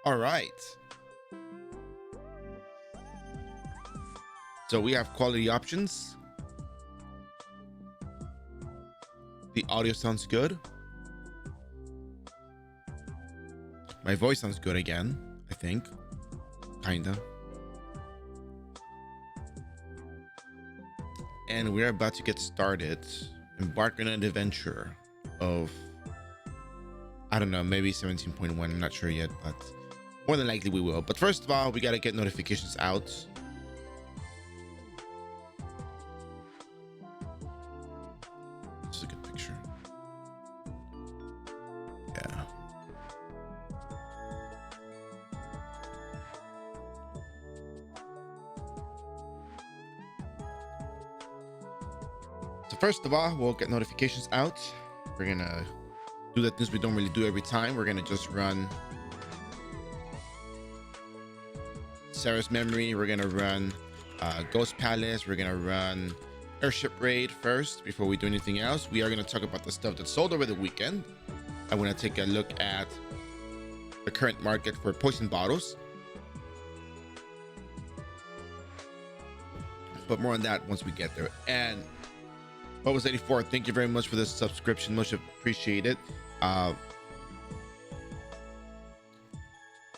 All right. So we have quality options. The audio sounds good. My voice sounds good again, I think. Kinda. And we're about to get started. Embark on an adventure of, I don't know, maybe 17.1. I'm not sure yet, but more than likely we will. But first of all, we got to get notifications out. This is a good picture. Yeah. So first of all, we'll get notifications out. We're gonna do the things we don't really do every time. We're gonna just run Sarah's Memory. We're gonna run Ghost Palace. We're gonna run Airship Raid first before we do anything else. We are gonna talk about the stuff that sold over the weekend. I want to take a look at the current market for poison bottles, but more on that once we get there. And what was 84? Thank you very much for this subscription, much appreciated.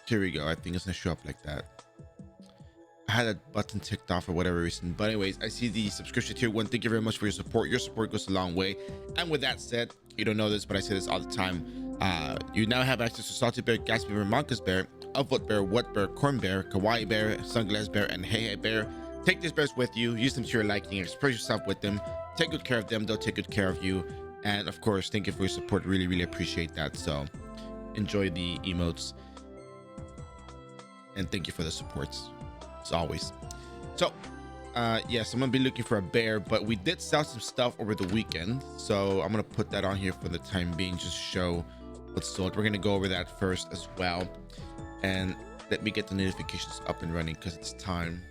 Here we go. I think it's gonna show up like that. I had a button ticked off for whatever reason, but anyways, I see the subscription tier one. Thank you very much for your support. Your support goes a long way. And with that said, you don't know this, but I say this all the time. You now have access to Salty Bear, Gatsby Bear, Monkus Bear, Upvote Bear, Wet Bear, Corn Bear, Kawaii Bear, Sunglass Bear, and Hey Hey Bear. Take these bears with you, use them to your liking, express yourself with them, take good care of them, they'll take good care of you. And of course, thank you for your support. Really, really appreciate that. So enjoy the emotes. And thank you for the supports, as always. So yes, I'm gonna be looking for a bear, but we did sell some stuff over the weekend, so I'm gonna put that on here for the time being, just show what's sold. We're gonna go over that first as well, and let me get the notifications up and running because it's time.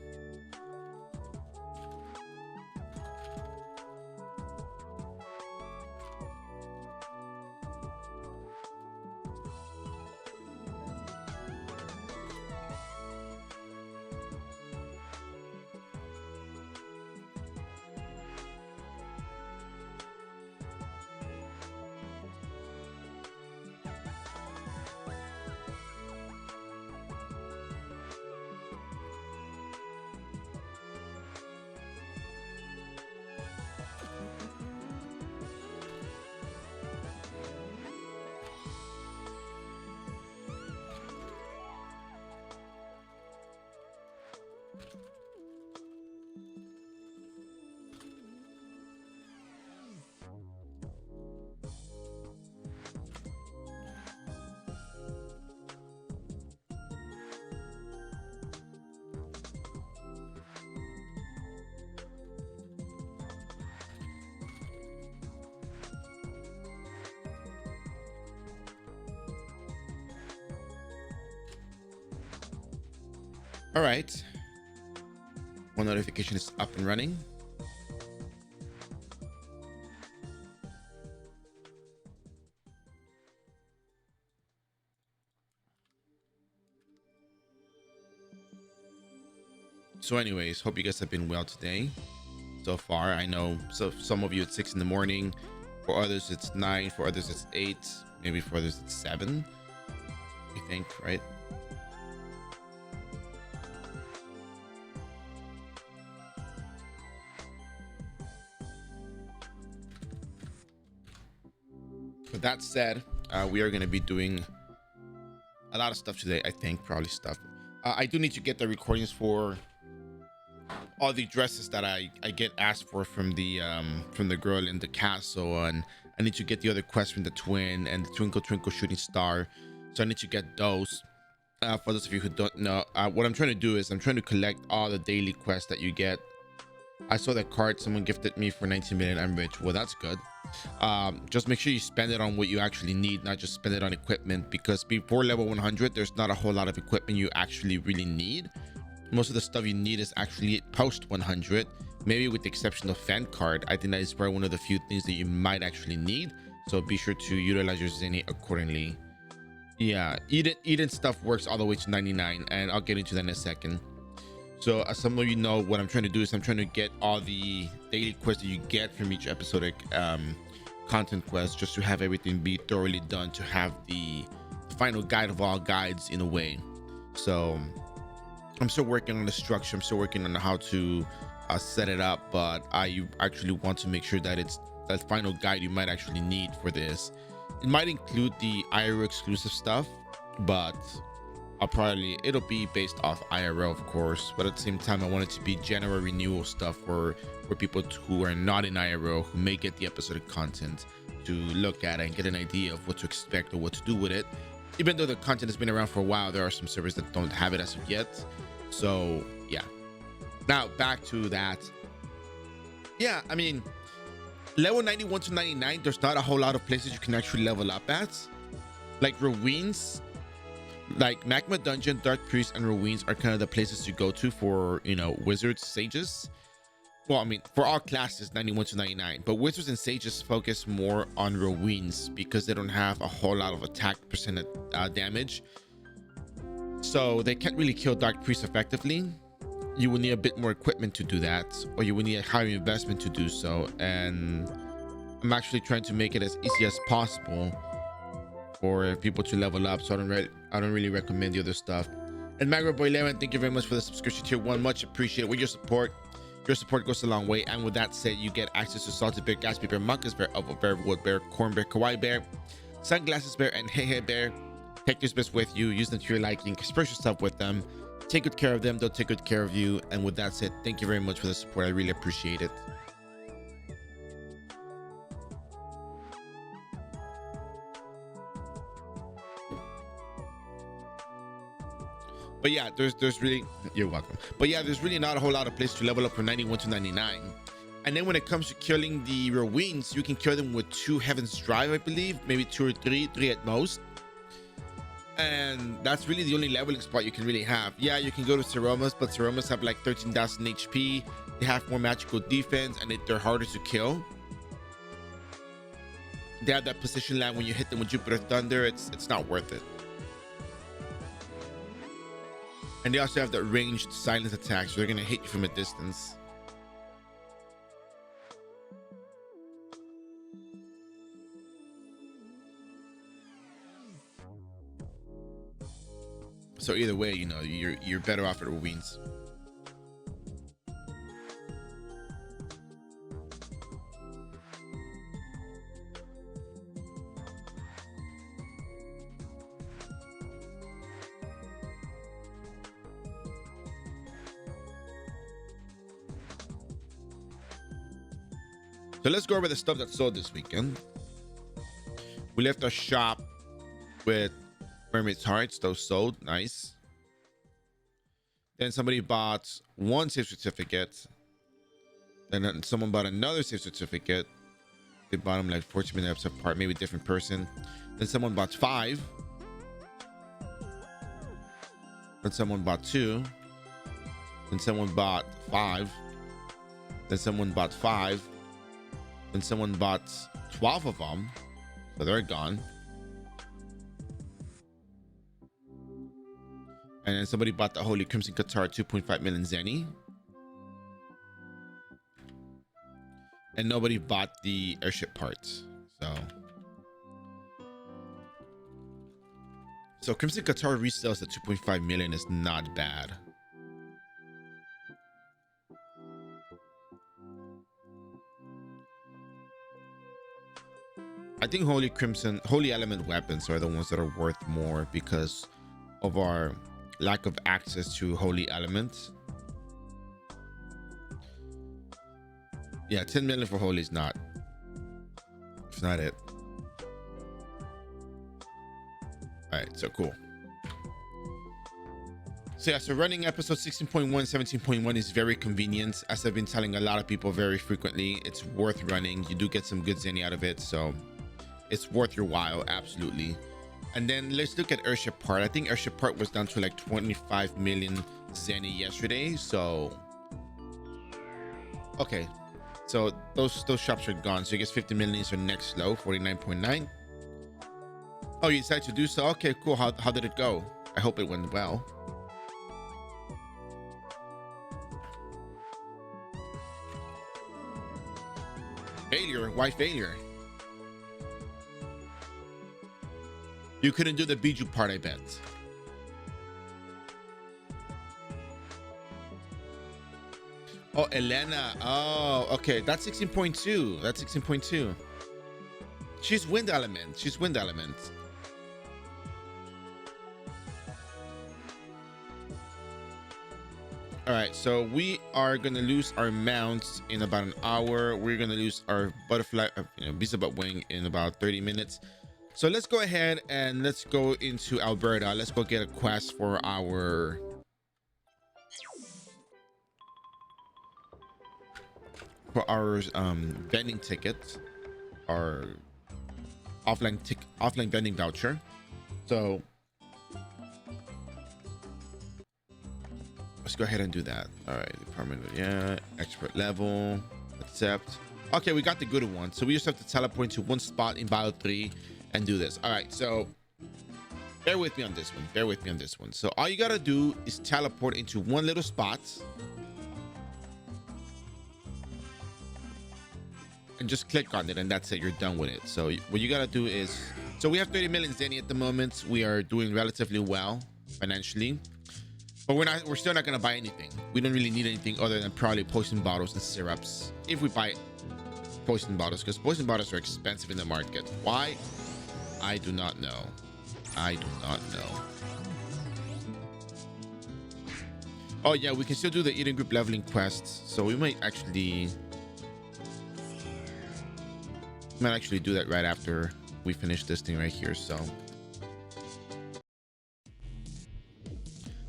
All right, one notification is up and running. So anyways, hope you guys have been well today so far. I know so some of you it's 6 in the morning, for others it's 9, for others it's 8, maybe for others it's 7, I think, right? With that said, we are going to be doing a lot of stuff today. I think probably stuff. I do need to get the recordings for all the dresses that I get asked for from the girl in the castle, and I need to get the other quests from the twin and the Twinkle Twinkle Shooting Star. So I need to get those. For those of you who don't know, what I'm trying to do is I'm trying to collect all the daily quests that you get. I saw that card someone gifted me for 19 million. I'm rich. Well, that's good. Just make sure you spend it on what you actually need, not just spend it on equipment, because before level 100 there's not a whole lot of equipment you actually really need. Most of the stuff you need is actually post 100, maybe with the exception of fan card. I think that is probably one of the few things that you might actually need, so be sure to utilize your Zenny accordingly. Yeah, Eden stuff works all the way to 99, and I'll get into that in a second. So as some of you know, what I'm trying to do is I'm trying to get all the daily quests that you get from each episodic content quest, just to have everything be thoroughly done, to have the final guide of all guides in a way. So I'm still working on the structure, I'm still working on how to set it up, but I actually want to make sure that it's that final guide you might actually need for this. It might include the iRO exclusive stuff, but it'll be based off iRO, of course, but at the same time I want it to be general renewal stuff for people who are not in iRO, who may get the episodic content, to look at it and get an idea of what to expect or what to do with it. Even though the content has been around for a while, there are some servers that don't have it as of yet. So yeah, now back to that. Yeah, I mean, level 91 to 99, there's not a whole lot of places you can actually level up at. Like ruins, like Magma Dungeon, Dark Priest, and ruins are kind of the places to go to for, you know, wizards, sages. Well, I mean, for all classes, 91 to 99, but wizards and sages focus more on ruins because they don't have a whole lot of attack percent damage, so they can't really kill Dark Priest effectively. You will need a bit more equipment to do that, or you will need a higher investment to do so, and I'm actually trying to make it as easy as possible for people to level up, so I don't really recommend the other stuff. And Magro Boy 11, thank you very much for the subscription tier 1, much appreciated. With your support goes a long way. And with that said, you get access to Salted Bear, Gatsby Bear, Marcus Bear, Elvo Bear, Wood Bear, Corn Bear, Kawaii Bear, Sunglasses Bear, and Hey Hey Bear. Take these bears with you, use them to your liking, express yourself with them, take good care of them, they'll take good care of you. And with that said, thank you very much for the support, I really appreciate it. But yeah, there's really, you're welcome. But yeah, there's really not a whole lot of places to level up from 91 to 99. And then when it comes to killing the ruins, you can kill them with 2 Heaven's Drive, I believe, maybe 2 or 3 at most. And that's really the only leveling spot you can really have. Yeah, you can go to Seromas, but Seromas have like 13,000 HP. They have more magical defense, and they're harder to kill. They have that position lag when you hit them with Jupiter Thunder. It's not worth it. And they also have that ranged silence attack, so they're gonna hit you from a distance. So either way, you know, you're better off at ruins. So let's go over the stuff that sold this weekend. We left our shop with Mermaid's Hearts, those sold, nice. Then somebody bought 1 save certificate. Then someone bought another save certificate. They bought them like 14 minutes apart, maybe a different person. Then someone bought 5. Then someone bought 2. Then someone bought 5. Then someone bought 5. Then someone bought 12 of them, so they're gone. And then somebody bought the Holy Crimson Qatar 2.5 million Zenny. And nobody bought the airship parts. So Crimson Qatar resales at 2.5 million is not bad. I think Holy Element weapons are the ones that are worth more because of our lack of access to Holy Elements. Yeah, 10 million for Holy is not. It's not it. All right, so cool. So yeah, so running episode 16.1, 17.1 is very convenient. As I've been telling a lot of people very frequently, it's worth running. You do get some good Zenny out of it, so it's worth your while, absolutely. And then let's look at airship part. I think airship part was down to like 25 million Zenny yesterday. So okay, so those shops are gone. So I guess 50 million is our next low, 49.9. Oh, you decided to do so? Okay, cool. How did it go? I hope it went well. Failure? Why failure? You couldn't do the Biju part, I bet. Oh, Elena. Oh, okay. That's 16.2. That's 16.2. She's wind element. She's wind element. All right, so we are gonna lose our mounts in about an hour. We're gonna lose our butterfly, Beelzebub wing in about 30 minutes. So let's go ahead and let's go into Alberta. Let's go get a quest for our vending ticket, our offline vending voucher. So let's go ahead and do that. All right, department, yeah, expert level, accept. Okay, we got the good one. So we just have to teleport to one spot in Battle 3 and do this. All right, so bear with me on this one. Bear with me on this one. So all you gotta do is teleport into one little spot and just click on it, and that's it. You're done with it. So what you gotta do is, so we have 30 million Zenny at the moment. We are doing relatively well financially, but we're still not gonna buy anything. We don't really need anything other than probably poison bottles and syrups if we buy poison bottles, because poison bottles are expensive in the market. Why? I do not know. I do not know. Oh yeah, we can still do the eating group leveling quests, so we might actually do that right after we finish this thing right here. So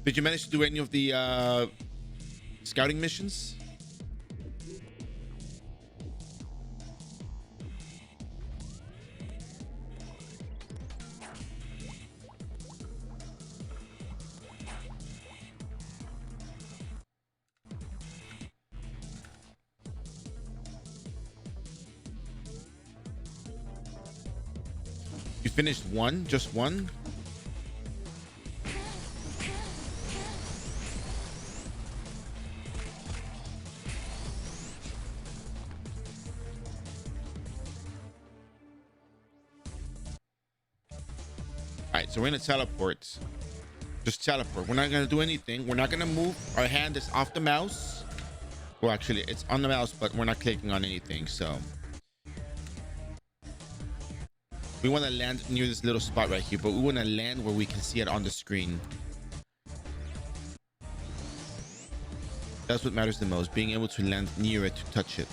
did you manage to do any of the scouting missions? You finished one? Just one? Alright, so we're gonna teleport. Just teleport. We're not gonna do anything. We're not gonna move. Our hand is off the mouse. Well, actually, it's on the mouse, but we're not clicking on anything, so we want to land near this little spot right here, but we want to land where we can see it on the screen. That's what matters the most, being able to land near it to touch it.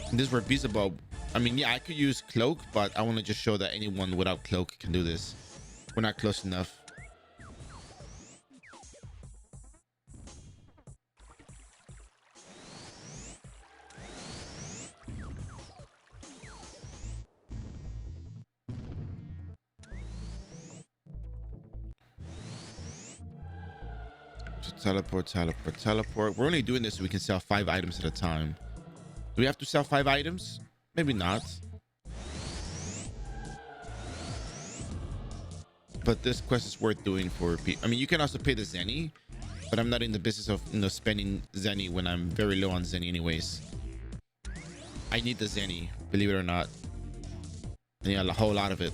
And this is where Beelzebub, I mean, yeah, I could use cloak, but I want to just show that anyone without cloak can do this. We're not close enough. Teleport, teleport, teleport. We're only doing this so we can sell 5 items at a time. Do we have to sell 5 items? Maybe not. But this quest is worth doing for people. I mean, you can also pay the Zenny, but I'm not in the business of spending Zenny when I'm very low on Zenny anyways. I need the Zenny, believe it or not. I need a whole lot of it.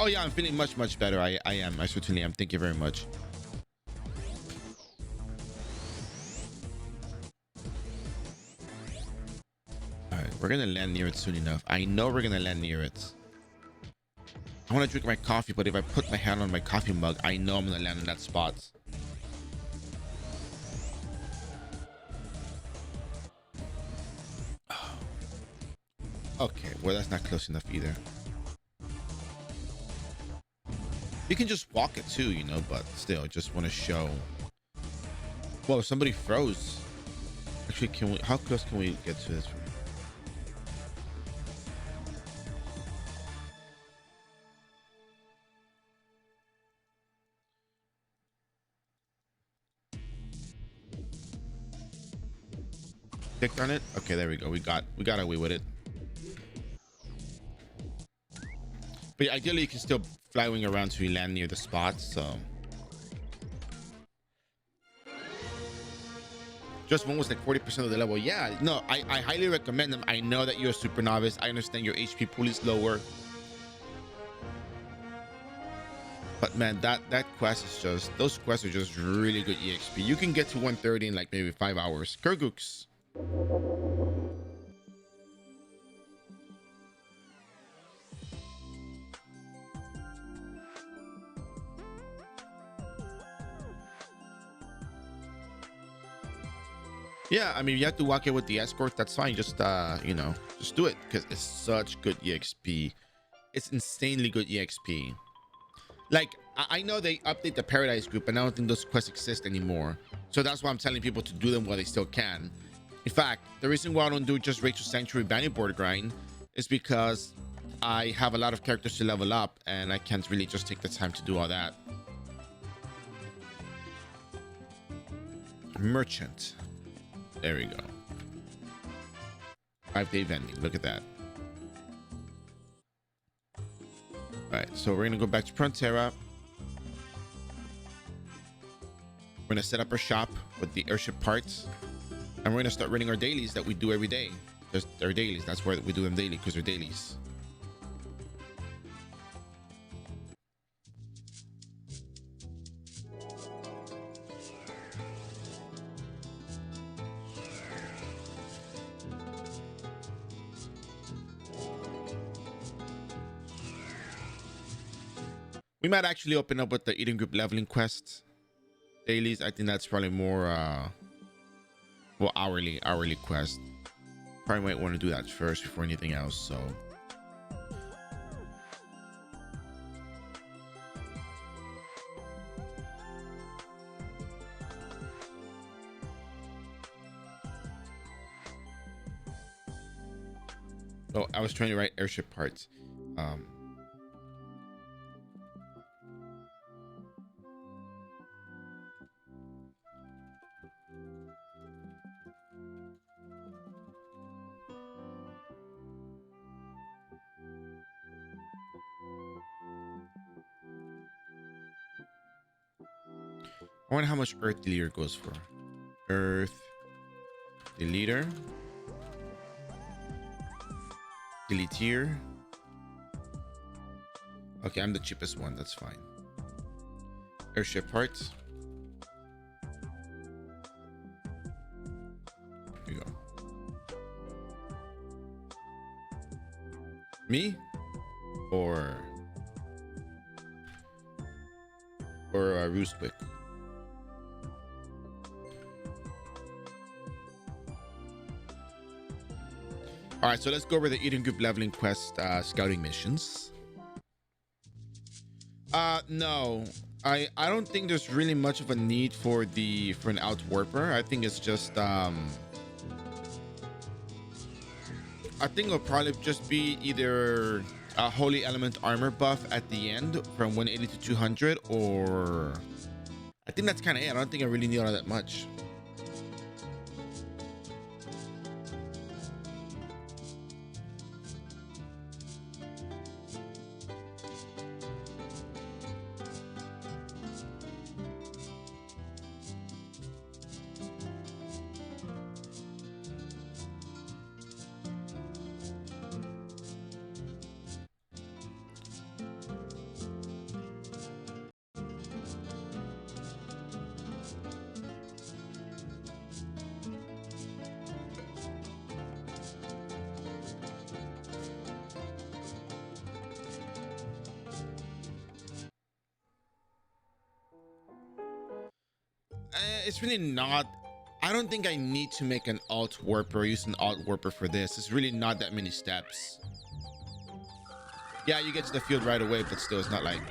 Oh yeah, I'm feeling much better. I am. I certainly am. Thank you very much. All right, we're gonna land near it soon enough. I know we're gonna land near it. I want to drink my coffee, but if I put my hand on my coffee mug, I know I'm gonna land in that spot. Okay, well that's not close enough either. You can just walk it too, but still, just want to show. Whoa, somebody froze. Actually, how close can we get to this? Clicked on it. Okay, there we go. We got away with it. But yeah, ideally, you can still fly wing around till you land near the spot. So just one was like 40% of the level. Yeah, no, I highly recommend them. I know that you're a super novice. I understand your HP pool is lower. But man, that quest is just, those quests are just really good EXP. You can get to 130 in like maybe 5 hours. Kurgooks. Yeah, I mean, you have to walk it with the escort. That's fine. Just you know, just do it because it's such good EXP. It's insanely good EXP. Like, I know they update the Paradise group, and I don't think those quests exist anymore. So that's why I'm telling people to do them while they still can. In fact, the reason why I don't do just Rachel Sanctuary Bounty Board grind is because I have a lot of characters to level up, and I can't really just take the time to do all that. Merchant. There we go. 5-day vending. Look at that. All right, so we're gonna go back to Frontera. We're gonna set up our shop with the airship parts, and we're gonna start running our dailies that we do every day. Just our dailies. That's where we do them daily, because they're dailies. We might actually open up with the Eden Group leveling quest dailies. I think that's probably more well, hourly quest. Probably might want to do that first before anything else. So oh, I was trying to write airship parts. I wonder how much Earth Deleter goes for. Earth Deleter. Deleter. Okay, I'm the cheapest one. That's fine. Airship parts. Here we go. Me? Or Roostwick? All right, so let's go over the Eden Group leveling quest scouting missions. No, I don't think there's really much of a need for an outwarper. I think it's just I think it'll probably just be either a holy element armor buff at the end from 180 to 200, or I think that's kind of it. I don't think I really need all that much. It's really not. I don't think I need to make an alt warper or use an alt warper for this. It's really not that many steps. Yeah, you get to the field right away, but still, it's not like.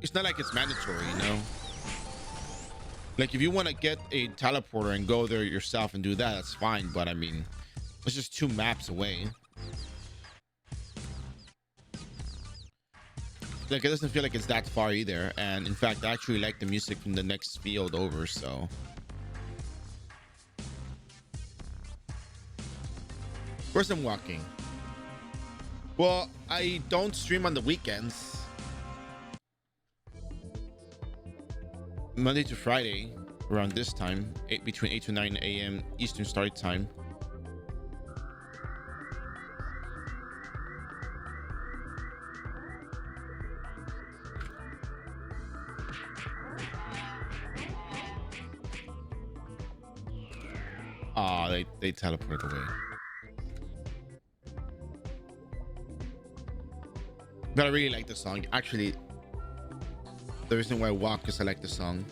It's not like it's mandatory, you know? Like, if you want to get a teleporter and go there yourself and do that, that's fine. But I mean, it's just 2 maps away. Like it doesn't feel like it's that far either. And in fact, I actually like the music from the next field over. So first, I'm walking. Well, I don't stream on the weekends. Monday to Friday, around this time, between 8 to 9 a.m. Eastern Standard Time. Ah, they teleported away. But I really like the song. Actually, the reason why I walk is I like the song.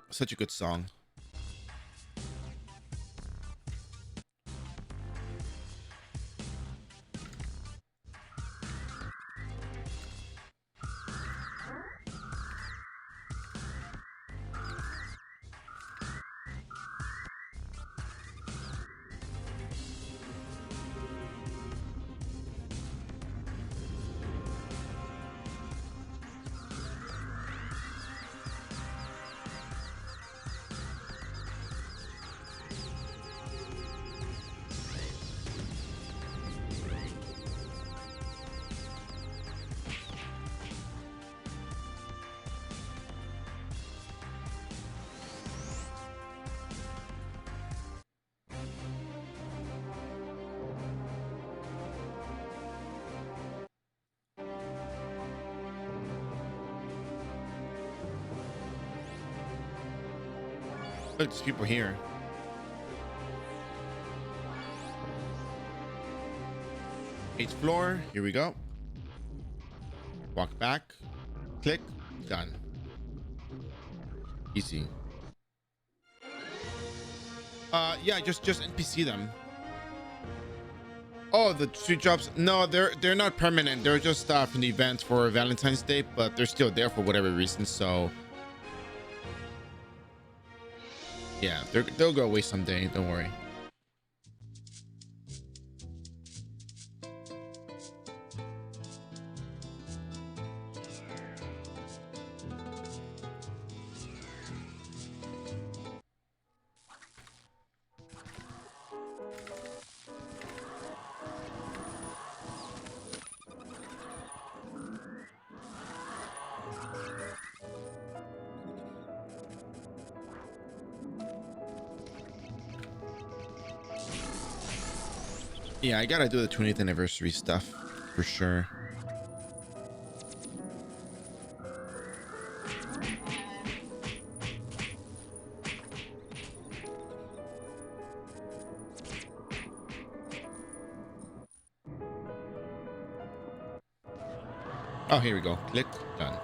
Such a good song. Look, there's people here. Eighth floor. Here we go. Walk back. Click. Done. Easy. Yeah, just NPC them. Oh, the street drops. No, they're not permanent. They're just from the event for Valentine's Day, but they're still there for whatever reason. So yeah, they'll go away someday. Don't worry. Yeah, I gotta do the 20th anniversary stuff for sure. Oh, here we go. Click. Done.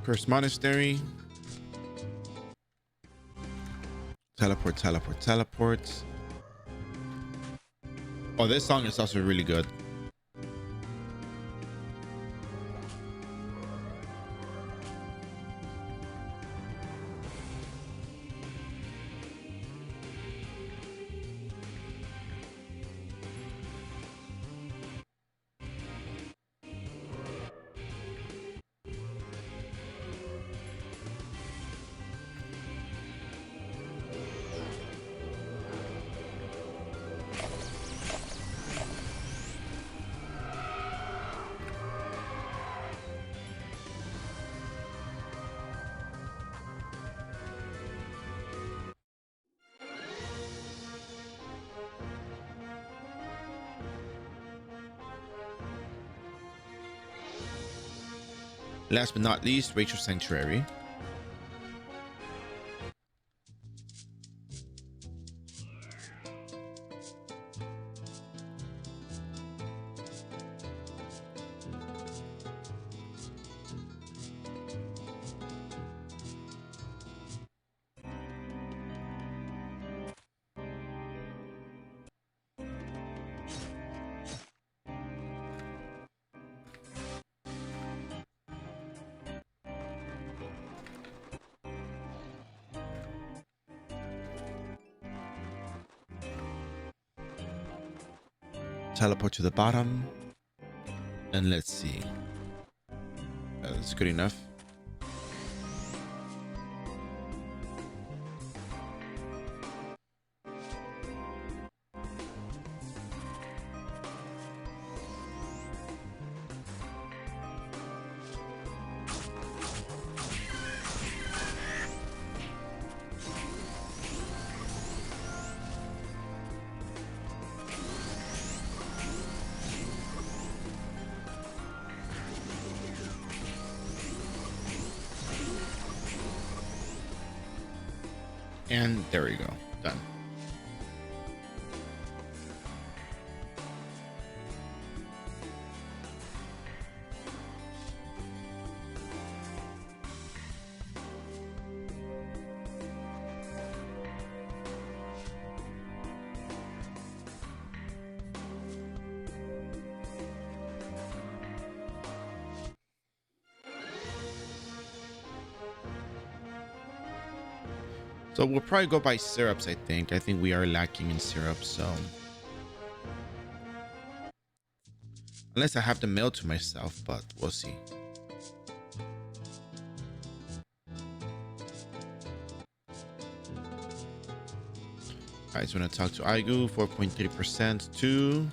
First monastery. Teleport, teleport, teleport. Oh, this song is also really good. Last but not least, Rachel Sanctuary. Teleport to the bottom. And let's see. That's good enough. And there we go. Done. So we'll probably go by syrups, I think. I think we are lacking in syrups, so. Unless I have to mail to myself, but we'll see. Alright, so I'm gonna talk to iGoo, 4.3% to...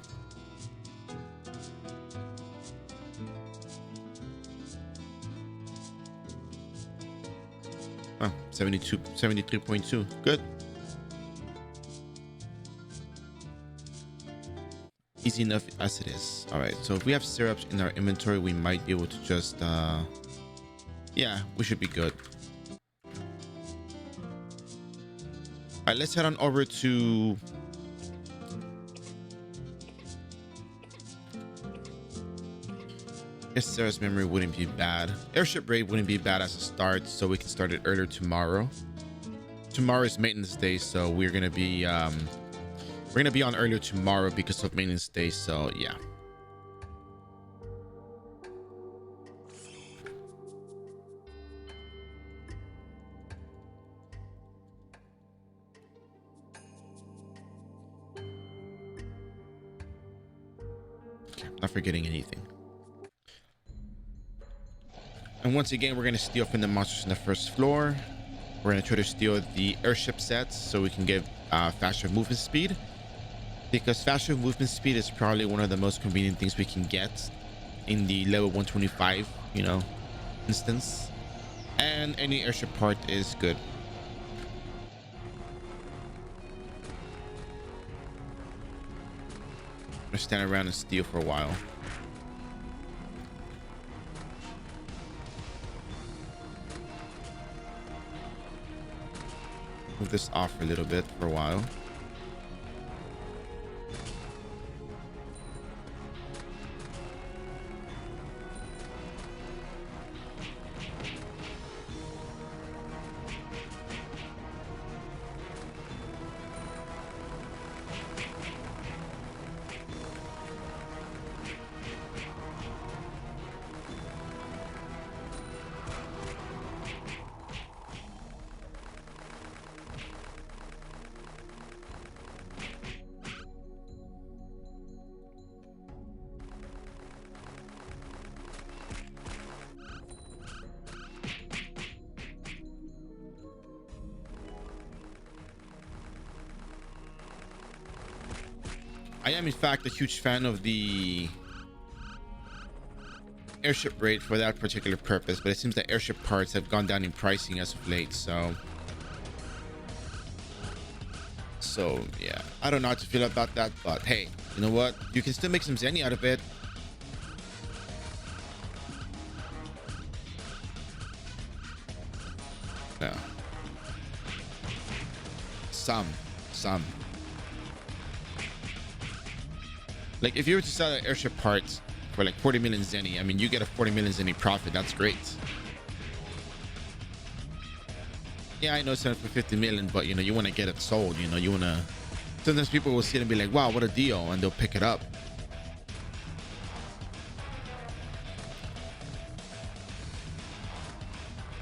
Oh, 73.2. Good. Easy enough as it is. All right, so if we have syrups in our inventory, we might be able to just yeah, we should be good. All right, let's head on over to Sarah's memory wouldn't be bad. Airship raid wouldn't be bad as a start, so we can start it earlier tomorrow. Tomorrow is maintenance day, so we're gonna be on earlier tomorrow because of maintenance day. So yeah. Okay, not forgetting anything. And once again, we're going to steal from the monsters in the first floor. We're going to try to steal the airship sets so we can get faster movement speed. Because faster movement speed is probably one of the most convenient things we can get in the level 125, you know, instance. And any airship part is good. I'm going to stand around and steal for a while. Move this off for a little bit for a while. I am in fact a huge fan of the airship raid for that particular purpose, but it seems that airship parts have gone down in pricing as of late, so yeah, I don't know how to feel about that, but hey, you know what, you can still make some zenny out of it. Yeah. Some. Like if you were to sell an airship parts for like 40 million zenny, I mean, you get a 40 million zenny profit. That's great. Yeah, I know it's selling for 50 million, but you know, you want to get it sold. You know, you want to. Sometimes people will see it and be like, "Wow, what a deal," and they'll pick it up.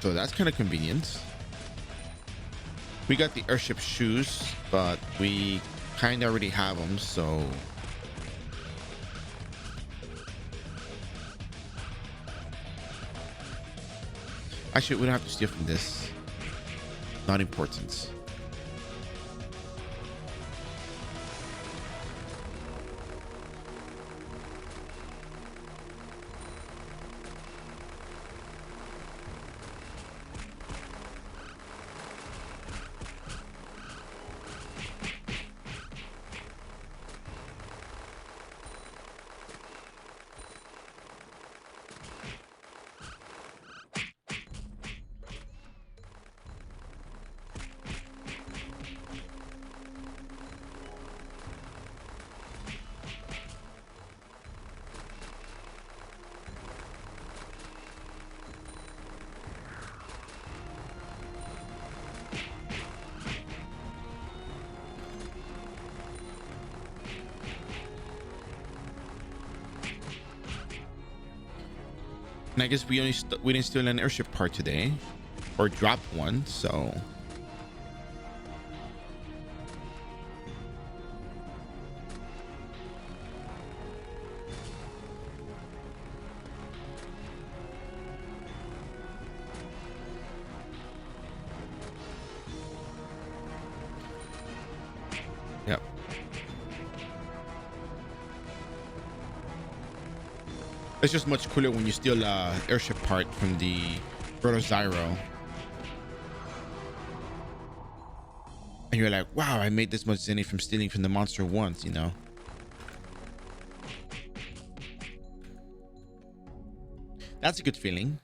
So that's kind of convenient. We got the airship shoes, but we kind of already have them, so. Actually, we don't have to steal from this. Not important. And I guess we didn't steal an airship part today, or drop one. So yep. It's just much cooler when you steal a airship part from the iRO. And you're like, wow, I made this much zenny from stealing from the monster once, you know? That's a good feeling.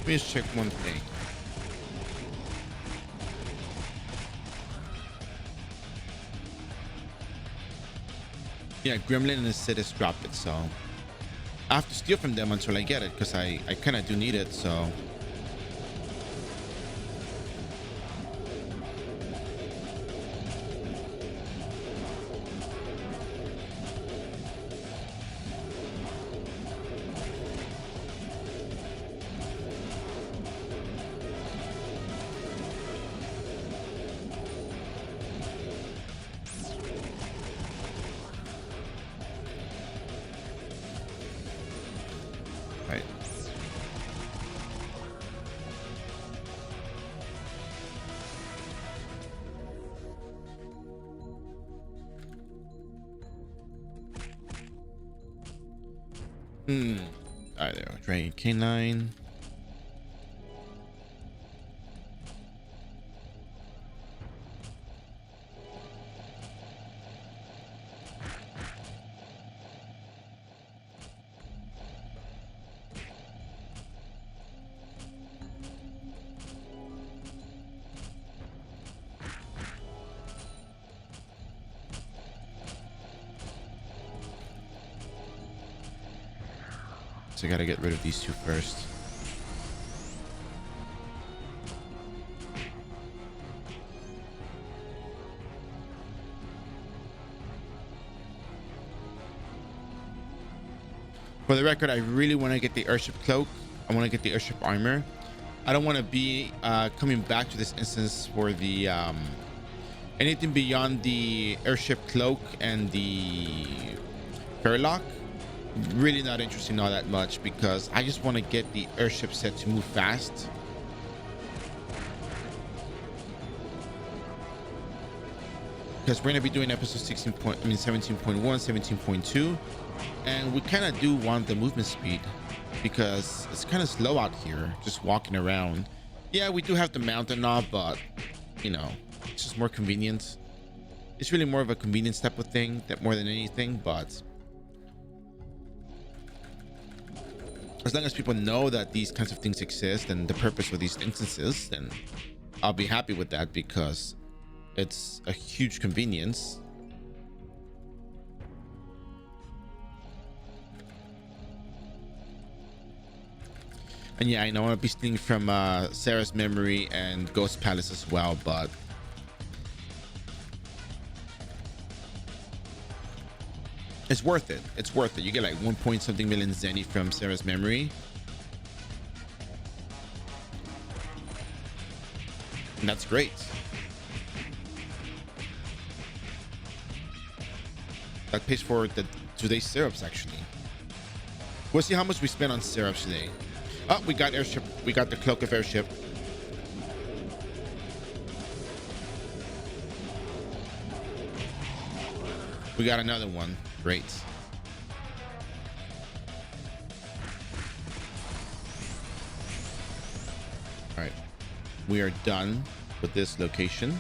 Let me just check one thing. Yeah, Gremlin and Acidus dropped it, so I have to steal from them until I get it, because I kind of do need it, so. Right. All right, there. Dragon Canine. So I gotta get rid of these two first. For the record, I really want to get the airship cloak. I want to get the airship armor. I don't want to be coming back to this instance for the anything beyond the airship cloak and the Fairlock. Really not interested in all that much because I just want to get the airship set to move fast. Because we're going to be doing episode 17.1, 17.2, and we kind of do want the movement speed because it's kind of slow out here just walking around. Yeah, we do have the mountain knob, but you know, it's just more convenient. It's really more of a convenience type of thing that more than anything, but as long as people know that these kinds of things exist and the purpose of these instances, then I'll be happy with that because it's a huge convenience. And yeah, I know I'll be stealing from Sarah's Memory and Ghost Palace as well, but it's worth it. It's worth it. You get like 1 point something million Zenny from Sarah's Memory. And that's great. That pays for today's syrups, actually. We'll see how much we spent on syrups today. Oh, we got airship. We got the cloak of airship. We got another one. Great. All right. We are done with this location.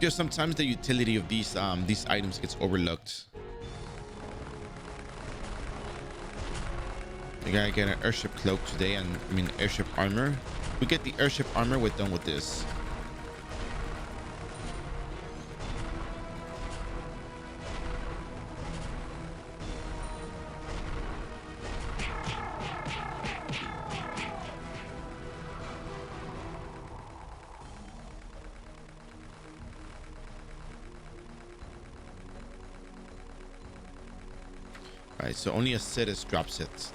Just sometimes the utility of these items gets overlooked. We gotta get an airship cloak today, and I mean airship armor. We get the airship armor, we're done with this. Alright, so only a Sidus drops it.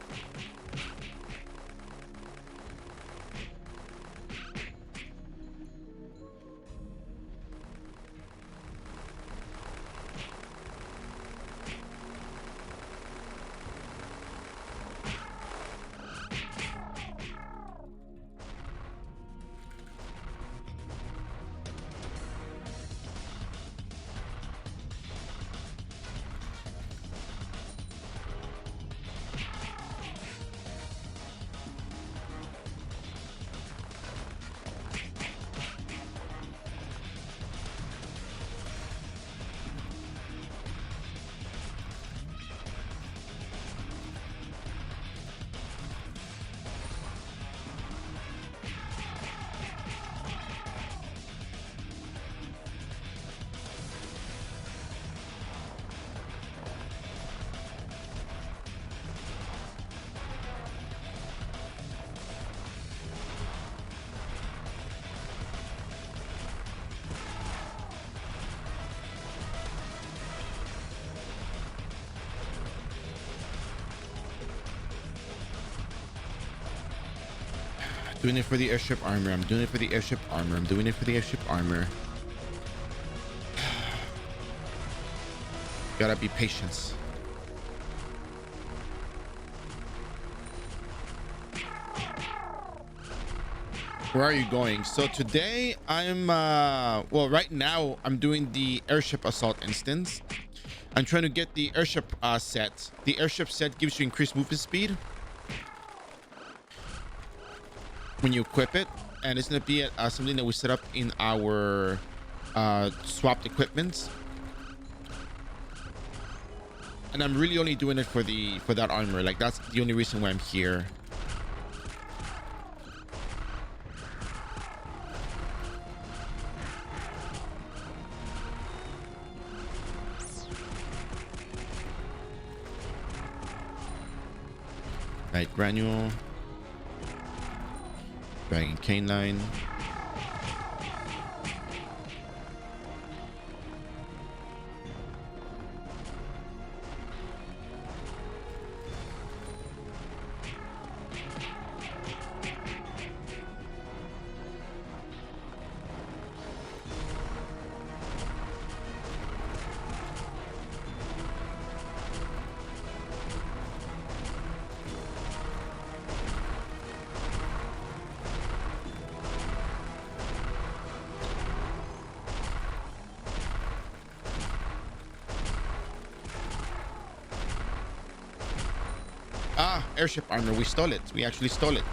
Doing it for the airship armor. I'm doing it for the airship armor. I'm doing it for the airship armor. Gotta be patient. Where are you going? So today I'm well, right now I'm doing the airship assault instance. I'm trying to get the airship set. The airship set gives you increased movement speed when you equip it, and it's gonna be something that we set up in our swapped equipments. And I'm really only doing it for that armor. Like, that's the only reason why I'm here. Right, granule, dragon canine. Ah, airship armor. We stole it. We actually stole it.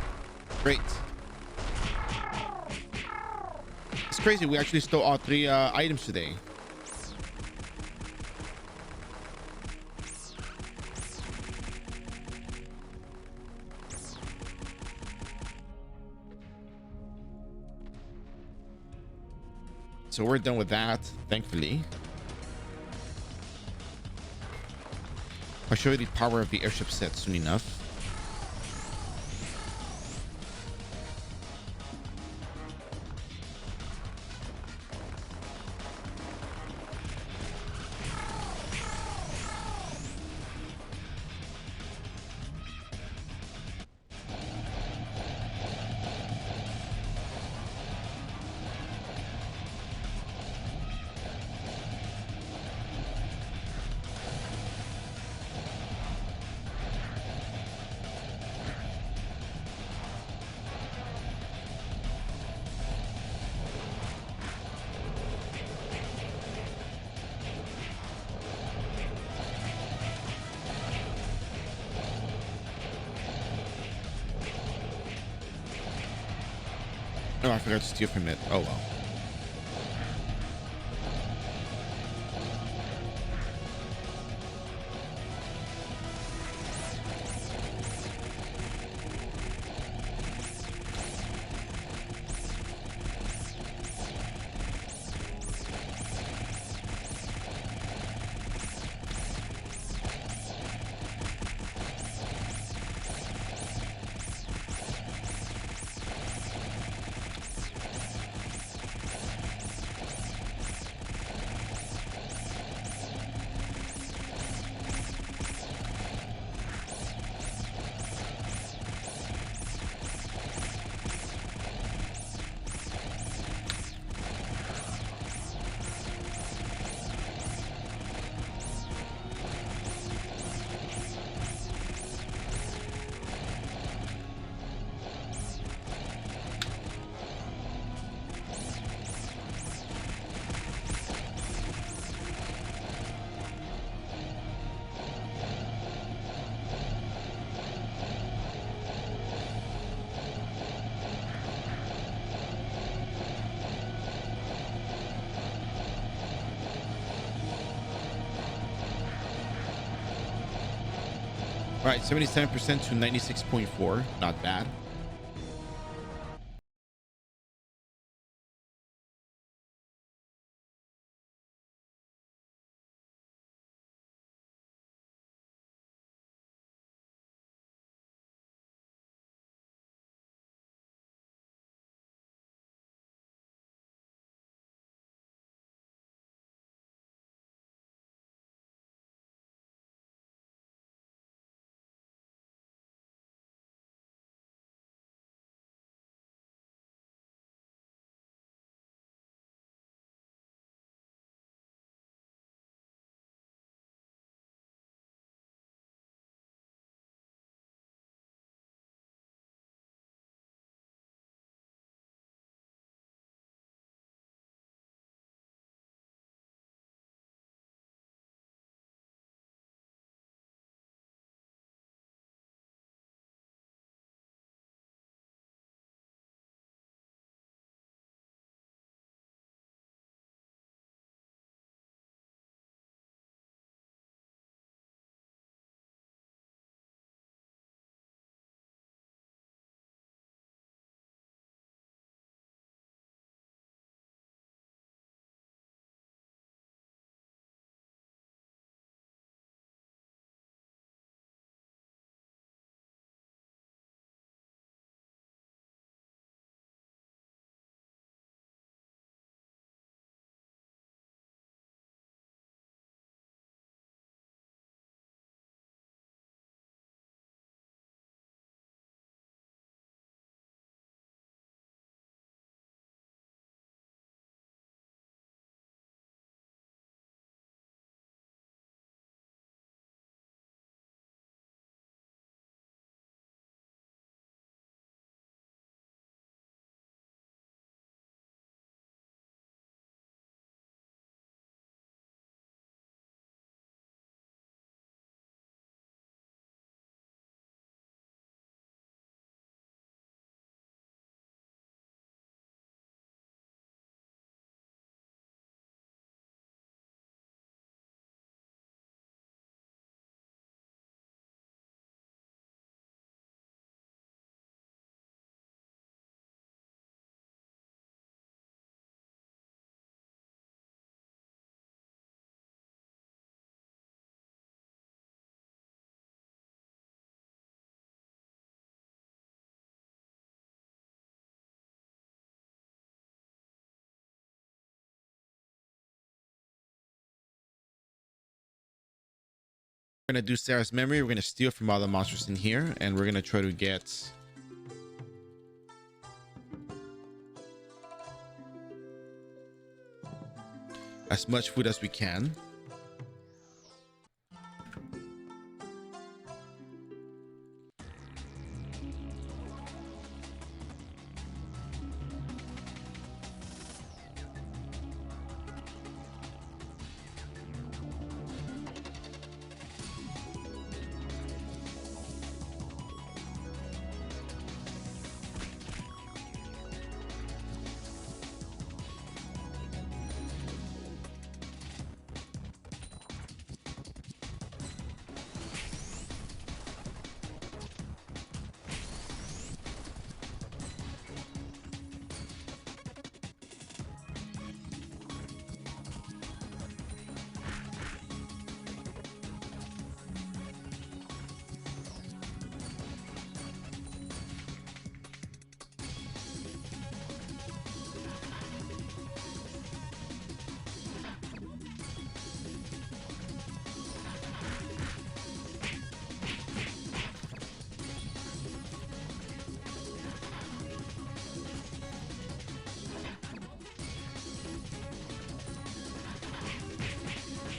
Great. It's crazy. We actually stole all three items today. So we're done with that, thankfully. I'll show you the power of the airship set soon enough. Oh, I forgot to steal from it. Oh well. All right, 77% to 96.4. Not bad. We're gonna do Sarah's memory. We're gonna steal from all the monsters in here, and we're gonna try to get as much food as we can.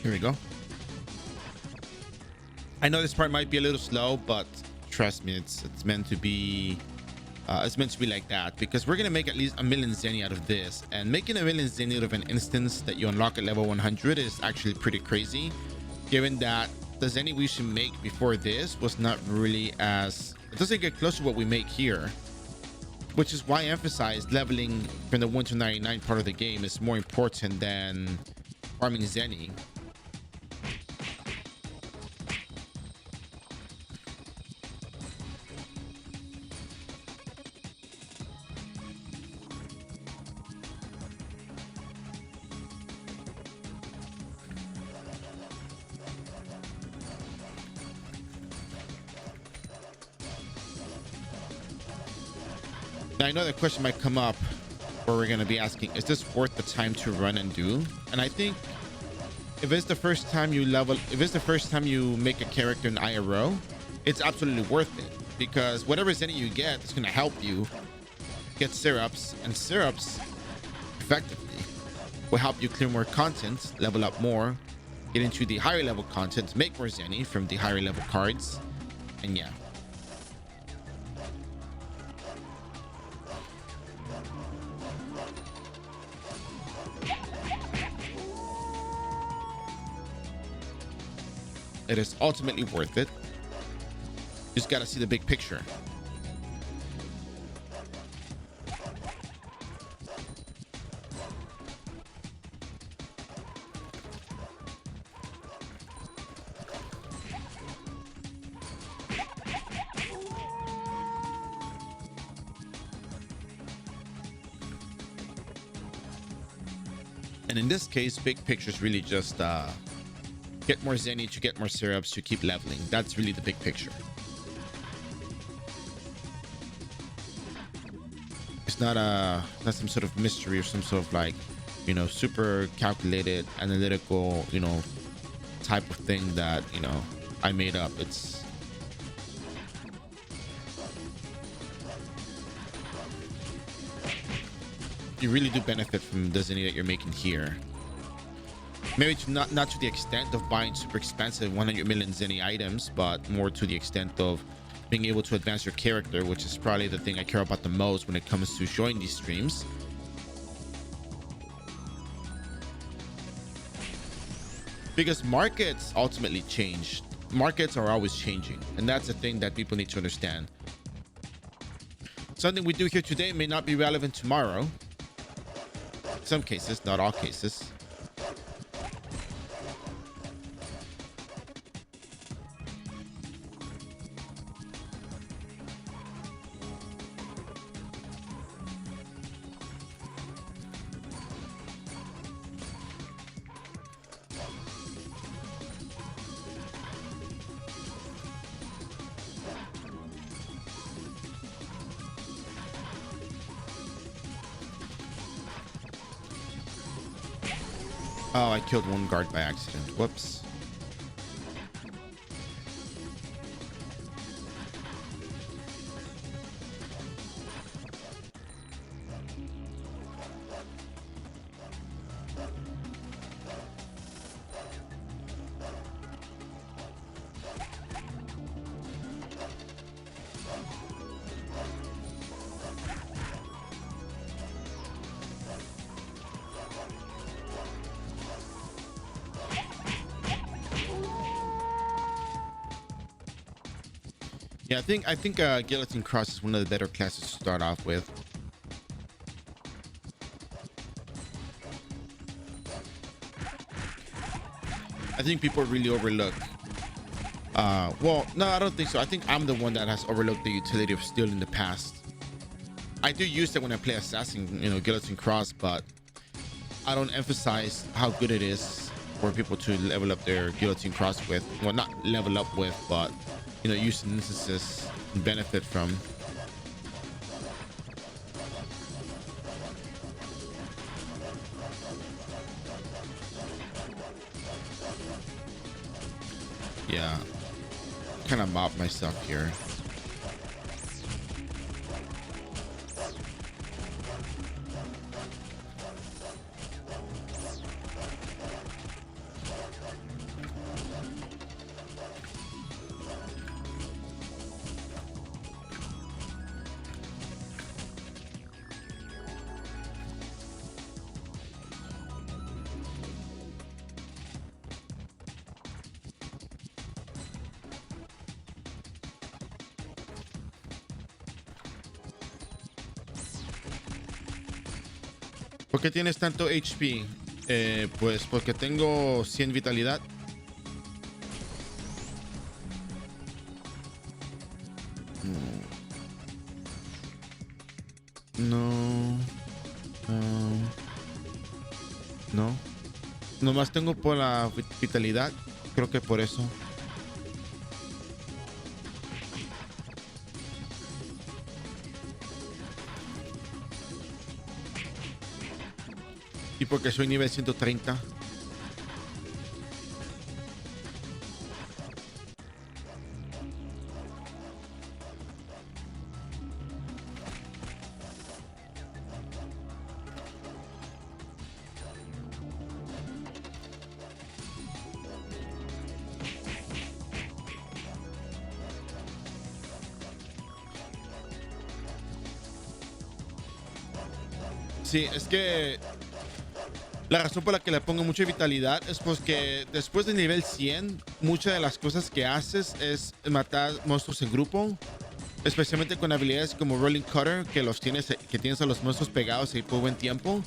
Here we go. I know this part might be a little slow, but trust me, it's meant to be like that, because we're gonna make at least 1,000,000 zenny out of this, and making 1,000,000 zenny out of an instance that you unlock at level 100 is actually pretty crazy, given that the zenny we should make before this was not really as, it doesn't get close to what we make here, which is why I emphasize leveling from the 1 to 99 part of the game is more important than farming zenny. Now, I know the question might come up where we're going to be asking, is this worth the time to run and do? And I think if it's the first time you make a character in iRO, it's absolutely worth it, because whatever zenny you get is going to help you get syrups, and syrups effectively will help you clear more content, level up more, get into the higher level content, make more zenny from the higher level cards, and yeah. It is ultimately worth it. You just gotta see the big picture. And in this case, big picture is really just get more zenny to get more syrups to keep leveling. That's really the big picture. It's not some sort of mystery or some sort of, like, you know, super calculated analytical, you know, type of thing that, you know, I made up. It's you really do benefit from the zenny that you're making here. Maybe not to the extent of buying super expensive 100 million zenny items, but more to the extent of being able to advance your character, which is probably the thing I care about the most when it comes to showing these streams. Because markets ultimately change. Markets are always changing, and that's the thing that people need to understand. Something we do here today may not be relevant tomorrow. In some cases, not all cases. Oh, I killed one guard by accident. Whoops. Yeah, I think Guillotine Cross is one of the better classes to start off with. I think people really overlook. Well, no, I don't think so. I think I'm the one that has overlooked the utility of steel in the past. I do use it when I play Assassin, Guillotine Cross, but I don't emphasize how good it is for people to level up their Guillotine Cross with. Well, not level up with, but use in instances and benefit from. Yeah, kind of mop myself here. ¿Por qué tienes tanto HP? Pues porque tengo 100 vitalidad. No. No. Nomás tengo por la vitalidad. Creo que por eso. Y porque soy nivel 130. Sí, es que la razón por la que le pongo mucha vitalidad es porque después de nivel 100, muchas de las cosas que haces es matar monstruos en grupo, especialmente con habilidades como Rolling Cutter, que tienes a los monstruos pegados ahí por buen tiempo.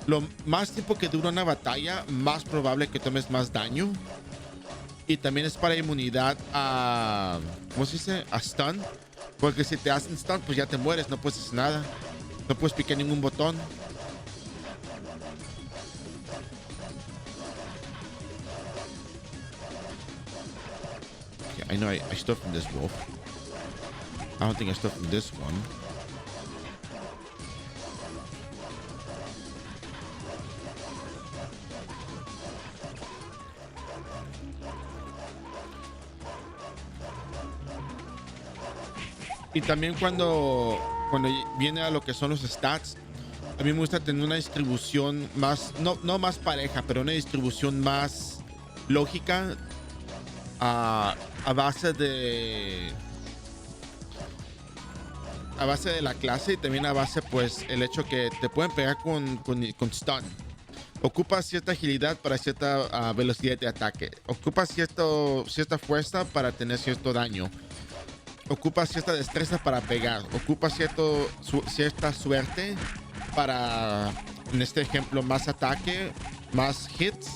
Lo más tiempo que dura una batalla, más probable que tomes más daño. Y también es para inmunidad a... ¿Cómo se dice? A stun. Porque si te hacen stun, pues ya te mueres, no puedes hacer nada. No puedes picar ningún botón. I know I stole from this wolf. I don't think I stole from this one. Y también cuando viene a lo que son los stats, a mí me gusta tener una distribución más, no más pareja, pero una distribución más lógica a base de la clase, y también a base pues el hecho que te pueden pegar con stun. Ocupa cierta agilidad para cierta velocidad de ataque. Ocupa cierta fuerza para tener cierto daño. Ocupa cierta destreza para pegar. Ocupa cierta suerte para, en este ejemplo, más ataque, más hits.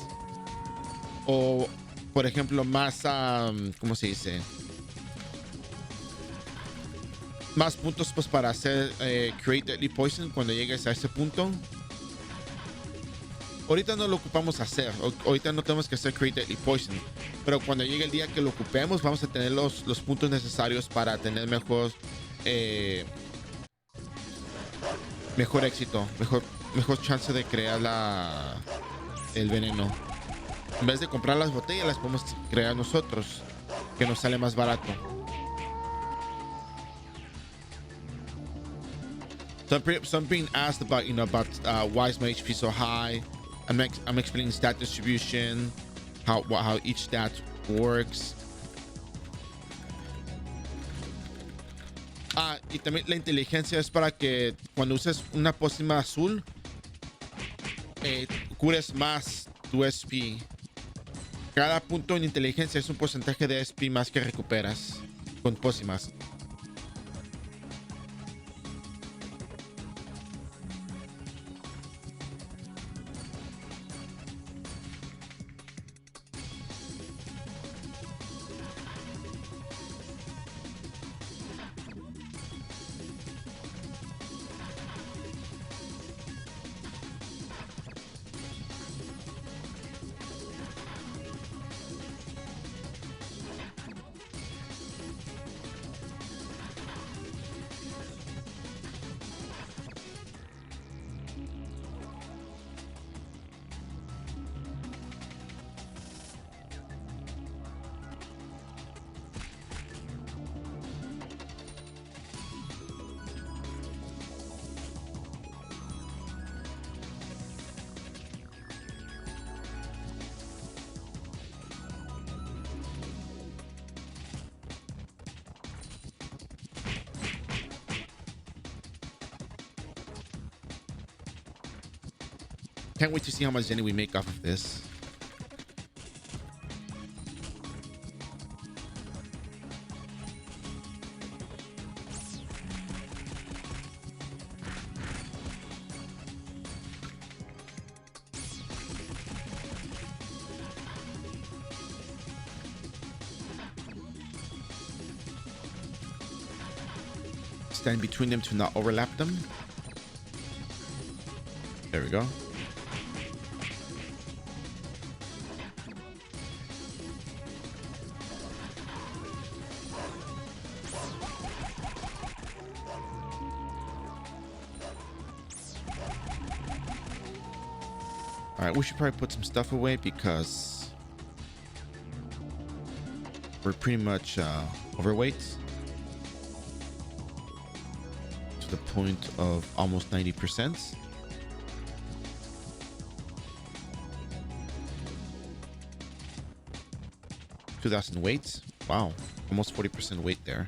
O, por ejemplo, más, ¿cómo se dice? Más puntos pues para hacer Create Deadly Poison cuando llegues a ese punto. Ahorita no lo ocupamos hacer. Ahorita no tenemos que hacer Create Deadly Poison. Pero cuando llegue el día que lo ocupemos, vamos a tener los puntos necesarios para tener mejor éxito. Mejor chance de crear el veneno. En vez de comprar las botellas, las podemos crear nosotros, que nos sale más barato. So I'm being asked about, why is my HP so high? I'm explaining stat distribution, how each stat works. Y también la inteligencia es para que cuando uses una pócima azul, cures más tu SP. Cada punto en inteligencia es un porcentaje de SP más que recuperas Con pócimas. Can't wait to see how much money we make off of this. Stand between them to not overlap them. There we go. All right, we should probably put some stuff away because we're pretty much overweight to the point of almost 90%. $2,000 weight. Wow, almost 40% weight there.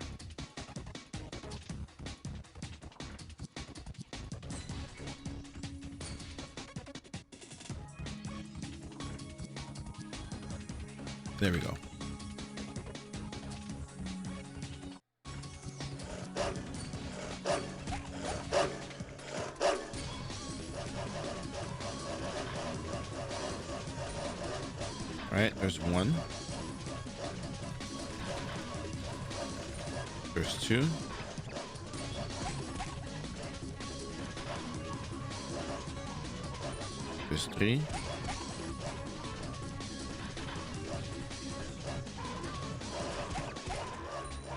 There we go. All right, there's one. There's two. There's three.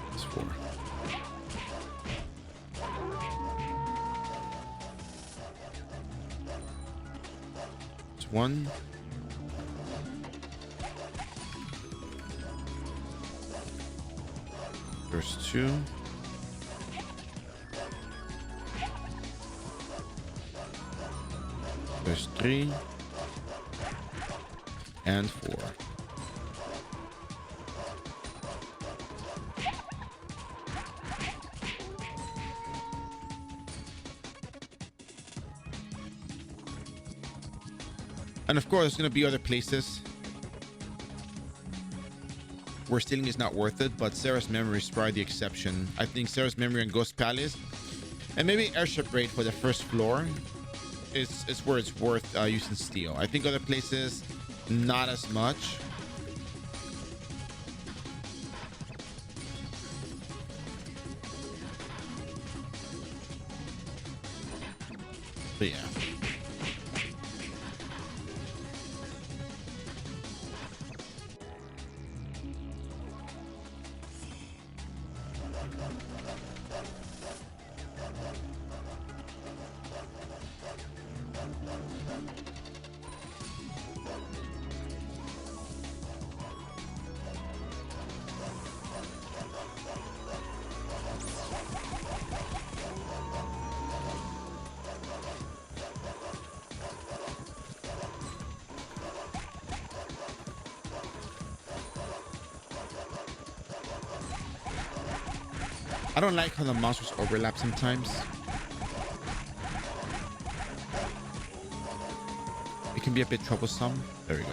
There's four. There's one. There's two. There's three. And four. And of course, there's going to be other places where stealing is not worth it, but Sarah's Memory is probably the exception. I think Sarah's Memory and Ghost Palace, and maybe Airship Raid for the first floor is where it's worth using steel. I think other places, not as much. But yeah. I don't like how the monsters overlap sometimes. It can be a bit troublesome. There we go.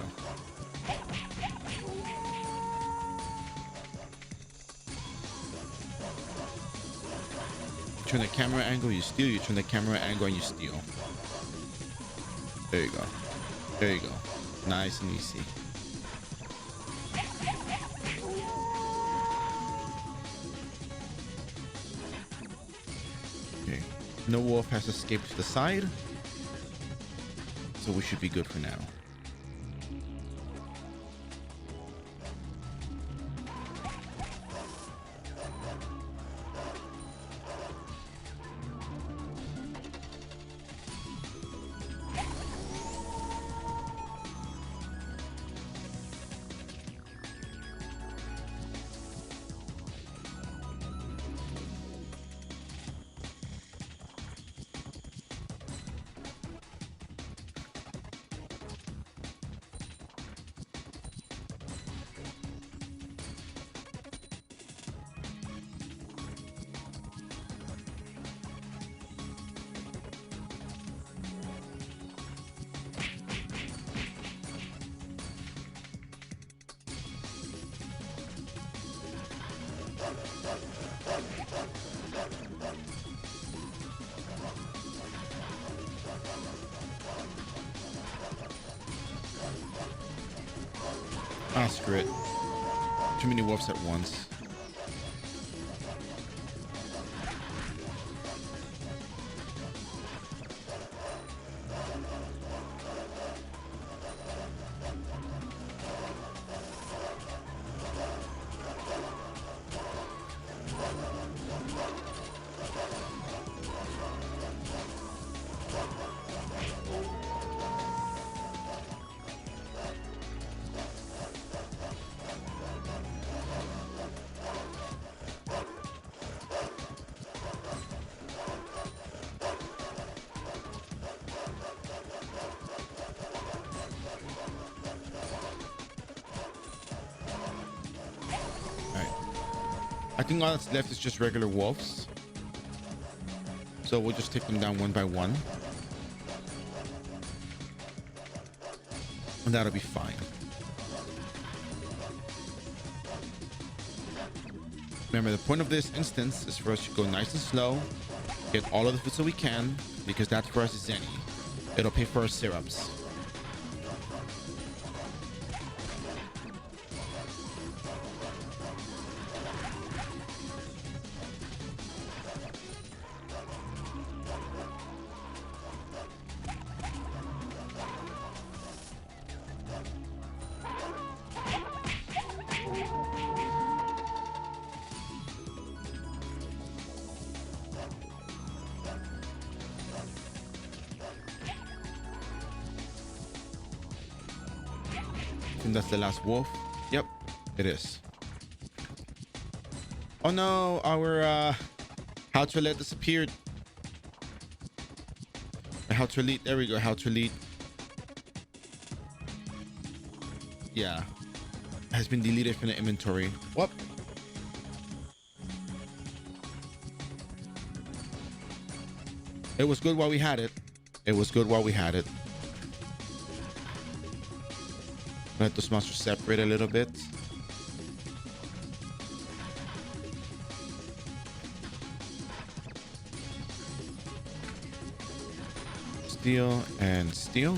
turn the camera angle, you steal. You turn the camera angle and you steal. There you go. There you go. Nice and easy. Okay. No wolf has escaped to the side. So we should be good for now. Ah, screw it. Too many wolves at once. I think all that's left is just regular wolves. So we'll just take them down one by one. And that'll be fine. Remember, the point of this instance is for us to go nice and slow, get all of the food so we can, because that for us is Zenny. It'll pay for our syrups. That's the last wolf. Yep, it is. Oh no, our how to let disappeared. How to elite. There we go. How to elite. Yeah, has been deleted from the inventory. Whoop. It was good while we had it. It was good while we had it. Let those monsters separate a little bit. Steal and steal.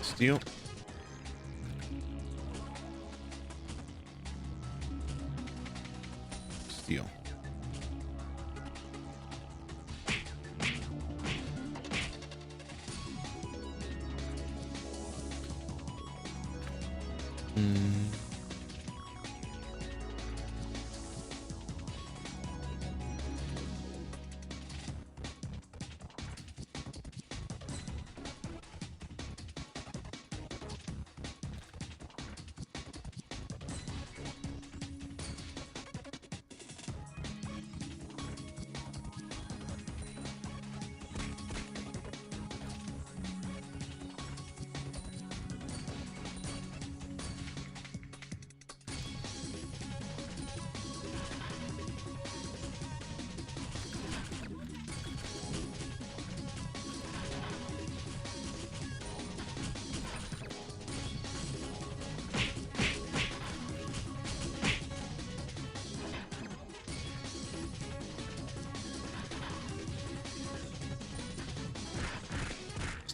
Steal. Steal.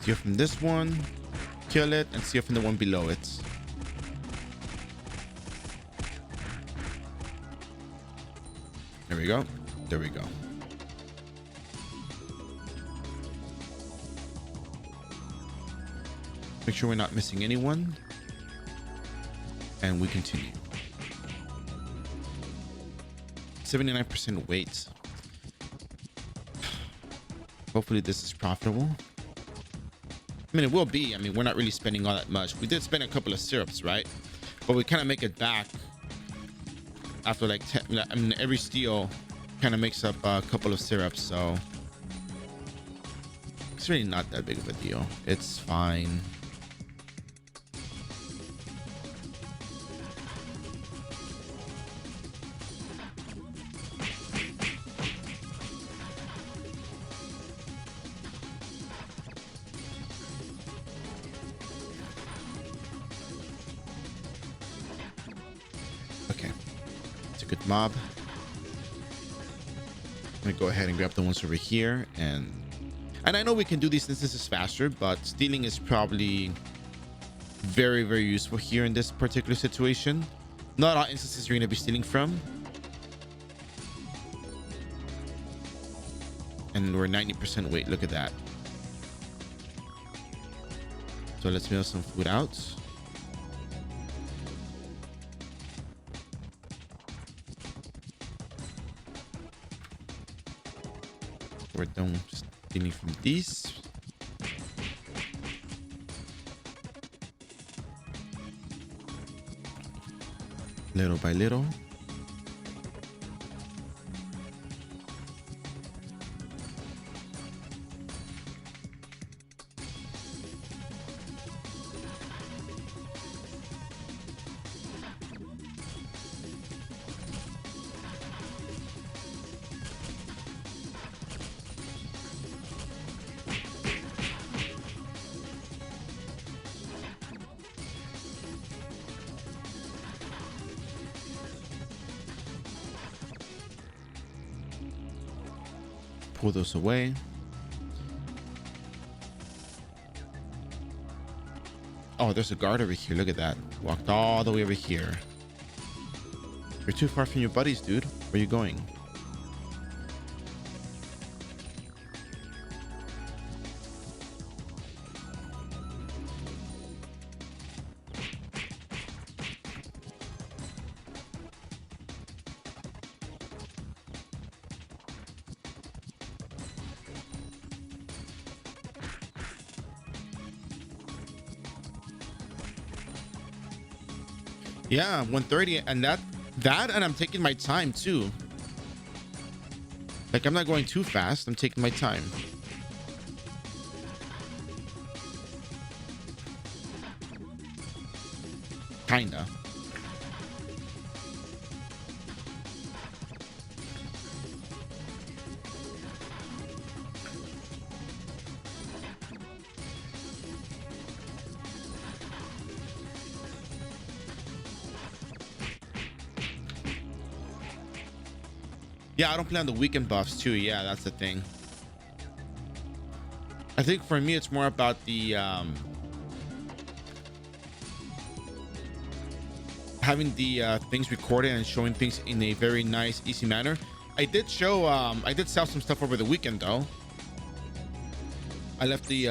Steal from this one, kill it, and steal from the one below it. There we go. There we go. Make sure we're not missing anyone. And we continue. 79% weight. Hopefully this is profitable. I mean, it will be. I mean, we're not really spending all that much. We did spend a couple of syrups, right? But we kind of make it back after like 10. I mean, every steal kind of makes up a couple of syrups, so it's really not that big of a deal. It's fine. Okay, it's a good mob. I'm gonna go ahead and grab the ones over here, and I know we can do these instances faster, but stealing is probably very, very useful here in this particular situation. Not all instances you're gonna be stealing from. And we're 90% weight. Look at that. So let's mail some food out. We're done stealing from these. Little by little. Pull those away. Oh, there's a guard over here. Look at that. Walked all the way over here. You're too far from your buddies, dude. Where are you going? Yeah, 130, and that and I'm taking my time too. Like, I'm not going too fast. I'm taking my time. Kinda. Yeah, I don't play on the weekend buffs too. Yeah, that's the thing. I think for me, it's more about the having the things recorded and showing things in a very nice, easy manner. I did show, I did sell some stuff over the weekend though. I left the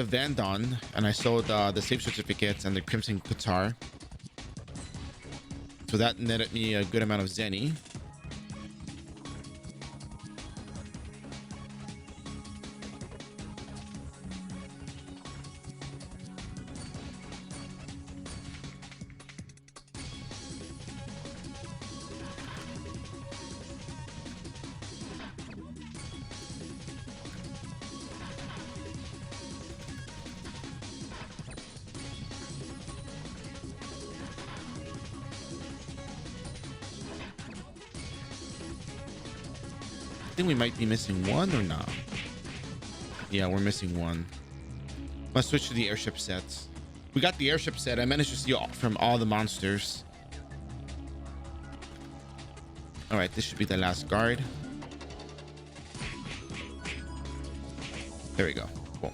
Vandon, and I sold the save certificates and the Crimson Qatar. So that netted me a good amount of Zenny. I think we might be missing one or not. Yeah, we're missing one. Let's switch to the airship sets. We got the airship set. I managed to see from all the monsters. All right, this should be the last guard. There we go. Cool.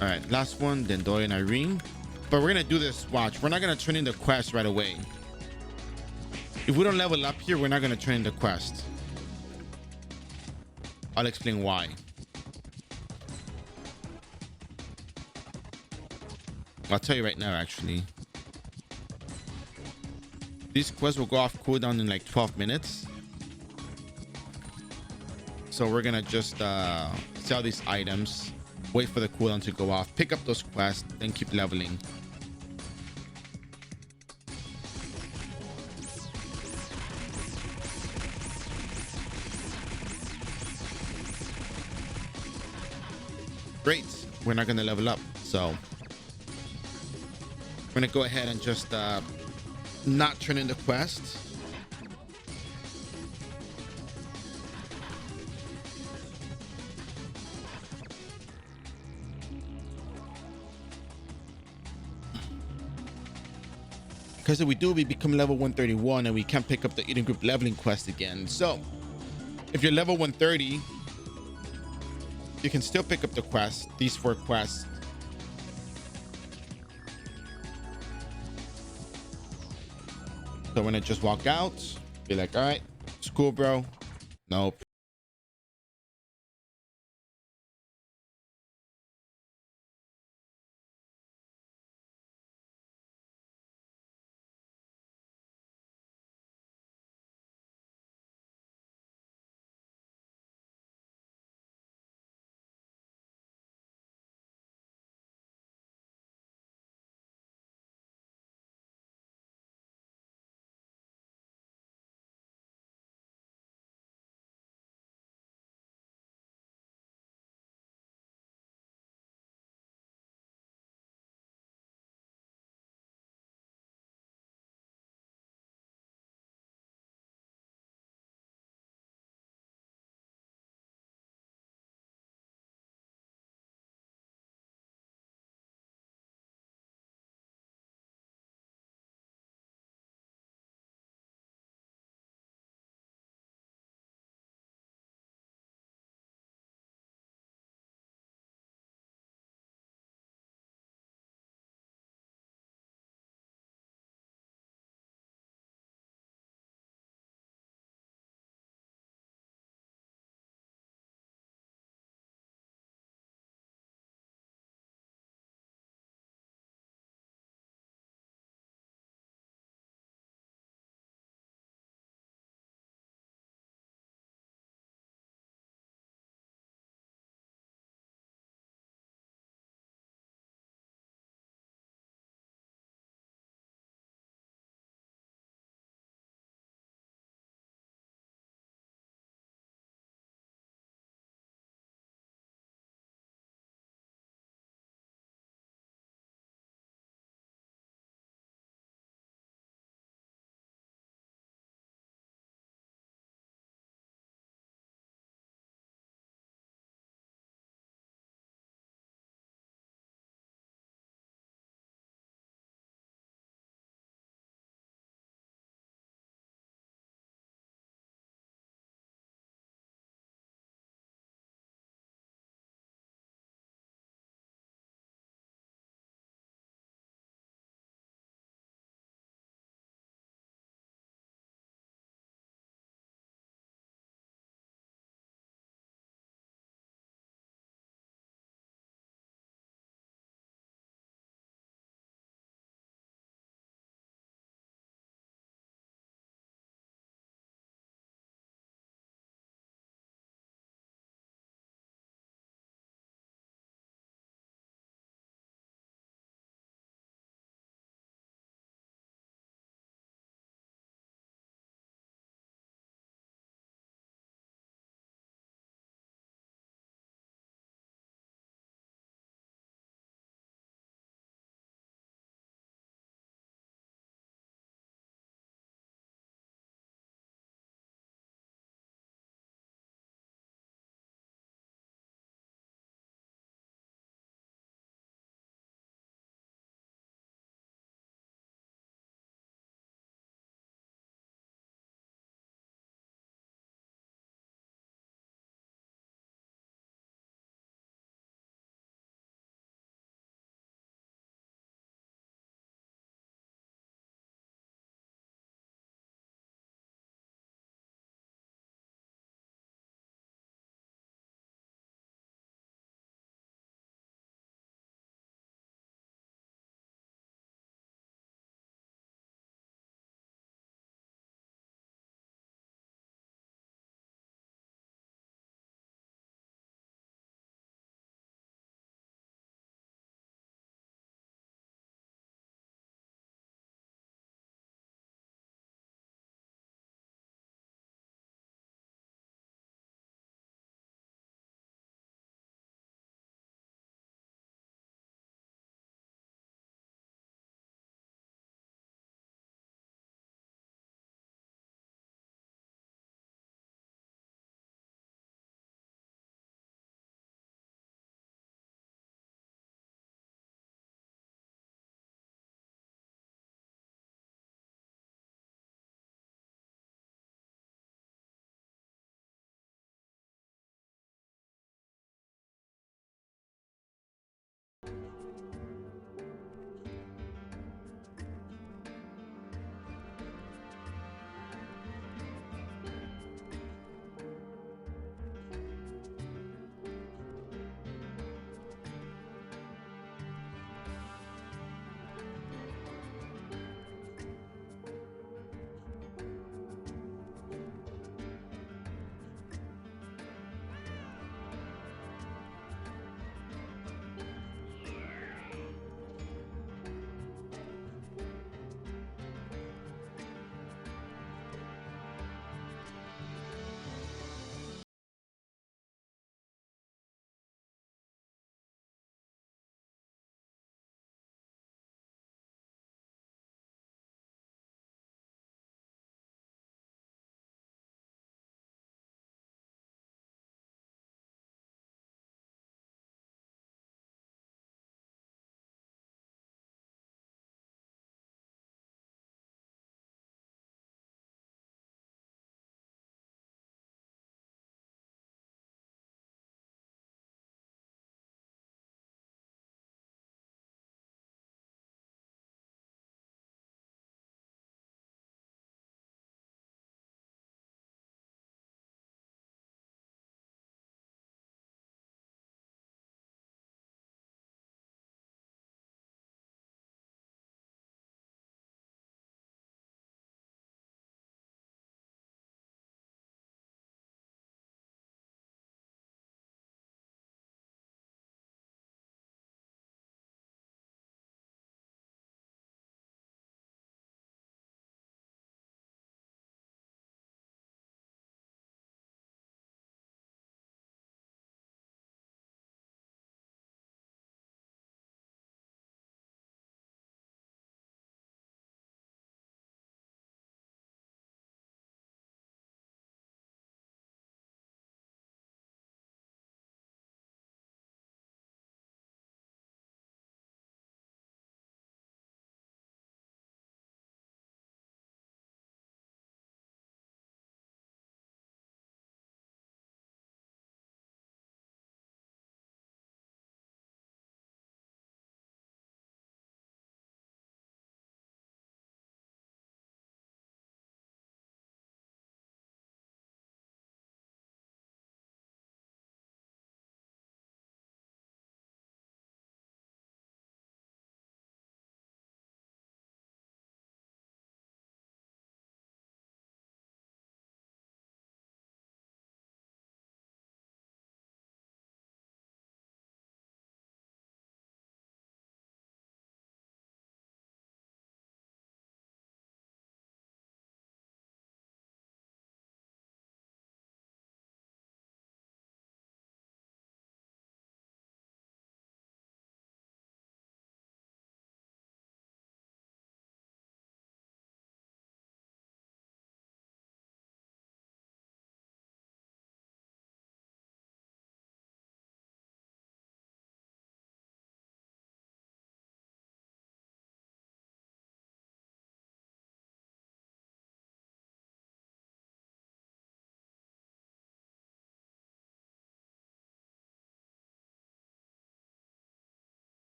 All right, last one, then Dory and Irene. But we're gonna do this. Watch, we're not gonna turn in the quest right away. If we don't level up here, we're not gonna turn in the quest. I'll explain why. I'll tell you right now, actually. These quests will go off cooldown in like 12 minutes. So we're gonna just sell these items, wait for the cooldown to go off, pick up those quests, then keep leveling. Great, we're not gonna level up, so we're gonna go ahead and just not turn in the quest. Because if we do, we become level 131 and we can't pick up the Eden Group leveling quest again. So if you're level 130, you can still pick up the quest, these 4 quests. So when I just walk out, be like, all right, it's cool, bro. Nope.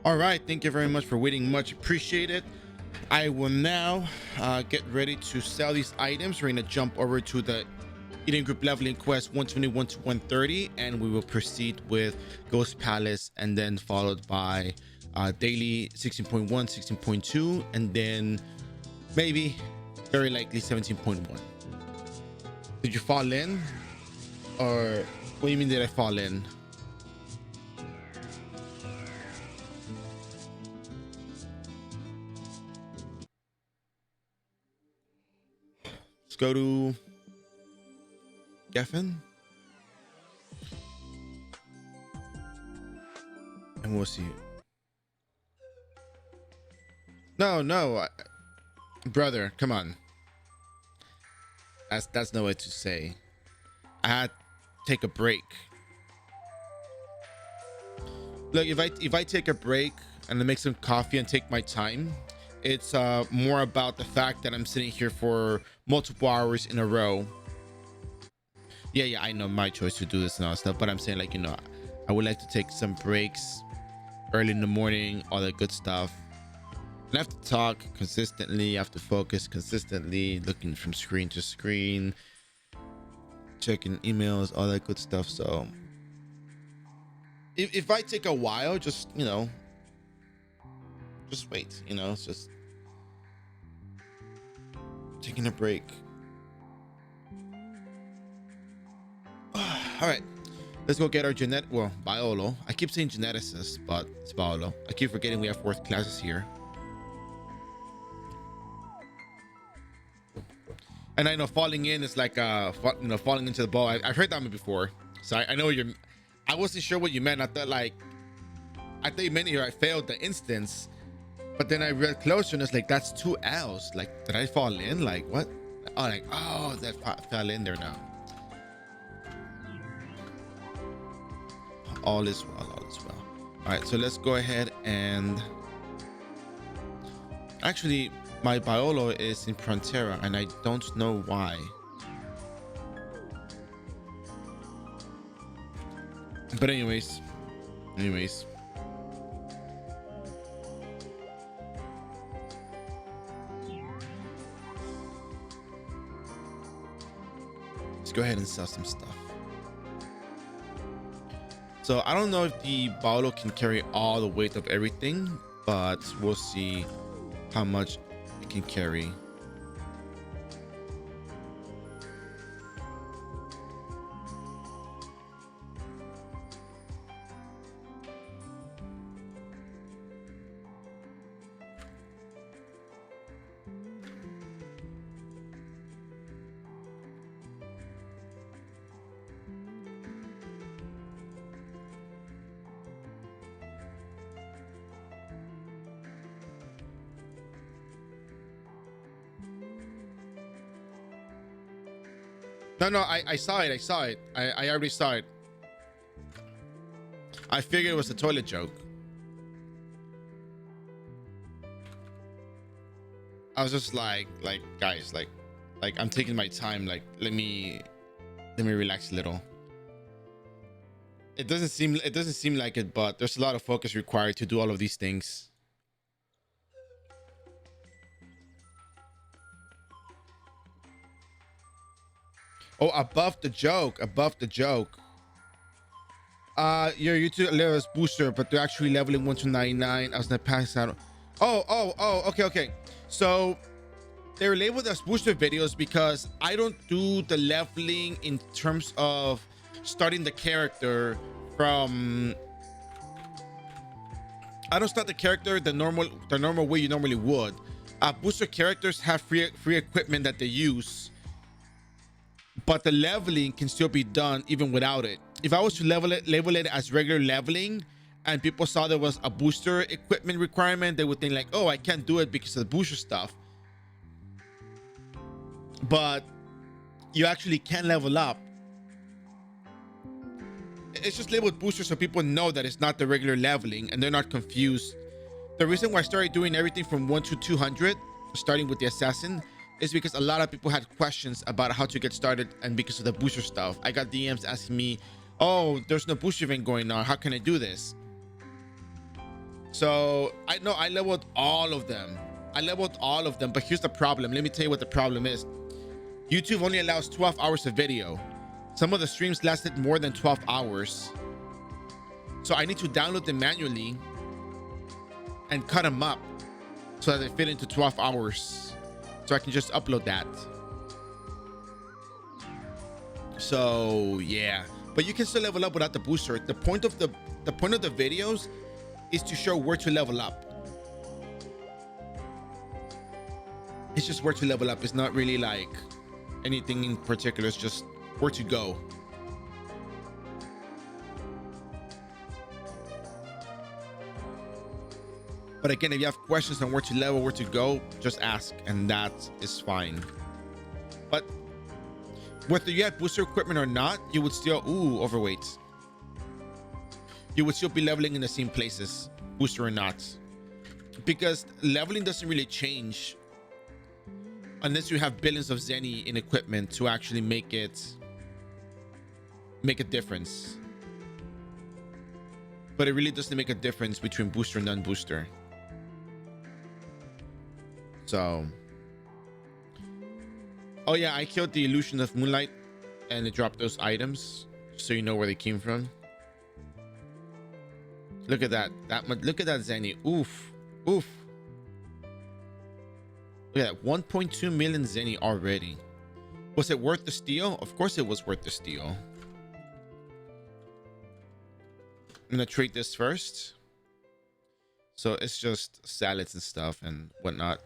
All right, thank you very much for waiting, much appreciated. I will now get ready to sell these items. We're going to jump over to the Eden Group leveling quest 121 to 130, and we will proceed with Ghost Palace, and then followed by daily 16.1, 16.2, and then maybe very likely 17.1. Did you fall in? Or what do you mean, did I fall in? Let's go to Geffen, and we'll see. No, brother, come on. That's no way to say. I had to take a break. Look, if I take a break and I make some coffee and take my time, it's more about the fact that I'm sitting here for multiple hours in a row. Yeah, I know my choice to do this and all that stuff, but I'm saying, like, I would like to take some breaks early in the morning, all that good stuff. And I have to talk consistently, I have to focus consistently, looking from screen to screen, checking emails, all that good stuff. So if I take a while, just just wait. It's just taking a break. All right, let's go get our Biolo. I keep saying geneticist, but it's Biolo. I keep forgetting we have fourth classes here. And I know falling in is like falling into the ball. I've heard that one before, so I know you're. I wasn't sure what you meant. I thought you meant here I failed the instance, but then I read closer and it's like, that's 2 L's. Like, did I fall in? Like, what? Oh, that fell in there now. All is well. All right, so let's go ahead and actually, my Biolo is in Frontera and I don't know why. But anyways. Let's go ahead and sell some stuff. So I don't know if the Paolo can carry all the weight of everything, but we'll see how much it can carry. No, I saw it. I already saw it. I figured it was a toilet joke. I was just like guys, like I'm taking my time. Like, let me relax a little. It doesn't seem like it, but there's a lot of focus required to do all of these things. Oh, above the joke. Your YouTube level is booster, but they're actually leveling 1 to 99. I was not passing out. Oh, okay. So they're labeled as booster videos because I don't do the leveling in terms of starting the character from. I don't start the character the normal way you normally would. Booster characters have free equipment that they use, but the leveling can still be done even without it. If I was to label it as regular leveling, and people saw there was a booster equipment requirement, they would think like, oh, I can't do it because of the booster stuff. But you actually can level up. It's just labeled booster so people know that it's not the regular leveling and they're not confused. The reason why I started doing everything from 1 to 200, starting with the assassin, is because a lot of people had questions about how to get started, and because of the booster stuff. I got DMs asking me, oh, there's no booster event going on, how can I do this? So I know I leveled all of them, but here's the problem. Let me tell you what the problem is. YouTube only allows 12 hours of video. Some of the streams lasted more than 12 hours, so I need to download them manually and cut them up so that they fit into 12 hours, so I can just upload that. So yeah, but you can still level up without the booster. The point of the videos is to show where to level up. It's just where to level up. It's not really like anything in particular. It's just where to go. But again, if you have questions on where to level, where to go, just ask, and that is fine. But whether you had booster equipment or not, you would still, overweight. You would still be leveling in the same places, booster or not. Because leveling doesn't really change unless you have billions of Zenny in equipment to actually make a difference. But it really doesn't make a difference between booster and non-booster. So, oh yeah, I killed the illusion of moonlight and it dropped those items so you know where they came from. Look at that. Look at that Zenny. Oof. Look at that. 1.2 million Zenny already. Was it worth the steal? Of course it was worth the steal. I'm gonna trade this first. So it's just salads and stuff and whatnot.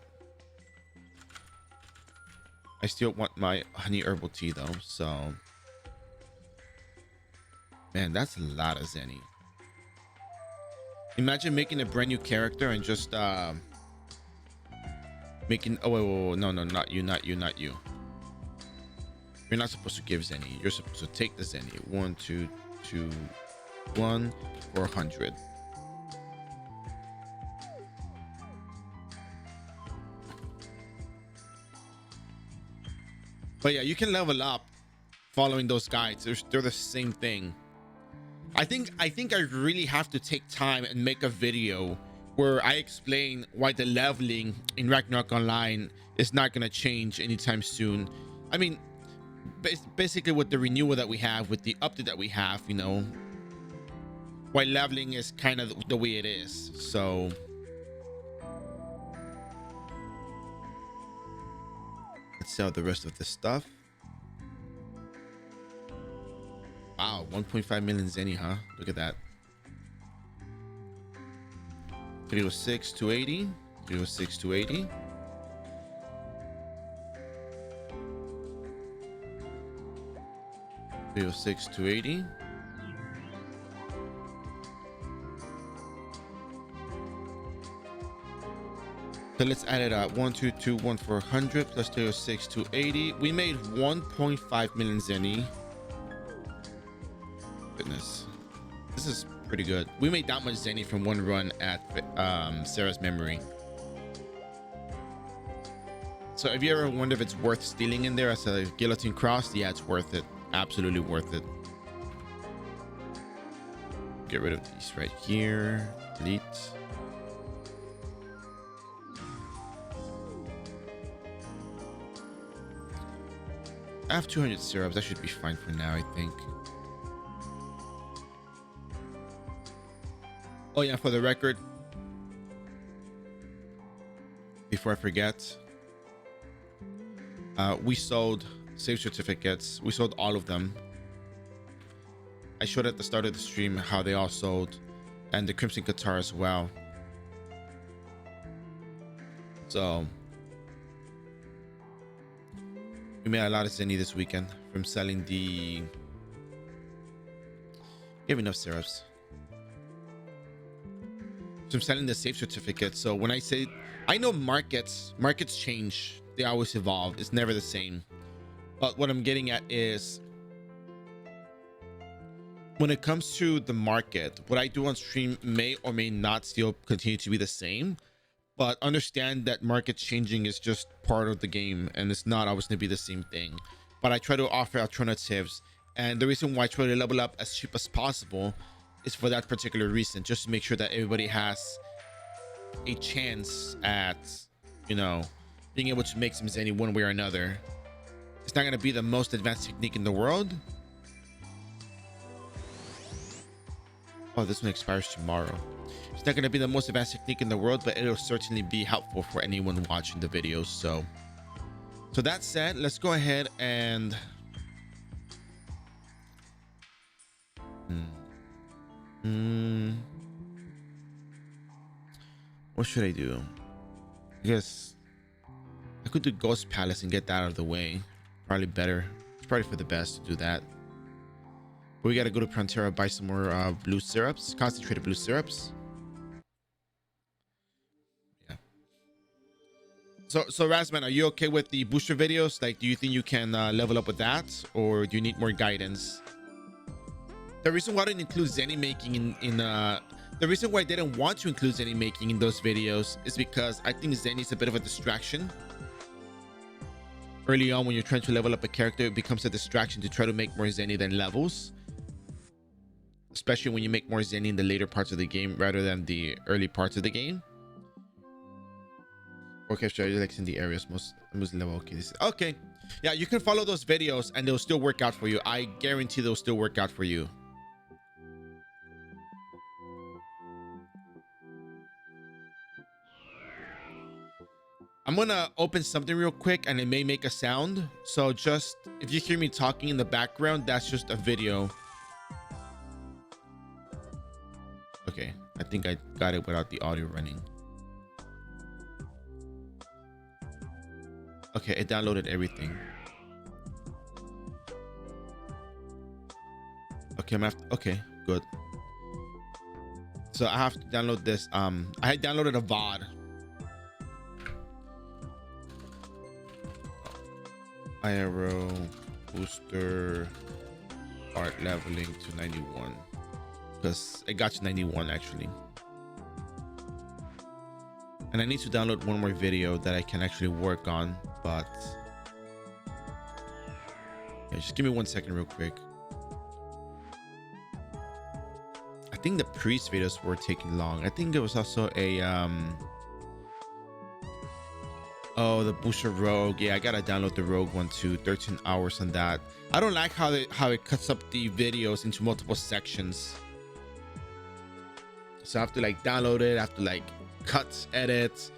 I still want my honey herbal tea though, so man, that's a lot of Zenny. Imagine making a brand new character and just making, oh wait, no, not you. You're not supposed to give Zenny. You're supposed to take the Zenny. 1 2 2 1 400. But yeah, you can level up following those guides. They're the same thing. I think I really have to take time and make a video where I explain why the leveling in Ragnarok Online is not going to change anytime soon. I mean, basically with the renewal that we have, with the update that we have, you know, why leveling is kind of the way it is. So let's sell the rest of this stuff. Wow, 1.5 million zenny, huh? Look at that. 306, 280. 306, 280. Six 280. So let's add it up. 122 1400 plus 306 280. We made 1.5 million zenny. Goodness, this is pretty good. We made that much zenny from one run at Sarah's memory. So if you ever wonder if it's worth stealing in there as a guillotine cross, yeah, it's worth it. Absolutely worth it. Get rid of these right here. Delete. I have 200 syrups. That should be fine for now, I think. Oh yeah, for the record, before I forget, we sold save certificates. We sold all of them. I showed at the start of the stream how they all sold, and the Crimson Guitar as well. So we made a lot of zenny this weekend from selling the. We have enough syrups. From selling the save certificate. So when I say, I know markets change, they always evolve, it's never the same. But what I'm getting at is, when it comes to the market, what I do on stream may or may not still continue to be the same, but understand that market changing is just part of the game and it's not always going to be the same thing. But I try to offer alternatives, and the reason why I try to level up as cheap as possible is for that particular reason, just to make sure that everybody has a chance at, you know, being able to make some zenny one way or another. It's not going to be the most advanced technique in the world. Oh, this one expires tomorrow. It's not going to be the most advanced technique in the world, but it'll certainly be helpful for anyone watching the videos. So that said, let's go ahead and what should I do? I guess I could do Ghost Palace and get that out of the way. Probably better. It's probably for the best to do that. But we gotta go to Prontera, buy some more blue syrups, concentrated blue syrups. Yeah. So Razman, are you okay with the booster videos? Like, do you think you can level up with that, or do you need more guidance? The reason why I didn't include zenny making the reason why I didn't want to include zenny making in those videos is because I think zenny is a bit of a distraction. Early on, when you're trying to level up a character, it becomes a distraction to try to make more zenny than levels. Especially when you make more zenny in the later parts of the game rather than the early parts of the game. Okay, strategy like in the areas most level. Okay, okay. Yeah, you can follow those videos and they'll still work out for you. I guarantee they'll still work out for you. I'm gonna open something real quick and it may make a sound. So just, if you hear me talking in the background, that's just a video. Okay, I think I got it without the audio running. Okay, it downloaded everything. Okay, okay, good. So I have to download this. I had downloaded a VOD. iRO booster art leveling to 91, because it got to 91 actually. And I need to download one more video that I can actually work on, but yeah, just give me 1 second real quick. I think the priest videos were taking long. I think there was also a oh, the booster rogue. Yeah, I gotta download the rogue one too. 13 hours on that. I don't like how it cuts up the videos into multiple sections. So I have to like download it. I have to like cut, edit,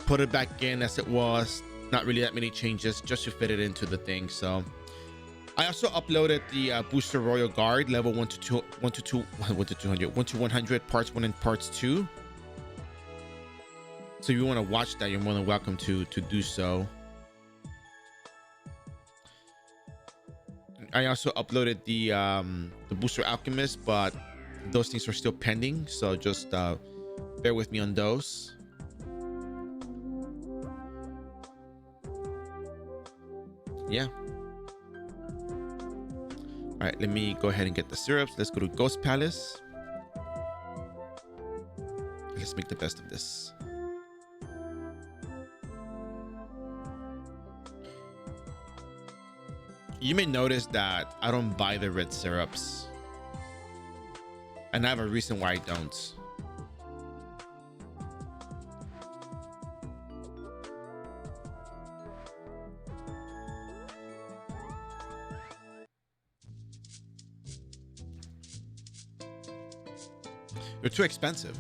put it back in as it was. Not really that many changes, just to fit it into the thing. So I also uploaded the Booster Royal Guard level 1 to 2, 1 to 2, 1 to 200, 1 to 100, parts 1 and parts 2. So if you want to watch that, you're more than welcome to do so. I also uploaded the Booster Alchemist, but those things are still pending, so just bear with me on those. Yeah. All right, let me go ahead and get the syrups. Let's go to Ghost Palace. Let's make the best of this. You may notice that I don't buy the red syrups, and I have a reason why I don't. They're too expensive.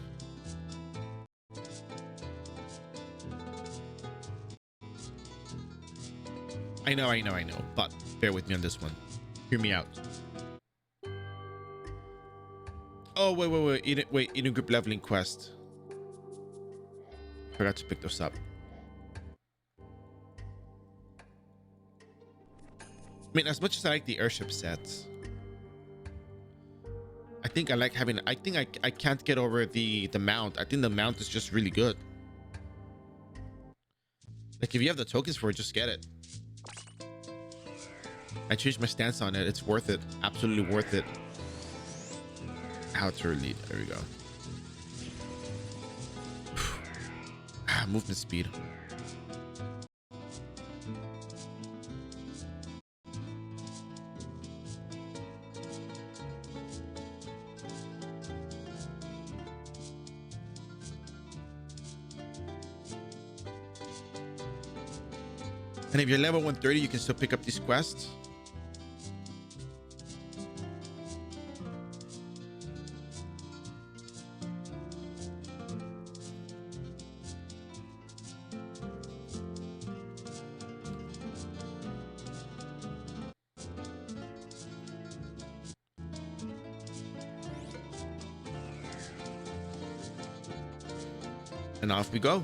I know, but bear with me on this one. Hear me out. Oh, wait, Eden group leveling quest. Forgot to pick those up. I mean, as much as I like the airship sets, I think I like having, I think I can't get over the mount. I think the mount is just really good. Like if you have the tokens for it, just get it. I changed my stance on it. It's worth it. Absolutely worth it. How to lead. There we go. Movement speed. And if you're level 130, you can still pick up these quests. And off we go.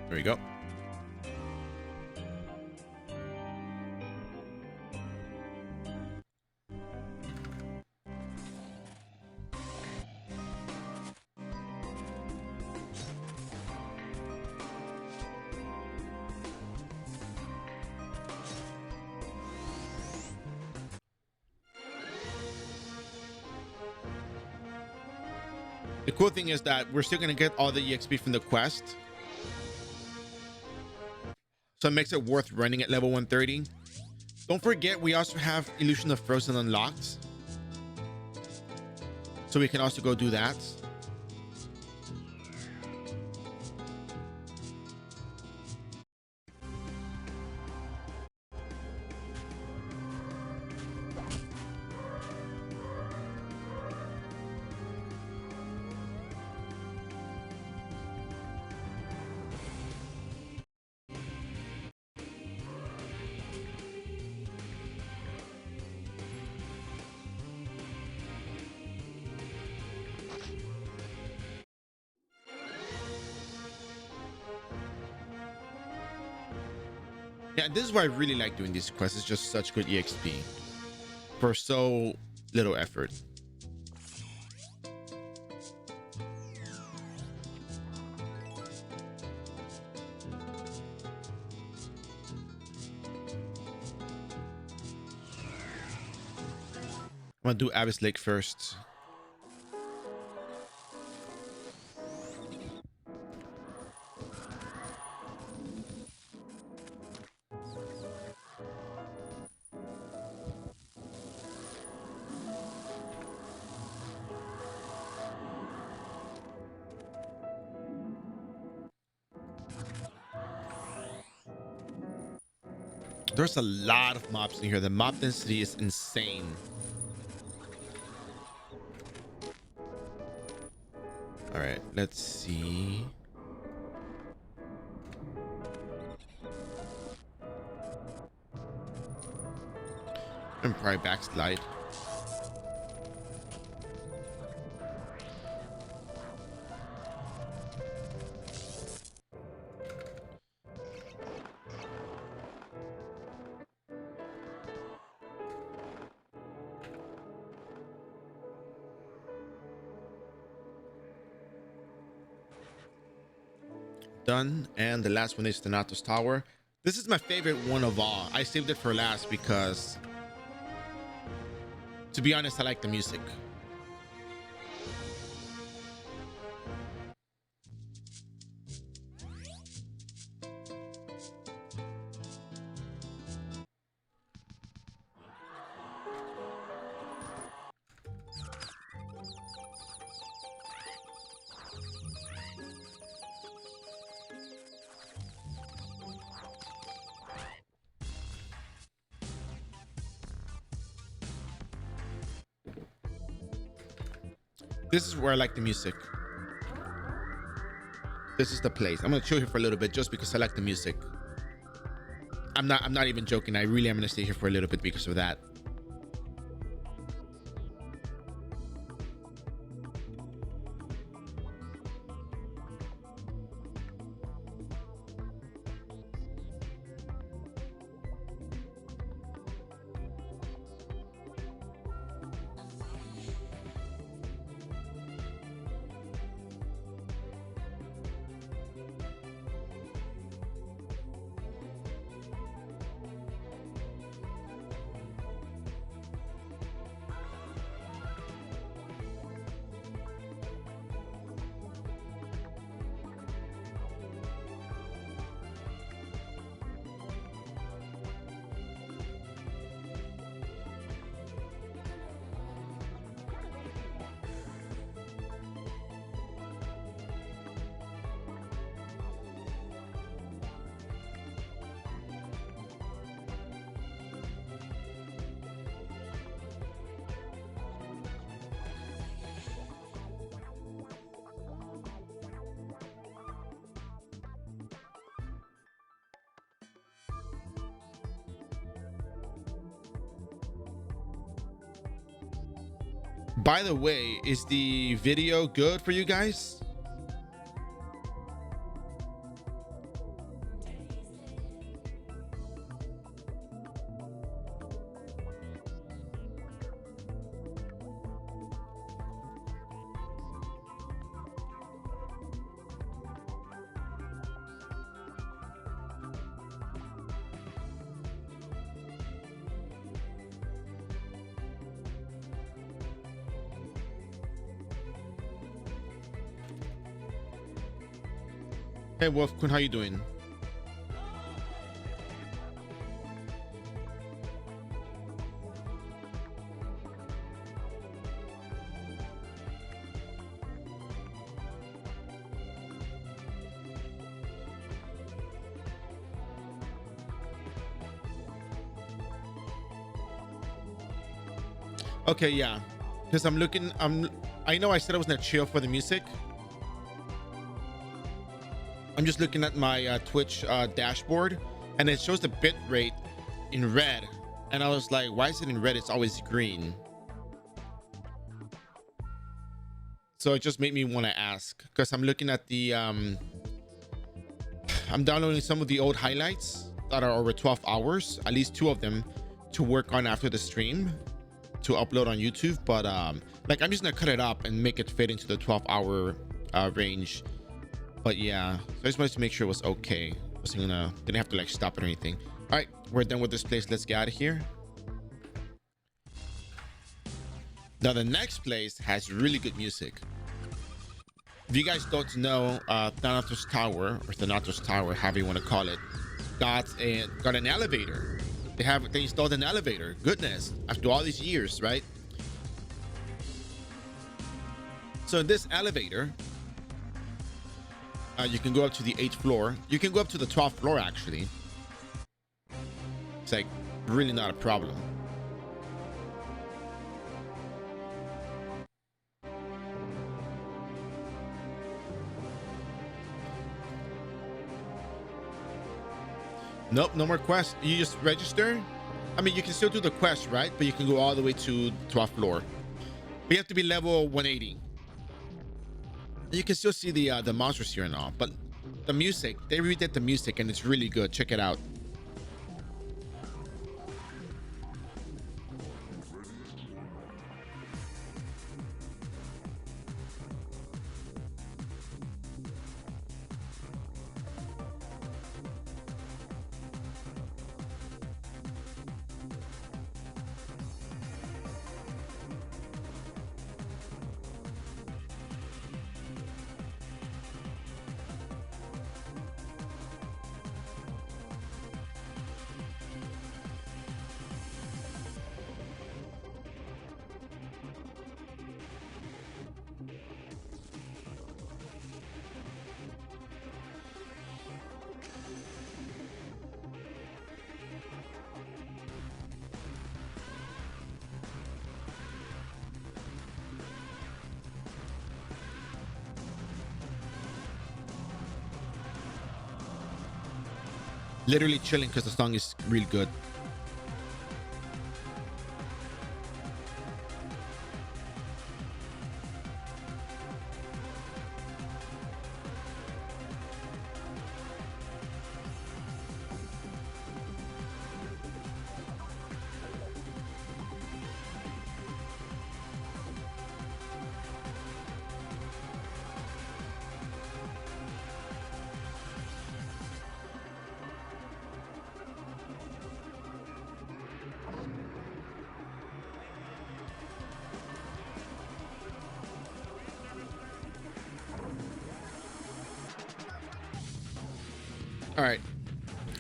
There we go. The cool thing is that we're still going to get all the EXP from the quest. So it makes it worth running at level 130. Don't forget, we also have Illusion of Frozen unlocked. So we can also go do that. Yeah, this is why I really like doing these quests. It's just such good EXP for so little effort. I'm gonna do Abyss Lake first. There's a lot of mobs in here. The mob density is insane. All right, let's see. And probably backslide. Done. And the last one is Thanatos Tower. This is my favorite one of all. I saved it for last because, to be honest, I like the music. This is where I like the music. This is the place. I'm gonna chill here for a little bit just because I like the music. I'm not even joking. I really am gonna stay here for a little bit because of that. By the way, is the video good for you guys? Hey Wolf Kun, how you doing? Okay, yeah, because I know I said I was gonna chill for the music. I'm just looking at my Twitch dashboard, and it shows the bit rate in red, and I was like, why is it in red? It's always green. So it just made me want to ask, because I'm looking at the I'm downloading some of the old highlights that are over 12 hours, at least 2 of them, to work on after the stream to upload on YouTube. But like, I'm just gonna cut it up and make it fit into the 12-hour range. But yeah, so I just wanted to make sure it was okay. Didn't have to like stop it or anything. All right, we're done with this place. Let's get out of here. Now the next place has really good music. If you guys don't know, Thanatos Tower, or Thanatos Tower, however you want to call it, got an elevator. They installed an elevator. Goodness, after all these years, right? So in this elevator, you can go up to the 8th floor. You can go up to the 12th floor, actually. It's like really not a problem. Nope, no more quests. You just register. I mean, you can still do the quest, right? But you can go all the way to 12th floor. But you have to be level 180. You can still see the monsters here and all. But the music, they redid the music and it's really good. Check it out. Literally chilling because the song is really good. All right,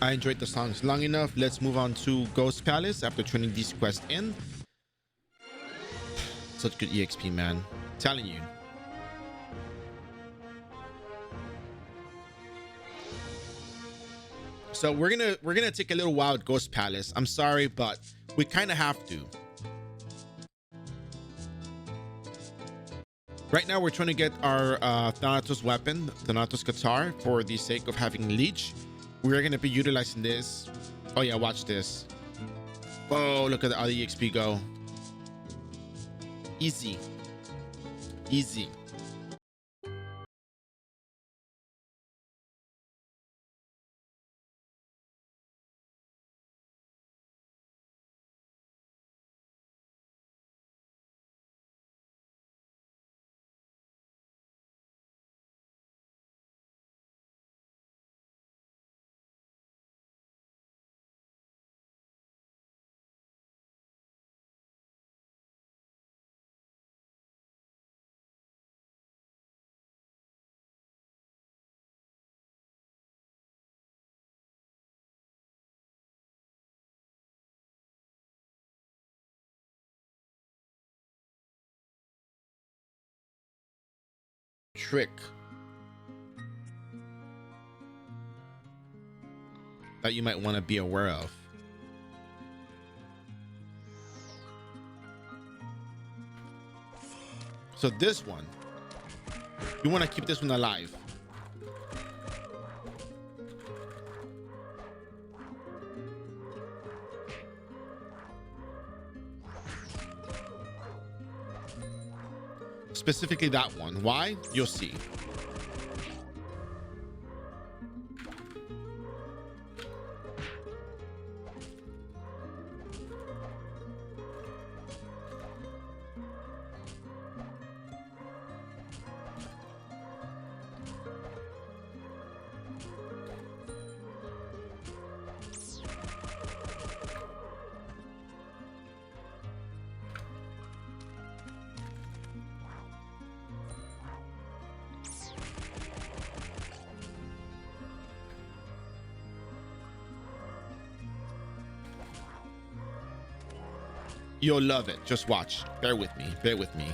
I enjoyed the songs long enough. Let's move on to Ghost Palace after turning these quests in. Such good EXP, man. Telling you. So we're gonna take a little while at Ghost Palace. I'm sorry, but we kind of have to. Right now, we're trying to get our Thanatos weapon, Thanatos guitar, for the sake of having Leech. We're going to be utilizing this. Oh, yeah, watch this. Oh, look at how the EXP go. Easy. Easy. Trick that you might want to be aware of. So this one, you want to keep this one alive. Specifically that one. Why? You'll see. You'll love it. Just watch. Bear with me. Bear with me.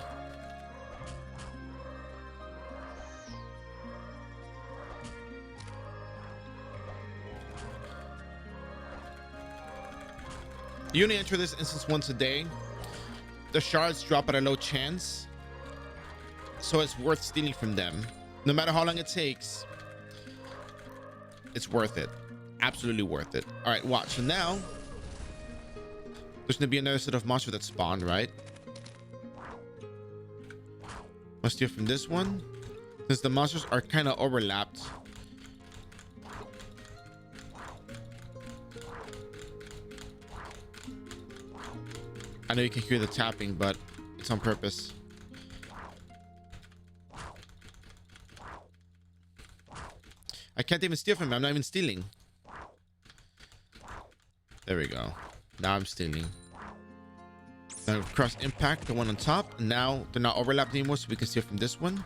You only enter this instance once a day. The shards drop at a low chance, so it's worth stealing from them. No matter how long it takes, it's worth it. Absolutely worth it. All right, watch. So now there's gonna be another set of monster that spawned, right? Let's steal from this one, since the monsters are kind of overlapped. I know you can hear the tapping, but it's on purpose. I can't even steal from him. I'm not even stealing. There we go. Now I'm stealing. Now cross impact, the one on top. Now they're not overlapped anymore, so we can steal from this one.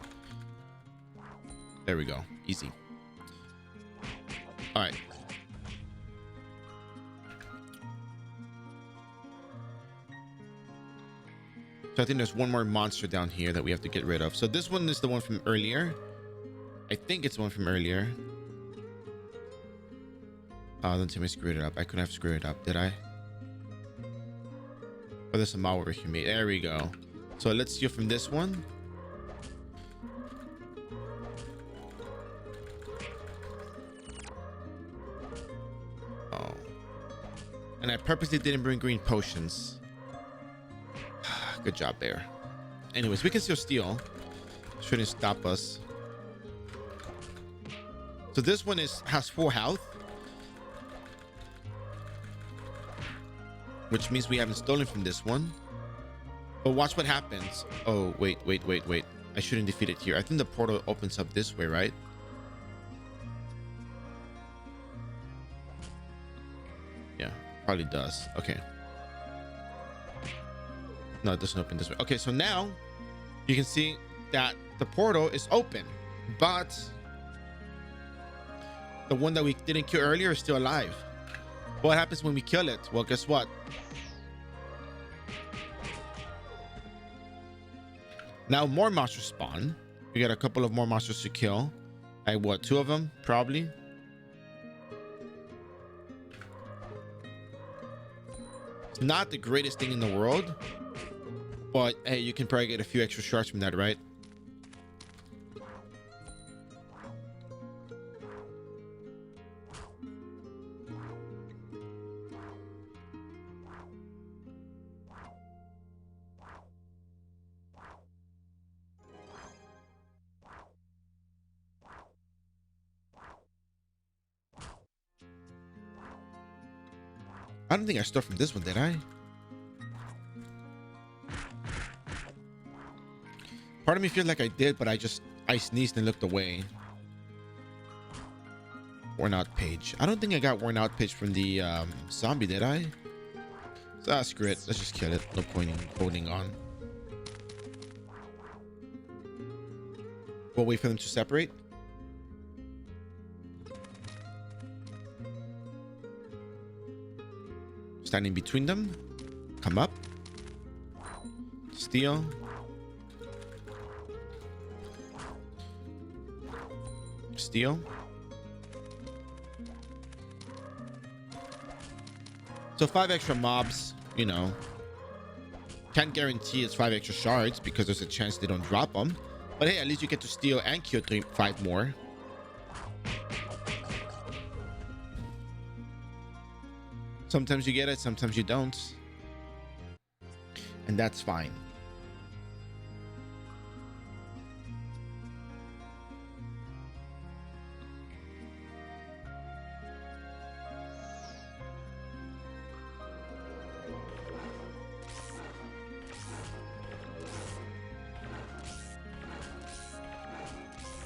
There we go. Easy. All right. So I think there's one more monster down here that we have to get rid of. So this one is the one from earlier. I think it's the one from earlier. Oh, don't tell me I screwed it up. I couldn't have screwed it up, did I? Oh, there's a malware here made. There we go. So let's steal from this one. Oh. And I purposely didn't bring green potions. Good job there. Anyways, we can still steal. Shouldn't stop us. So this one has full health, which means we haven't stolen from this one. But watch what happens. Oh, wait. I shouldn't defeat it here. I think the portal opens up this way, right? Yeah, probably does. Okay. No, it doesn't open this way. Okay, so now you can see that the portal is open, but the one that we didn't kill earlier is still alive. What happens when we kill it? Well, guess what? Now more monsters spawn. We got a couple of more monsters to kill. Like what, 2 of them? Probably. It's not the greatest thing in the world, but hey, you can probably get a few extra shards from that, right? I don't think I stole from this one, did I? Part of me feels like I did, but I sneezed and looked away. Worn out page. I don't think I got worn out page from the zombie, did I? So, screw it. Let's just kill it. No point in holding on. We'll wait for them to separate. Stand in between them. Come up. Steal. Steal. So 5 extra mobs, you know. Can't guarantee it's 5 extra shards because there's a chance they don't drop them. But hey, at least you get to steal and kill 5 more. Sometimes you get it, sometimes you don't. And that's fine.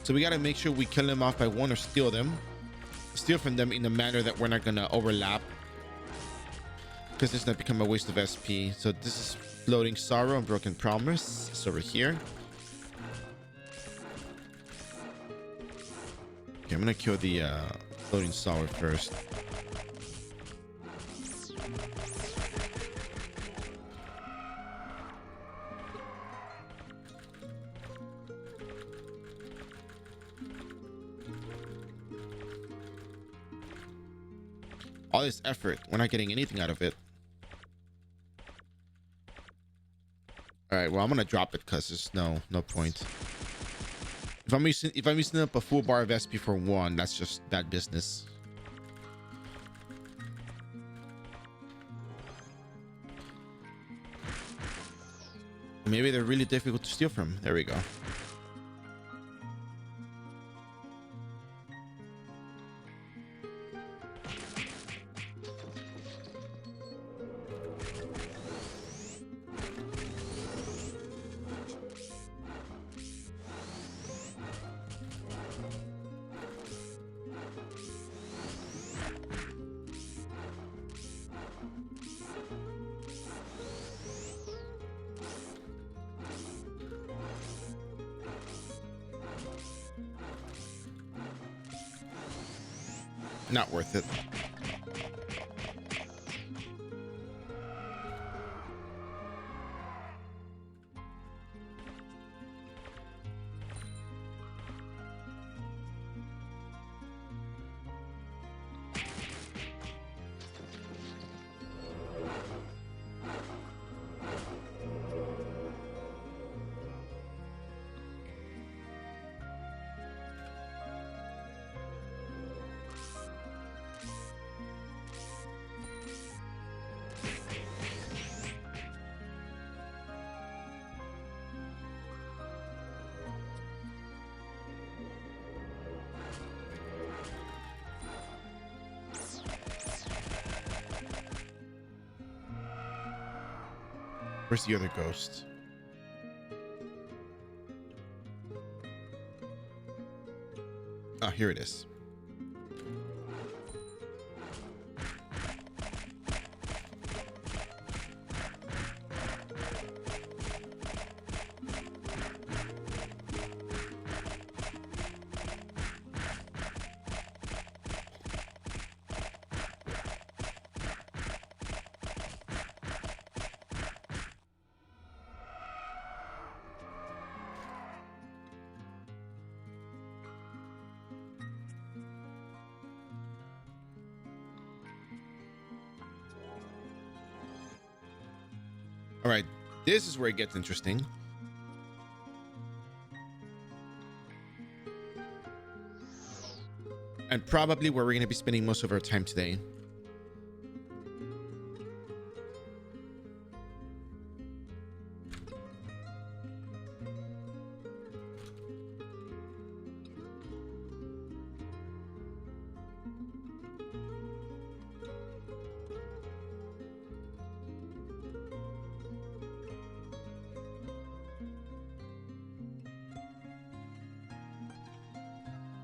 So we got to make sure we kill them off by one or steal them. Steal from them in a manner that we're not going to overlap, because this not become a waste of SP. So this is Floating Sorrow and Broken Promise. It's over here. Okay, I'm going to kill the Floating Sorrow first. All this effort, we're not getting anything out of it. right, well, I'm gonna drop it because there's no point. If I'm using up a full bar of SP for one, that's just that business. Maybe they're really difficult to steal from. There we go. Not worth it. Where's the other ghost? Oh, here it is. All right, this is where it gets interesting. And probably where we're going to be spending most of our time today.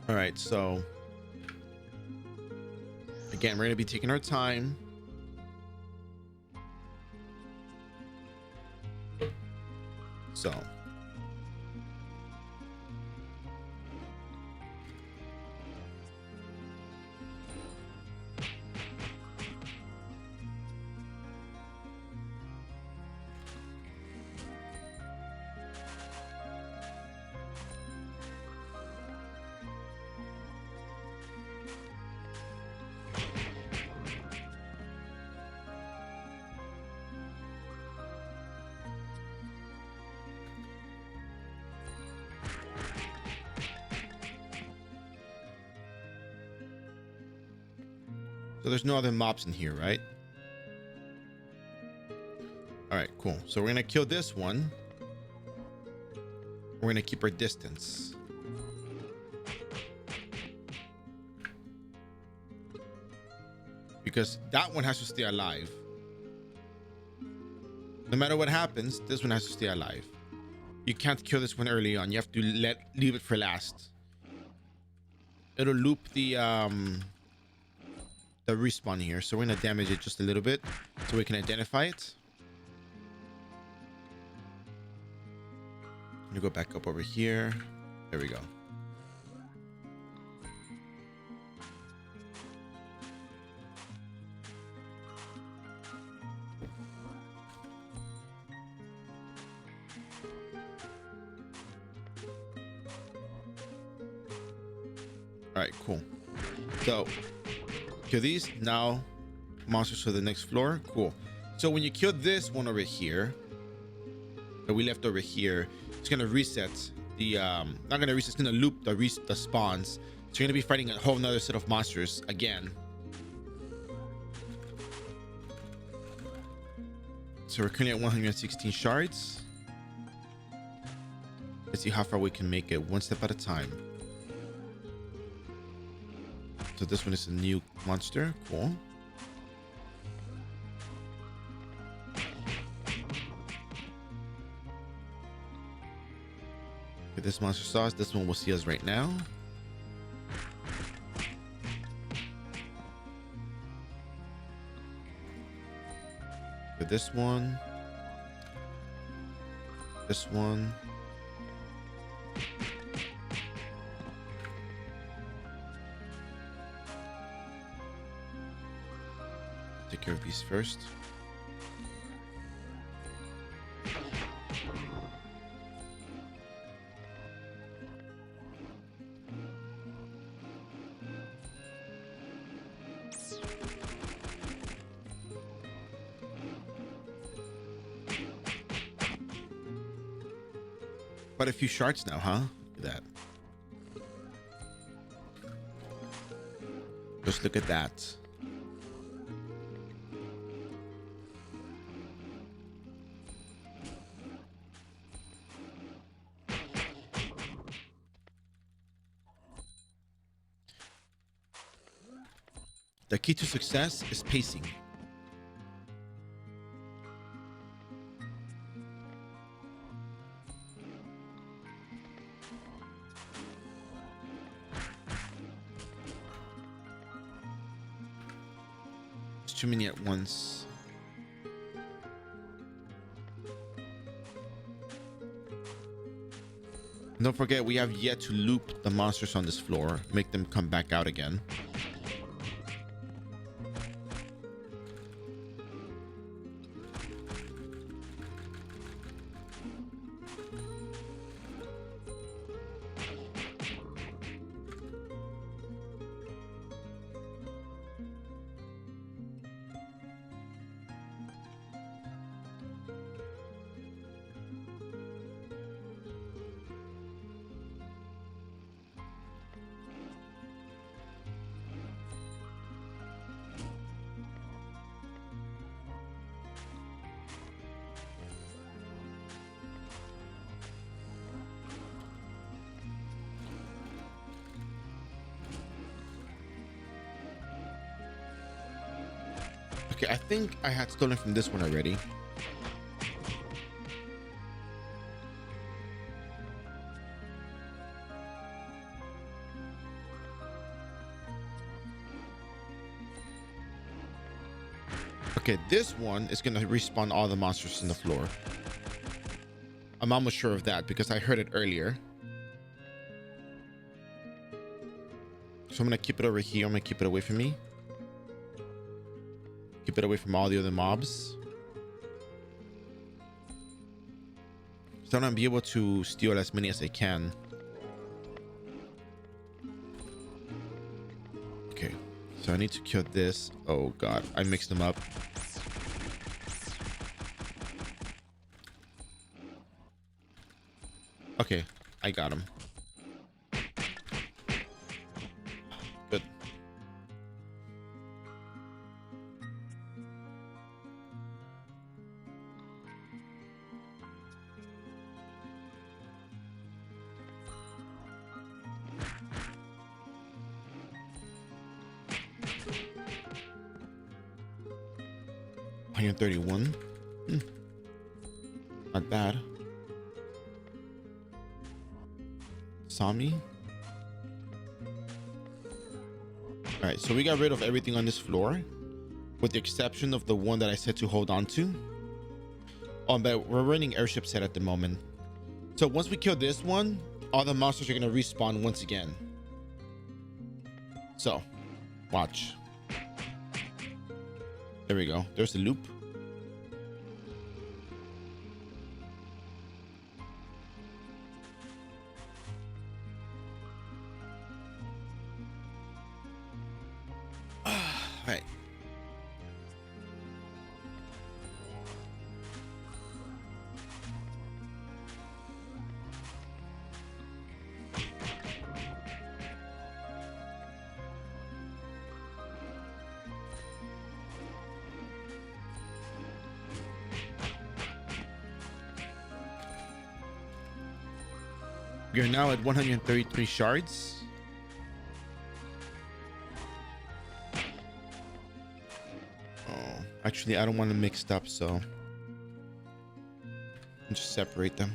All right, so again, we're going to be taking our time. So there's no other mobs in here, right? All right, cool. So we're gonna kill this one. We're gonna keep our distance. Because that one has to stay alive. No matter what happens, this one has to stay alive. You can't kill this one early on. You have to leave it for last. It'll loop the respawn here, so we're gonna damage it just a little bit so we can identify it. I'm gonna go back up over here. There we go. All right, cool. So kill these. Now monsters to the next floor. Cool. So when you kill this one over here, that we left over here, it's gonna reset the not gonna reset, it's gonna loop the spawns. So you're gonna be fighting a whole nother set of monsters again. So we're currently at 116 shards. Let's see how far we can make it, one step at a time. So this one is a new monster. Cool. Okay, this monster saw us. This one will see us right now. Okay, this one. This one. Take care of these first. Quite a few shards now, huh? Look at that. Just look at that. The key to success is pacing. It's too many at once. Don't forget, we have yet to loop the monsters on this floor, make them come back out again. Okay, I think I had stolen from this one already. Okay, this one is gonna respawn all the monsters in the floor. I'm almost sure of that because I heard it earlier. So I'm gonna keep it over here. I'm gonna keep it away from me. Keep it away from all the other mobs. So I'm gonna be able to steal as many as I can. Okay, so I need to kill this. Oh god, I mixed them up. Okay, I got him. Good. $131. Not bad. Saw me. All right, so we got rid of everything on this floor, with the exception of the one that I said to hold on to. Oh, but we're running airship set at the moment. So once we kill this one, all the monsters are gonna respawn once again. So, watch. There we go. There's the loop. Right. We are now at 133 shards. Oh, actually, I don't want them mixed up, so I'll just separate them.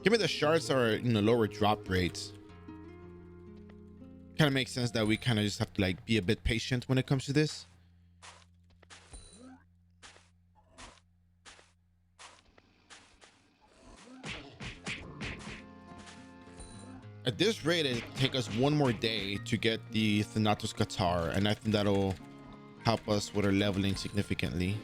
Given the shards are, you know, lower drop rates, kind of makes sense that we kind of just have to like be a bit patient when it comes to this. At this rate, it'll take us one more day to get the Thanatos Qatar, and I think that'll help us with our leveling significantly.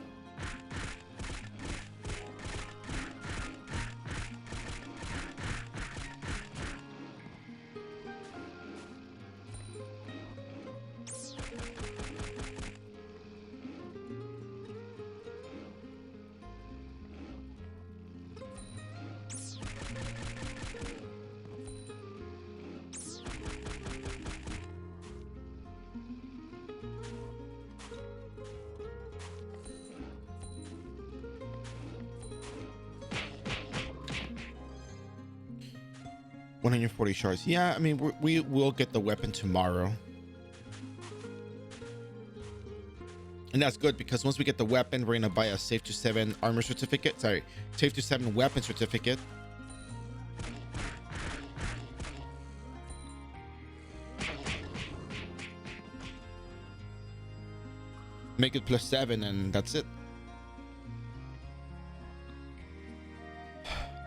Shards. Yeah, I mean, we will get the weapon tomorrow, and that's good because once we get the weapon, we're gonna buy a safe to 7 armor certificate. Sorry, safe to 7 weapon certificate. Make it +7, and that's it.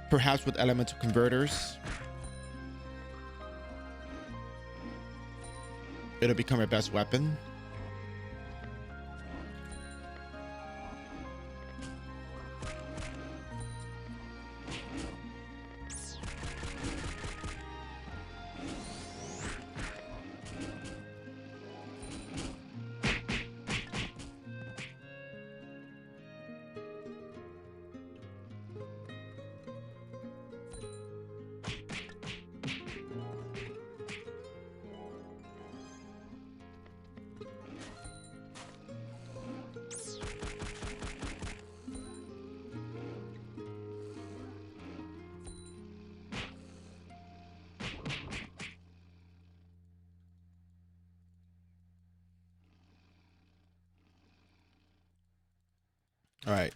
Perhaps with elemental converters, it'll become our best weapon. All right.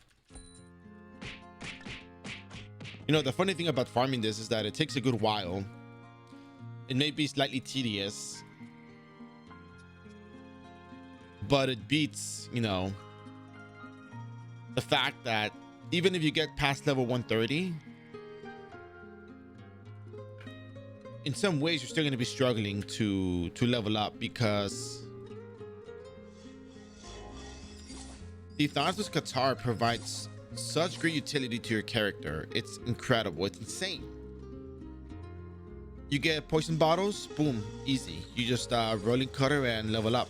You know, the funny thing about farming this is that it takes a good while. It may be slightly tedious, but it beats, you know, the fact that even if you get past level 130, in some ways you're still going to be struggling to level up because the Thanatos Qatar provides such great utility to your character. It's incredible. It's insane. You get poison bottles, boom, easy. You just rolling cutter and level up.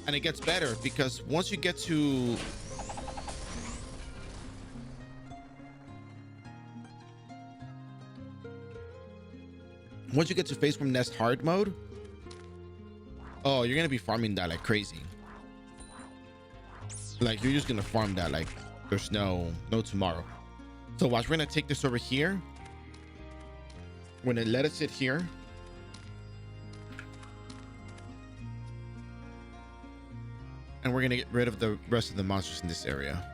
And it gets better because once you get to Phase from Nest hard mode, oh, you're gonna be farming that like crazy. Like you're just gonna farm that like there's no tomorrow. So watch, we're gonna take this over here. We're gonna let it sit here. And we're gonna get rid of the rest of the monsters in this area.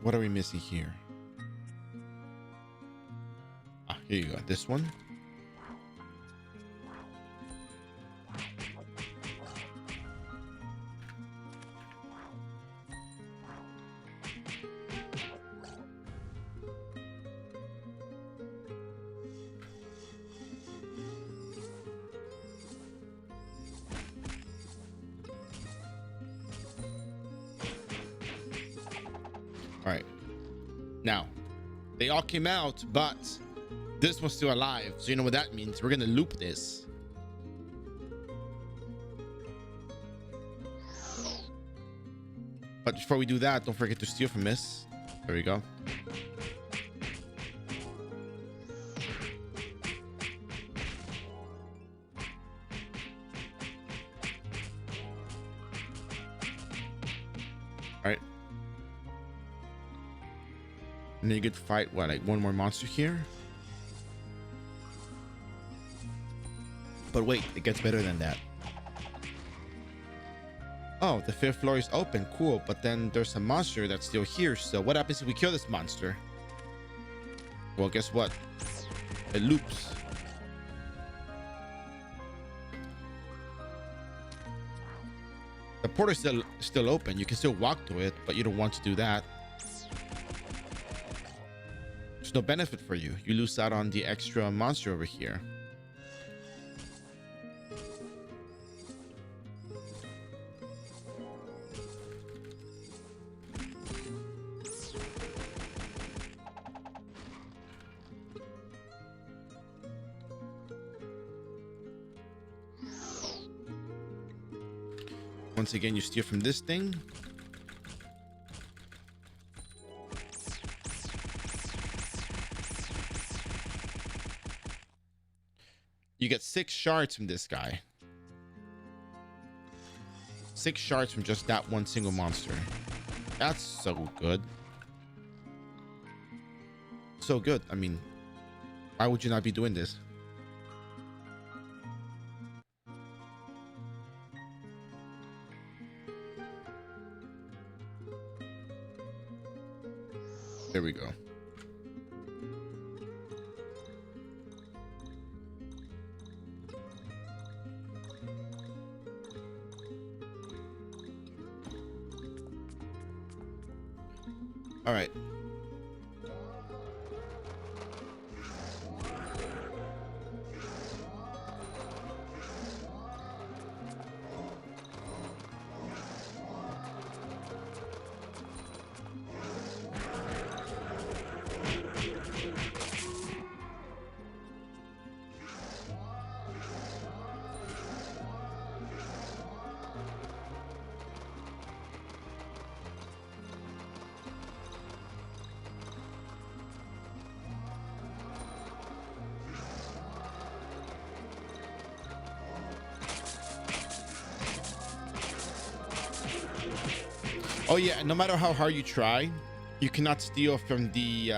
What are we missing here? Ah, here you go. This one. All right. Now, they all came out, but this one's still alive. So you know what that means. We're going to loop this. But before we do that, don't forget to steal from this. There we go. All right. And then you could fight, what, like one more monster here? But wait, it gets better than that. Oh, the fifth floor is open. Cool. But then there's a monster that's still here. So what happens if we kill this monster? Well, guess what? It loops. The portal is still open. You can still walk to it, but you don't want to do that. There's no benefit for you. You lose out on the extra monster over here. Once again, you steal from this thing. You get 6 shards from this guy. 6 shards from just that one single monster. That's so good. So good. I mean, why would you not be doing this? There we go. All right. Oh yeah, no matter how hard you try, you cannot steal from the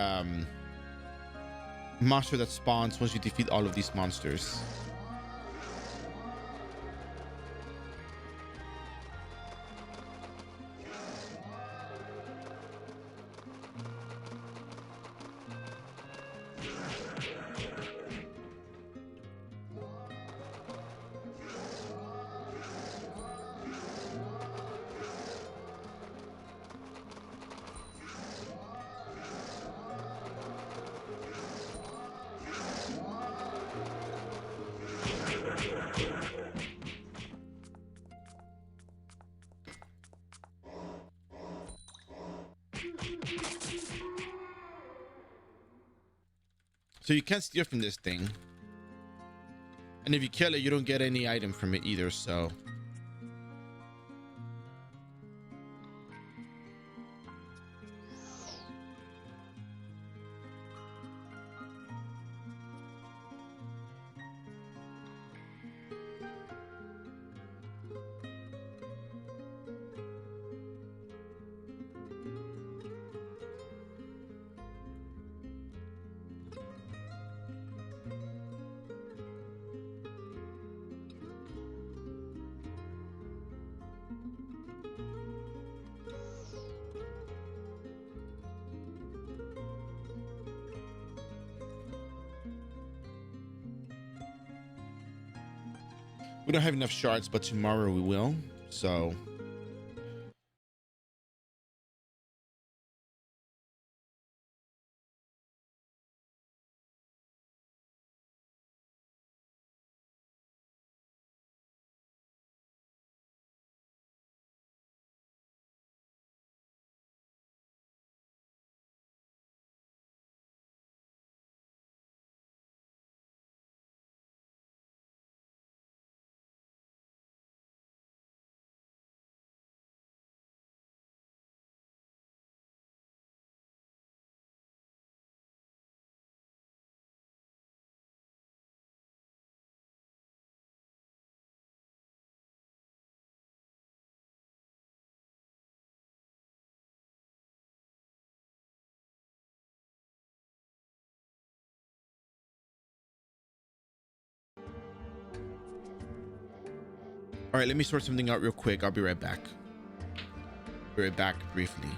monster that spawns once you defeat all of these monsters. So you can't steal from this thing. And if you kill it, you don't get any item from it either, so... We don't have enough shards, but tomorrow we will. So all right, let me sort something out real quick. I'll be right back. Be right back briefly.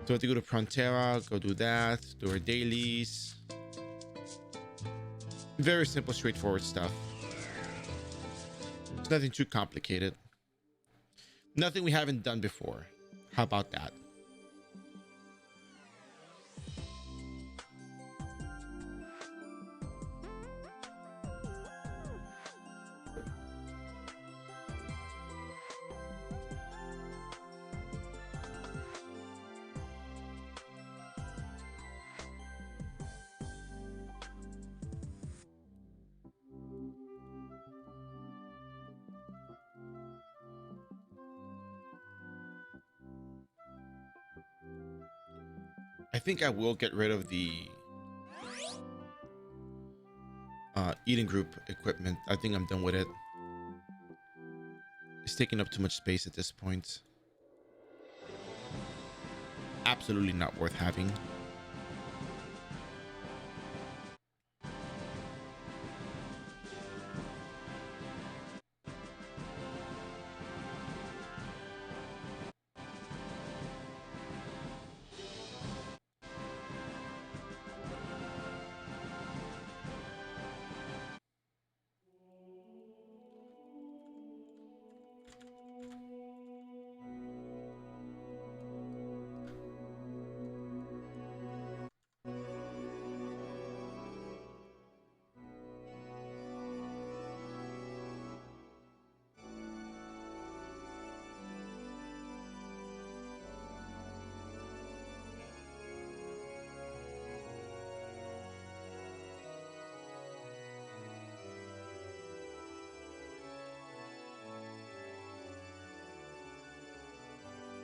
So I have to go to Frontera, go do that, do our dailies. Very simple, straightforward stuff. It's nothing too complicated. Nothing we haven't done before. How about that? I think I will get rid of the eating group equipment. I think I'm done with it. It's taking up too much space at this point. Absolutely not worth having.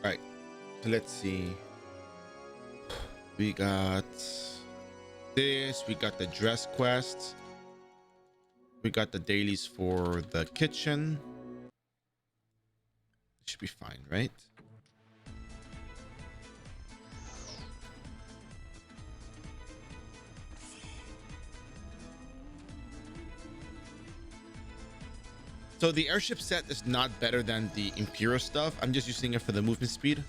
All right, so let's see. We got this. We got the dress quest. We got the dailies for the kitchen. Should be fine, right? So the airship set is not better than the Imperial stuff. I'm just using it for the movement speed.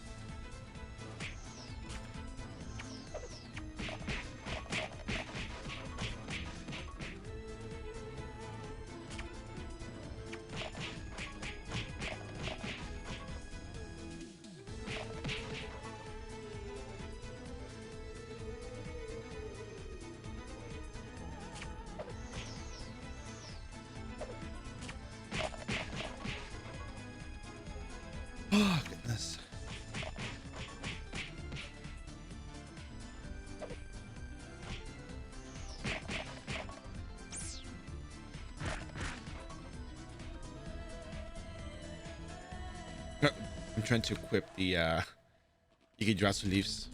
Oh, goodness. I'm trying to equip the Yggdrasil leaves.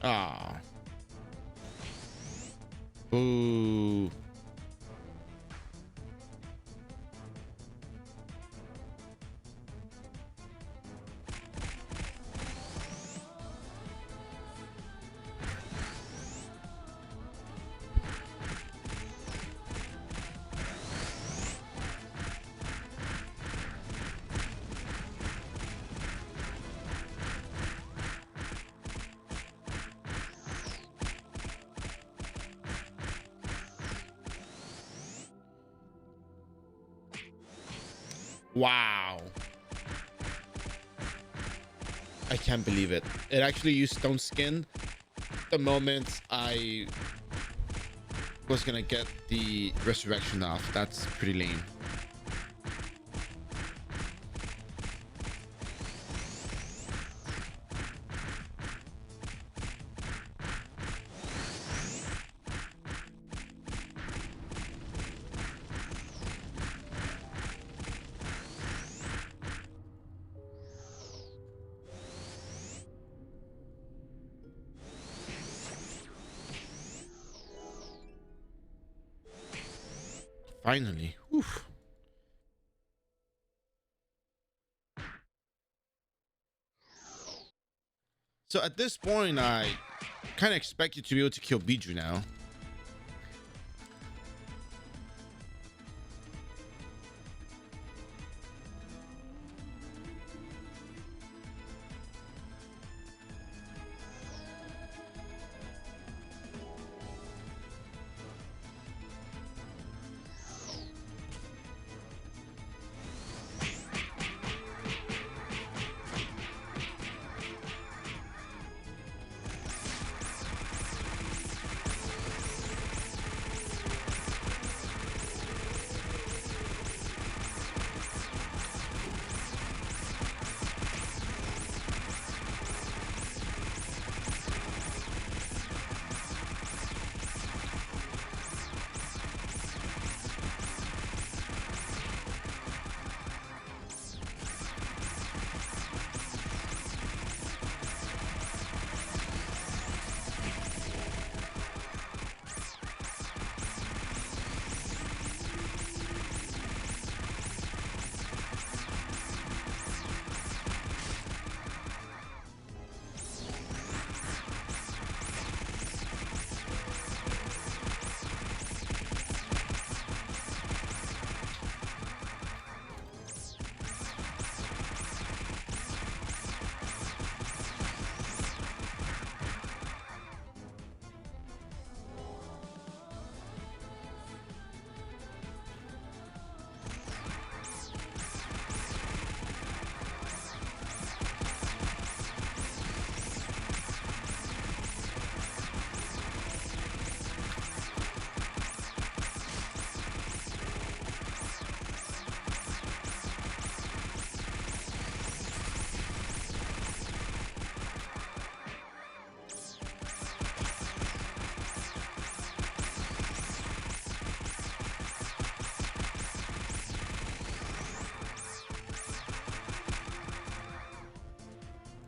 Ah. Ooh. Wow. I can't believe it. It actually used stone skin the moment I was gonna get the resurrection off. That's pretty lame. Finally. Oof. So at this point, I kind of expect you to be able to kill Biju now.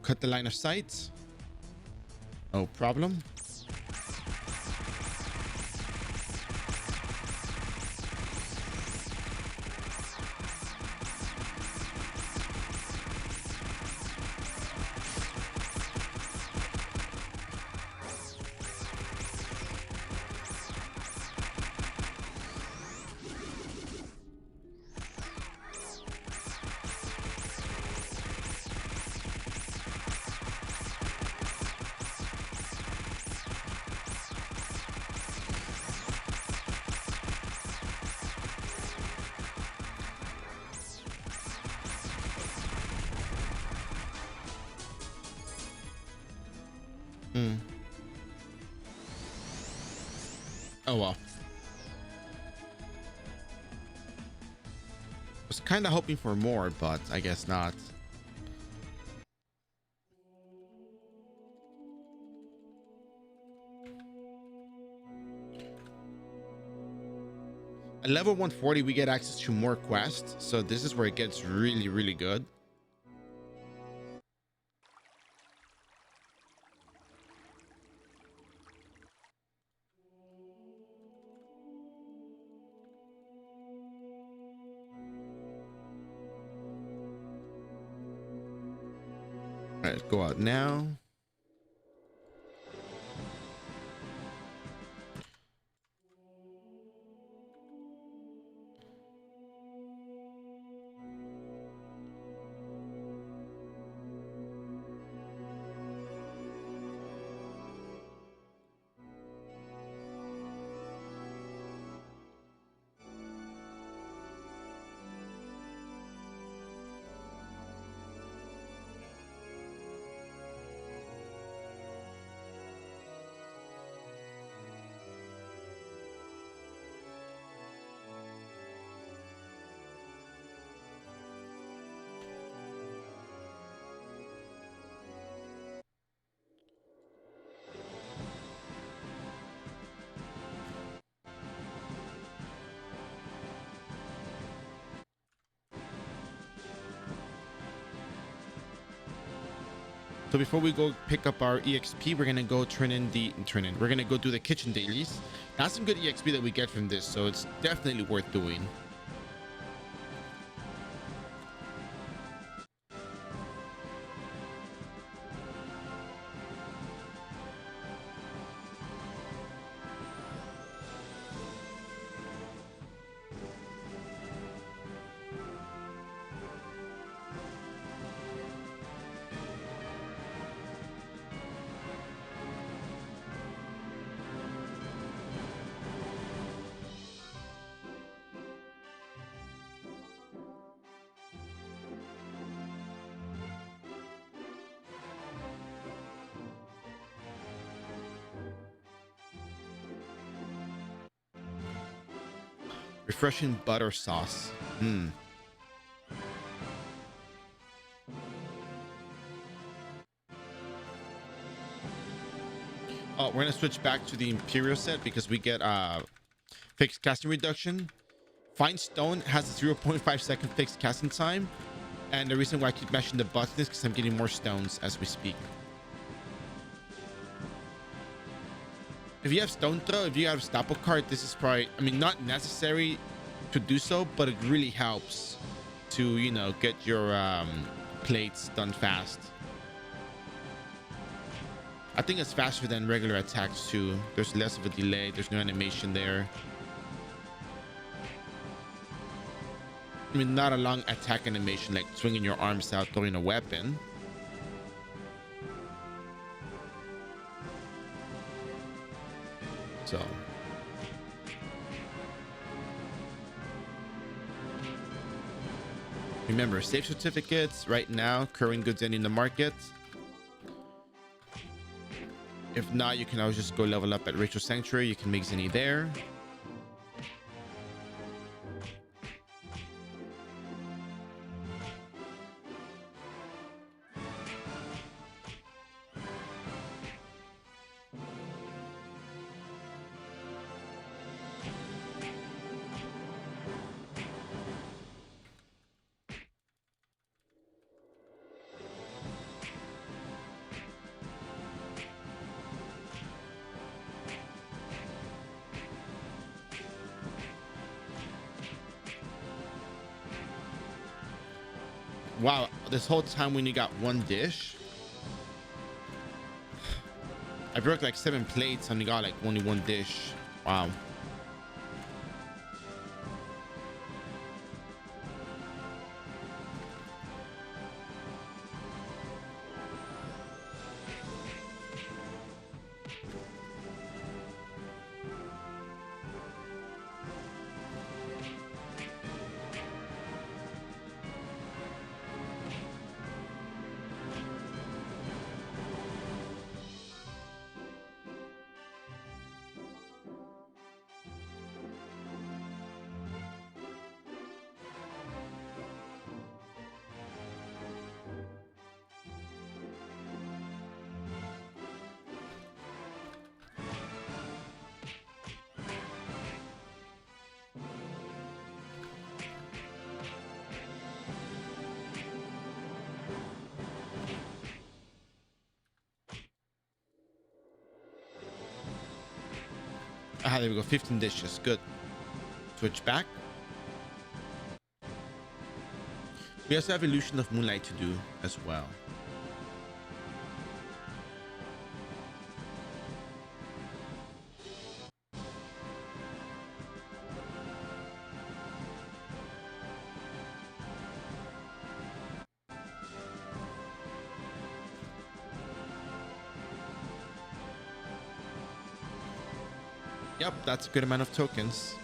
Cut the line of sight. No problem. Oh well. Was kind of hoping for more, but I guess not. At level 140, we get access to more quests, so this is where it gets really, really good. All right, go out now. So before we go pick up our EXP, we're gonna go we're gonna go do the kitchen dailies. That's some good EXP that we get from this, so it's definitely worth doing. Refreshing butter sauce. Oh, we're gonna switch back to the Imperial set because we get fixed casting reduction. Fine Stone has a 0.5-second fixed casting time, and the reason why I keep mashing the button is because I'm getting more stones as we speak. If you have Stone Throw, if you have Staple Card, this is probably, I mean, not necessary to do so, but it really helps to, you know, get your plates done fast. I think it's faster than regular attacks too. There's less of a delay. There's no animation there. I mean, not a long attack animation like swinging your arms out, throwing a weapon. So remember, save certificates right now, current goods ending the market. If not, you can always just go level up at Rachel Sanctuary. You can make Zenny there. Wow, this whole time when you got one dish, I broke like 7 plates and you got like only one dish. Wow. Ah, there we go. 15 dishes. Good. Switch back. We also have Illusion of Moonlight to do as well. Yep, that's a good amount of tokens.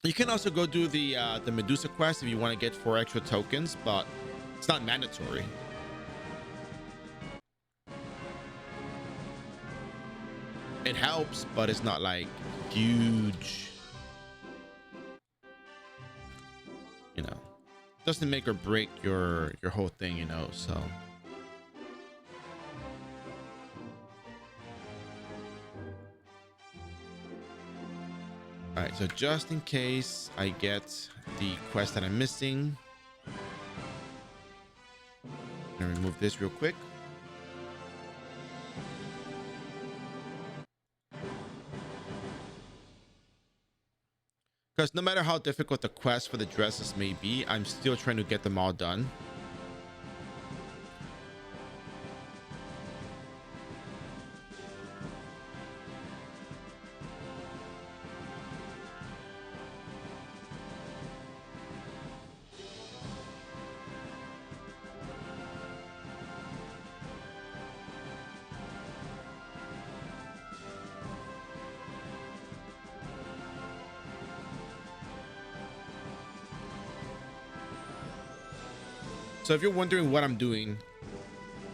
You can also go do the Medusa quest if you want to get 4 extra tokens, but it's not mandatory. It helps, but it's not like huge. You know, doesn't make or break your whole thing, you know, so. All right, so just in case I get the quest that I'm missing, I'm gonna remove this real quick. Because no matter how difficult the quest for the dresses may be, I'm still trying to get them all done. So if you're wondering what I'm doing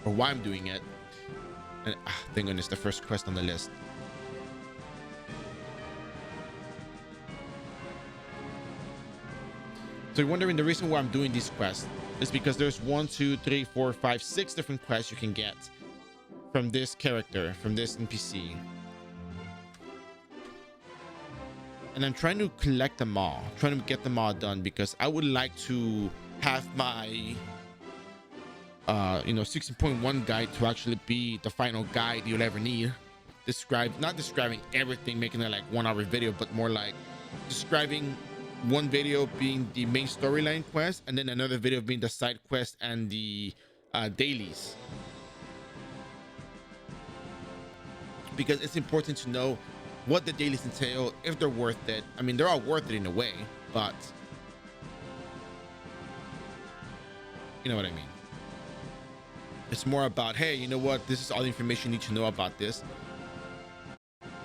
or why I'm doing it, and thank goodness, the first quest on the list. So you're wondering the reason why I'm doing these quests is because there's 1, 2, 3, 4, 5, 6 different quests you can get from this character, from this NPC. And I'm trying to collect them all, trying to get them all done, because I would like to have my 16.1 guide to actually be the final guide you'll ever need. Not describing everything, making it like 1 hour video, but more like describing one video being the main storyline quest, and then another video being the side quest and the dailies. Because it's important to know what the dailies entail, if they're worth it. I mean, they're all worth it in a way, but you know what I mean. It's more about, hey, you know what? This is all the information you need to know about this.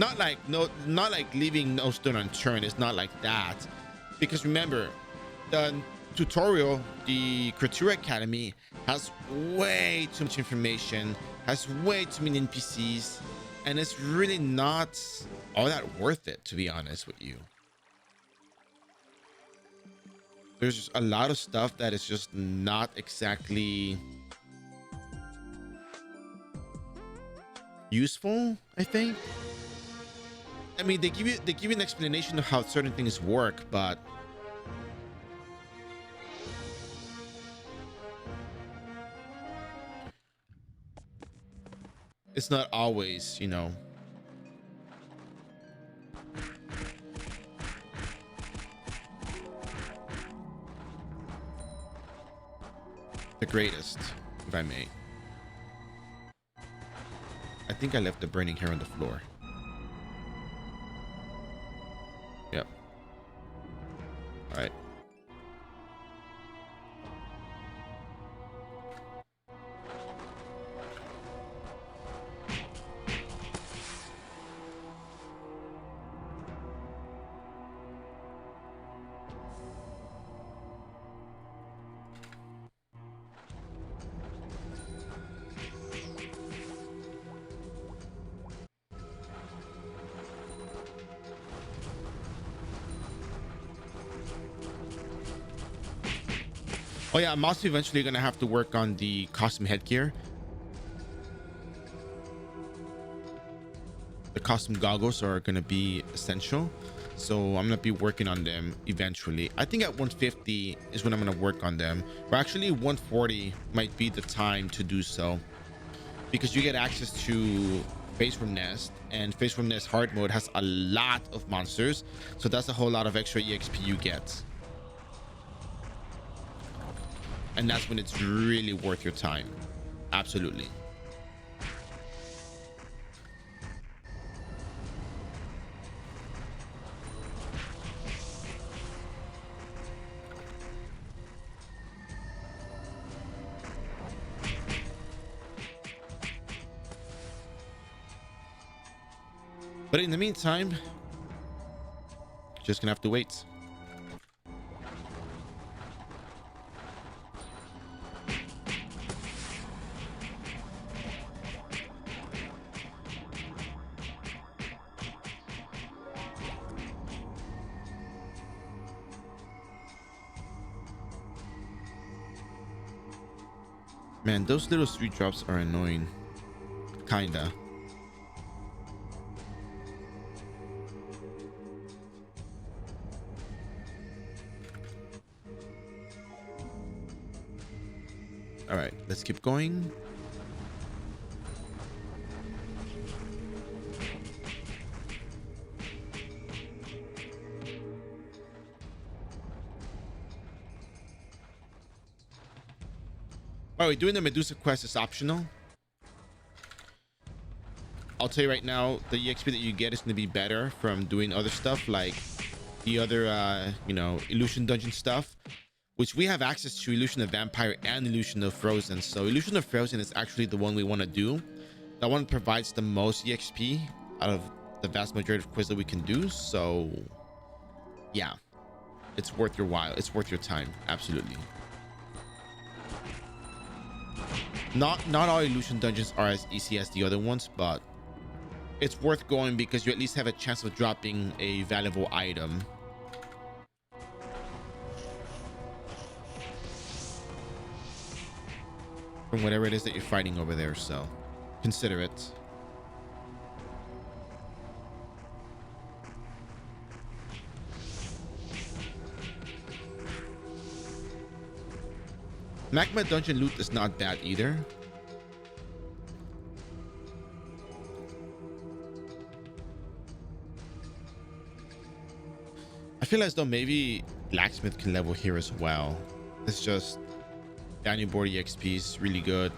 Not like leaving no stone unturned. It's not like that. Because remember, the tutorial, the Creature Academy, has way too much information, has way too many NPCs, and it's really not all that worth it, to be honest with you. There's just a lot of stuff that is just not exactly useful, I think. I mean, they give you an explanation of how certain things work, but it's not always, you know, the greatest, if I may. I think I left the burning hair on the floor. Yep. All right. Oh yeah, I'm also eventually gonna have to work on the costume headgear. The costume goggles are gonna be essential, so I'm gonna be working on them eventually. I think at 150 is when I'm gonna work on them, or actually 140 might be the time to do so, because you get access to Face Room Nest, and Face Room Nest hard mode has a lot of monsters, so that's a whole lot of extra EXP you get. And that's when it's really worth your time. Absolutely. But in the meantime, just gonna have to wait. Man, those little sweet drops are annoying. Kinda. All right, let's keep going. By the way, doing the Medusa quest is optional. I'll tell you right now, the EXP that you get is going to be better from doing other stuff like the other, Illusion Dungeon stuff, which we have access to Illusion of Vampire and Illusion of Frozen. So Illusion of Frozen is actually the one we want to do. That one provides the most EXP out of the vast majority of quests that we can do. So yeah, it's worth your while. It's worth your time. Absolutely. Not all Illusion Dungeons are as easy as the other ones, but it's worth going because you at least have a chance of dropping a valuable item. from whatever it is that you're fighting over there. So consider it. Magma dungeon loot is not bad either. I feel as though maybe blacksmith can level here as well. It's just Daniel board EXP is really good.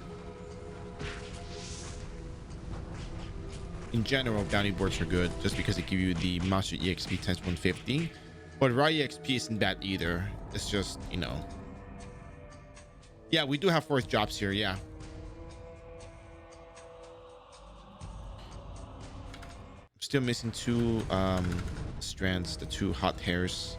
In general, bounty boards are good just because they give you the monster EXP times 150. But raw EXP isn't bad either. It's just, you know. Yeah, we do have fourth jobs here. Yeah. Still missing two strands, the two hot hairs.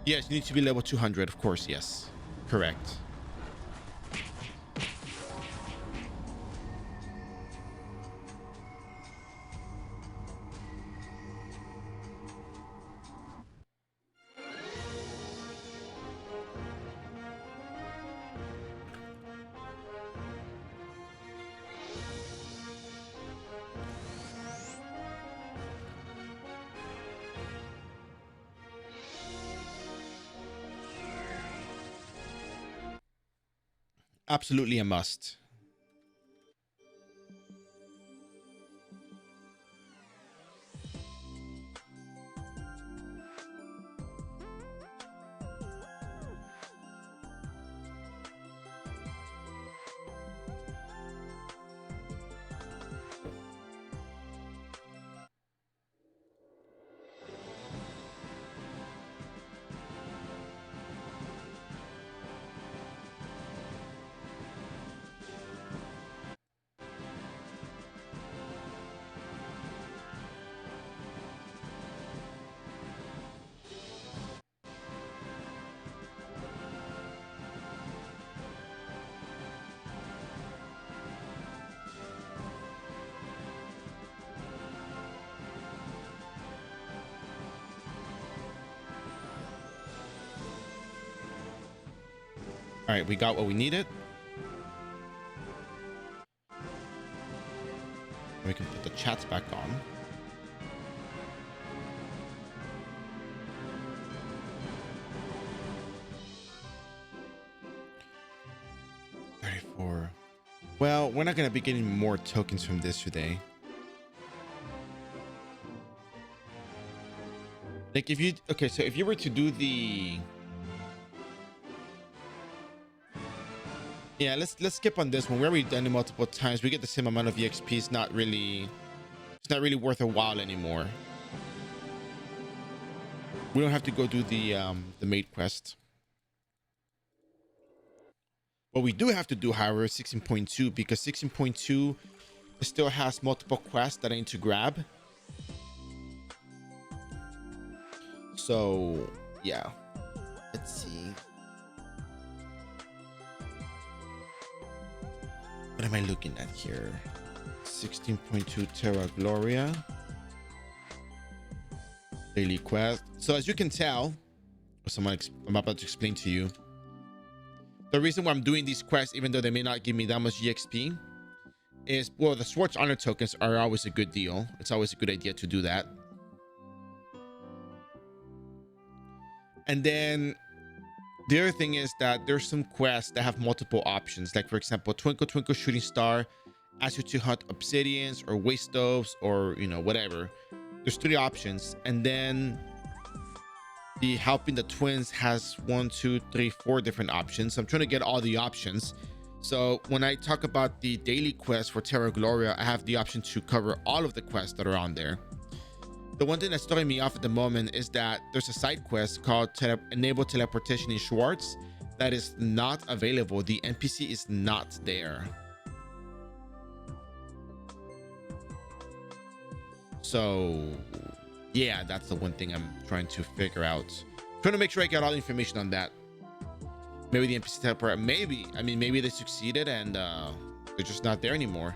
Yes, you need to be level 200, of course. Yes, correct. Absolutely a must. All right, we got what we needed. We can put the chats back on. Well, we're not going to be getting more tokens from this today. Like if you, okay, so if you were to do the, yeah, let's skip on this one. We've already done it multiple times. We get the same amount of EXP. It's not really worth a while anymore. We don't have to go do the maid quest. What we do have to do, however, is 16.2, because 16.2 still has multiple quests that I need to grab. So yeah, let's see. What am I looking at here? 16.2 Terra Gloria daily quest. So as you can tell, I'm about to explain to you, the reason why I'm doing these quests, even though they may not give me that much EXP, is, well, the Swords Honor tokens are always a good deal. It's always a good idea to do that. And then the other thing is that there's some quests that have multiple options. Like, for example, Twinkle Twinkle Shooting Star asks you to hunt obsidians or waste stoves or, you know, whatever. There's 3 options. And then the Helping the Twins has 1, 2, 3, 4 different options. So I'm trying to get all the options. So when I talk about the daily quest for Terra Gloria, I have the option to cover all of the quests that are on there. The one thing that's throwing me off at the moment is that there's a side quest called Enable Teleportation in Schwartz that is not available. The NPC is not there. So yeah, that's the one thing I'm trying to figure out. Trying to make sure I get all the information on that. Maybe the NPC teleport, maybe, I mean, maybe they succeeded and they're just not there anymore.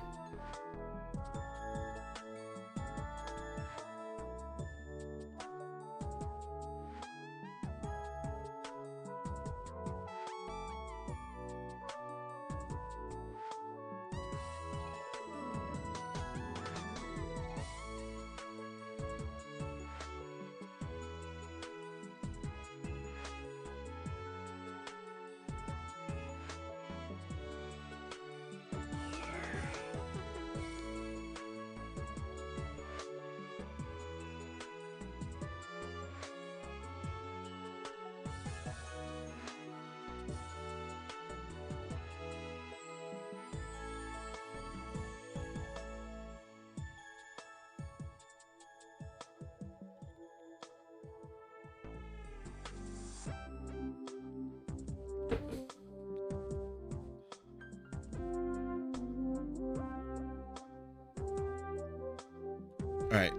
All right,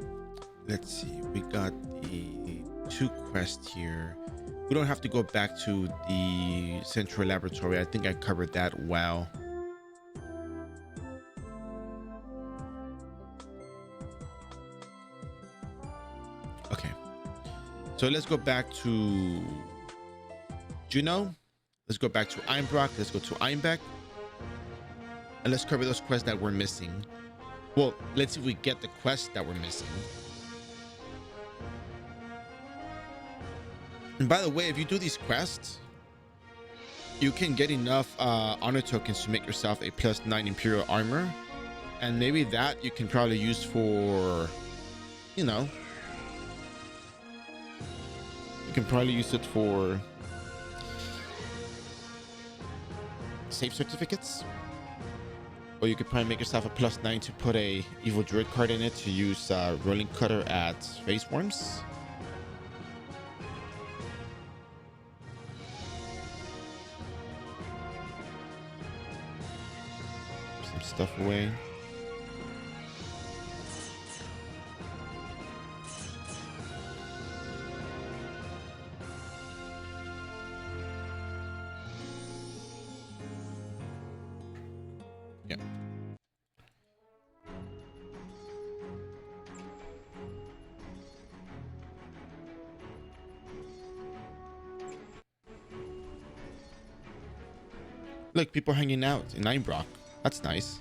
let's see. We got the 2 quests here. We don't have to go back to the central laboratory. I think I covered that well. Okay, so let's go back to Juno. Let's go back to Einbrock. Let's go to Einbeck. And let's cover those quests that we're missing. Well, let's see if we get the quest that we're missing. And by the way, if you do these quests, you can get enough honor tokens to make yourself a +9 Imperial armor. And maybe that you can probably use for, you know, you can probably use it for safe certificates. Or you could probably make yourself a +9 to put a evil druid card in it to use rolling cutter at phase worms. Some stuff away. Yeah. Look, people hanging out in Einbrock. That's nice.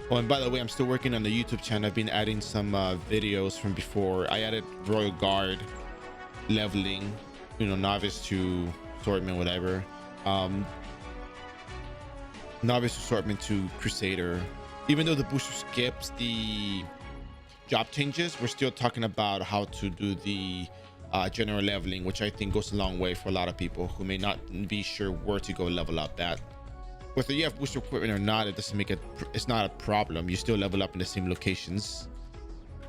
Oh, and by the way, I'm still working on the YouTube channel. I've been adding some videos from before. I added Royal Guard leveling, you know, novice to swordman, whatever. Novice to swordman to crusader. Even though the booster skips the job changes, we're still talking about how to do the general leveling, which I think goes a long way for a lot of people who may not be sure where to go level up at. Whether you have booster equipment or not, it doesn't make it, it's not a problem. You still level up in the same locations.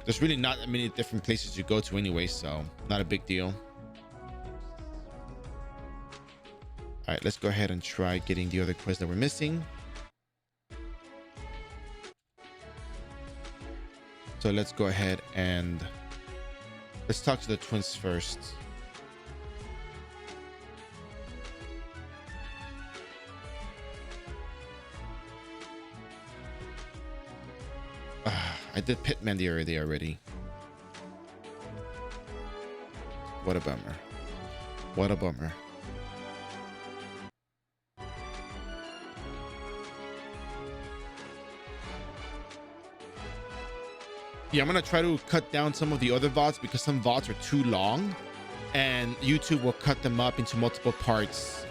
There's really not that many different places to go to anyway, so not a big deal. All right, let's go ahead and try getting the other quest that we're missing. So let's go ahead and let's talk to the twins first. I did Pitman the area already. What a bummer. What a bummer. Yeah, I'm gonna try to cut down some of the other VODs because some VODs are too long and YouTube will cut them up into multiple parts.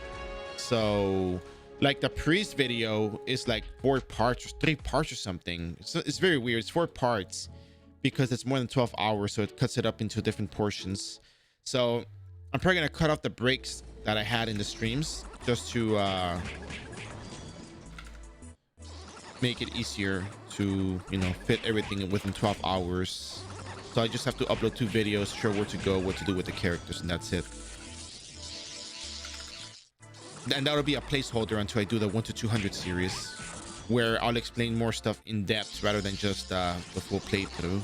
So like the priest video is like 4 parts or 3 parts or something. So it's very weird. It's 4 parts because it's more than 12 hours. So it cuts it up into different portions. So I'm probably gonna cut off the breaks that I had in the streams just to make it easier to, you know, fit everything within 12 hours. So I just have to upload 2 videos, show where to go, what to do with the characters, and that's it. And that'll be a placeholder until I do the 1 to 200 series, where I'll explain more stuff in depth rather than just the full playthrough.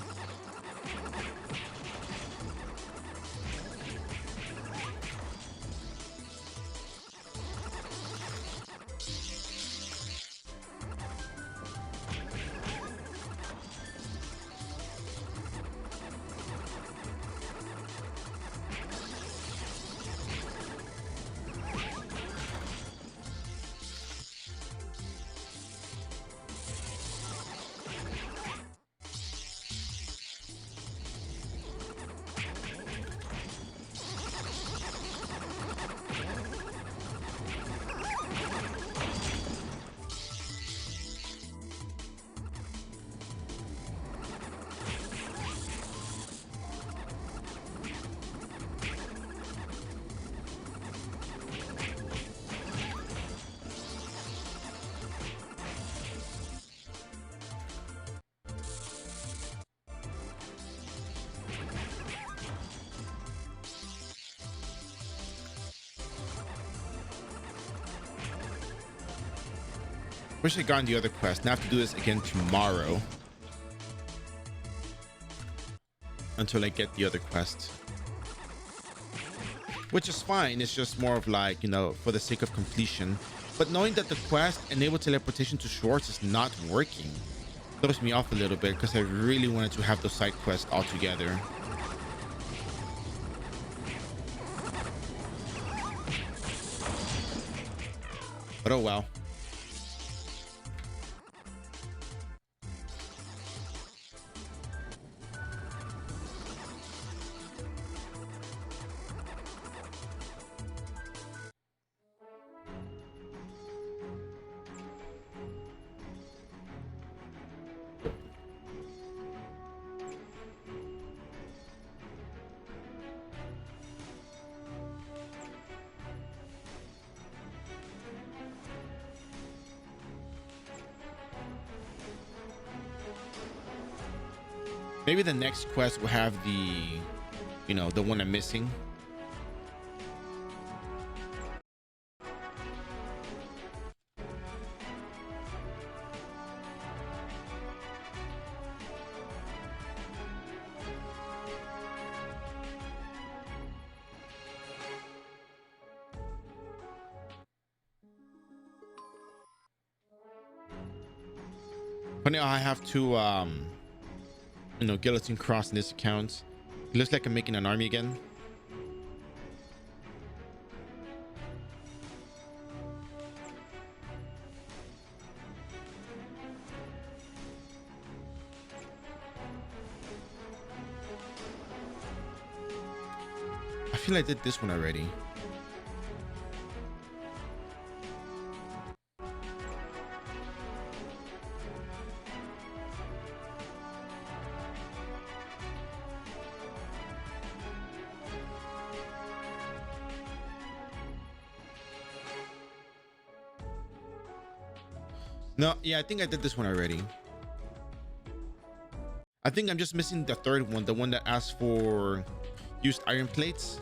Wish I gotten the other quest. Now I have to do this again tomorrow until I get the other quest, which is fine. It's just more of like, you know, for the sake of completion. But knowing that the quest enable teleportation to Schwartz is not working throws me off a little bit, because I really wanted to have those side quests all together. But oh well. Maybe the next quest will have the, you know, the one I'm missing. Funny how I have to, you know, Guillotine cross in this account. It looks like I'm making an army again. I feel I did this one already. No, yeah, I think I did this one already. I think I'm just missing the third one, the one that asks for used iron plates.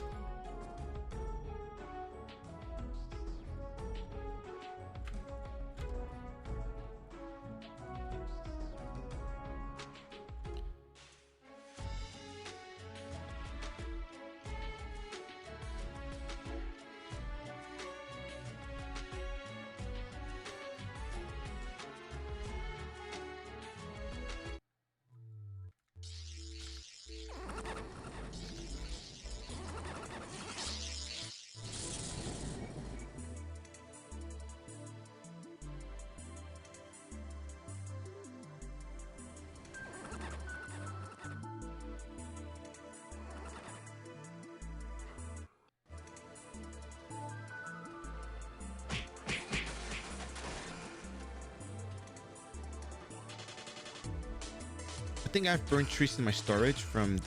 I think I've burned trees in my storage from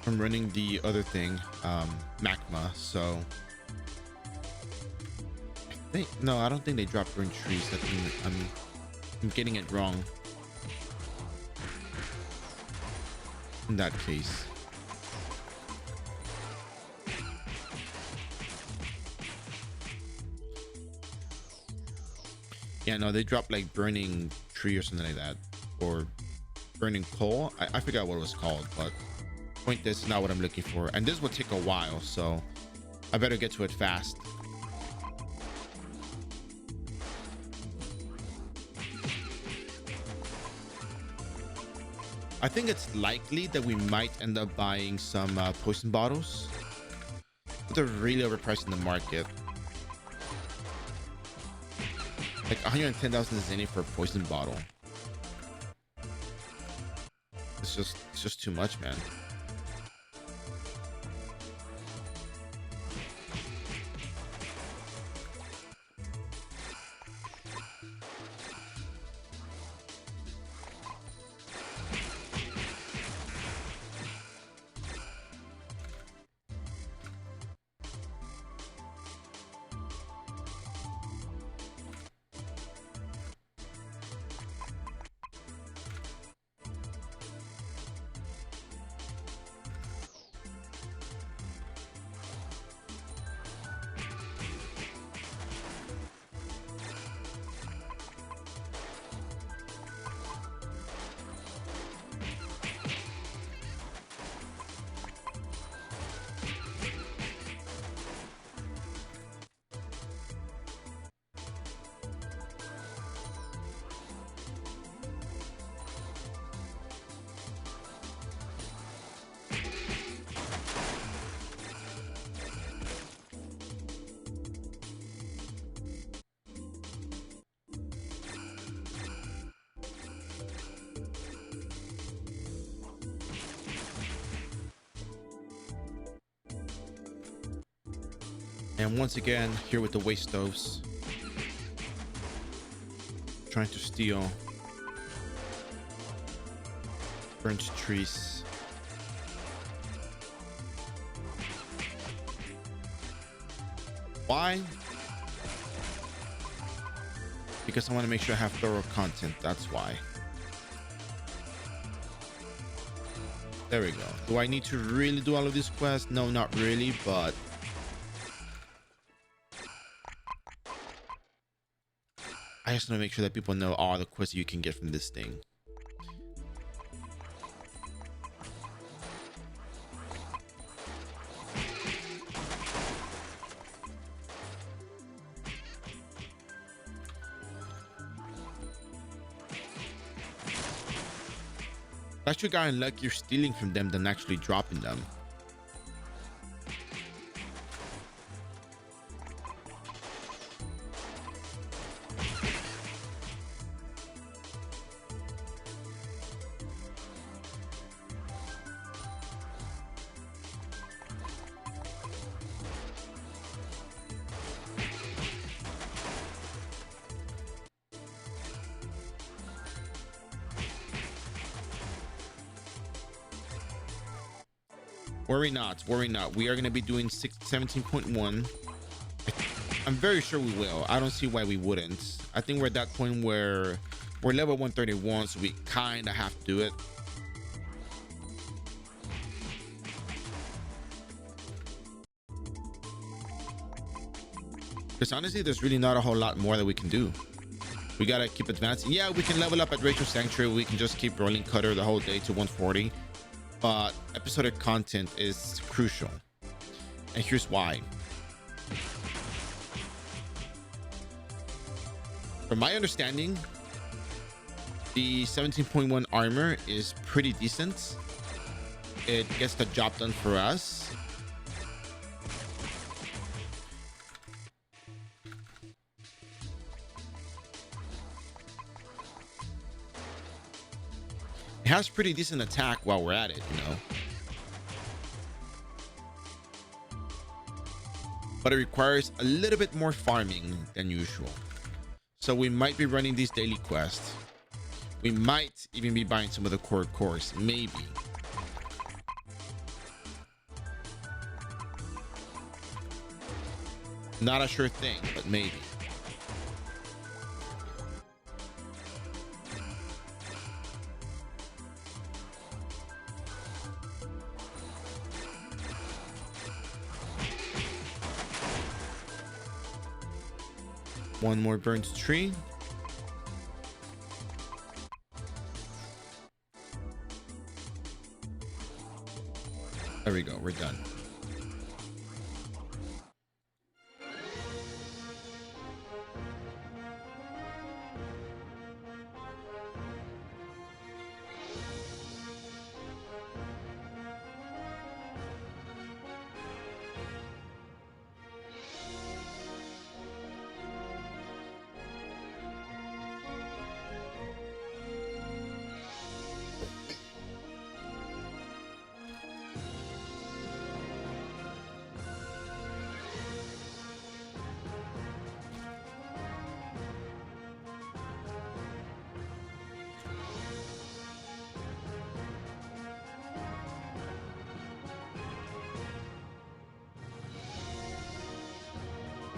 running the other thing, magma. So I No, I don't think they drop burn trees. I think I'm getting it wrong in that case. Yeah, no, they drop like burning tree or something like that, or burning coal. I forgot what it was called, but point, this is not what I'm looking for, and this will take a while, so I better get to it fast. I think it's likely that we might end up buying some poison bottles, but they're really overpriced in the market. Like 110,000 zenny for a poison bottle. It's just too much, man. And once again, here with the waste stoves, trying to steal burnt trees. Why? Because I want to make sure I have thorough content. That's why. There we go. Do I need to really do all of these quests? No, not really, but I just want to make sure that people know all the quests you can get from this thing. That's your guy in luck you're stealing from them than actually dropping them. Worry not. We are going to be doing 17.1. I'm very sure we will. I don't see why we wouldn't. I think we're at that point where we're level 131, so we kind of have to do it. Because honestly, there's really not a whole lot more that we can do. We got to keep advancing. Yeah, we can level up at Rachel Sanctuary. We can just keep rolling Cutter the whole day to 140. But episodic content is crucial, and here's why. From my understanding, the 17.1 armor is pretty decent. It gets the job done for us. It has pretty decent attack while we're at it, you know. But it requires a little bit more farming than usual. So we might be running these daily quests. We might even be buying some of the core cores, maybe. Not a sure thing, but maybe. One more burnt tree. There we go. We're done.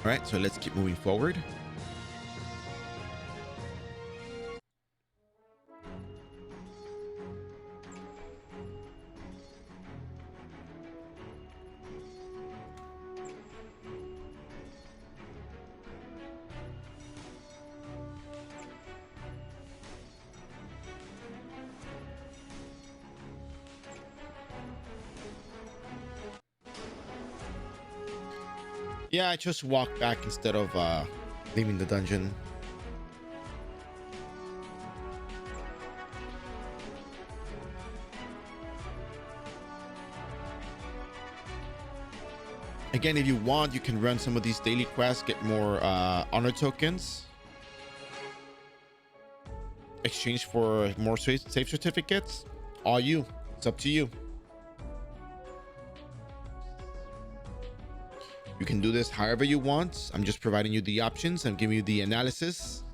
All right, so let's keep moving forward. Yeah, I just walked back instead of leaving the dungeon. Again, if you want, you can run some of these daily quests, get more honor tokens, exchange for more safe certificates. All you. It's up to you. You can do this however you want. I'm just providing you the options and giving you the analysis.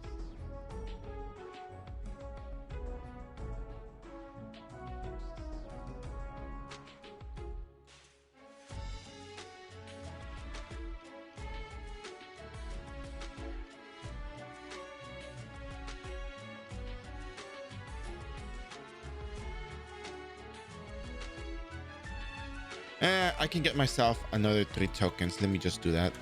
I can get myself another 3 tokens. Let me just do that.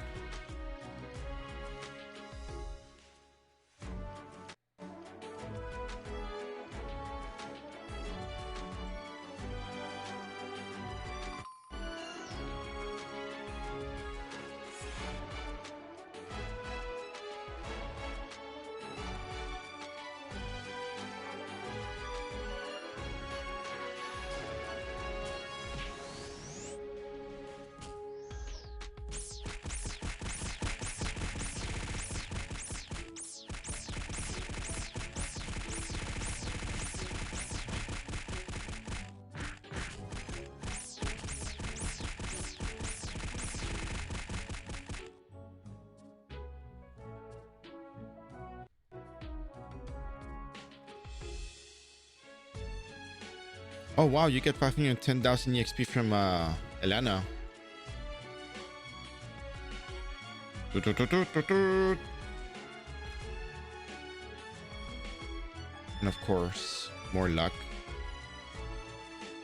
Oh wow, you get 510,000 EXP from Elena. And of course, more luck.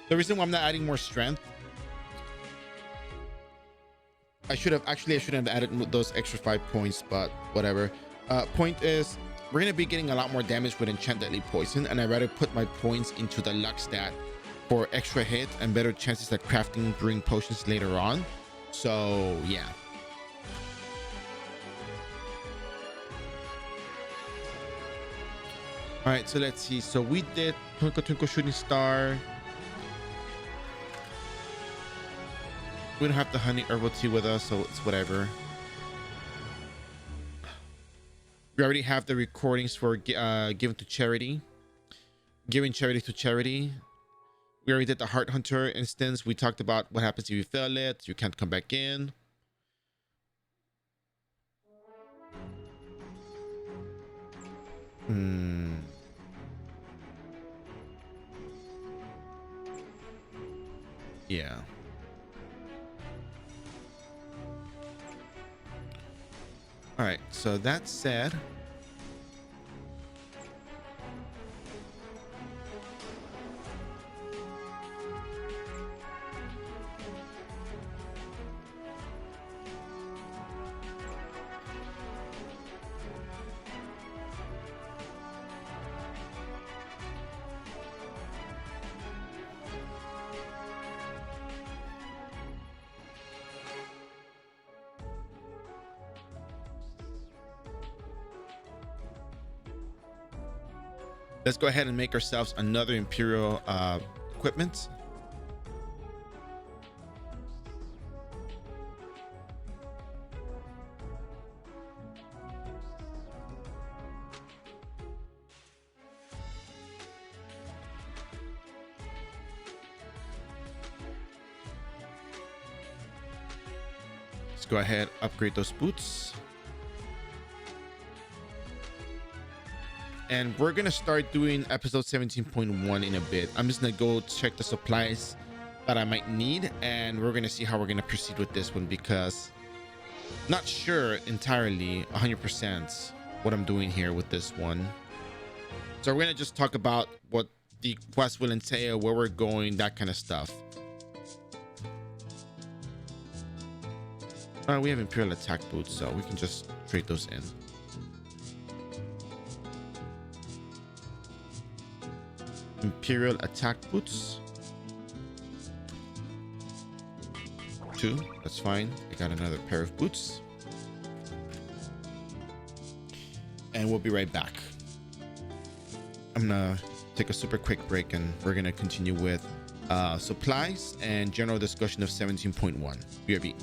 The reason why I'm not adding more strength, I shouldn't have added those extra 5 points, but whatever. Point is, we're gonna be getting a lot more damage with Enchant Deadly Poison, and I'd rather put my points into the luck stat for extra hit and better chances at crafting brewing potions later on. So yeah. All right, so let's see. So we did Twinkle Twinkle Shooting Star. We don't have the honey herbal tea with us, so it's whatever. We already have the recordings for giving to charity. Giving charity to charity. We already did the Heart Hunter instance. We talked about what happens if you fail it. You can't come back in. Yeah. All right, so that said, Let's go ahead and make ourselves another Imperial equipment. Let's go ahead, upgrade those boots. And we're gonna start doing episode 17.1 in a bit. I'm just gonna go check the supplies that I might need, and we're gonna see how we're gonna proceed with this one, because not sure entirely 100% what I'm doing here with this one. So we're gonna just talk about what the quest will entail, where we're going, that kind of stuff. We have Imperial attack boots, so we can just trade those in. Imperial attack boots. 2, that's fine. I got another pair of boots. And we'll be right back. I'm gonna take a super quick break, and we're gonna continue with supplies and general discussion of 17.1. BRB.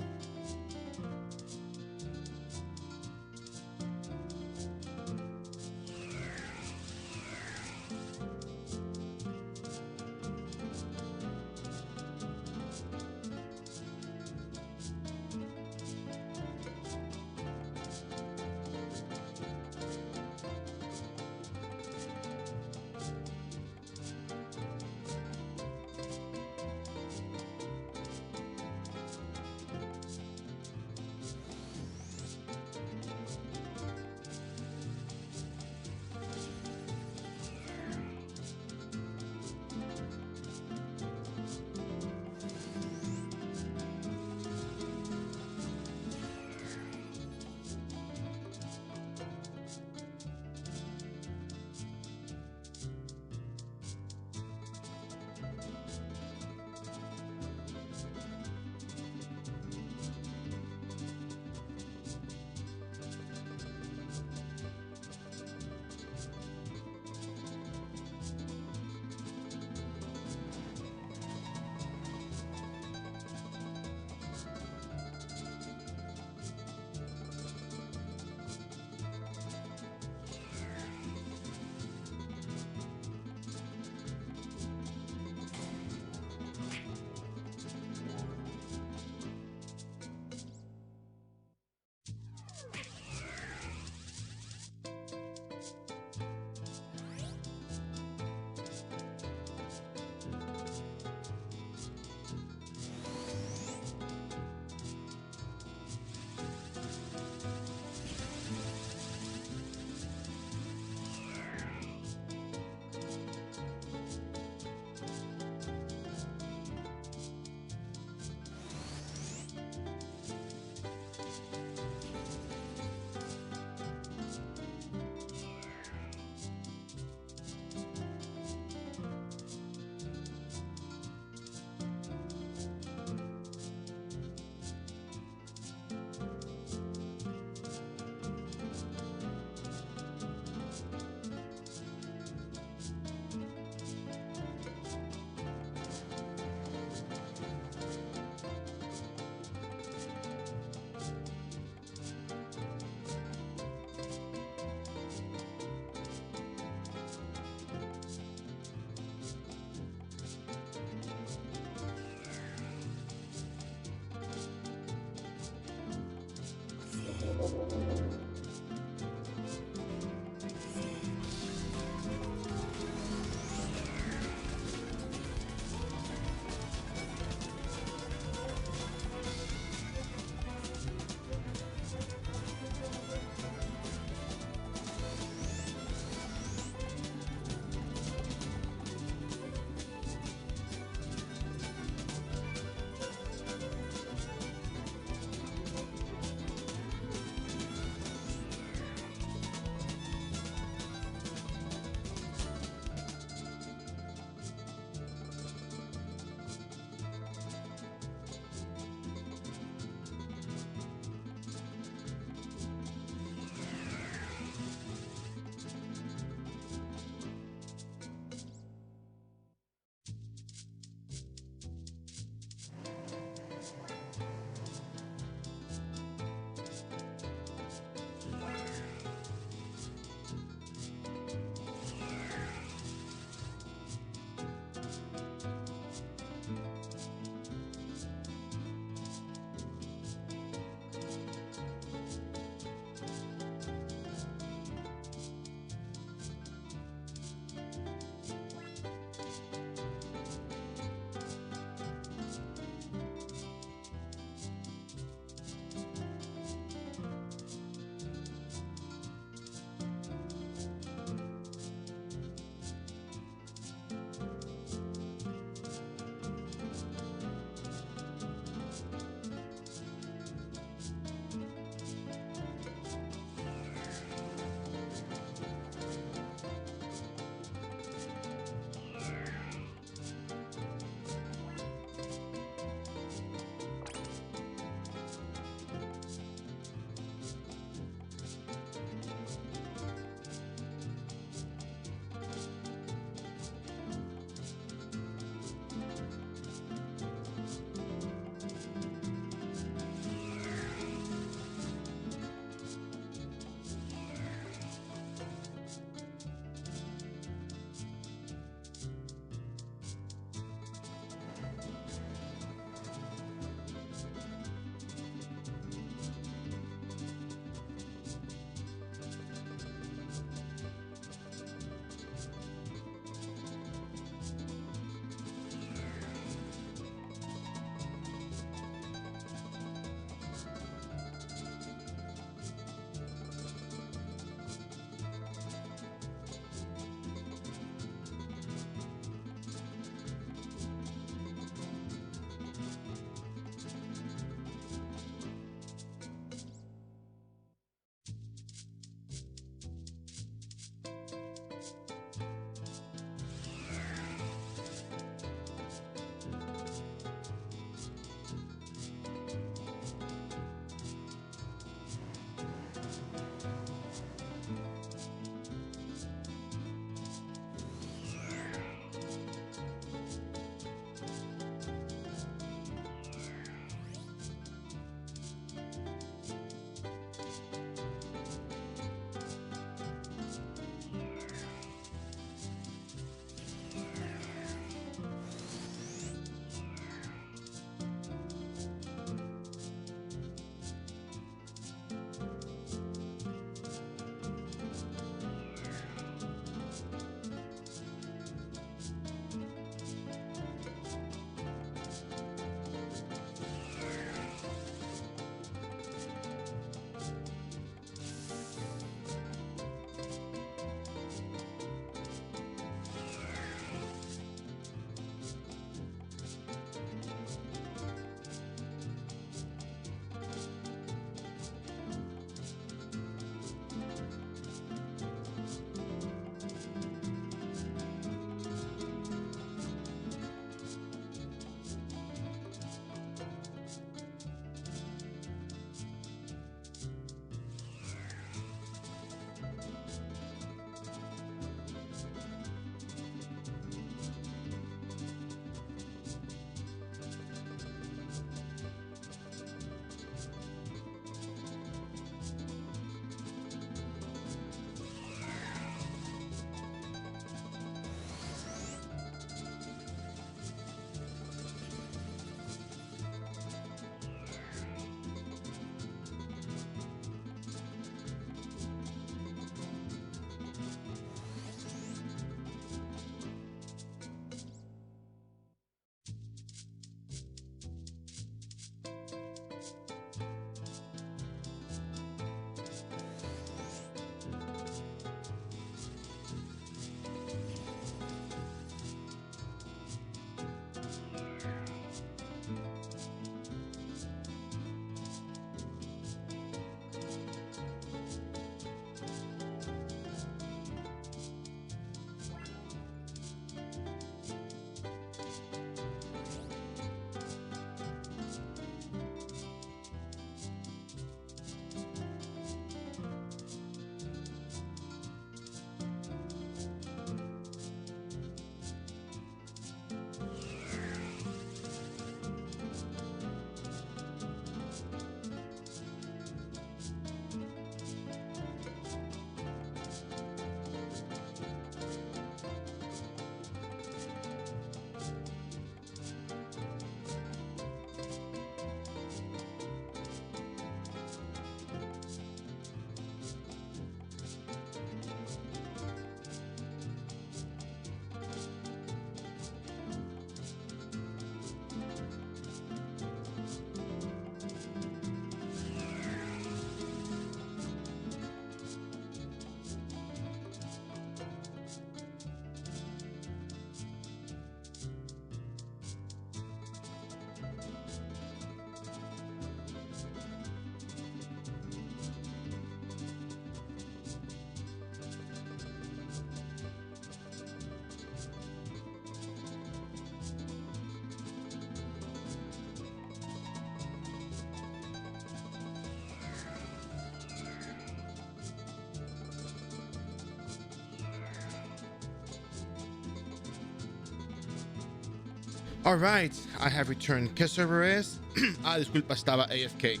All right, I have returned. ¿Qué server es? Disculpa, estaba AFK.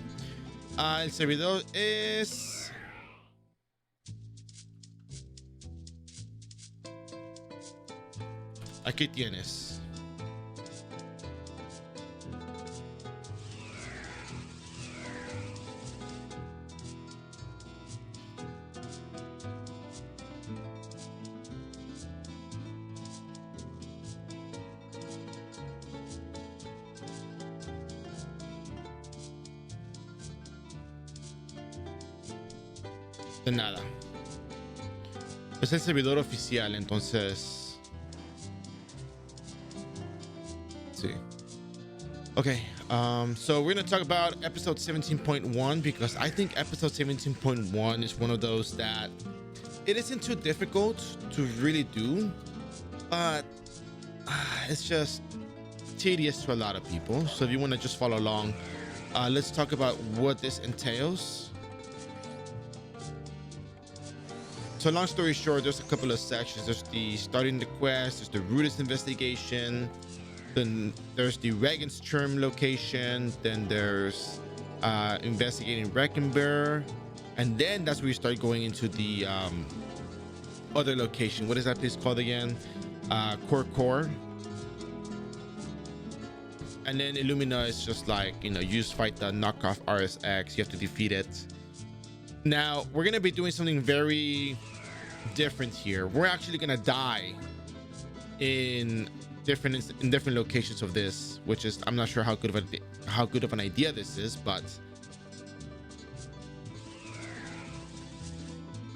El servidor es... Aquí tienes. De nada. Es el servidor oficial, entonces... Sí. Okay, so we're gonna talk about episode 17.1 because I think episode 17.1 is one of those that it isn't too difficult to really do, but it's just tedious to a lot of people. So if you want to just follow along, let's talk about what this entails. So long story short, there's a couple of sections. There's the starting the quest, there's the Rudis investigation, then there's the Regensturm location, then there's investigating Breckenbear, and then that's where you start going into the other location. What is that place called again? Core. And then Illumina is just like, you know, you just fight the knockoff RSX, you have to defeat it. Now we're gonna be doing something very different here. We're actually gonna die in different locations of this, which is, I'm not sure how good of an idea this is, but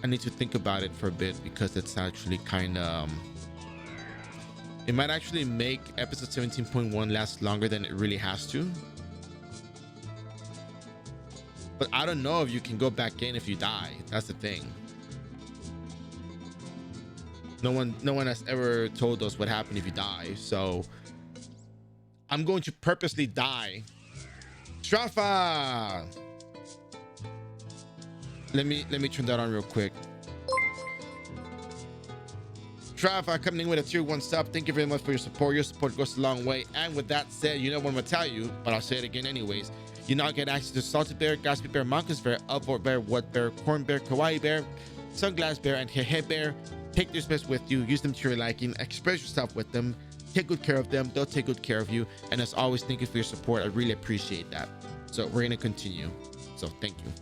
I need to think about it for a bit because it's actually kind of it might actually make episode 17.1 last longer than it really has to. But I don't know if you can go back in if you die. That's the thing. No one has ever told us what happened if you die. So I'm going to purposely die. Strafa! Let me turn that on real quick. Strafa coming in with a tier 1 sub. Thank you very much for your support. Your support goes a long way. And with that said, you know what I'm gonna tell you, but I'll say it again anyways. You now get access to Salted Bear, Gatsby Bear, Monkus Bear, Upvote Bear, What Bear, Corn Bear, Kawaii Bear, Sunglass Bear, and Hehe Bear. Take their space with you, use them to your liking, express yourself with them, take good care of them, they'll take good care of you. And as always, thank you for your support. I really appreciate that. So we're gonna continue. So thank you.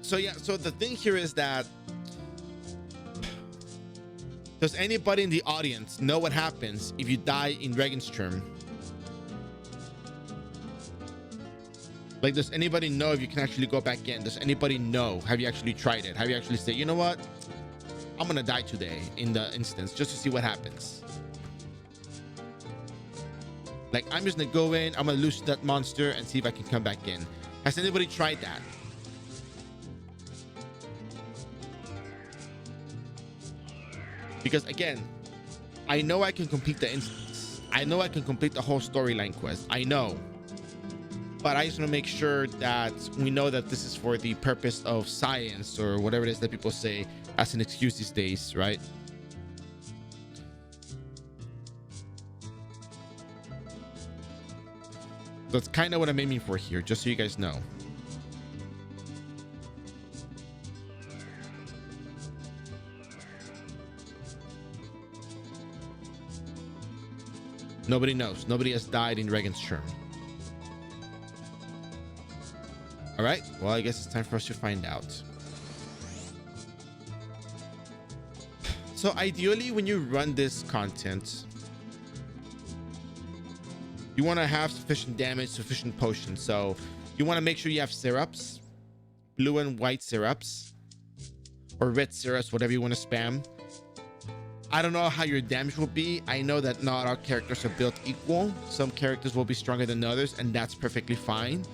So yeah, so the thing here is that, does anybody in the audience know what happens if you die in Regensturm? Like, does anybody know if you can actually go back in? Does anybody know? Have you actually tried it? Have you actually said, you know what? I'm gonna die today in the instance just to see what happens. Like, I'm just gonna go in, I'm gonna lose that monster and see if I can come back in. Has anybody tried that? Because again, I know I can complete the instance. I know I can complete the whole storyline quest. I know. But I just want to make sure that we know that this is for the purpose of science or whatever it is that people say as an excuse these days, right? That's kind of what I'm aiming for here, just so you guys know. Nobody knows. Nobody has died in Regensturm. All right. Well, I guess it's time for us to find out. So ideally, when you run this content, you want to have sufficient damage, sufficient potions. So you want to make sure you have syrups, blue and white syrups, or red syrups, whatever you want to spam. I don't know how your damage will be. I know that not all characters are built equal. Some characters will be stronger than others, and that's perfectly fine.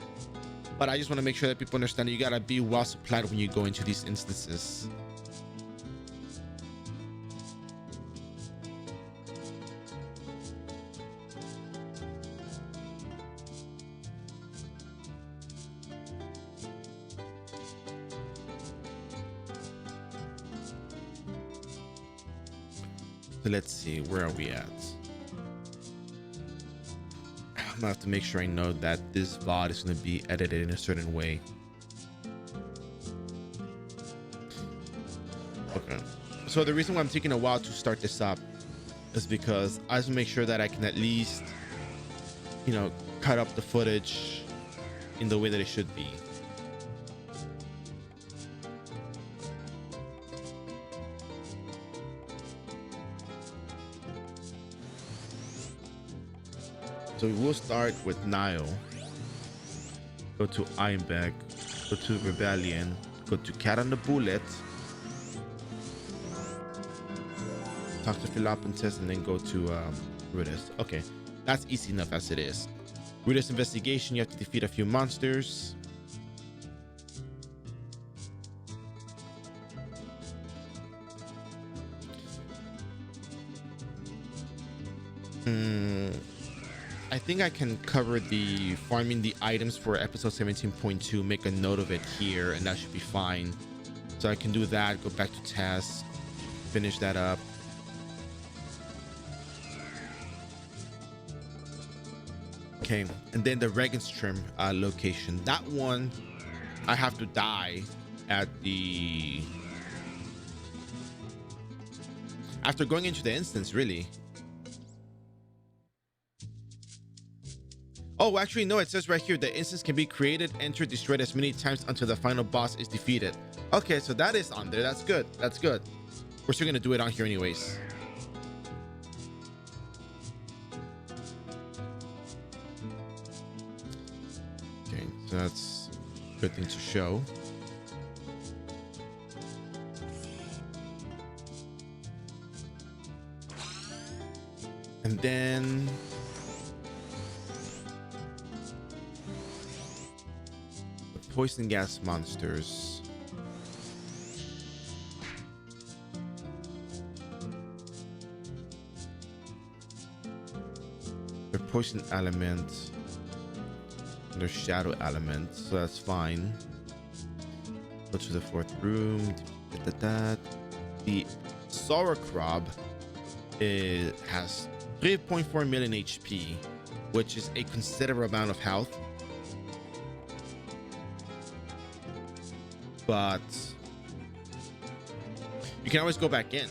But I just want to make sure that people understand that you gotta be well supplied when you go into these instances. So let's see, where are we at? I'm gonna have to make sure I know that this VOD is gonna be edited in a certain way. Okay. So the reason why I'm taking a while to start this up is because I just make sure that I can at least, you know, cut up the footage in the way that it should be. So we will start with Nile. Go to Einbeck. Go to Rebellion. Go to Cat on the Bullet. Talk to Philopontis and then go to Rudis. Okay, that's easy enough as it is. Rudis investigation, you have to defeat a few monsters. I think I can cover the farming the items for episode 17.2, make a note of it here, and that should be fine. So I can do that, go back to task, finish that up. Okay, and then the Regenstrom location. That one, I have to die at the... After going into the instance, really. Oh, actually, no, it says right here, the instance can be created, entered, destroyed as many times until the final boss is defeated. Okay, so that is on there. That's good. That's good. We're still going to do it on here anyways. Okay, so that's a good thing to show. And then... poison gas monsters. They're poison element. They're shadow element, so that's fine. Go to the fourth room. The Sauerkraut has 3.4 million HP, which is a considerable amount of health. But you can always go back in.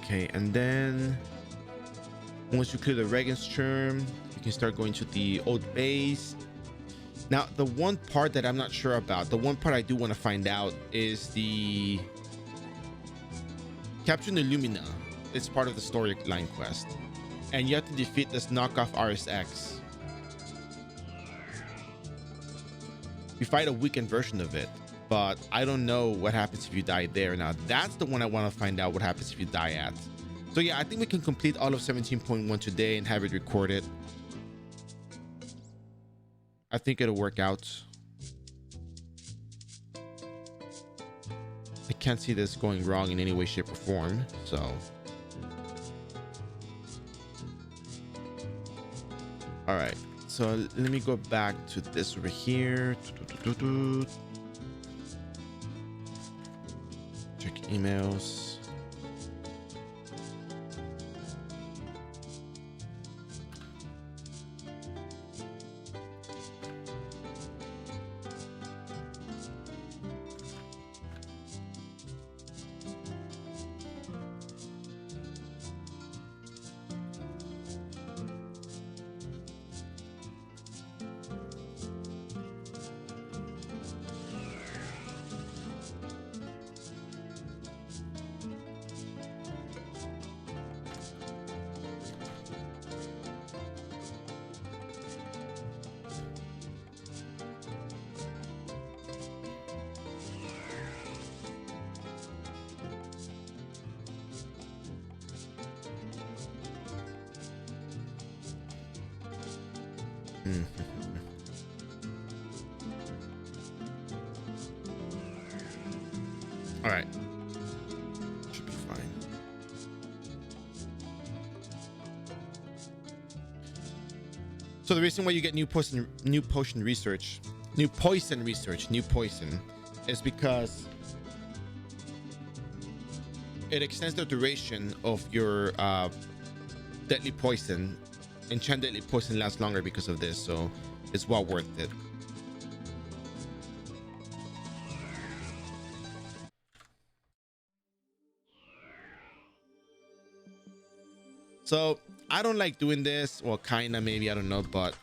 Okay, and then once you clear the Regenstrom, you can start going to the old base. Now, the one part that I'm not sure about, the one part I do want to find out is the capturing the Lumina. It's part of the storyline quest, and you have to defeat this knockoff RSX. You fight a weakened version of it, but I don't know what happens if you die there. Now, that's the one I want to find out what happens if you die at. So yeah, I think we can complete all of 17.1 today and have it recorded. I think it'll work out. I can't see this going wrong in any way, shape, or form. So all right, so let me go back to this over here. Check emails. So the reason why you get new poison research is because it extends the duration of your deadly poison. Enchant deadly poison lasts longer because of this, so it's well worth it. So I don't like doing this. Well, kinda, maybe, I don't know, but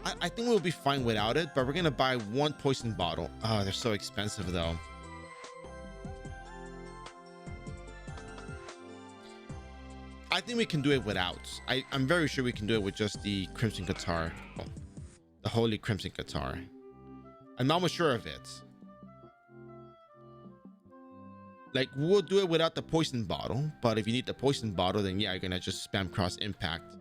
I think we'll be fine without it. But we're gonna buy one poison bottle. Oh, they're so expensive though. I think we can do it without. I'm very sure we can do it with just the Crimson Guitar. Oh, the Holy Crimson Guitar. I'm almost sure of it. Like, we'll do it without the poison bottle, but if you need the poison bottle, then yeah, you're gonna just spam cross impact.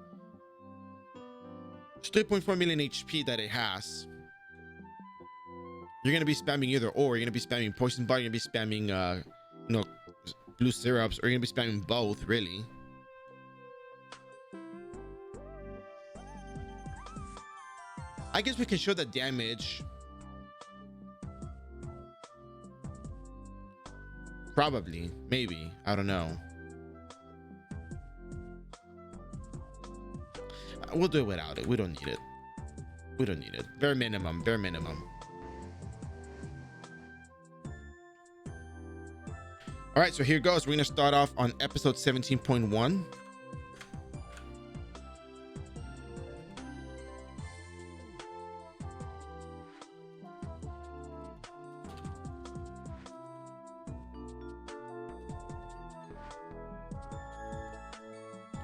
It's 3.4 million HP that it has. You're gonna be spamming either or. You're gonna be spamming poison bottle, you're gonna be spamming you know, blue syrups, or you're gonna be spamming both, really. I guess we can show the damage. Probably, maybe, I don't know. We'll do it without it. We don't need it. We don't need it. Bare minimum, bare minimum. All right, so here goes. We're gonna start off on episode 17.1.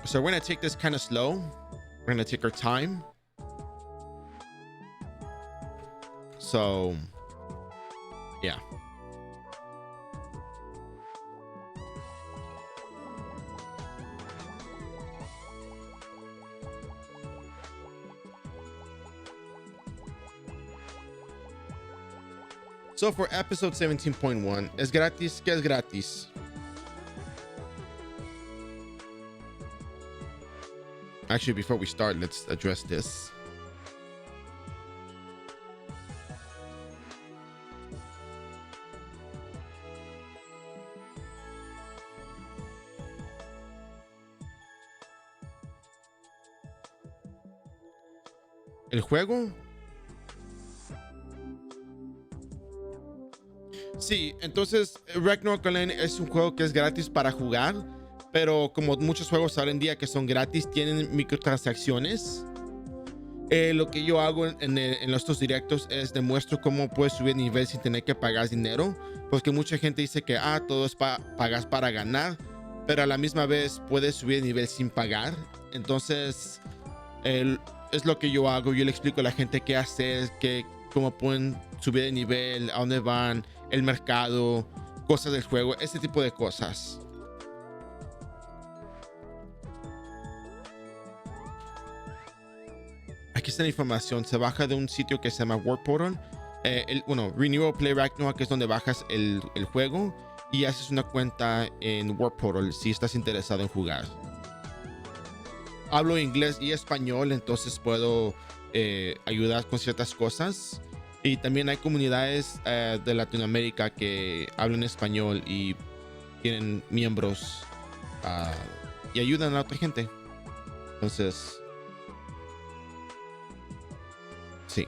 So we're gonna take this kind of slow. We're gonna take our time. So yeah. So for episode 17.1, es gratis, ¿qué es gratis? Actually, before we start, let's address this. El juego. Sí, entonces Ragnarok Online es un juego que es gratis para jugar. Pero como muchos juegos ahora en día que son gratis, tienen microtransacciones. Lo que yo hago en estos directos es demuestro cómo puedes subir nivel sin tener que pagar dinero. Porque mucha gente dice que todo es pagas para ganar. Pero a la misma vez puedes subir nivel sin pagar. Entonces es lo que yo hago. Yo le explico a la gente qué hacer, cómo pueden subir de nivel, a dónde van, el mercado, cosas del juego, ese tipo de cosas. Aquí está la información. Se baja de un sitio que se llama Warp Portal. Renewal Play Ragnarok, que es donde bajas el juego y haces una cuenta en Warp Portal si estás interesado en jugar. Hablo inglés y español, entonces puedo ayudar con ciertas cosas. Y también hay comunidades de Latinoamérica que hablan español y tienen miembros y ayudan a otra gente. Entonces, sí.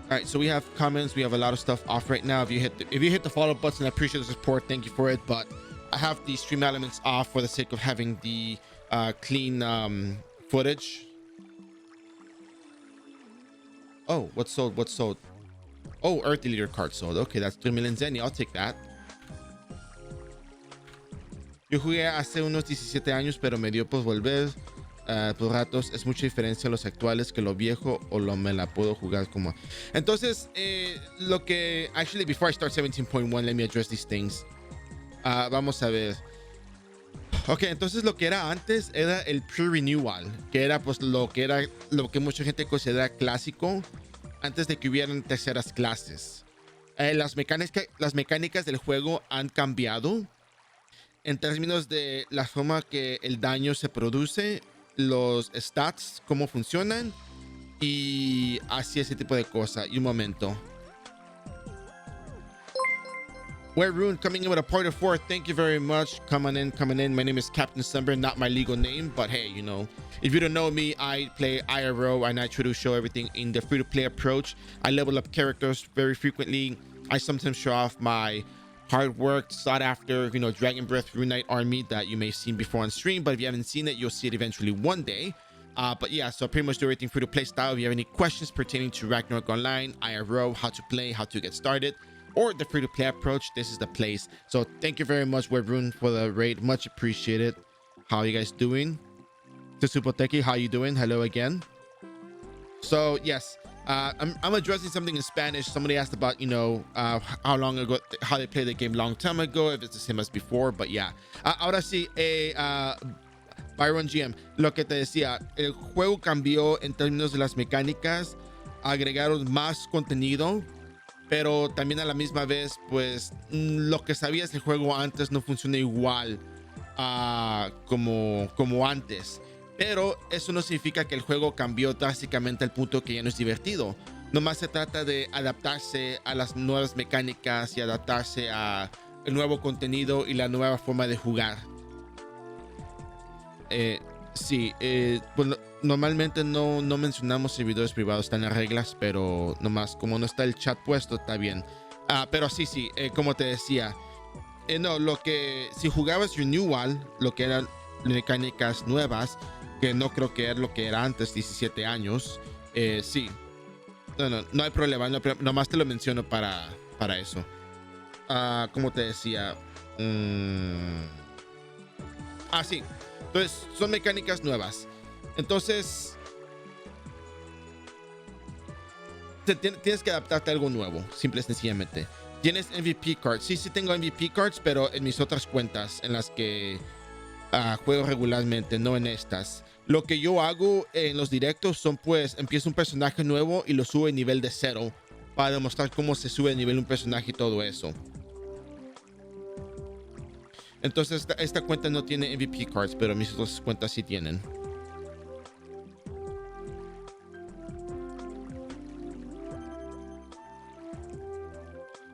All right, so we have comments. We have a lot of stuff off right now. If you hit the follow button, I appreciate the support. Thank you for it. But I have the stream elements off for the sake of having the clean footage. Oh, what's sold? What's sold? Oh, Earthy Leader card sold. Okay, that's 3 million Zenny. I'll take that. Yo jugué hace unos 17 años, pero me dio por volver por ratos. Es mucha diferencia los actuales que lo viejo o me la puedo jugar como. Entonces, lo que... Actually, before I start 17.1, let me address these things. Vamos a ver. Ok, entonces lo que era antes era el pre-renewal, que era pues lo que mucha gente considera clásico antes de que hubieran terceras clases. Las mecánicas del juego han cambiado. en términos de la forma que el daño se produce, los stats, cómo funcionan y así ese tipo de cosas. Y un momento. Where Rune coming in with a part of 4. Thank you very much. Coming in. My name is Captain Sunburn, not my legal name, but hey, you know, if you don't know me, I play iRO and I try to show everything in the free-to-play approach. I level up characters very frequently. I sometimes show off my hard work, sought after, you know, Dragon Breath Rune Knight army that you may have seen before on stream, but if you haven't seen it, you'll see it eventually one day. But yeah, so I pretty much do everything free-to-play style. If you have any questions pertaining to Ragnarok Online, iRO, how to play, how to get started, or the free-to-play approach, this is the place. So thank you very much, Webrun, for the raid. Much appreciated. How are you guys doing? Tsupoteki, how you doing? Hello again. So yes, I'm addressing something in Spanish. Somebody asked about, you know, how long ago, how they played the game long time ago, if it's the same as before, but yeah. Ahora sí, Byron GM, lo que te decía, el juego cambió en términos de las mecánicas, agregaron más contenido, pero también a la misma vez, pues lo que sabías del juego antes no funciona igual como antes. Pero eso no significa que el juego cambió drásticamente al punto que ya no es divertido. Nomás se trata de adaptarse a las nuevas mecánicas y adaptarse a el nuevo contenido y la nueva forma de jugar. Sí, pues normalmente no mencionamos servidores privados, están las reglas, pero nomás como no está el chat puesto, está bien. Pero sí, como te decía, no, lo que si jugabas Renewal, lo que eran mecánicas nuevas, que no creo que era lo que era antes, 17 años, sí. No hay problema, nomás te lo menciono para eso. Como te decía, sí. Entonces, son mecánicas nuevas. Entonces, tienes que adaptarte a algo nuevo, simple y sencillamente. ¿Tienes MVP cards? Sí, tengo MVP cards, pero en mis otras cuentas en las que juego regularmente, no en estas. Lo que yo hago en los directos son, pues, empiezo un personaje nuevo y lo subo de nivel de 0 para demostrar cómo se sube de nivel un personaje y todo eso. Entonces esta cuenta no tiene MVP cards, pero mis otras cuentas sí tienen.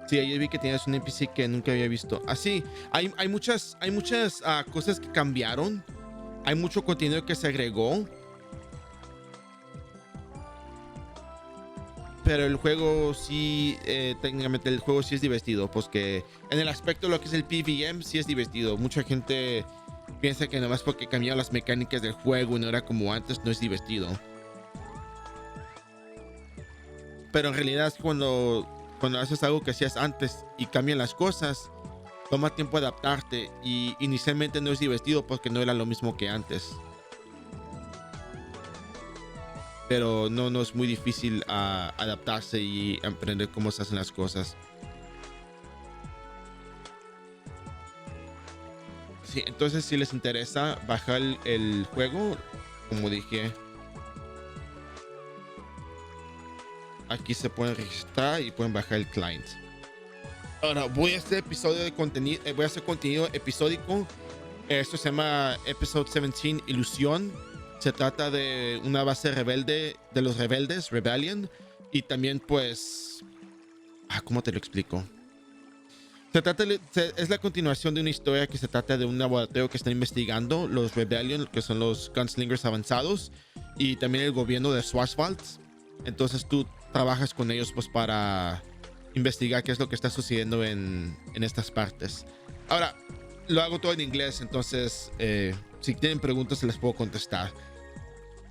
Sí, ayer vi que tenías un NPC que nunca había visto. Así, hay muchas cosas que cambiaron. Hay mucho contenido que se agregó. Pero el juego sí, técnicamente el juego sí es divertido, pues que en el aspecto de lo que es el PvM sí es divertido. Mucha gente piensa que nomás porque cambiaron las mecánicas del juego y no era como antes, no es divertido. Pero en realidad es cuando haces algo que hacías antes y cambian las cosas, toma tiempo adaptarte y inicialmente no es divertido porque no era lo mismo que antes. Pero no es muy difícil adaptarse y aprender cómo se hacen las cosas. Sí, entonces si les interesa bajar el juego, como dije, aquí se pueden registrar y pueden bajar el client. Ahora voy a hacer episodio de contenido, voy a hacer contenido episódico. Esto se llama Episode 17 Ilusión. Se trata de una base rebelde, de los rebeldes, Rebellion. Y también, pues, ¿cómo te lo explico? Es la continuación de una historia que se trata de un laboratorio que están investigando los Rebellion, que son los gunslingers avanzados, y también el gobierno de Schwarzwald. Entonces tú trabajas con ellos, pues, para investigar qué es lo que está sucediendo en estas partes. Ahora, lo hago todo en inglés, entonces si tienen preguntas se las puedo contestar.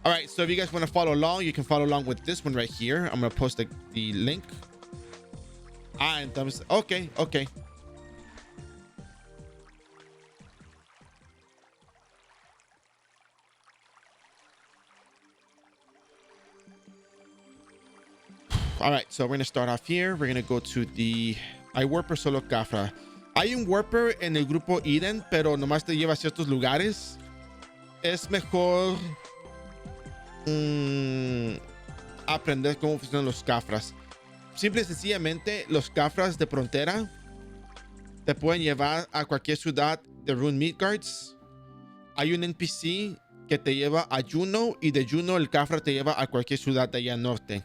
All right, so if you guys want to follow along, you can follow along with this one right here. I'm going to post the link. Entonces, okay. All right, so we're going to start off here. We're going to go to the... Hay warper solo Cafra. Hay un warper en el grupo Eden, pero nomás te lleva a ciertos lugares. Es mejor aprender cómo funcionan los Cafras. Simple y sencillamente, los Cafras de frontera te pueden llevar a cualquier ciudad de Rune Midgards, hay un NPC que te lleva a Juno y de Juno el Cafra te lleva a cualquier ciudad de allá norte.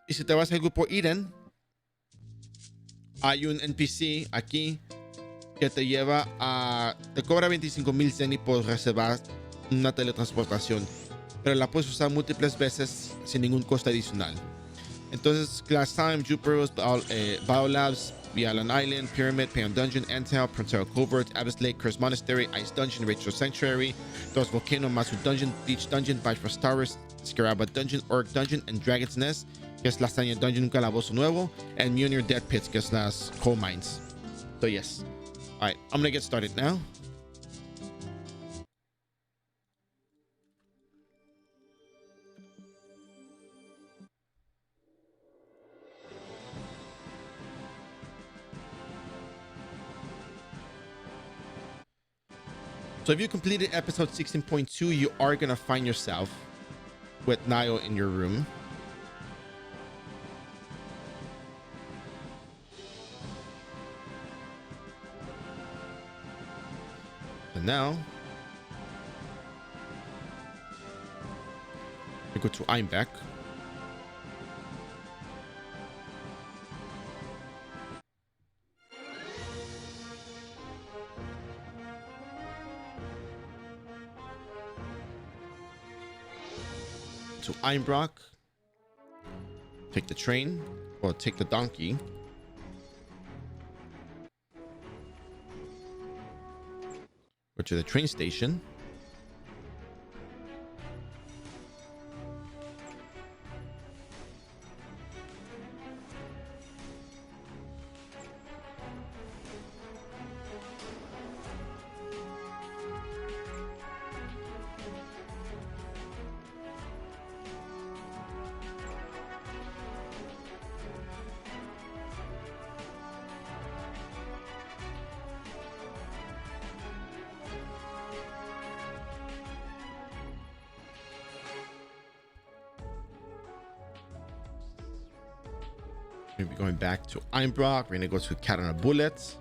Y si te vas al grupo Eden, hay un NPC aquí que te lleva a... Te cobra 25,000 Zenny por reservar una teletransportación, pero la puedes usar múltiples veces sin ningún coste adicional. Entonces, Glass Time, Jupiter's, Biolabs, Vialan Island, Pyramid, Payon Dungeon, Antel, Prontero Covert, Abyss Lake, Curse Monastery, Ice Dungeon, Rachel Sanctuary, Dos Volcano, Masu Dungeon, Beach Dungeon, Bash for Stars, Scaraba Dungeon, Orc Dungeon, and Dragon's Nest, que es la Hazaña Dungeon, un calabozo nuevo, and Munir Dead Pits, que es las coal mines. So yes. Alright, I'm gonna get started now. So if you completed episode 16.2, you are gonna find yourself with Nio in your room. And now we go to Einbeck. To Einbrock. Take the train or take the donkey. Go to the train station. We'll be going back to Einbrock. We're gonna go to Cat on a Bullet.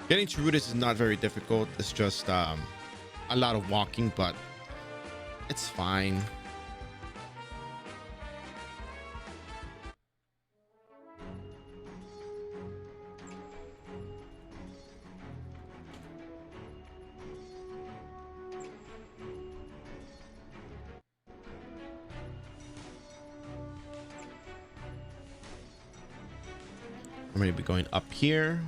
Getting to Rudis is not very difficult. It's just a lot of walking, but it's fine. I'm going to be going up here.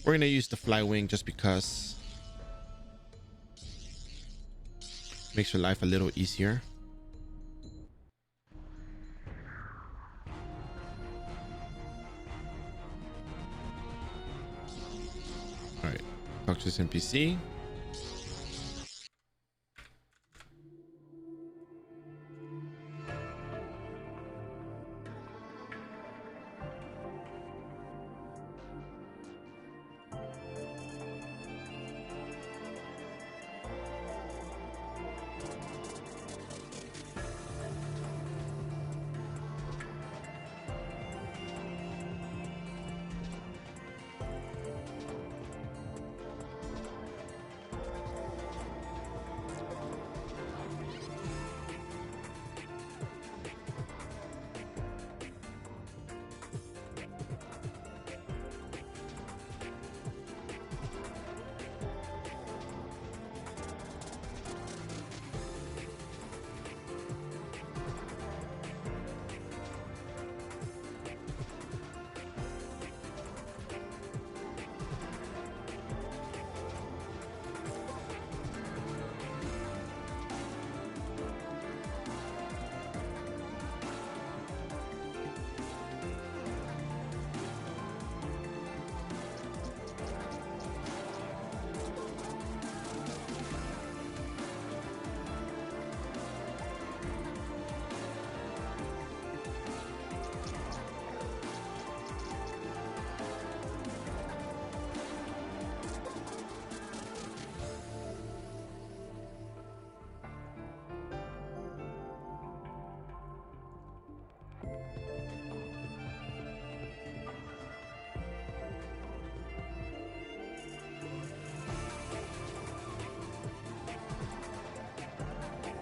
We're going to use the fly wing just because it makes your life a little easier. All right, talk to this NPC.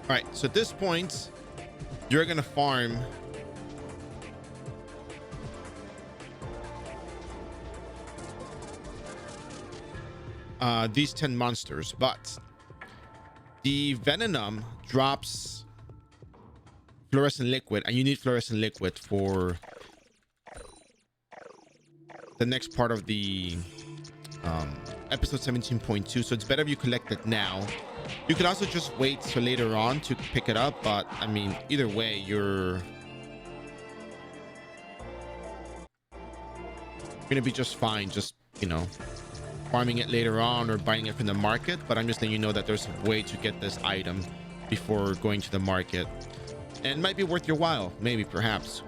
All right, so at this point, you're gonna farm these 10 monsters, but the venom drops fluorescent liquid, and you need fluorescent liquid for the next part of the episode 17.2. So it's better if you collect it now. You could also just wait till later on to pick it up, but I mean, either way, you're gonna be just fine, just, you know, farming it later on or buying it from the market. But I'm just letting you know that there's a way to get this item before going to the market, and it might be worth your while, maybe, perhaps.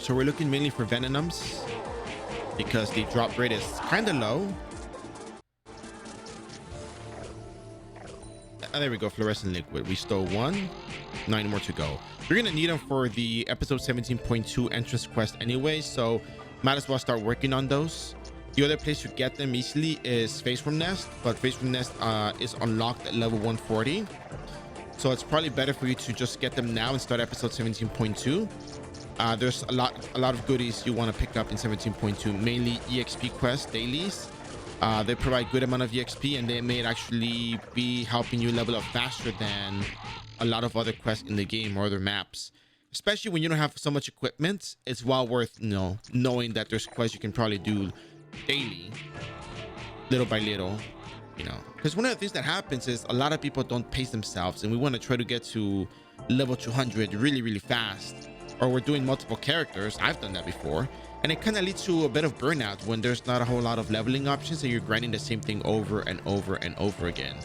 So we're looking mainly for venoms because the drop rate is kind of low. There we go, fluorescent liquid. We stole 1, 9 more to go. You're gonna need them for the episode 17.2 entrance quest anyway, so might as well start working on those. The other place you get them easily is Face Room Nest, but Face Room Nest is unlocked at level 140. So it's probably better for you to just get them now and start episode 17.2. There's a lot of goodies you want to pick up in 17.2, mainly EXP quests, dailies. They provide good amount of EXP, and they may actually be helping you level up faster than a lot of other quests in the game or other maps. Especially when you don't have so much equipment, it's well worth, you know, knowing that there's quests you can probably do daily, little by little, you know. Because one of the things that happens is a lot of people don't pace themselves, and we want to try to get to level 200 really, really fast. Or we're doing multiple characters. I've done that before, and it kind of leads to a bit of burnout when there's not a whole lot of leveling options and you're grinding the same thing over and over and over again.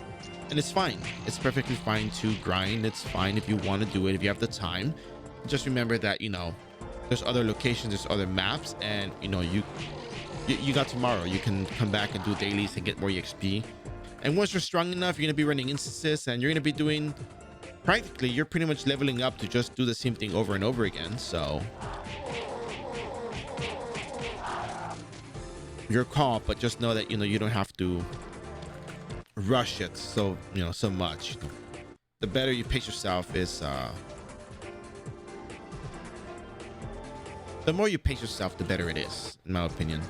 And it's fine. It's perfectly fine to grind. It's fine if you want to do it, if you have the time. Just remember that, you know, there's other locations, there's other maps, and you know, you got tomorrow. You can come back and do dailies and get more EXP. And once you're strong enough, you're gonna be running instances, and you're gonna be doing, practically, you're pretty much leveling up to just do the same thing over and over again. So your call, but just know that, you know, you don't have to rush it so, you know, so much. The better you pace yourself is the more you pace yourself, the better it is, in my opinion.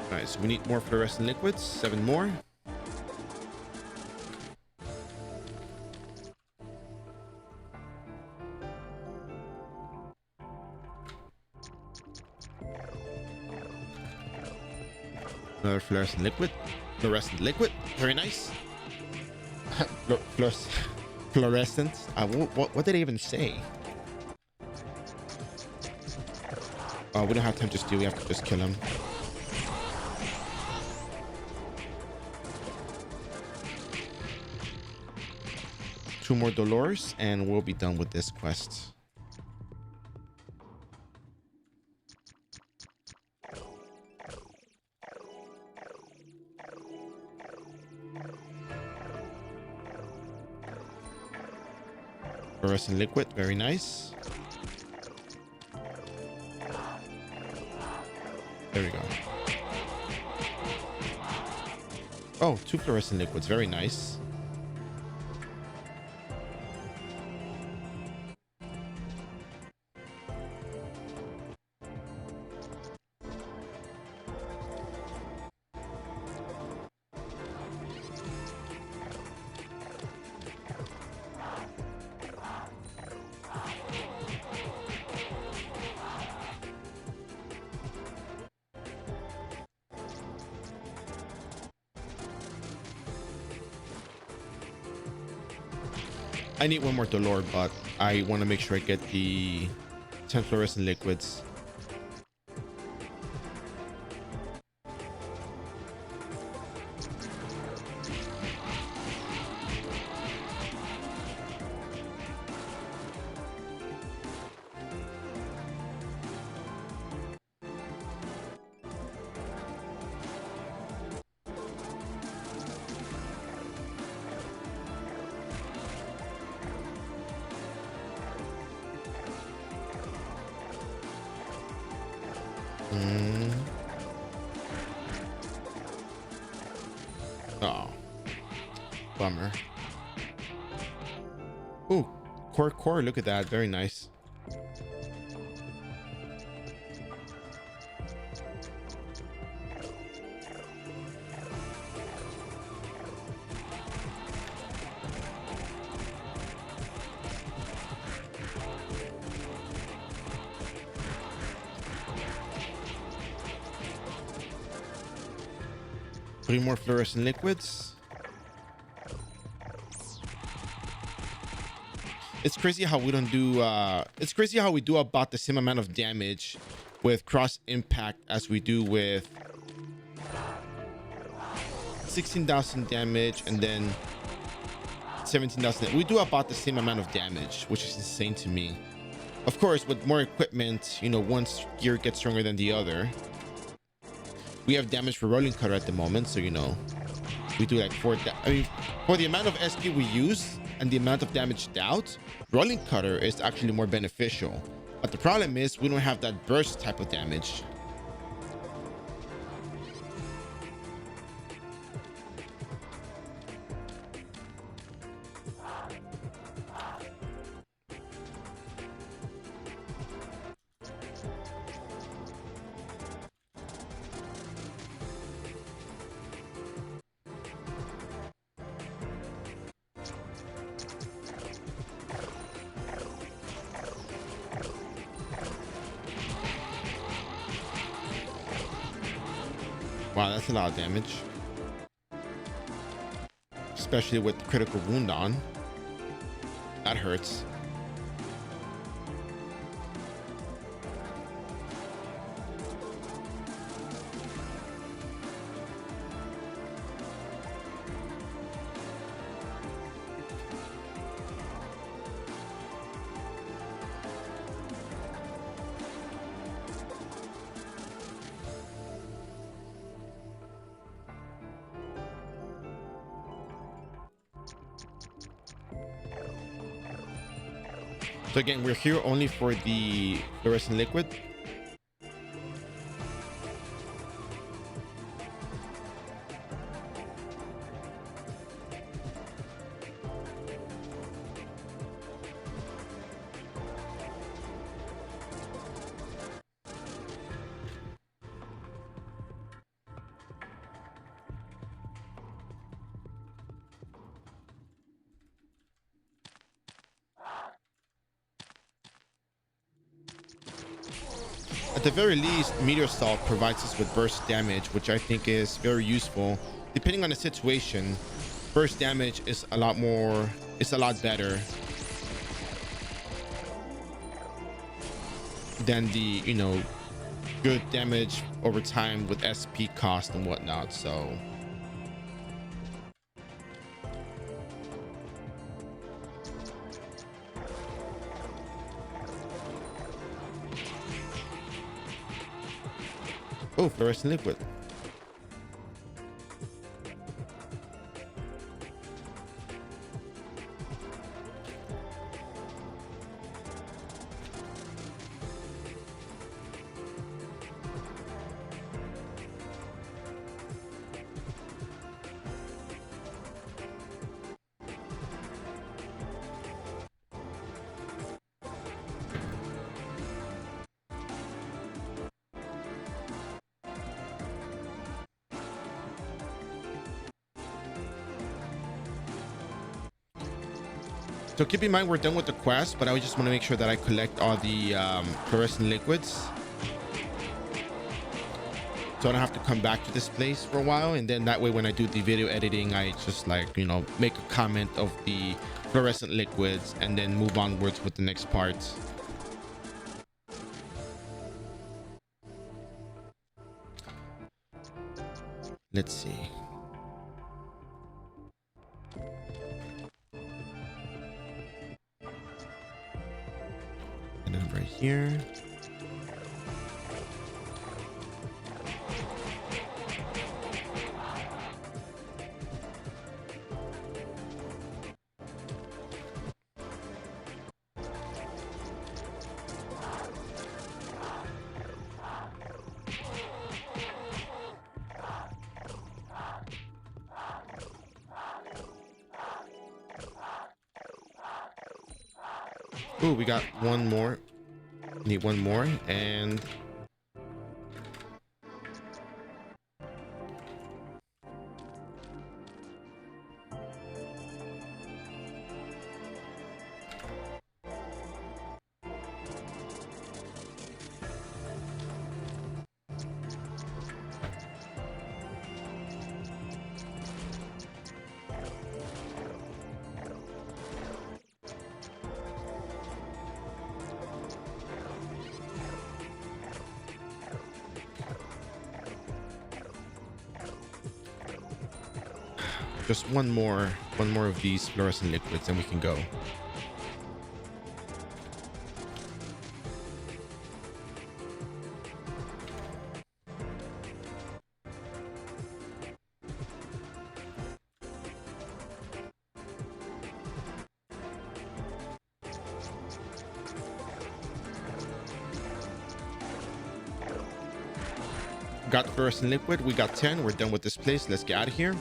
All right, so we need more fluorescent liquids, 7 more. Another fluorescent liquid. Fluorescent liquid, very nice. Fluorescent. What did I even say? We don't have time to steal. We have to just kill him. Two more Dolores, and we'll be done with this quest. Fluorescent liquid, very nice. There we go. Oh, 2 fluorescent liquids, very nice. I need one more Dolor, but I want to make sure I get the 10 fluorescent liquids. Oh, bummer. Ooh, core. Look at that. Very nice. Putting more fluorescent liquids. It's crazy how we don't do it's crazy how we do about the same amount of damage with cross impact as we do with 16,000 damage and then 17,000. We do about the same amount of damage, which is insane to me. Of course, with more equipment, you know, one gear gets stronger than the other. We have damage for rolling cutter at the moment, so you know we do like for the amount of SP we use and the amount of damage dealt, rolling cutter is actually more beneficial. But the problem is we don't have that burst type of damage. Wow, that's a lot of damage. Especially with critical wound on. That hurts. So again, we're here only for the fluorescent liquid. At the very least, Meteor Salt provides us with burst damage, which I think is very useful. Depending on the situation, burst damage is a lot better than the, you know, good damage over time with SP cost and whatnot. So oh, fluorescent liquid. So keep in mind we're done with the quest, but I just want to make sure that I collect all the fluorescent liquids. so I don't have to come back to this place for a while. And then that way, when I do the video editing, I just like, you know, make a comment of the fluorescent liquids and then move onwards with the next part. Let's see. And then right here. Oh, we got one more. Need one more, and just one more of these fluorescent liquids and we can go. Got the fluorescent liquid. We got 10. We're done with this place. Let's get out of here.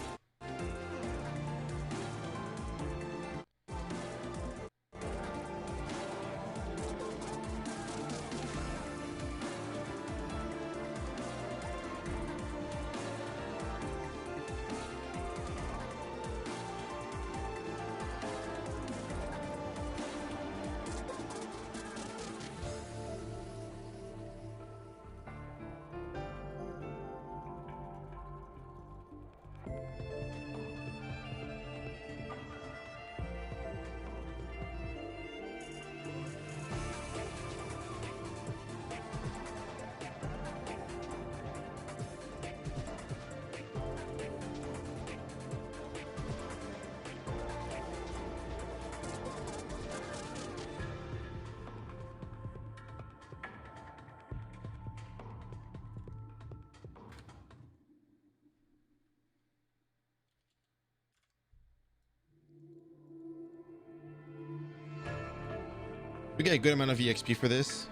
We get a good amount of EXP for this,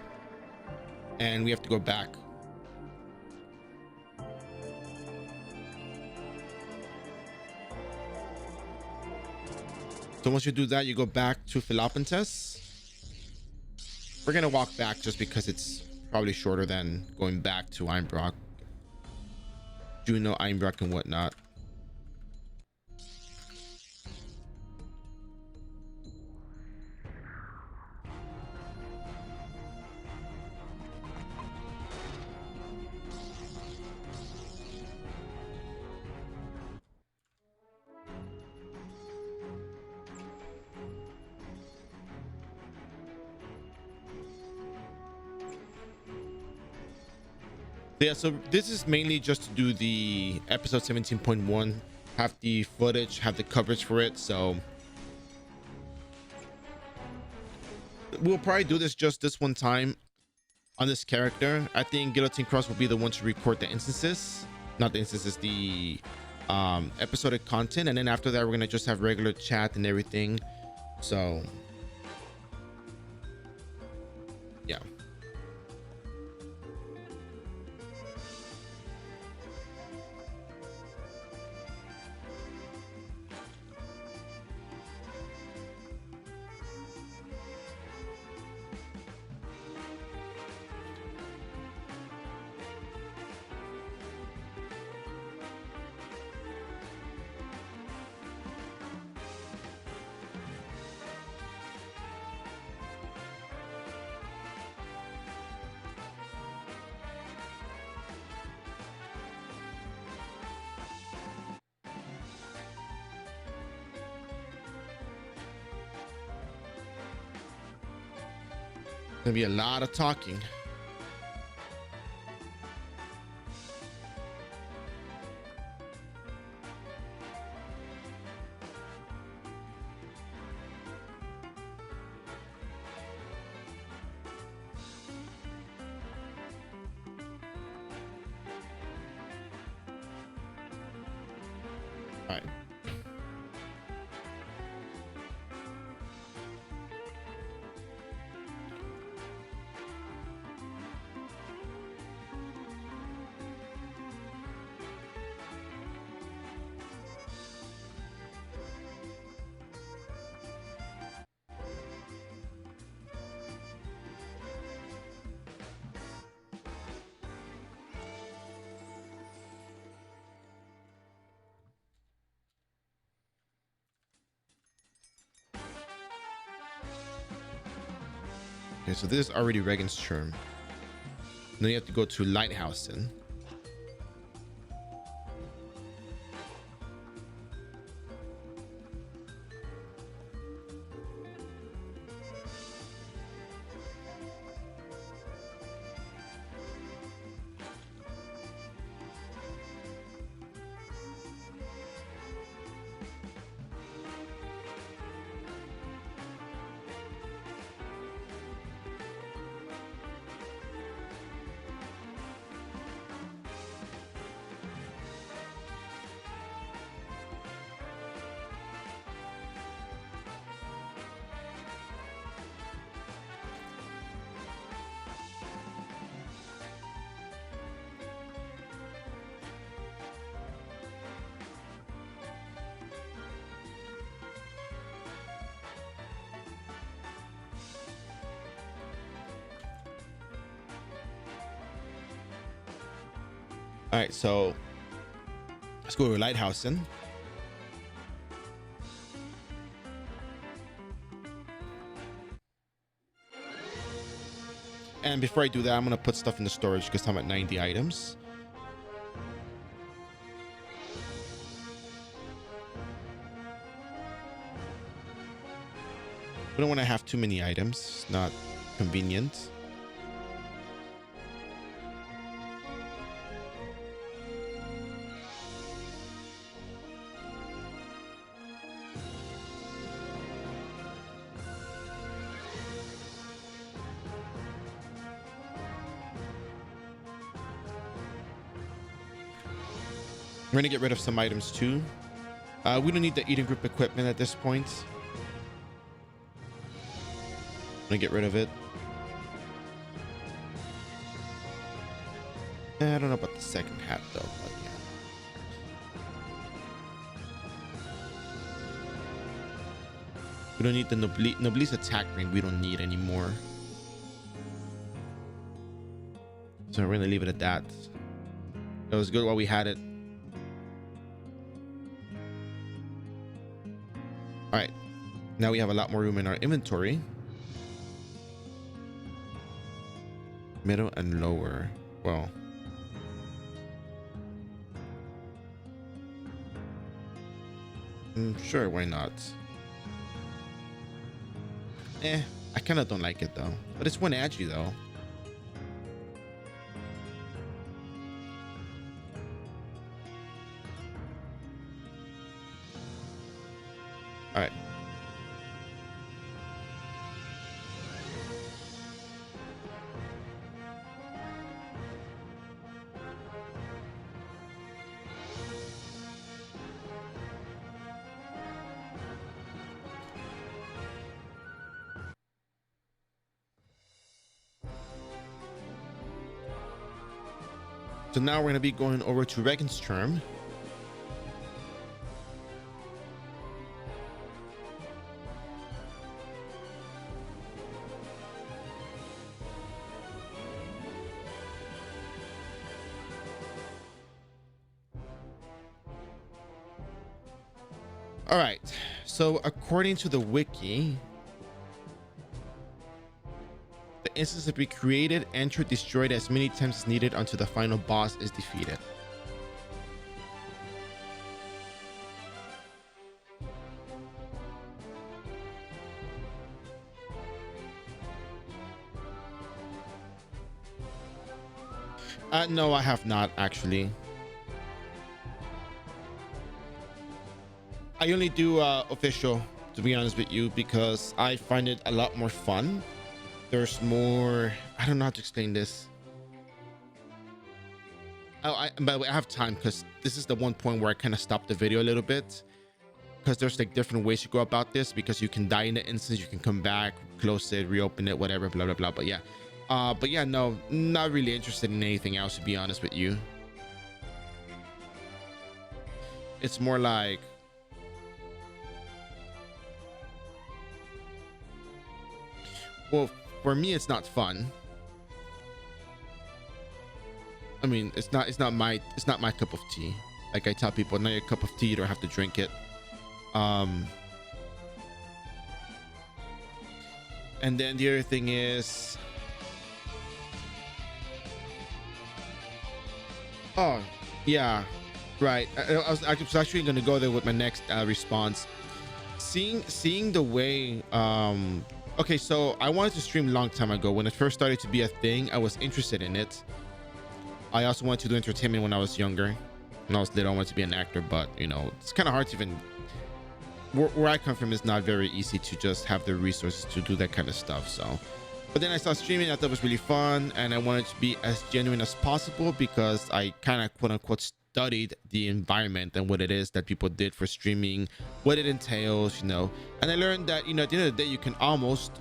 and we have to go back. So once you do that, you go back to Philopontes. We're gonna walk back just because it's probably shorter than going back to Einbrock, Juno, Einbrock, and whatnot. Yeah, so this is mainly just to do the episode 17.1, have the footage, have the coverage for it. So we'll probably do this just this one time on this character. I think Guillotine Cross will be the one to record the instances, not the instances, the episodic content, and then after that we're gonna just have regular chat and everything. So yeah. Gonna be a lot of talking. All right. Okay, so this is already Regan's term. Then you have to go to Lighthousen. All right, so let's go to Lighthousen. And before I do that, I'm gonna put stuff in the storage because I'm at 90 items. We don't want to have too many items. It's not convenient. We're gonna get rid of some items too. We don't need the eating group equipment at this point. I'm gonna get rid of it. I don't know about the second hat though, but yeah. We don't need the Noblesse attack ring. We don't need anymore. So we're gonna leave it at that. It was good while we had it. All right, now we have a lot more room in our inventory. Middle and lower. Well, sure, why not? I kind of don't like it though, but it's one agi though. All right. So now we're going to be going over to Regan's term. All right. So according to the wiki, the instance to be created, entered, destroyed as many times as needed until the final boss is defeated. No, I have not actually. I only do official, to be honest with you, because I find it a lot more fun. There's more, I don't know how to explain this. Oh, by the way, I have time because this is the one point where I kind of stopped the video a little bit, because there's like different ways to go about this, because you can die in the instance, you can come back, close it, reopen it, whatever, blah blah blah. But yeah, no, not really interested in anything else, to be honest with you. It's more like, well, for me it's not fun. I mean, it's not my cup of tea. Like I tell people, not your cup of tea, you don't have to drink it. And then the other thing is, oh yeah, right, I was actually going to go there with my next response. Seeing the way, okay, so I wanted to stream a long time ago. When it first started to be a thing, I was interested in it. I also wanted to do entertainment when I was younger. When I was little, I wanted to be an actor, but you know, it's kind of hard to even, where I come from is not very easy to just have the resources to do that kind of stuff. So, but then I saw streaming, I thought it was really fun, and I wanted to be as genuine as possible, because I kind of quote unquote studied the environment and what it is that people did for streaming, what it entails, you know. And I learned that, you know, at the end of the day, you can almost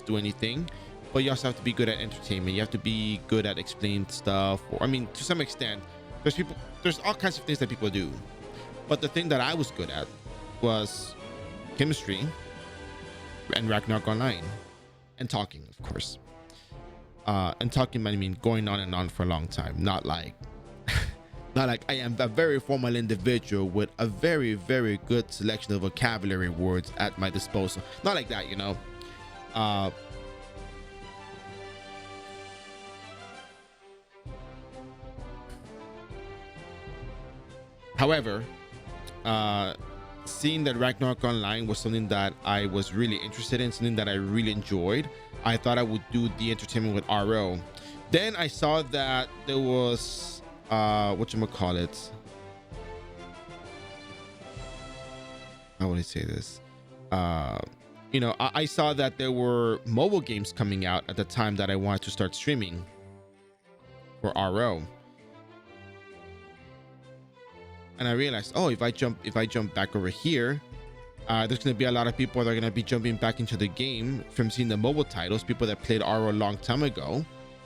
do anything, but you also have to be good at entertainment. You have to be good at explaining stuff, or I mean, to some extent, there's all kinds of things that people do, but the thing that I was good at was chemistry and Ragnarok Online, and talking, of course. And talking, I mean going on and on for a long time, not like not like I am a very formal individual with a very, very good selection of vocabulary words at my disposal. Not like that, you know. However, seeing that Ragnarok Online was something that I was really interested in, something that I really enjoyed, I thought I would do the entertainment with iRO. Then I saw that there was whatchamacallit, how would I say this, you know, I saw that there were mobile games coming out at the time that I wanted to start streaming for iRO. And I realized, oh, if I jump back over here, there's going to be a lot of people that are going to be jumping back into the game from seeing the mobile titles, people that played iRO a long time ago,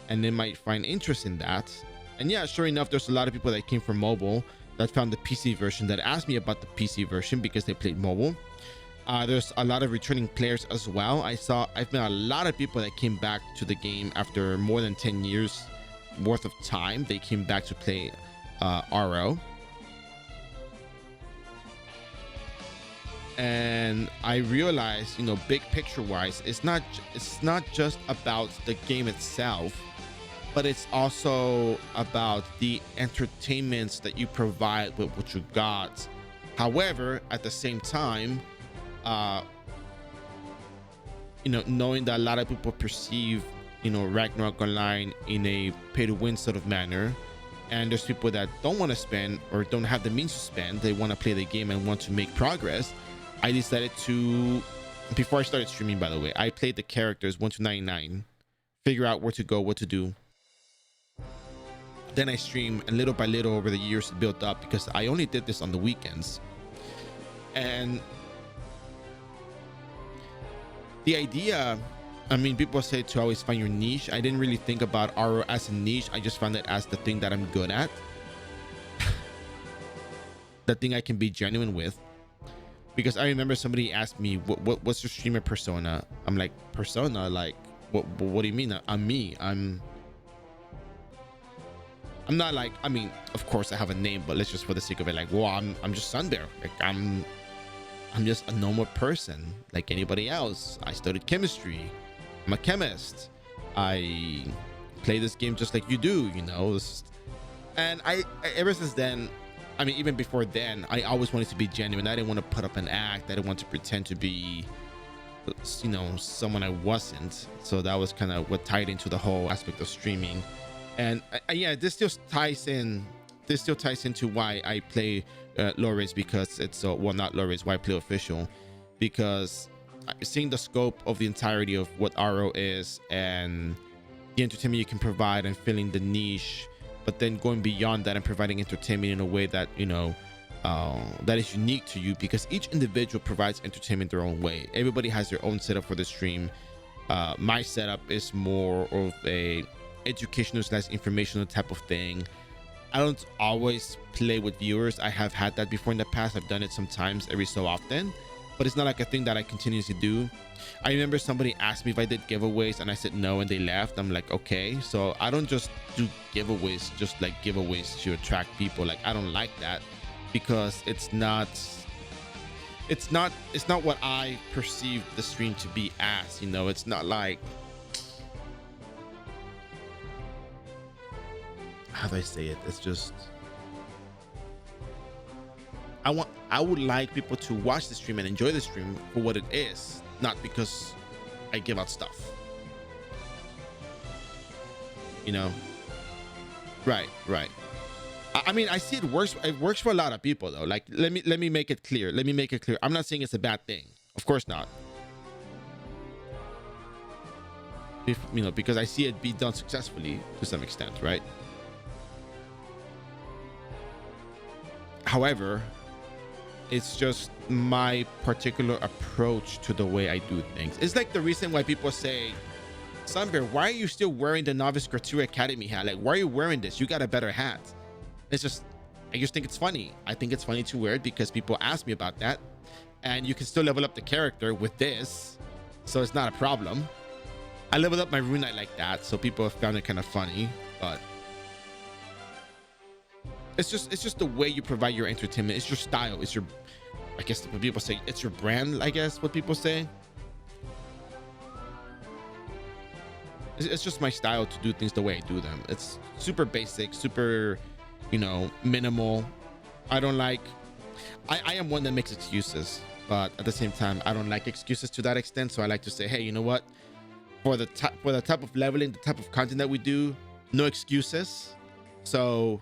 and they might find interest in that. And yeah, sure enough, there's a lot of people that came from mobile that found the PC version, that asked me about the PC version because they played mobile. There's a lot of returning players as well. I've met a lot of people that came back to the game after more than 10 years worth of time. They came back to play iRO. And I realized, you know, big picture wise, it's not just about the game itself, but it's also about the entertainments that you provide with what you got. However, at the same time, you know, knowing that a lot of people perceive, you know, Ragnarok Online in a pay to win sort of manner, and there's people that don't want to spend or don't have the means to spend, they want to play the game and want to make progress. I decided to, before I started streaming, by the way, I played the characters 1 to 99, figure out where to go, what to do. Then I stream, and little by little over the years it built up, because I only did this on the weekends. And the idea, I mean, people say to always find your niche. I didn't really think about iRO as a niche. I just found it as the thing that I'm good at, the thing I can be genuine with. Because I remember somebody asked me, what's your streamer persona? I'm like, persona? Like, what do you mean? I'm me. I'm not like, I mean, of course I have a name, but let's just, for the sake of it, like, well, I'm just Sunbear. Like, I'm just a normal person like anybody else. I studied chemistry. I'm a chemist. I play this game just like you do, you know. And I ever since then, I mean, even before then, I always wanted to be genuine. I didn't want to put up an act. I didn't want to pretend to be, you know, someone I wasn't. So that was kind of what tied into the whole aspect of streaming. And yeah, this still ties into why I play low res, because it's well, not low res, why I play official, because seeing the scope of the entirety of what iRO is and the entertainment you can provide and filling the niche, but then going beyond that and providing entertainment in a way that, you know, that is unique to you, because each individual provides entertainment their own way. Everybody has their own setup for the stream. My setup is more of a educational / informational type of thing. I don't always play with viewers. I have had that before in the past. I've done it sometimes, every so often, but it's not like a thing that I continuously do. I remember somebody asked me if I did giveaways and I said no, and they left. I'm like, okay, so I don't just do giveaways just like giveaways to attract people. Like, I don't like that, because it's not what I perceive the stream to be as, you know. It's not like, how do I say it? It's just, I would like people to watch the stream and enjoy the stream for what it is, not because I give out stuff, you know. Right. I mean, I see it works for a lot of people though. Like, let me make it clear. I'm not saying it's a bad thing, of course not. If, you know, because I see it be done successfully to some extent, right? However, it's just my particular approach to the way I do things. It's like the reason why people say, Sunbear, why are you still wearing the Novice Gratuity Academy hat? Like, why are you wearing this? You got a better hat. It's just, I just think it's funny. I think it's funny to wear it because people ask me about that, and you can still level up the character with this, so it's not a problem. I leveled up my Rune Knight like that, so people have found it kind of funny, but it's just the way you provide your entertainment. It's your style. It's your, I guess what people say, it's your brand, I guess what people say. It's just my style to do things the way I do them. It's super basic, super, you know, minimal. I don't like, I am one that makes excuses, but at the same time, I don't like excuses to that extent. So I like to say, hey, you know what? For the type of leveling, the type of content that we do, no excuses. So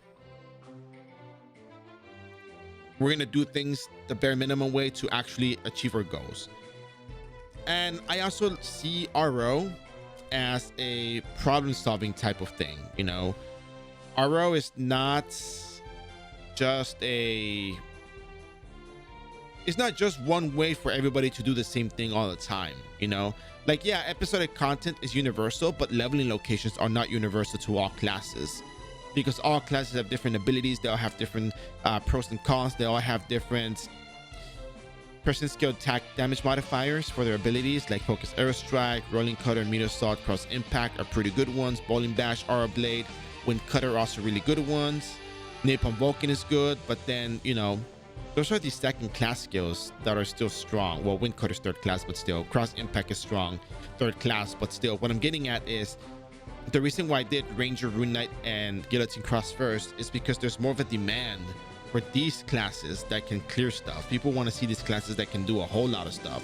we're gonna do things the bare minimum way to actually achieve our goals. And I also see iRO as a problem-solving type of thing. You know, iRO is not just it's not just one way for everybody to do the same thing all the time, you know. Like, yeah, episodic content is universal, but leveling locations are not universal to all classes, because all classes have different abilities. They all have different pros and cons. They all have different percent skill attack damage modifiers for their abilities, like Focus Arrow Strike, Rolling Cutter, Meteor Assault, Cross Impact are pretty good ones. Bowling Bash, Aura Blade, Wind Cutter are also really good ones. Napalm Vulcan is good, but then, you know, those are the second class skills that are still strong. Well, Wind Cutter is third class, but still. Cross Impact is strong, third class, but still. What I'm getting at is the reason why I did Ranger, Rune Knight, and Guillotine Cross first is because there's more of a demand for these classes that can clear stuff. People want to see these classes that can do a whole lot of stuff.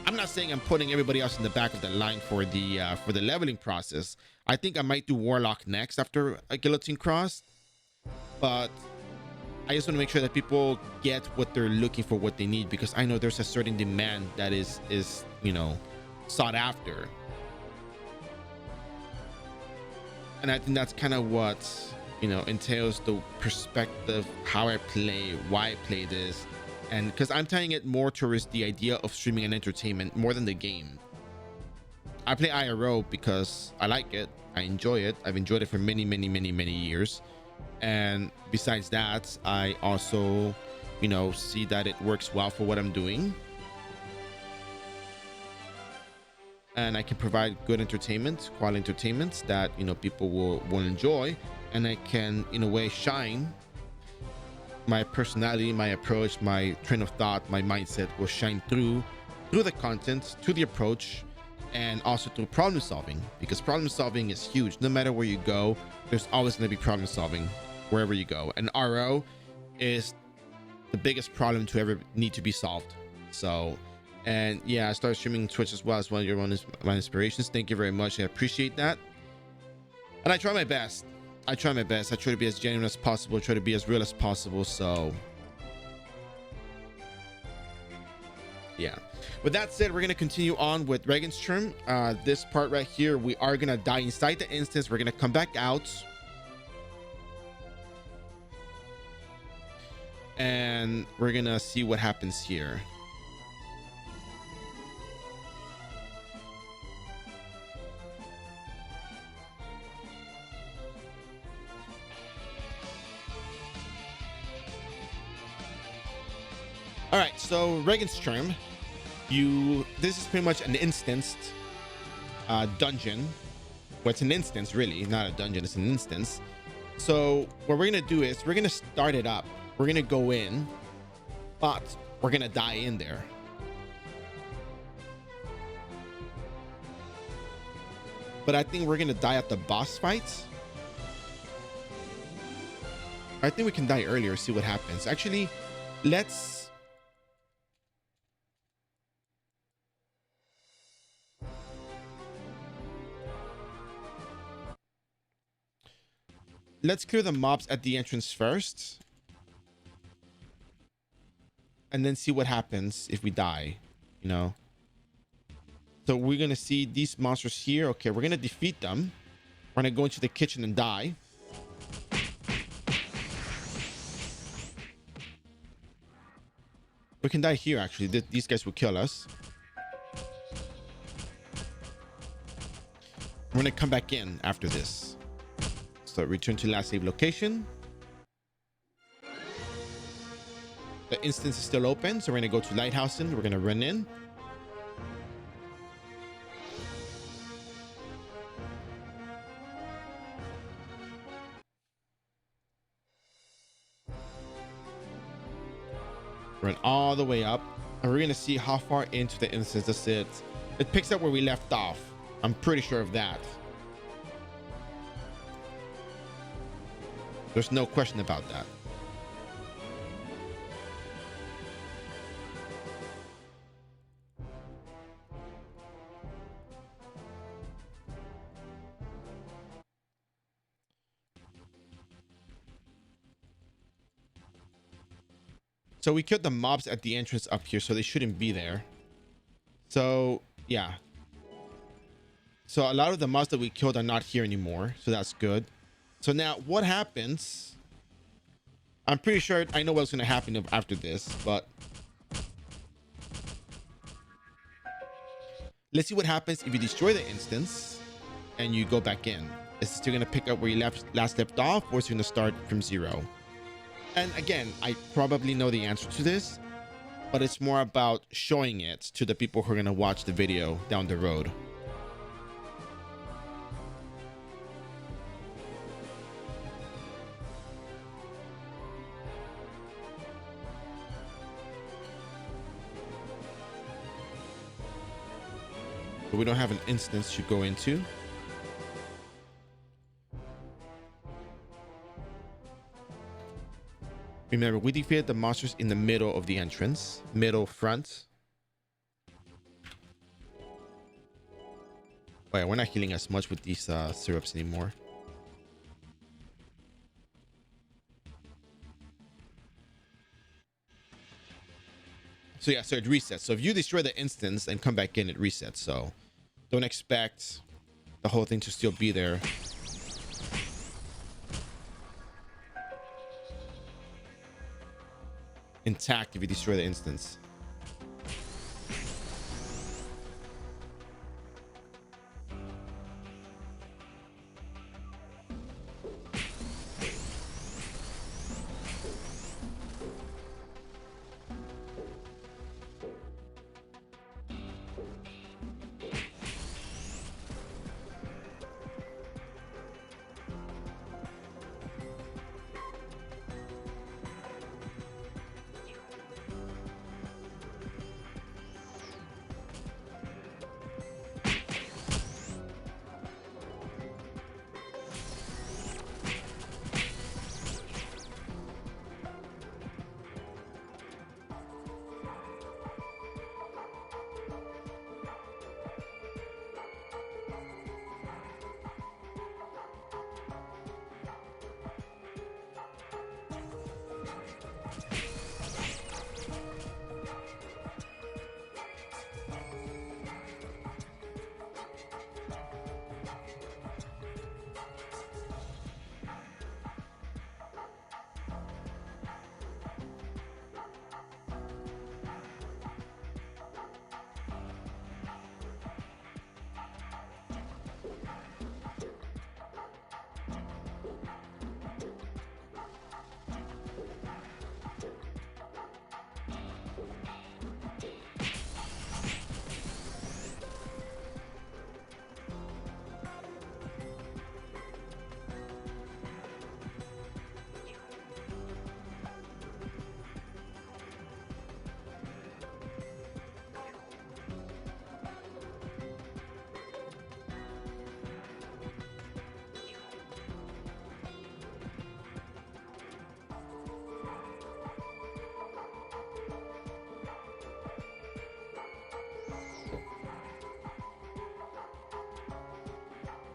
I'm not saying I'm putting everybody else in the back of the line for the leveling process. I think I might do Warlock next after a Guillotine Cross, but I just want to make sure that people get what they're looking for, what they need, because I know there's a certain demand that is you know, sought after. And I think that's kind of what, you know, entails the perspective, how I play, why I play this. And because I'm tying it more towards the idea of streaming and entertainment more than the game. I play iRO because I like it, I enjoy it, I've enjoyed it for many years. And besides that, I also, you know, see that it works well for what I'm doing, and I can provide good entertainment, quality entertainment that, you know, people will enjoy. And I can, in a way, shine my personality, my approach, my train of thought, my mindset will shine through the content, to the approach, and also through problem solving, because problem solving is huge. No matter where you go, there's always going to be problem solving wherever you go, and iRO is the biggest problem to ever need to be solved. So, and yeah, I started streaming Twitch as well as one of my inspirations. Thank you very much. I appreciate that. And I try my best. I try my best. I try to be as genuine as possible, try to be as real as possible. So yeah, with that said, we're gonna continue on with Regenstrom. This part right here, we are gonna die inside the instance. We're gonna come back out, and we're gonna see what happens here. All right, so Regenstrom, this is pretty much an instanced dungeon. Well, it's an instance, really, not a dungeon, it's an instance. So what we're gonna do is we're gonna start it up. We're gonna go in, but we're gonna die in there. But I think we're gonna die at the boss fights. I think we can die earlier, see what happens. Actually, let's clear the mobs at the entrance first, and then see what happens if we die, you know. So we're gonna see these monsters here. Okay, we're gonna defeat them. We're gonna go into the kitchen and die. We can die here, actually. These guys will kill us. We're gonna come back in after this. So return to last save location. The instance is still open, so we're gonna go to Lighthousen. We're gonna run in. Run all the way up, and we're gonna see how far into the instance this is. It picks up where we left off. I'm pretty sure of that. There's no question about that. So we killed the mobs at the entrance up here, so they shouldn't be there. So yeah. So a lot of the mobs that we killed are not here anymore, so that's good. So now what happens? I'm pretty sure I know what's going to happen after this, but let's see what happens if you destroy the instance and you go back in. Is it still going to pick up where you last left off, or is it going to start from zero? And again, I probably know the answer to this, but it's more about showing it to the people who are going to watch the video down the road. But we don't have an instance to go into. Remember, we defeated the monsters in the middle of the entrance, middle front. Oh yeah, we're not healing as much with these syrups anymore. So yeah, so it resets. So if you destroy the instance and come back in, it resets. So don't expect the whole thing to still be there. Intact if you destroy the instance.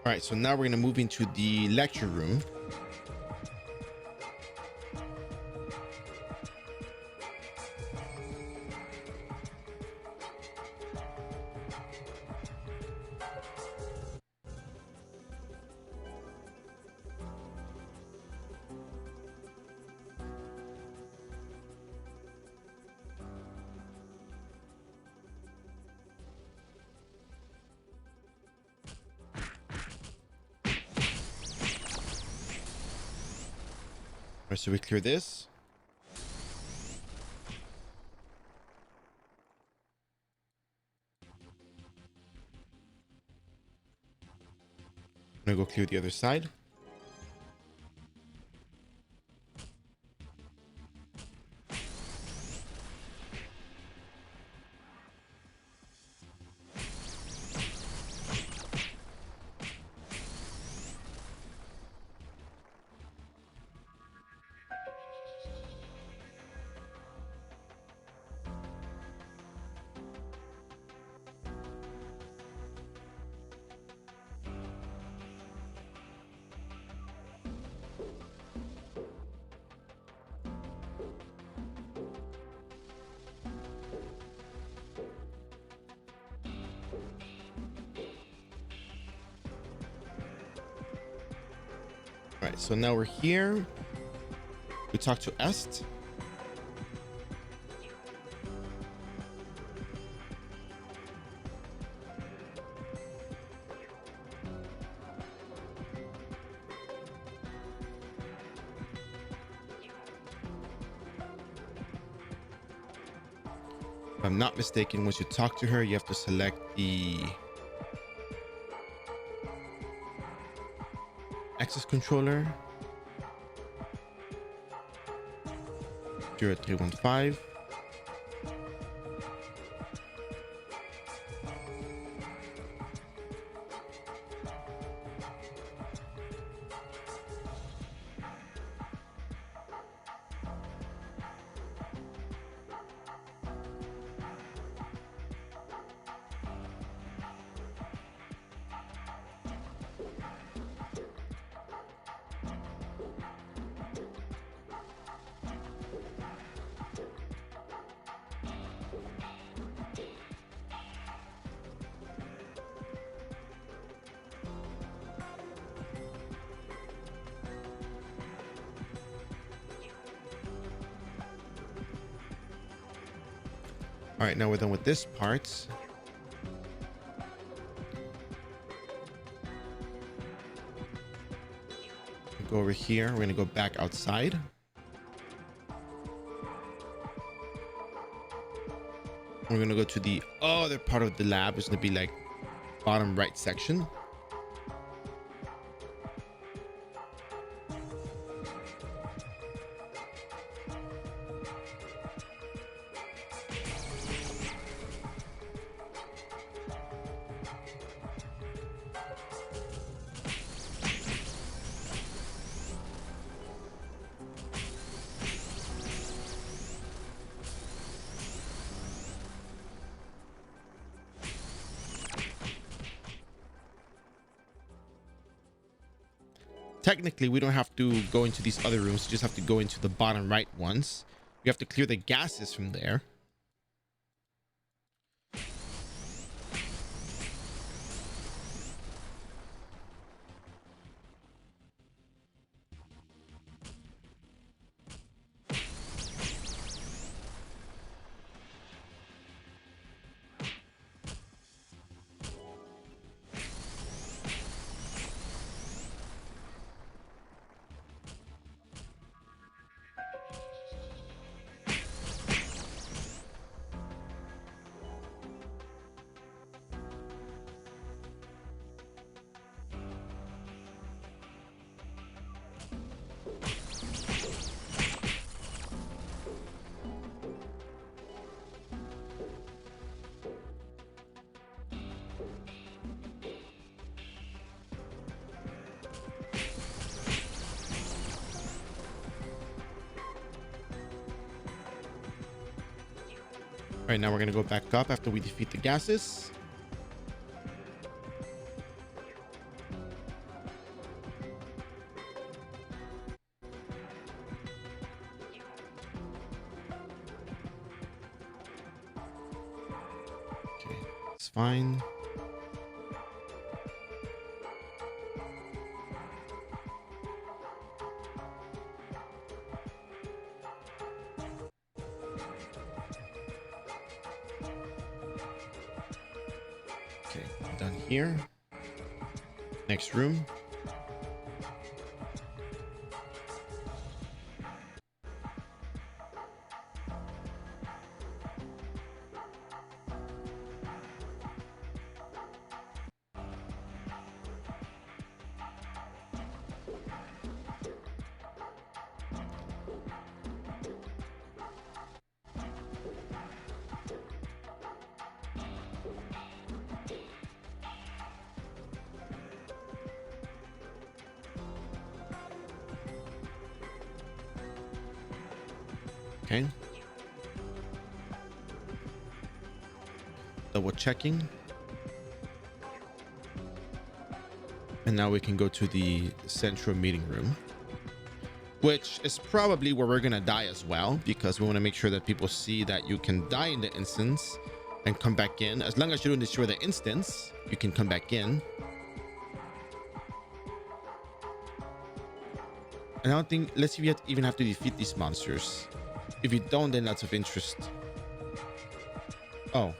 All right, so now we're gonna move into the lecture room. All right, so we clear this. I'm gonna go clear the other side. All right, so now we're here. We talk to Est. If I'm not mistaken, once you talk to her, you have to select the access controller 0315. All right, now we're done with this part. Go over here. We're gonna go back outside. We're gonna go to the other part of the lab. It's gonna be like bottom right section. Technically, we don't have to go into these other rooms. We just have to go into the bottom right ones. We have to clear the gases from there. All right, now we're gonna go back up after we defeat the gases. That's fine. Okay, done here. Next room. Okay. Double checking. And now we can go to the central meeting room, which is probably where we're going to die as well, because we want to make sure that people see that you can die in the instance and come back in. As long as you don't destroy the instance, you can come back in. And I don't think, let's see if you even have to defeat these monsters. If you don't, then that's of interest. Oh.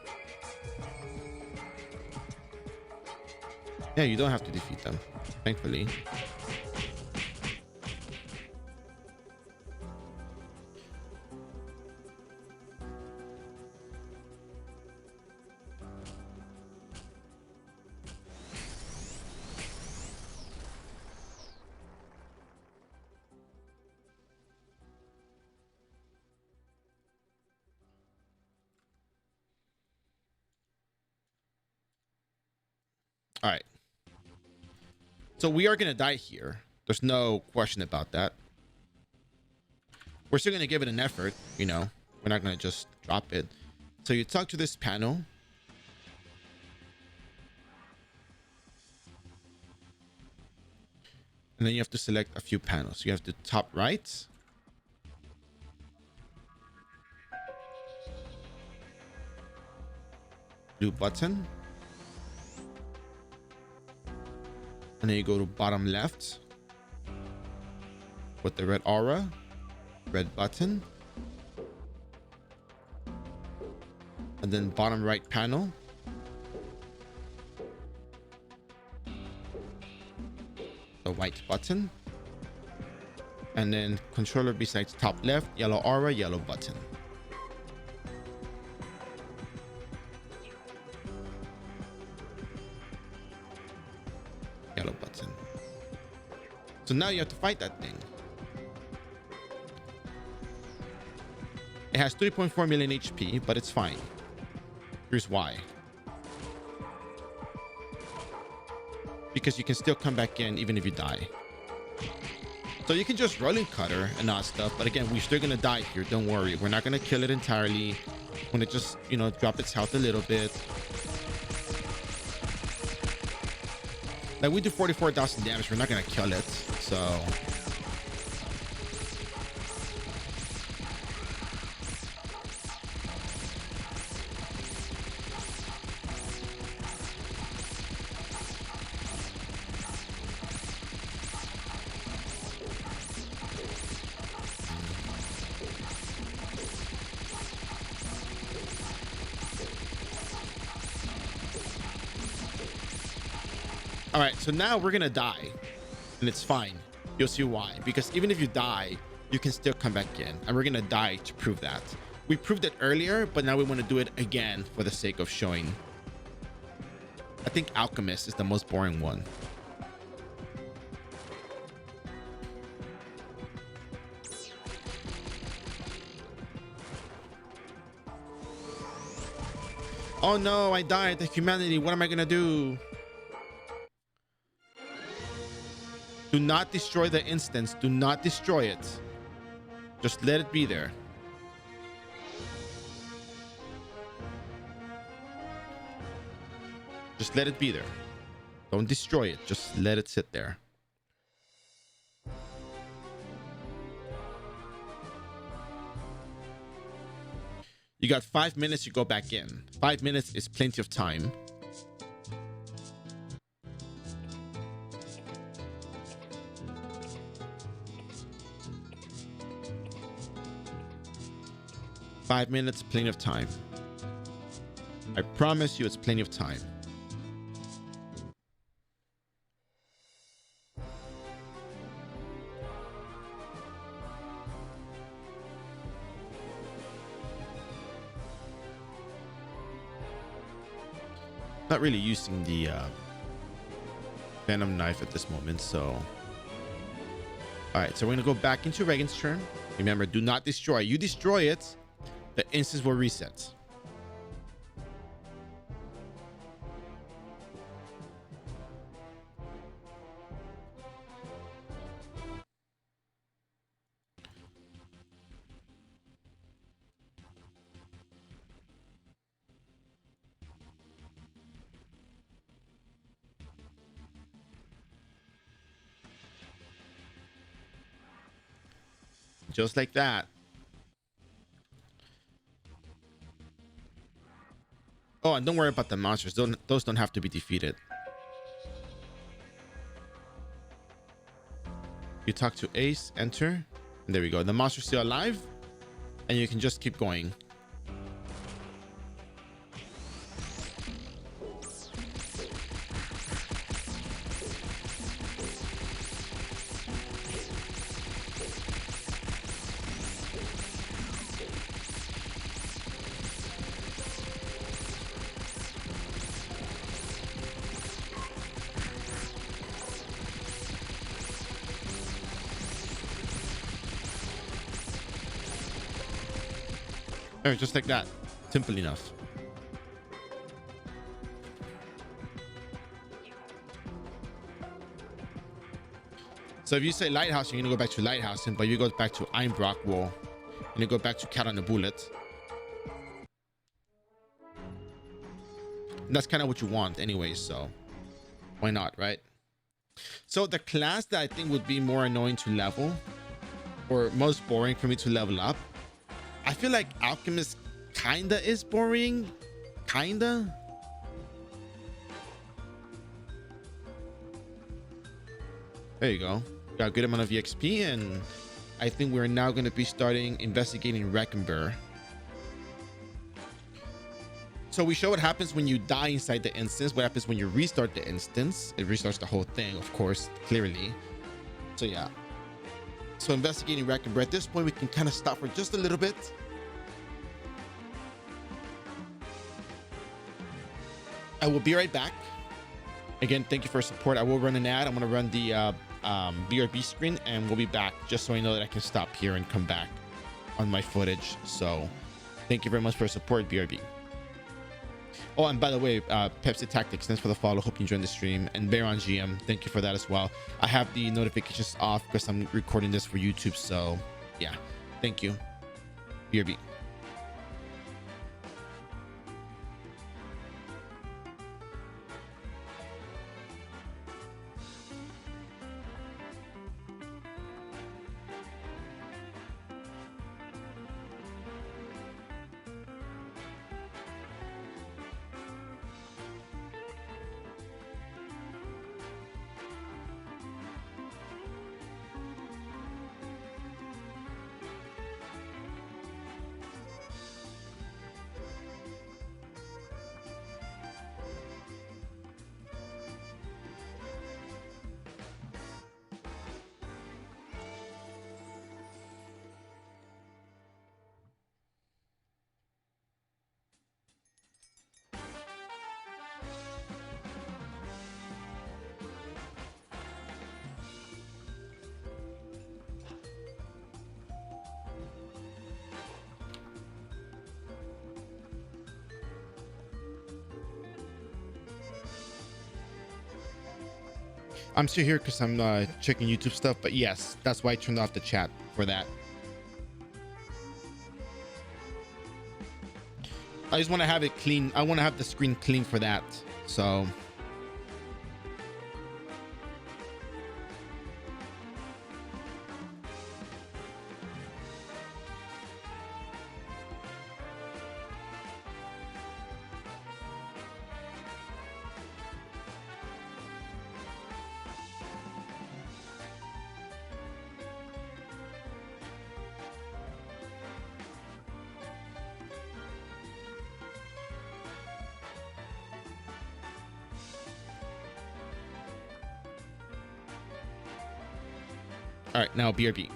Yeah, you don't have to defeat them, thankfully. All right. So we are going to die here. There's no question about that. We're still going to give it an effort, you know. We're not going to just drop it. So you talk to this panel. And then you have to select a few panels. You have the top right. Blue button. And then you go to bottom left with the red aura, red button. And then bottom right panel. The white button. And then controller besides top left, yellow aura, yellow button. Yellow button. So now you have to fight that thing. It has 3.4 million HP, but it's fine. Here's why. Because you can still come back in even if you die. So you can just rolling cutter and all stuff, but again, we're still gonna die here. Don't worry, we're not gonna kill it entirely. We're gonna just, you know, drop its health a little bit. Like we do 44,000 damage, we're not gonna kill it. So all right, so now we're gonna die, and it's fine. You'll see why. Because even if you die, you can still come back in, and we're gonna die to prove that. We proved it earlier, but now we want to do it again for the sake of showing. I think Alchemist is the most boring one. Oh no, I died. The humanity. What am I gonna do? Do not destroy the instance. Do not destroy it. Just let it be there. Just let it be there. Don't destroy it. Just let it sit there. You You got 5 minutes, you go back in. 5 minutes is plenty of time. Five minutes, plenty of time. I promise you it's plenty of time. Not really using the venom knife at this moment, so all right, so we're gonna go back into Reagan's turn. Remember, do not destroy. You destroy it, the instance will reset. Just like that. Oh, and don't worry about the monsters. Those don't have to be defeated. You talk to Ace, enter. And there we go. The monster's still alive. And you can just keep going. Just like that. Simple enough. So if you say lighthouse, you're gonna go back to lighthouse, but you go back to Einbrock wall, and you go back to cat on the bullet. And that's kind of what you want anyway, so why not, right? So the class that I think would be more annoying to level, or most boring for me to level up, I feel like Alchemist kinda is boring. Kinda. There you go. Got a good amount of EXP, and I think we're now going to be starting investigating Reckenbear. So we show what happens when you die inside the instance, what happens when you restart the instance. It restarts the whole thing, of course, clearly. So yeah. So investigating Reckenbear. At this point, we can kind of stop for just a little bit. I will be right back. Again, thank you for your support. I will run an ad. I'm going to run the BRB screen, and we'll be back just so I know that I can stop here and come back on my footage. So thank you very much for your support, BRB. Oh, and by the way, Pepsi Tactics, thanks for the follow. Hope you enjoyed the stream. And Bear on GM, thank you for that as well. I have the notifications off because I'm recording this for YouTube. So yeah, thank you, BRB. I'm still here because I'm checking YouTube stuff, but yes, that's why I turned off the chat for that. I just want to have it clean. I want to have the screen clean for that. So All right, now BRB.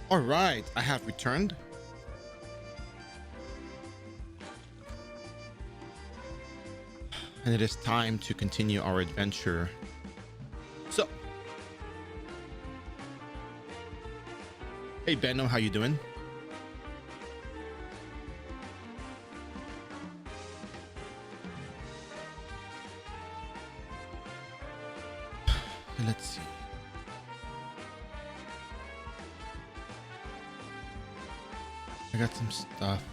All right, I have returned. And it is time to continue our adventure. So, hey Benno, how you doing? Let's see. I got some stuff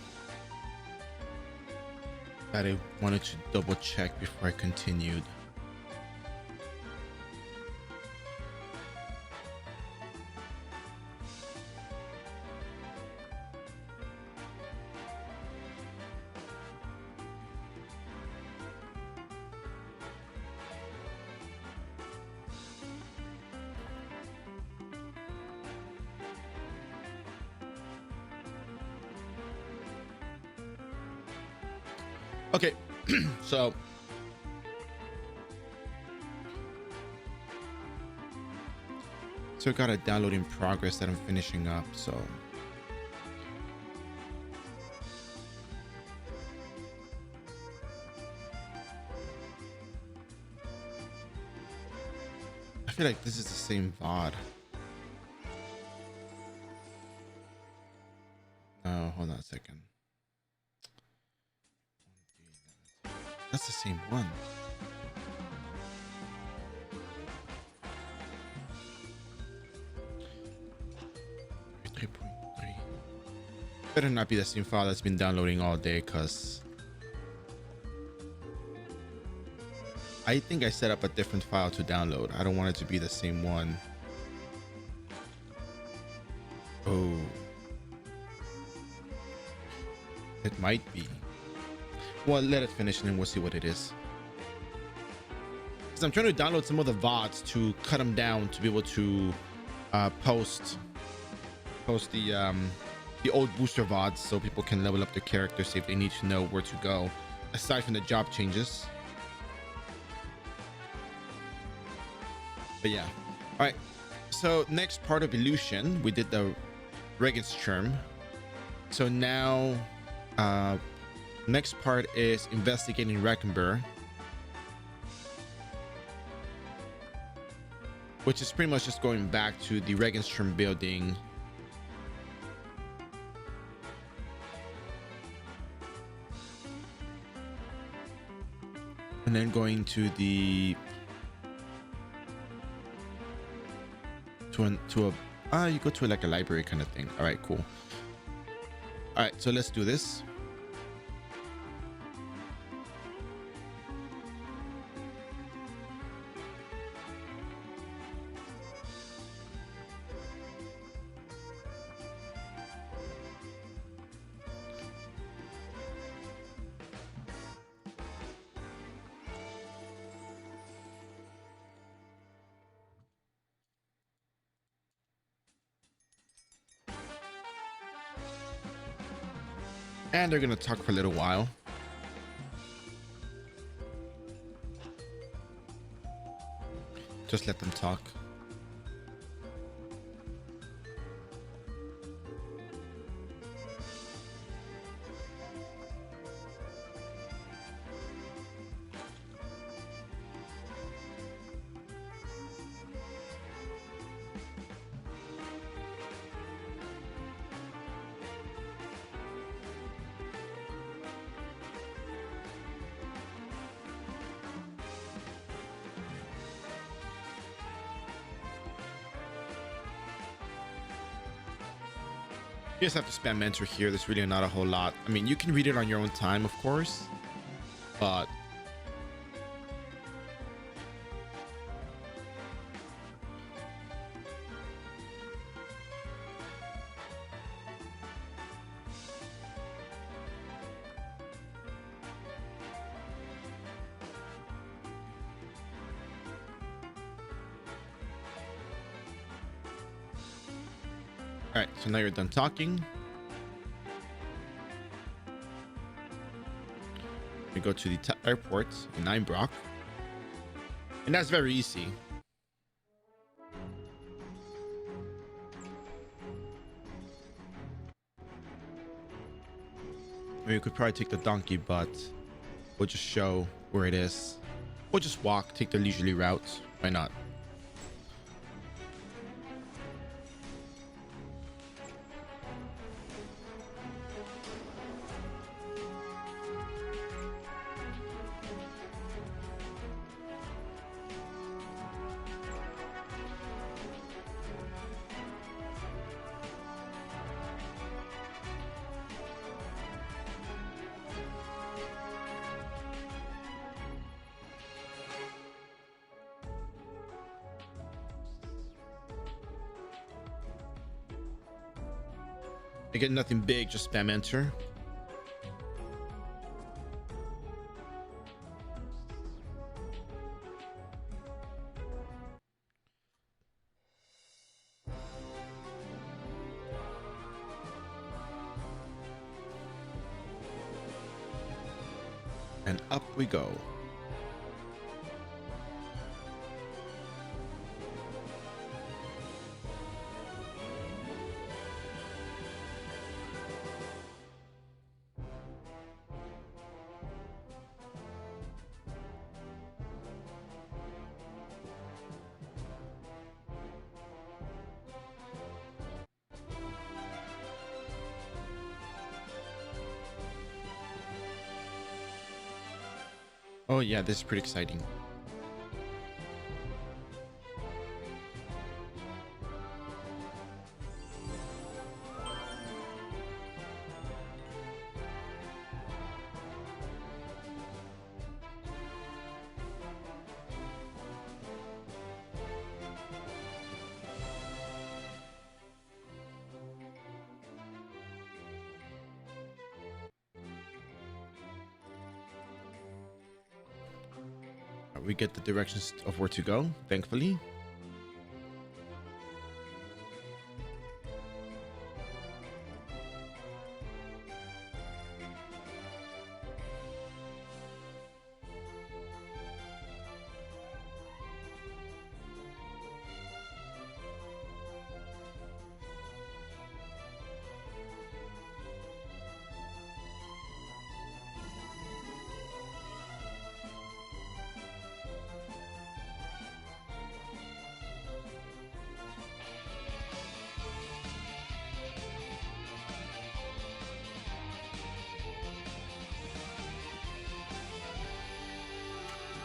that I wanted to double check before I continued. Okay, so I got a download in progress that I'm finishing up. So I feel like this is the same VOD. No, hold on a second. That's the same one. Better not be the same file that's been downloading all day, because I think I set up a different file to download. I don't want it to be the same one. Oh, it might be. Well, let it finish and then we'll see what it is. Because I'm trying to download some of the VODs to cut them down to be able to post the old booster VODs so people can level up their characters if they need to know where to go, aside from the job changes. But yeah. All right. So next part of Illusion, we did the Regenstrom. So now next part is investigating Reckenberg, which is pretty much just going back to the Regenstrom building and then going to the you go to like a library kind of thing. All right, cool. All right, so let's do this. And they're gonna talk for a little while. Just let them talk. You just have to spam enter here. There's really not a whole lot. I mean, you can read it on your own time, of course, but all right, so now you're done talking. We go to the airport in Einbrock, and that's very easy. I mean, we could probably take the donkey, but we'll just show where it is. We'll just walk, take the leisurely route. Why not? Again, nothing big, just spam enter. And up we go. Oh yeah, this is pretty exciting. We get the directions of where to go, thankfully.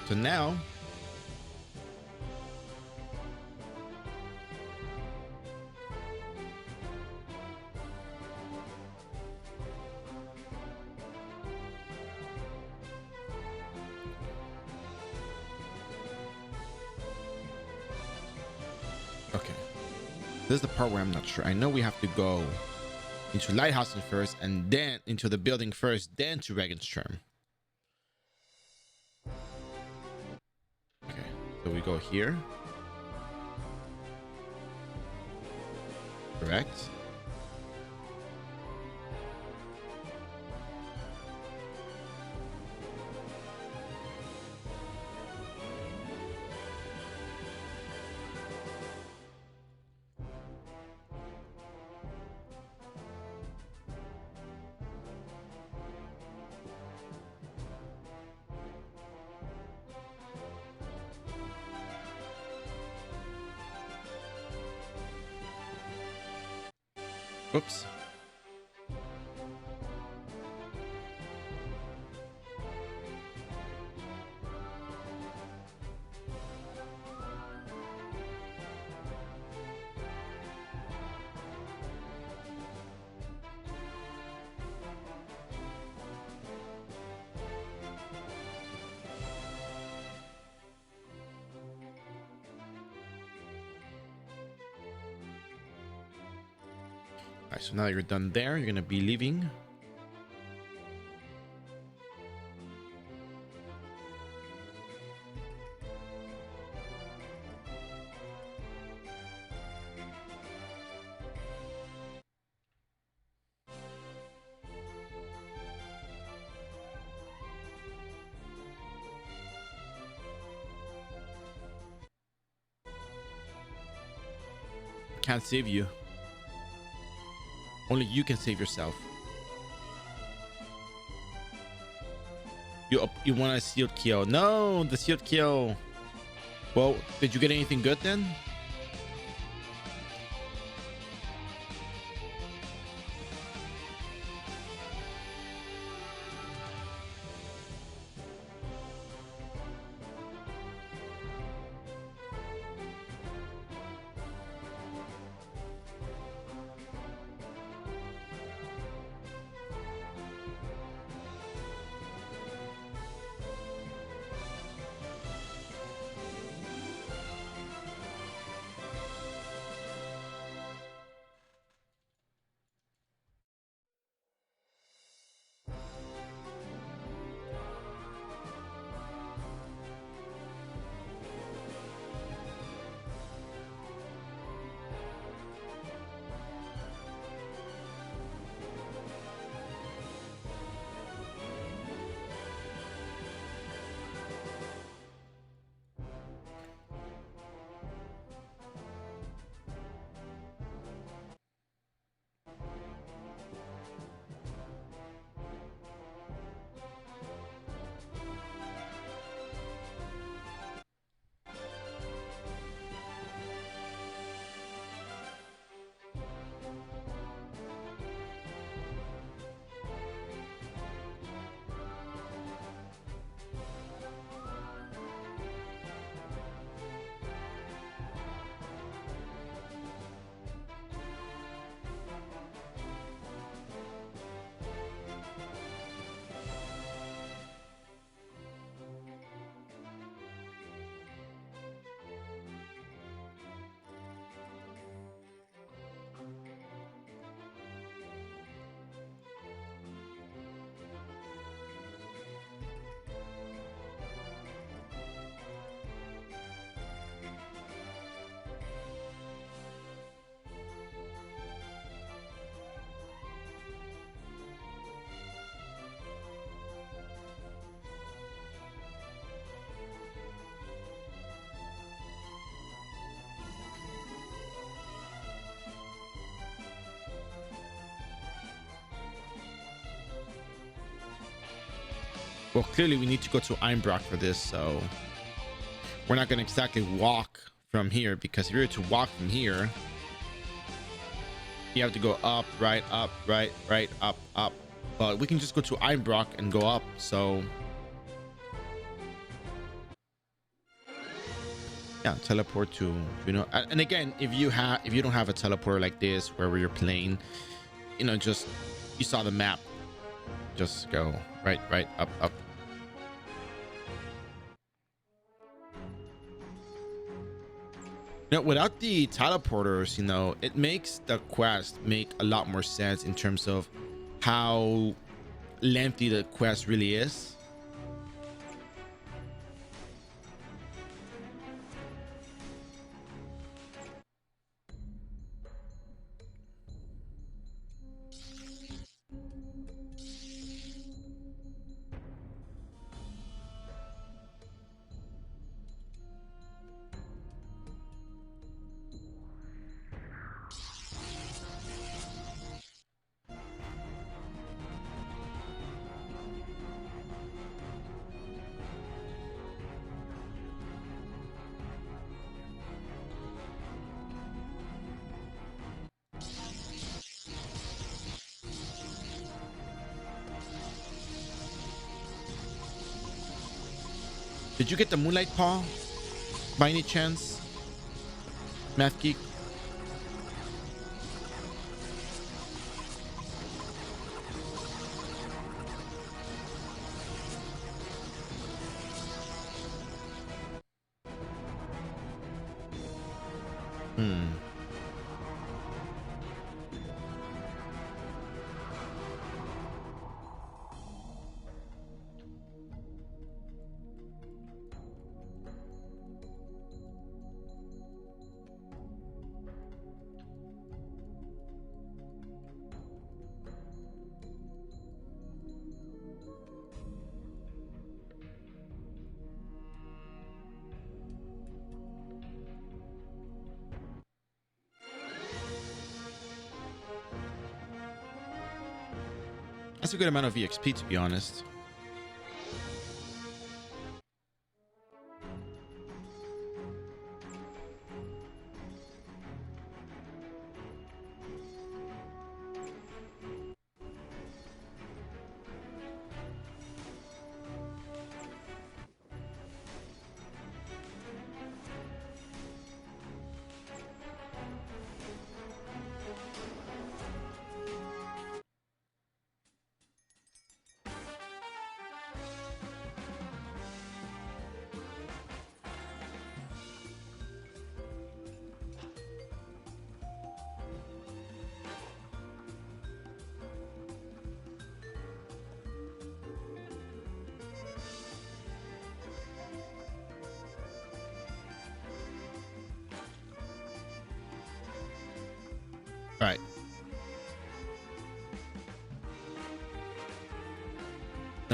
So now, okay, this is the part where I'm not sure. I know we have to go into Lighthousing first, and then into the building first, then to Regenstrom. So we go here. Correct. Oops. All right, so now you're done there, you're gonna be leaving. Can't save you. Only you can save yourself. You want a sealed kill? No, the sealed kill. Well, did you get anything good then? Well, clearly we need to go to Einbrock for this, so we're not going to exactly walk from here, because if you were to walk from here, you have to go up, right, up, right, right, up, up. But we can just go to Einbrock and go up, so yeah, teleport to, you know. And again, if you don't have a teleporter like this wherever you're playing, you know, just, you saw the map, just go right, right, up, up. Now, without the teleporters, you know, it makes the quest make a lot more sense in terms of how lengthy the quest really is. Did you get the Moonlight Paw by any chance, Math Geek? Hmm. That's a good amount of EXP, to be honest.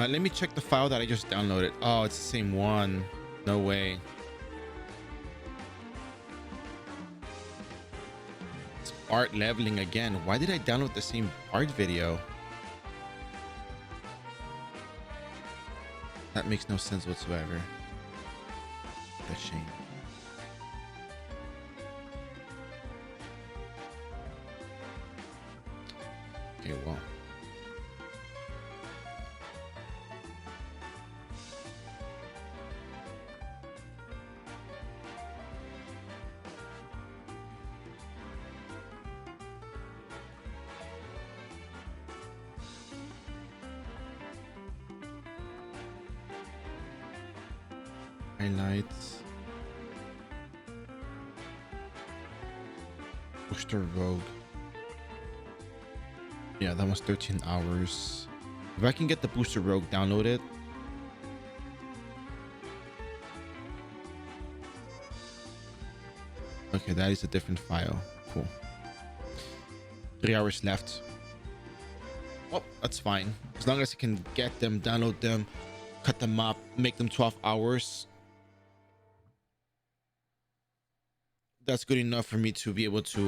Let me check the file that I just downloaded. Oh, it's the same one. No way. It's art leveling again. Why did I download the same art video? That makes no sense whatsoever. What a shame. Okay, well. Highlights. Booster Rogue. Yeah, that was 13 hours. If I can get the Booster Rogue downloaded. Okay, that is a different file. Cool. 3 hours left. Oh, that's fine. As long as I can get them, download them, cut them up, make them 12 hours. That's good enough for me to be able to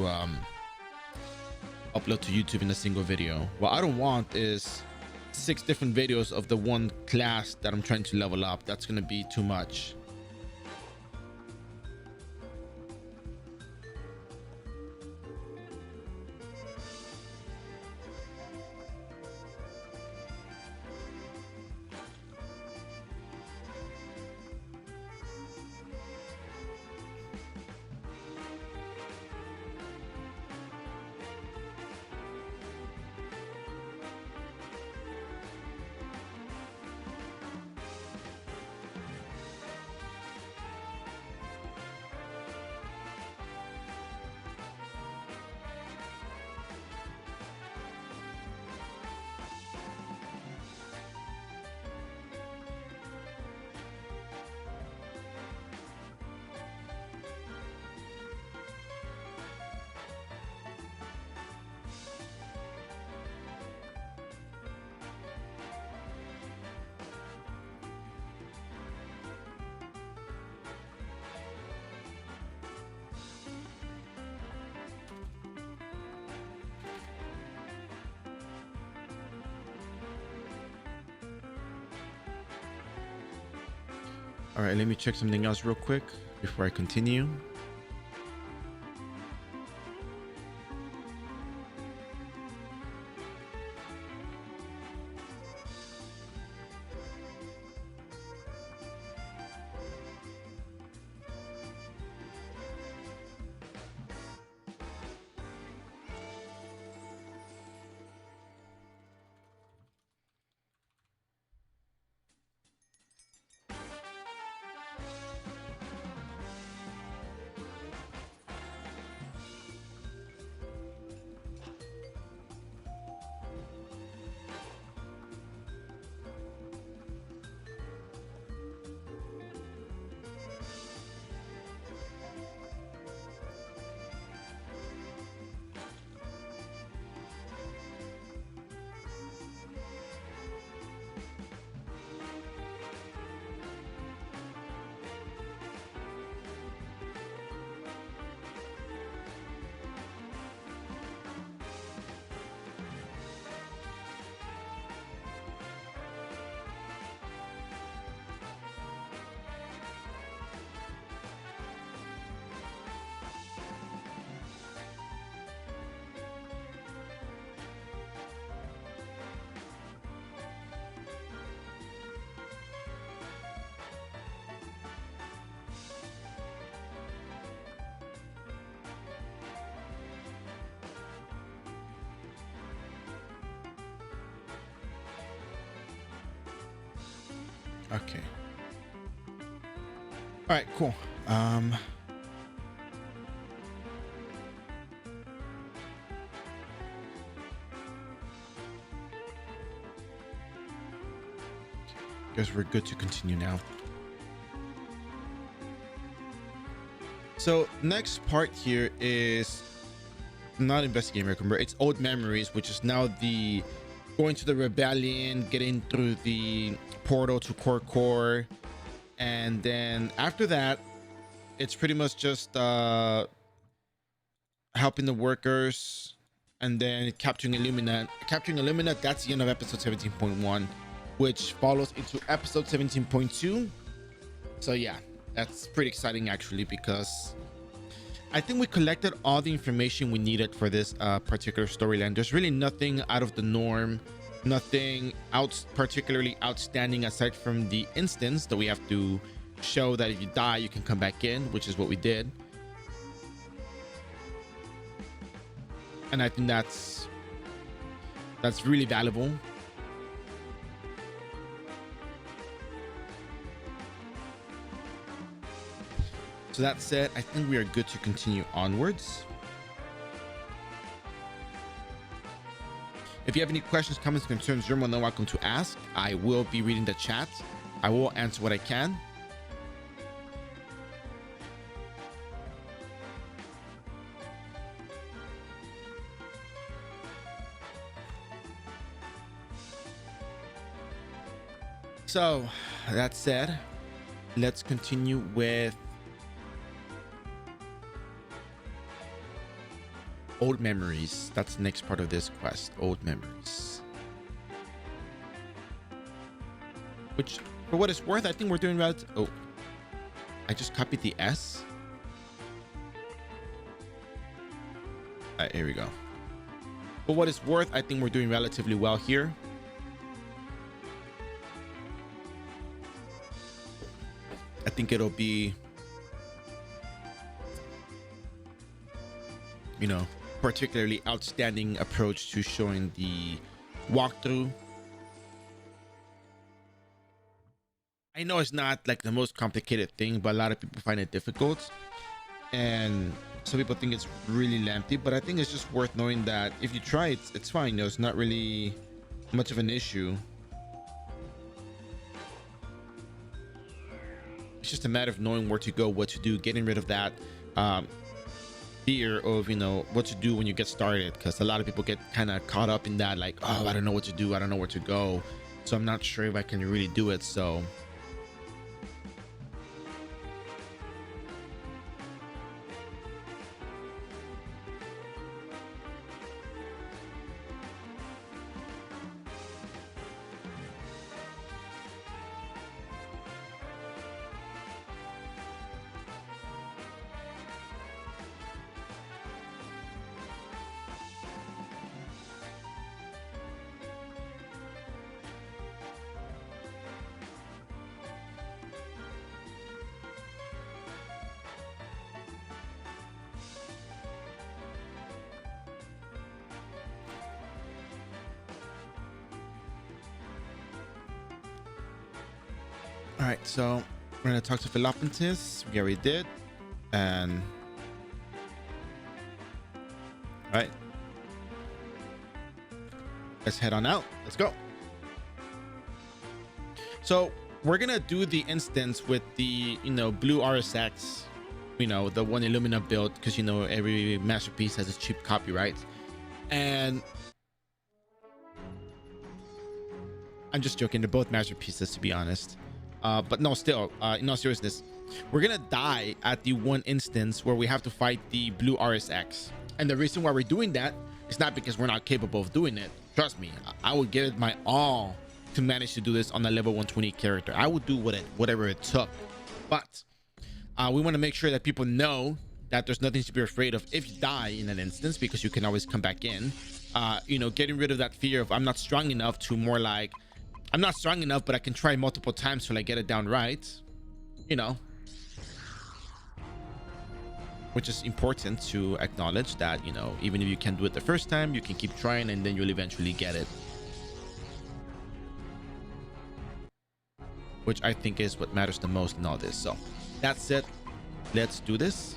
upload to YouTube in a single video. What I don't want is 6 different videos of the one class that I'm trying to level up. That's gonna be too much. All right, let me check something else real quick before I continue. Okay. All right, cool. Guess we're good to continue now. So next part here is not investigating recovery. It's old memories, which is now the going to the rebellion, getting through the portal to core, and then after that, it's pretty much just helping the workers, and then capturing Illuminat. Capturing Illuminat, that's the end of episode 17.1, which follows into episode 17.2. So yeah, that's pretty exciting actually, because I think we collected all the information we needed for this particular storyline. There's really nothing out of the norm, nothing particularly outstanding aside from the instance that we have to show that if you die, you can come back in, which is what we did. And I think that's really valuable. So that said, I think we are good to continue onwards. If you have any questions, comments, concerns, you're more than welcome to ask. I will be reading the chat. I will answer what I can. So that said, let's continue with old memories. That's the next part of this quest, old memories. Which, for what it's worth, I think we're doing oh, I just copied the S. Here we go. For what it's worth, I think we're doing relatively well here. I think it'll be, you know, particularly outstanding approach to showing the walkthrough. I know it's not like the most complicated thing, but a lot of people find it difficult, and some people think it's really lengthy, but I think it's just worth knowing that if you try it, it's fine. You know, it's not really much of an issue. It's just a matter of knowing where to go, what to do, getting rid of that fear of, you know, what to do when you get started, because a lot of people get kind of caught up in that, like, oh, I don't know what to do, I don't know where to go, so I'm not sure if I can really do it. So all right, so we're gonna talk to Philopontis. We already did. And all right, let's head on out. Let's go. So we're gonna do the instance with the, you know, blue RSX, you know, the one Illumina build, because, you know, every masterpiece has a cheap copyright. And I'm just joking, they're both masterpieces, to be honest. But no, still, in all seriousness, we're gonna die at the one instance where we have to fight the blue RSX. And the reason why we're doing that is not because we're not capable of doing it. Trust me, I would give it my all to manage to do this on a level 120 character. I would do whatever it took. But we want to make sure that people know that there's nothing to be afraid of if you die in an instance, because you can always come back in. You know, getting rid of that fear of I'm not strong enough to more like I'm not strong enough, but I can try multiple times till I get it down right, you know, which is important to acknowledge that, you know, even if you can't do it the first time, you can keep trying and then you'll eventually get it, which I think is what matters the most in all this. So that's it. Let's do this.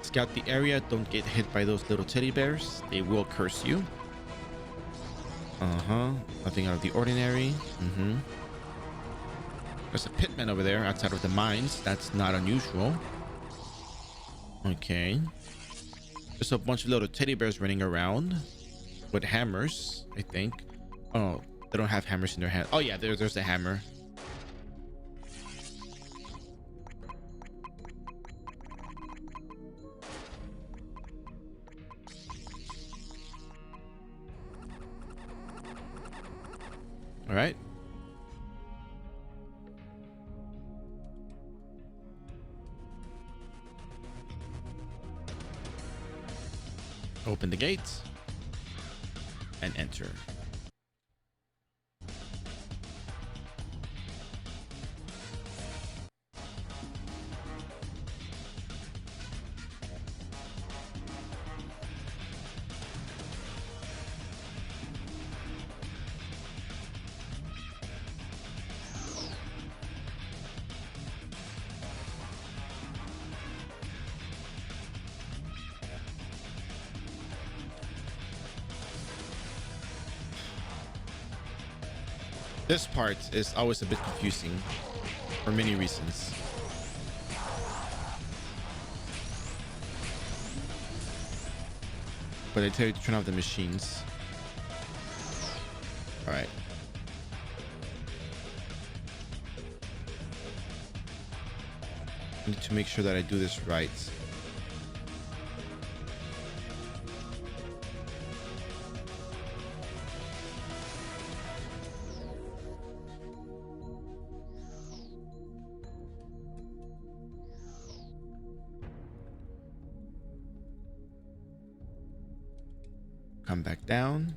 Scout the area. Don't get hit by those little teddy bears. They will curse you. Nothing out of the ordinary. There's a pitman over there outside of the mines. That's not unusual. Okay. There's a bunch of little teddy bears running around with hammers, I think. Oh, they don't have hammers in their hand. Oh yeah, there's a hammer. All right. Open the gates and enter. This part is always a bit confusing for many reasons. But they tell you to turn off the machines. All right. I need to make sure that I do this right. Come back down.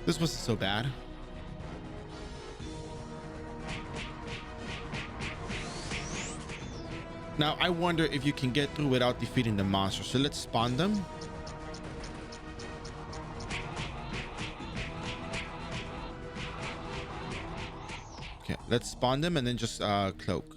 This wasn't so bad. Now, I wonder if you can get through without defeating the monster. So let's spawn them. Okay, let's spawn them and then just cloak.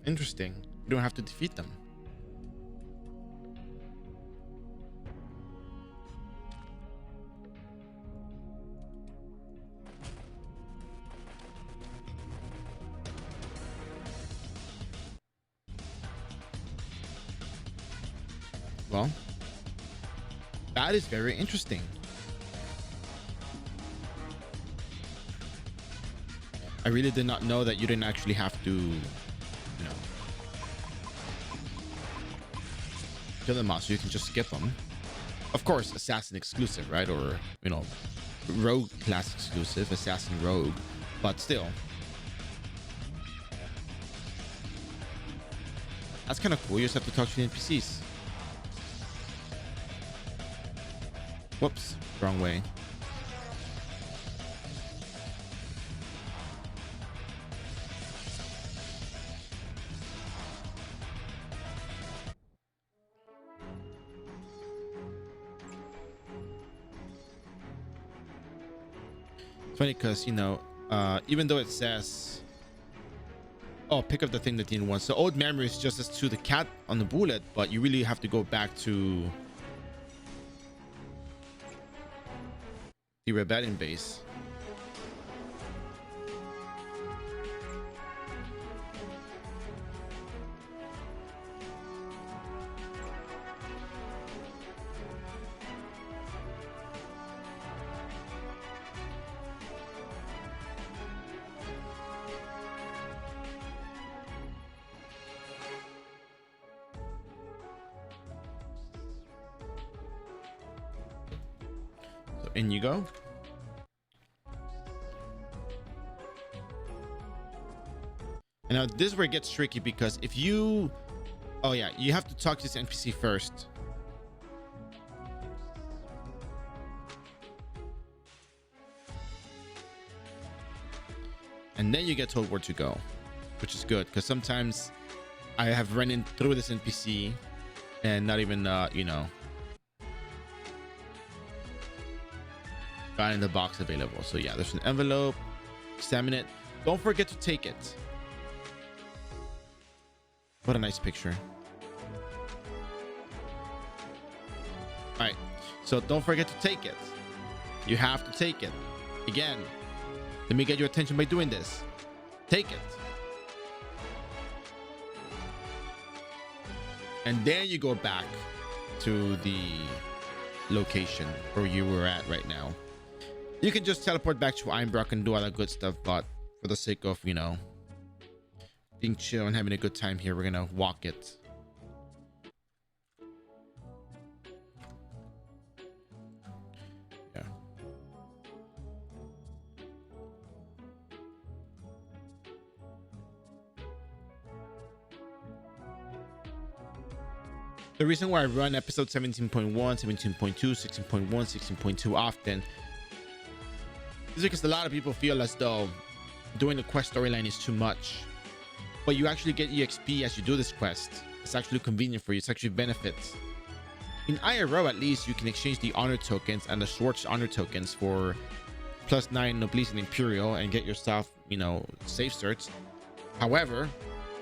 Interesting. You don't have to defeat them. Well, that is very interesting. I really did not know that you didn't actually have to, kill them off, so you can just skip them. Of course, assassin exclusive, right? Or, rogue class exclusive, assassin rogue, but still. That's kind of cool. You just have to talk to the NPCs. Whoops, wrong way. Funny because even though it says, oh, pick up the thing that you didn't want, so old memories just as to the cat on the bullet, but you really have to go back to The rebellion base. So in you go. And now this is where it gets tricky, because if you, oh yeah, you have to talk to this NPC first. And then you get told where to go, which is good, because sometimes I have run in through this NPC and not even, you know, got in the box available. So yeah, there's an envelope. Examine it. Don't forget to take it. What a nice picture. All right, so don't forget to take it. You have to take it. Again, let me get your attention by doing this. Take it. And then you go back to the location where you were at right now. You can just teleport back to Einbrock and do all that good stuff, but for the sake of, you know, being chill and having a good time here, we're gonna walk it. Yeah. The reason why I run episode 17.1, 17.2, 16.1, 16.2 often is because a lot of people feel as though doing the quest storyline is too much. But you actually get EXP as you do this quest. It's actually convenient for you. It's actually benefits. In iRO, at least, you can exchange the honor tokens and the Schwartz honor tokens for +9 Noblesse and Imperial and get yourself, you know, safe certs. However,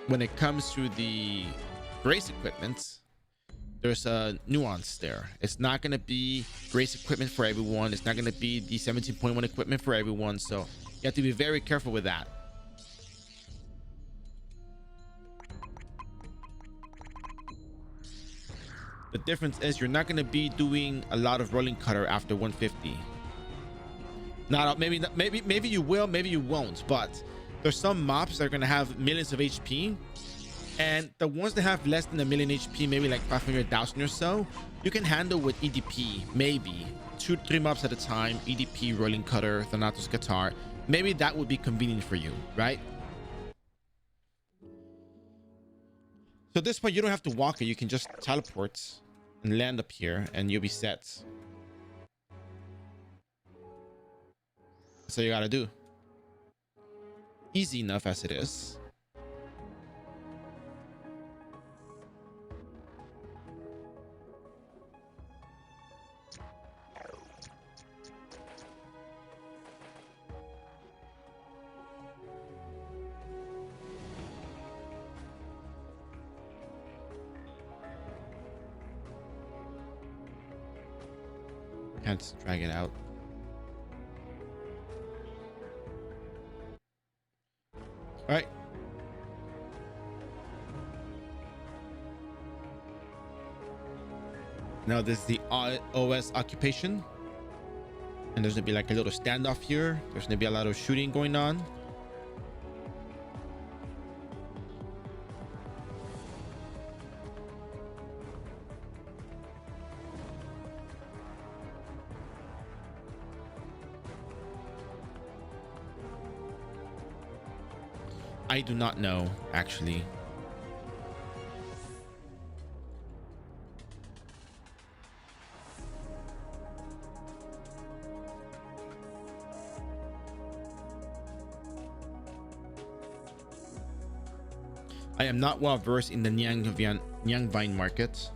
when it comes to the Grace equipment, there's a nuance there. It's not going to be Grace equipment for everyone. It's not going to be the 17.1 equipment for everyone. So you have to be very careful with that. The difference is you're not going to be doing a lot of rolling cutter after 150. Not maybe you will, maybe you won't, but there's some mobs that are going to have millions of HP, and the ones that have less than a million HP, maybe like 500,000 or so, you can handle with EDP. Maybe 2-3 mobs at a time, EDP, rolling cutter, Thanatos guitar. Maybe that would be convenient for you, right? So at this point, you don't have to walk it. You can just teleport and land up here and you'll be set. That's all you gotta do. Easy enough as it is. Can't drag it out. All right. Now this is the OS occupation, and there's gonna be like a little standoff here. There's gonna be a lot of shooting going on. I do not know, actually. I am not well versed in the Nyang Vine market.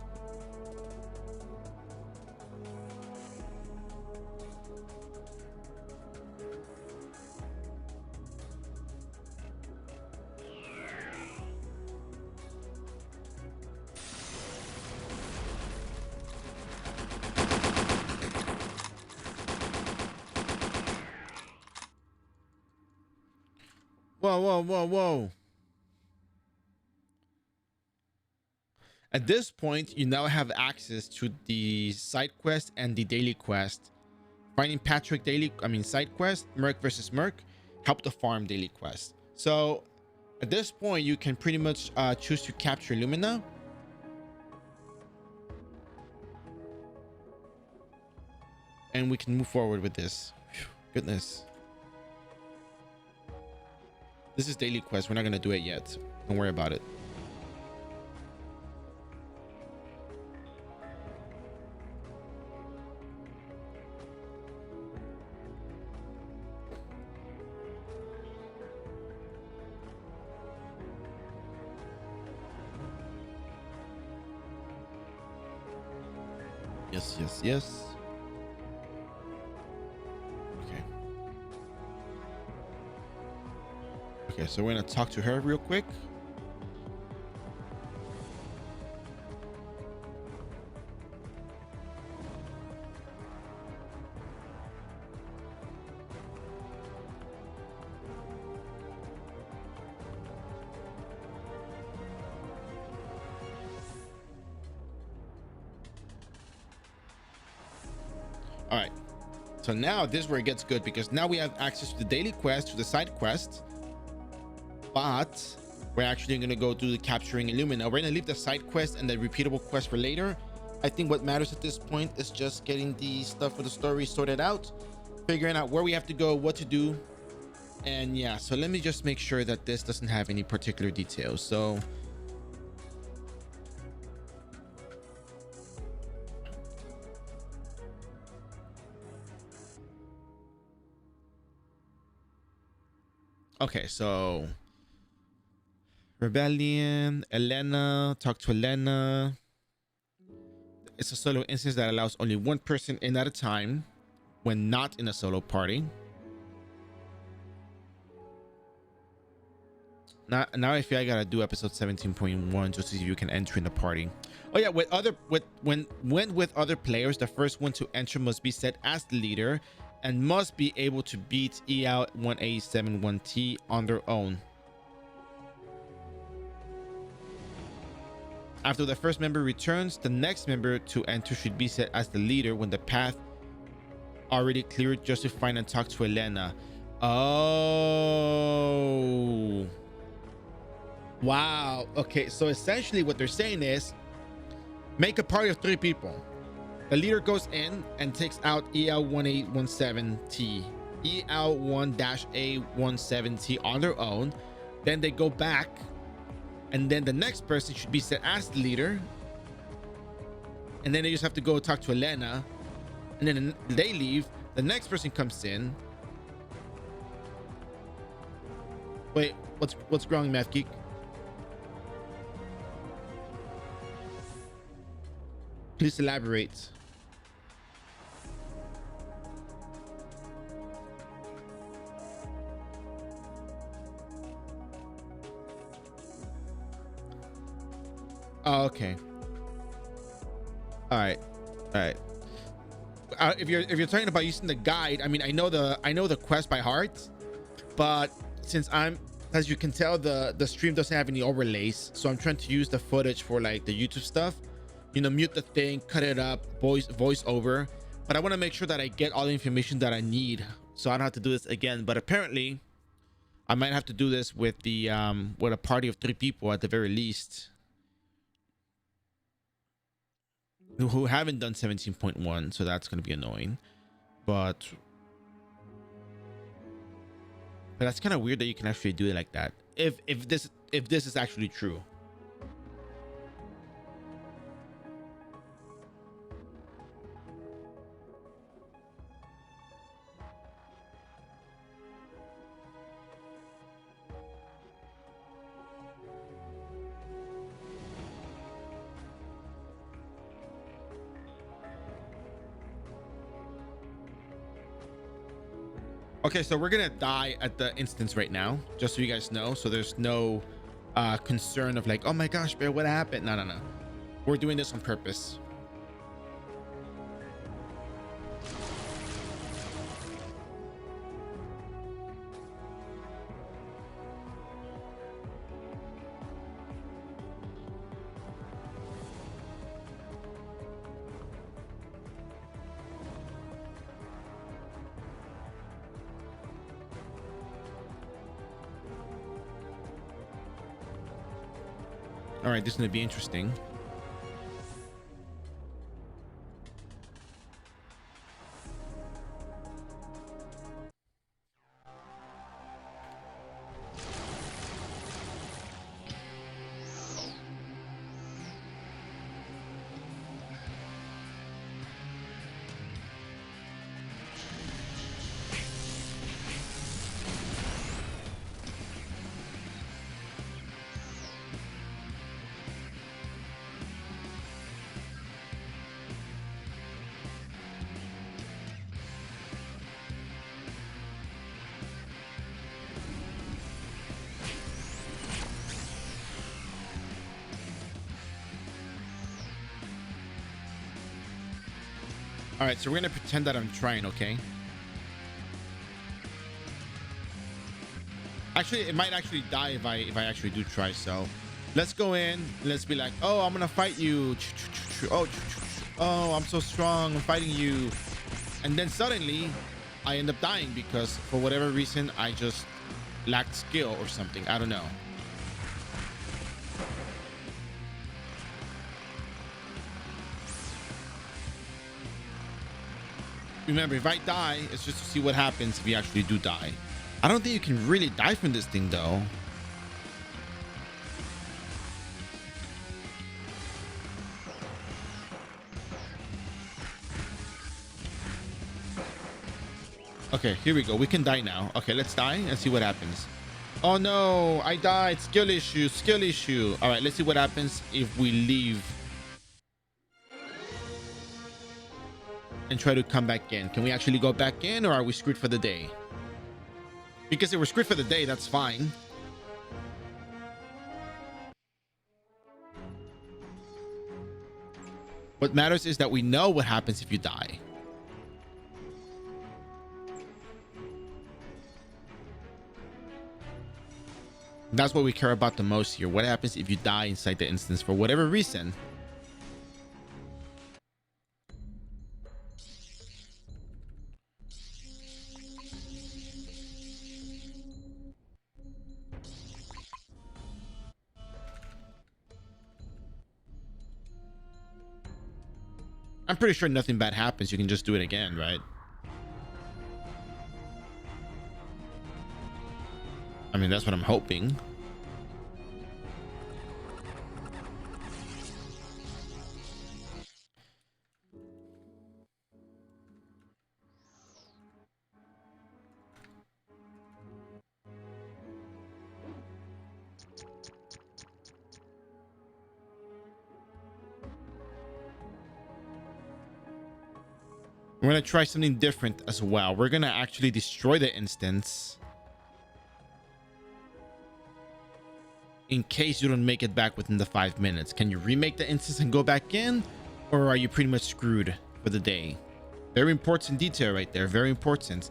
Whoa, whoa, whoa, whoa. At this point, you now have access to the side quest and the daily quest. Finding Patrick daily, side quest, Merc versus Merc, help the farm daily quest. So at this point, you can pretty much choose to capture Lumina. And we can move forward with this. Whew, goodness. This is daily quest. We're not going to do it yet. Don't worry about it. Yes, yes, yes. Okay. Okay, so we're going to talk to her real quick. All right. So now this is where it gets good, because now we have access to the daily quest, to the side quest, but we're actually going to go do the capturing Illumina. We're going to leave the side quest and the repeatable quest for later. I think what matters at this point is just getting the stuff for the story sorted out, figuring out where we have to go, what to do. And yeah, so let me just make sure that this doesn't have any particular details. So okay, so Rebellion, Elena, talk to Elena. It's a solo instance that allows only one person in at a time when not in a solo party. Now I feel I gotta do episode 17.1 just to see if you can enter in the party. Oh yeah, when with other players, the first one to enter must be set as the leader and must be able to beat EL 1871T on their own. After the first member returns, the next member to enter should be set as the leader when the path already cleared just to find and talk to Elena. Oh. Wow. Okay, so essentially what they're saying is make a party of 3 people. The leader goes in and takes out EL1817T, EL1-A17T on their own. Then they go back, and then the next person should be set as the leader. And then they just have to go talk to Elena. And then they leave. The next person comes in. Wait, what's wrong, Math Geek? Please elaborate. Oh, okay. All right. If you're talking about using the guide, I mean, I know the quest by heart, but since as you can tell, the stream doesn't have any overlays, so I'm trying to use the footage for like the YouTube stuff. You know, mute the thing, cut it up, voice over. But I want to make sure that I get all the information that I need, so I don't have to do this again. But apparently, I might have to do this with the with a party of 3 people at the very least, who haven't done 17.1, so that's going to be annoying. But that's kind of weird that you can actually do it like that, if this is actually true. Okay, so we're gonna die at the instance right now, just so you guys know, so there's no concern of like, oh my gosh, bear, what happened? No, we're doing this on purpose. All right, this is gonna be interesting. All right, so we're gonna pretend that I'm trying, okay? Actually, it might actually die if I actually do try. So let's go in. Let's be like, oh, I'm gonna fight you. Oh, I'm so strong. I'm fighting you. And then suddenly I end up dying because for whatever reason I just lacked skill or something. I don't know. Remember, if I die, it's just to see what happens if you actually do die. I don't think you can really die from this thing though. Okay, here we go. We can die now. Okay, let's die and see what happens. Oh no, I died. Skill issue, skill issue. All right, let's see what happens if we leave and try to come back in. Can we actually go back in, or are we screwed for the day? Because if we're screwed for the day, that's fine. What matters is that we know what happens if you die. That's what we care about the most here. What happens if you die inside the instance for whatever reason? I'm pretty sure nothing bad happens. You can just do it again, right? I mean, that's what I'm hoping. We're going to try something different as well. We're going to actually destroy the instance in case you don't make it back within the 5 minutes. Can you remake the instance and go back in, or are you pretty much screwed for the day? Very important detail right there. Very important.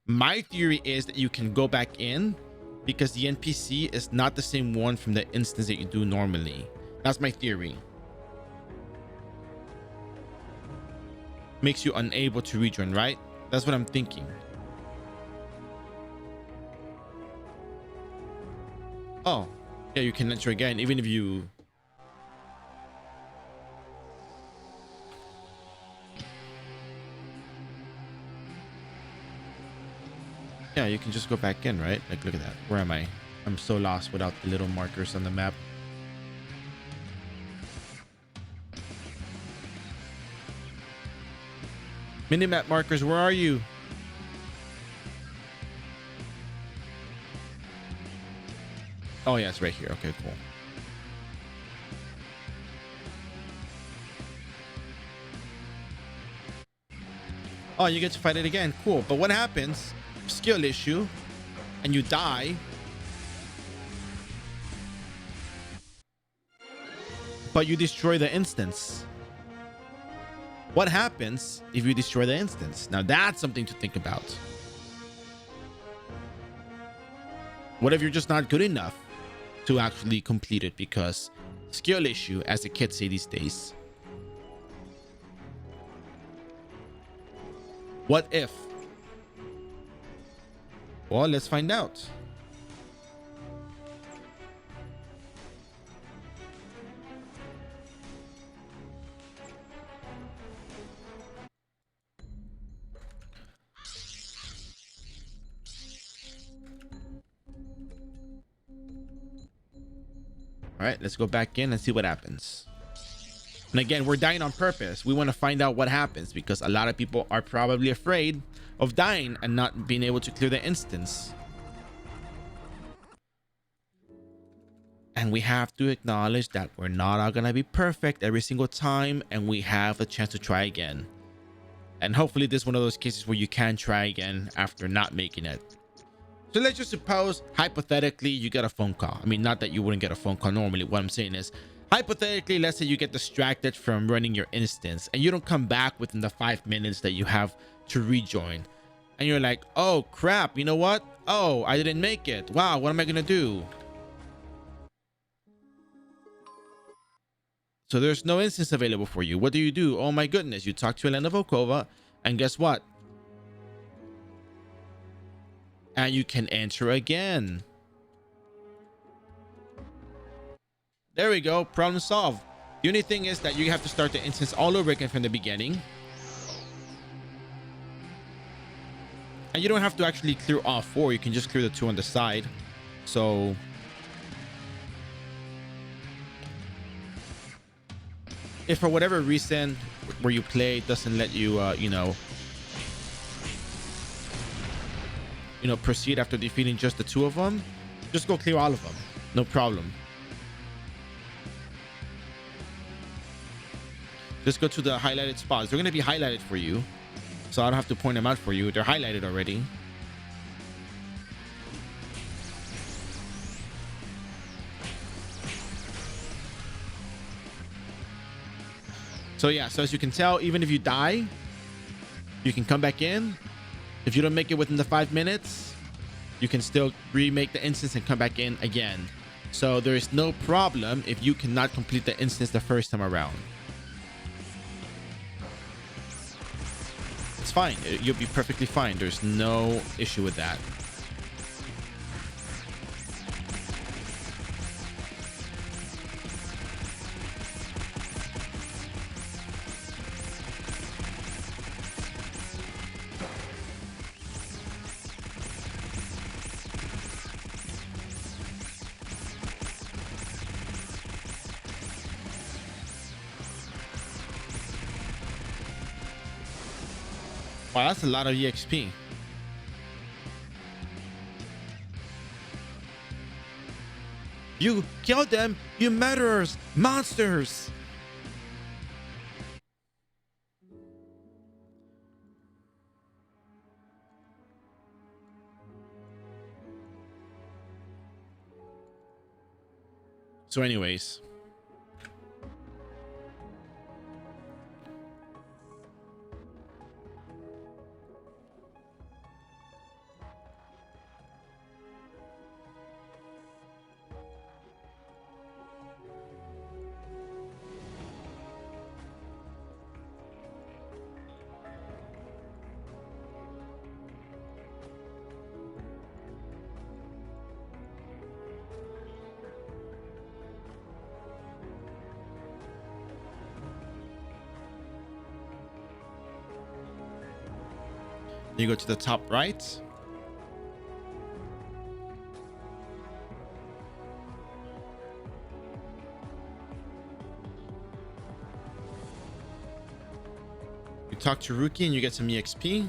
My theory is that you can go back in because the NPC is not the same one from the instance that you do normally. That's my theory. Makes you unable to rejoin, right? That's what I'm thinking. Oh, yeah, you can enter again, even if you... Yeah, you can just go back in, right? Like, look at that. Where am I? I'm so lost without the little markers on the map. Minimap markers, where are you? Oh yeah, it's right here. Okay, cool. Oh, you get to fight it again. Cool. But what happens? Skill issue, and you die. But you destroy the instance. What happens if you destroy the instance? Now that's something to think about. What if you're just not good enough to actually complete it because skill issue, as the kids say these days? What if? Well, let's find out. All right, let's go back in and see what happens. And again, we're dying on purpose. We want to find out what happens because a lot of people are probably afraid of dying and not being able to clear the instance. And we have to acknowledge that we're not all gonna be perfect every single time, and we have a chance to try again. And hopefully this is one of those cases where you can try again after not making it. So let's just suppose, hypothetically, you get a phone call. I mean, not that you wouldn't get a phone call normally. What I'm saying is, hypothetically, let's say you get distracted from running your instance and you don't come back within the 5 minutes that you have to rejoin. And you're like, oh crap, you know what? Oh, I didn't make it. Wow, what am I gonna do? So there's no instance available for you. What do? Oh my goodness, you talk to Elena Volkova, and guess what? And you can enter again. There we go, problem solved. The only thing is that you have to start the instance all over again from the beginning. And you don't have to actually clear all 4. You can just clear the 2 on the side. So if for whatever reason where you play doesn't let you proceed after defeating just the 2 of them, just go clear all of them, no problem. Just go to the highlighted spots. They're going to be highlighted for you, so I don't have to point them out for you. They're highlighted already. So yeah, so as you can tell, even if you die, you can come back in. If you don't make it within the 5 minutes, you can still remake the instance and come back in again. So there is no problem if you cannot complete the instance the first time around. It's fine. You'll be perfectly fine. There's no issue with that. Wow, that's a lot of EXP. You killed them, you murderers, monsters. So anyways, you go to the top right. You talk to Rookie and you get some EXP.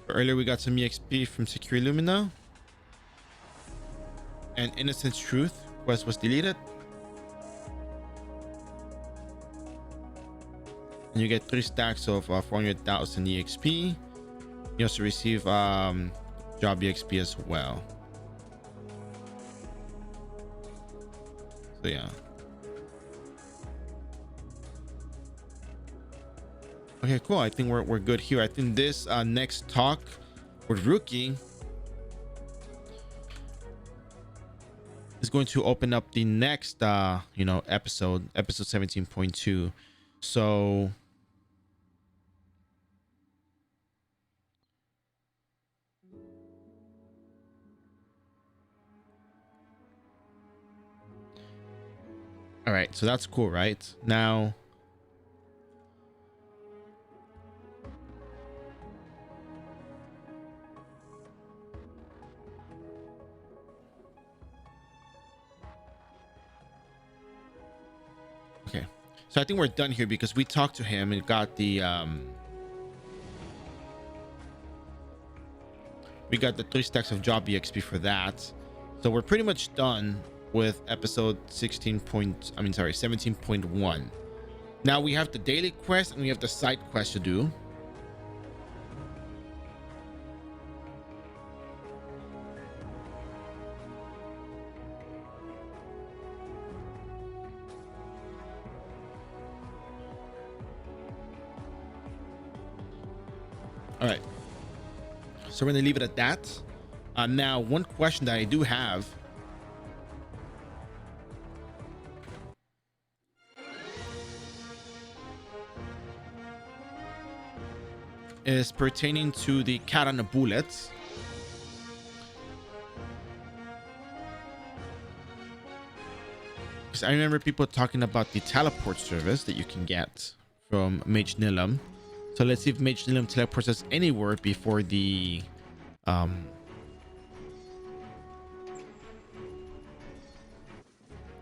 Earlier we got some EXP from Secure Lumina. And Innocent Truth quest was deleted. And you get 3 stacks of 400,000 EXP. You also receive job EXP as well. So yeah. Okay, cool. I think we're good here. I think this next talk with Rookie is going to open up the next episode 17.2. So all right, so that's cool. Right now So I think we're done here because we talked to him and got the we got the 3 stacks of job exp for that. So we're pretty much done with episode 17.1. Now we have the daily quest and we have the side quest to do. All right, so we're gonna leave it at that. Now, one question that I do have is pertaining to the cat on the bullets. Because I remember people talking about the teleport service that you can get from Mage Nilam. So let's see if Mage Nilam teleports us anywhere before the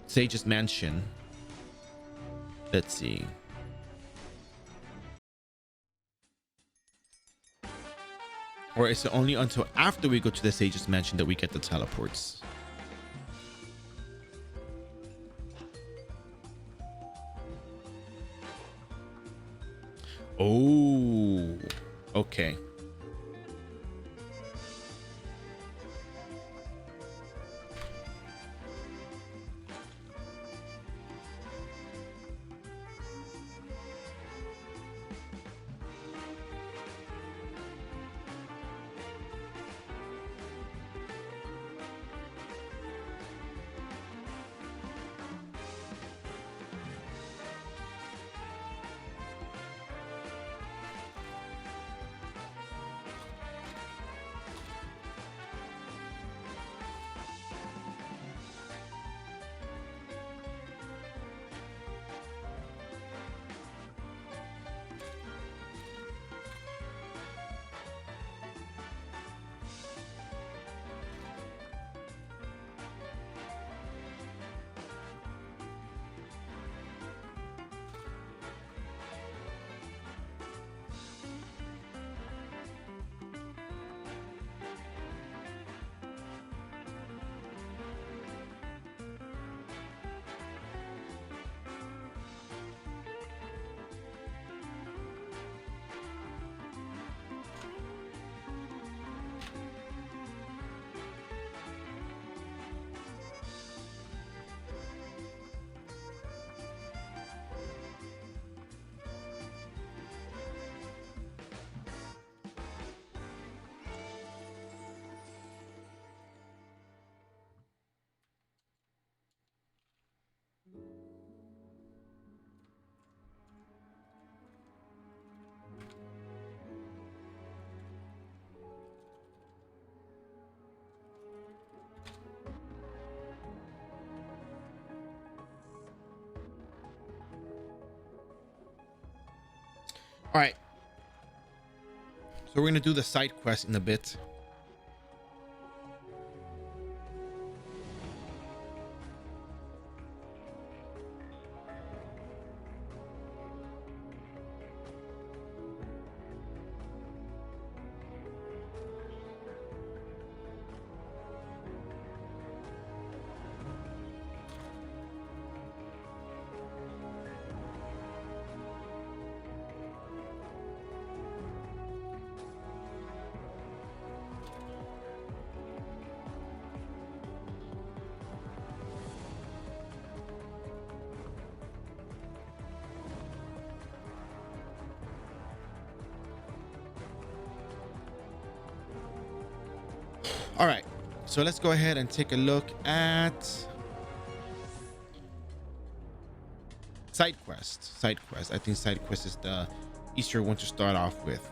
Sage's Mansion. Let's see. Or is it only until after we go to the Sage's Mansion that we get the teleports? Oh, okay. All right. So we're going to do the side quest in a bit. All right, so let's go ahead and take a look at side quest. Side quest. I think side quest is the easier one to start off with.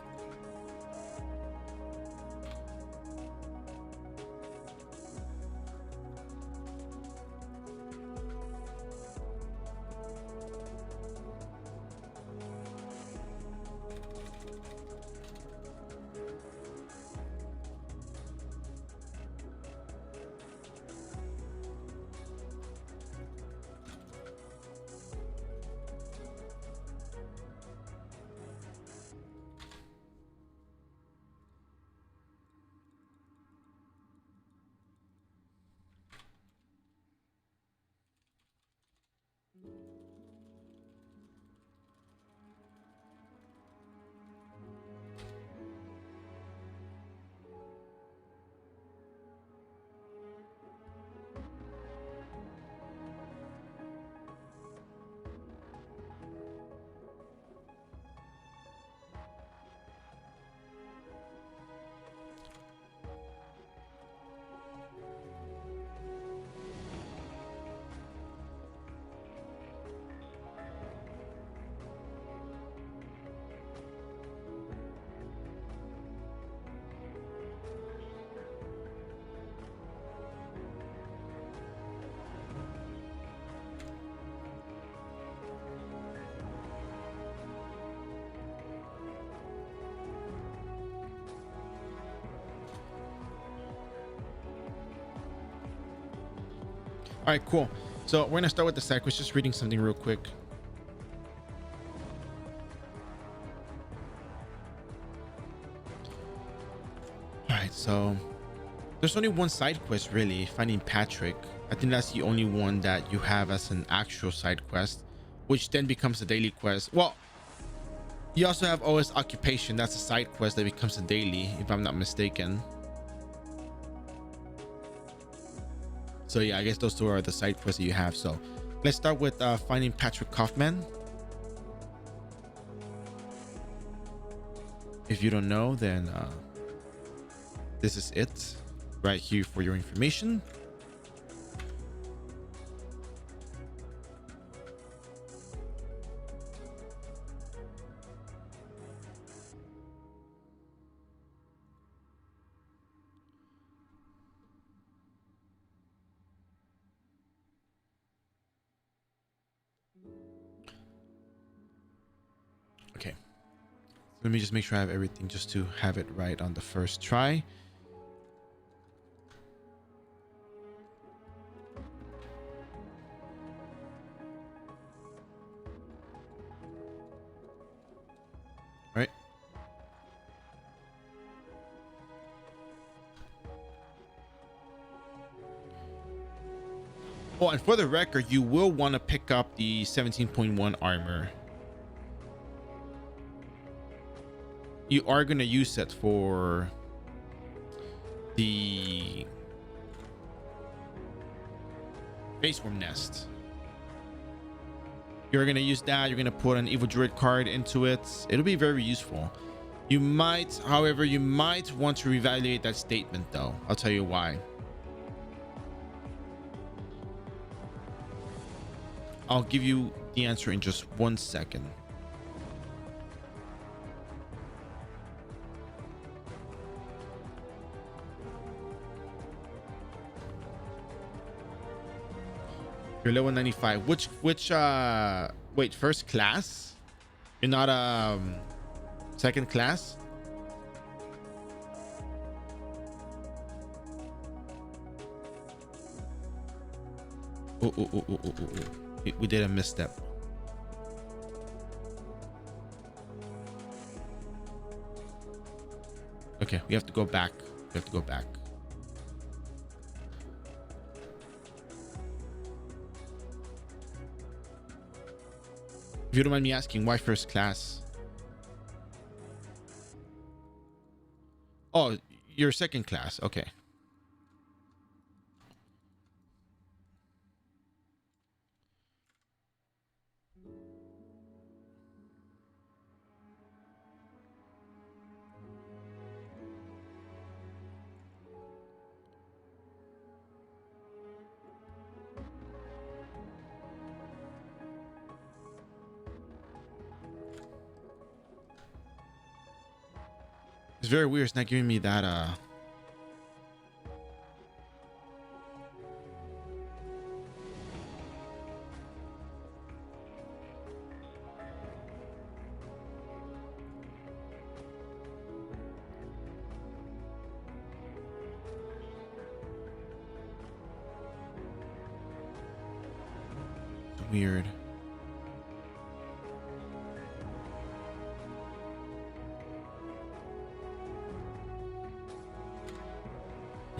All right, cool. So we're gonna start with the side quest. Just reading something real quick. All right, so there's only one side quest really, finding Patrick. I think that's the only one that you have as an actual side quest, which then becomes a daily quest. Well, you also have OS Occupation. That's a side quest that becomes a daily, if I'm not mistaken. So yeah, I guess those two are the side quests that you have. So let's start with finding Patrick Kaufman. If you don't know, then this is it right here for your information. Okay, let me just make sure I have everything just to have it right on the first try. All right. Oh, and for the record, you will want to pick up the 17.1 armor. You are going to use it for the Faceworm Nest. You're going to use that. You're going to put an Evil Druid card into it. It'll be very useful. You might, however, you might want to reevaluate that statement though. I'll tell you why. I'll give you the answer in just 1 second. You're level 95. Which wait, first class? You're not second class? Oh. We did a misstep. Okay, we have to go back. We have to go back. If you don't mind me asking, why first class? Oh, you're second class. Okay. It's very weird. It's not giving me that weird.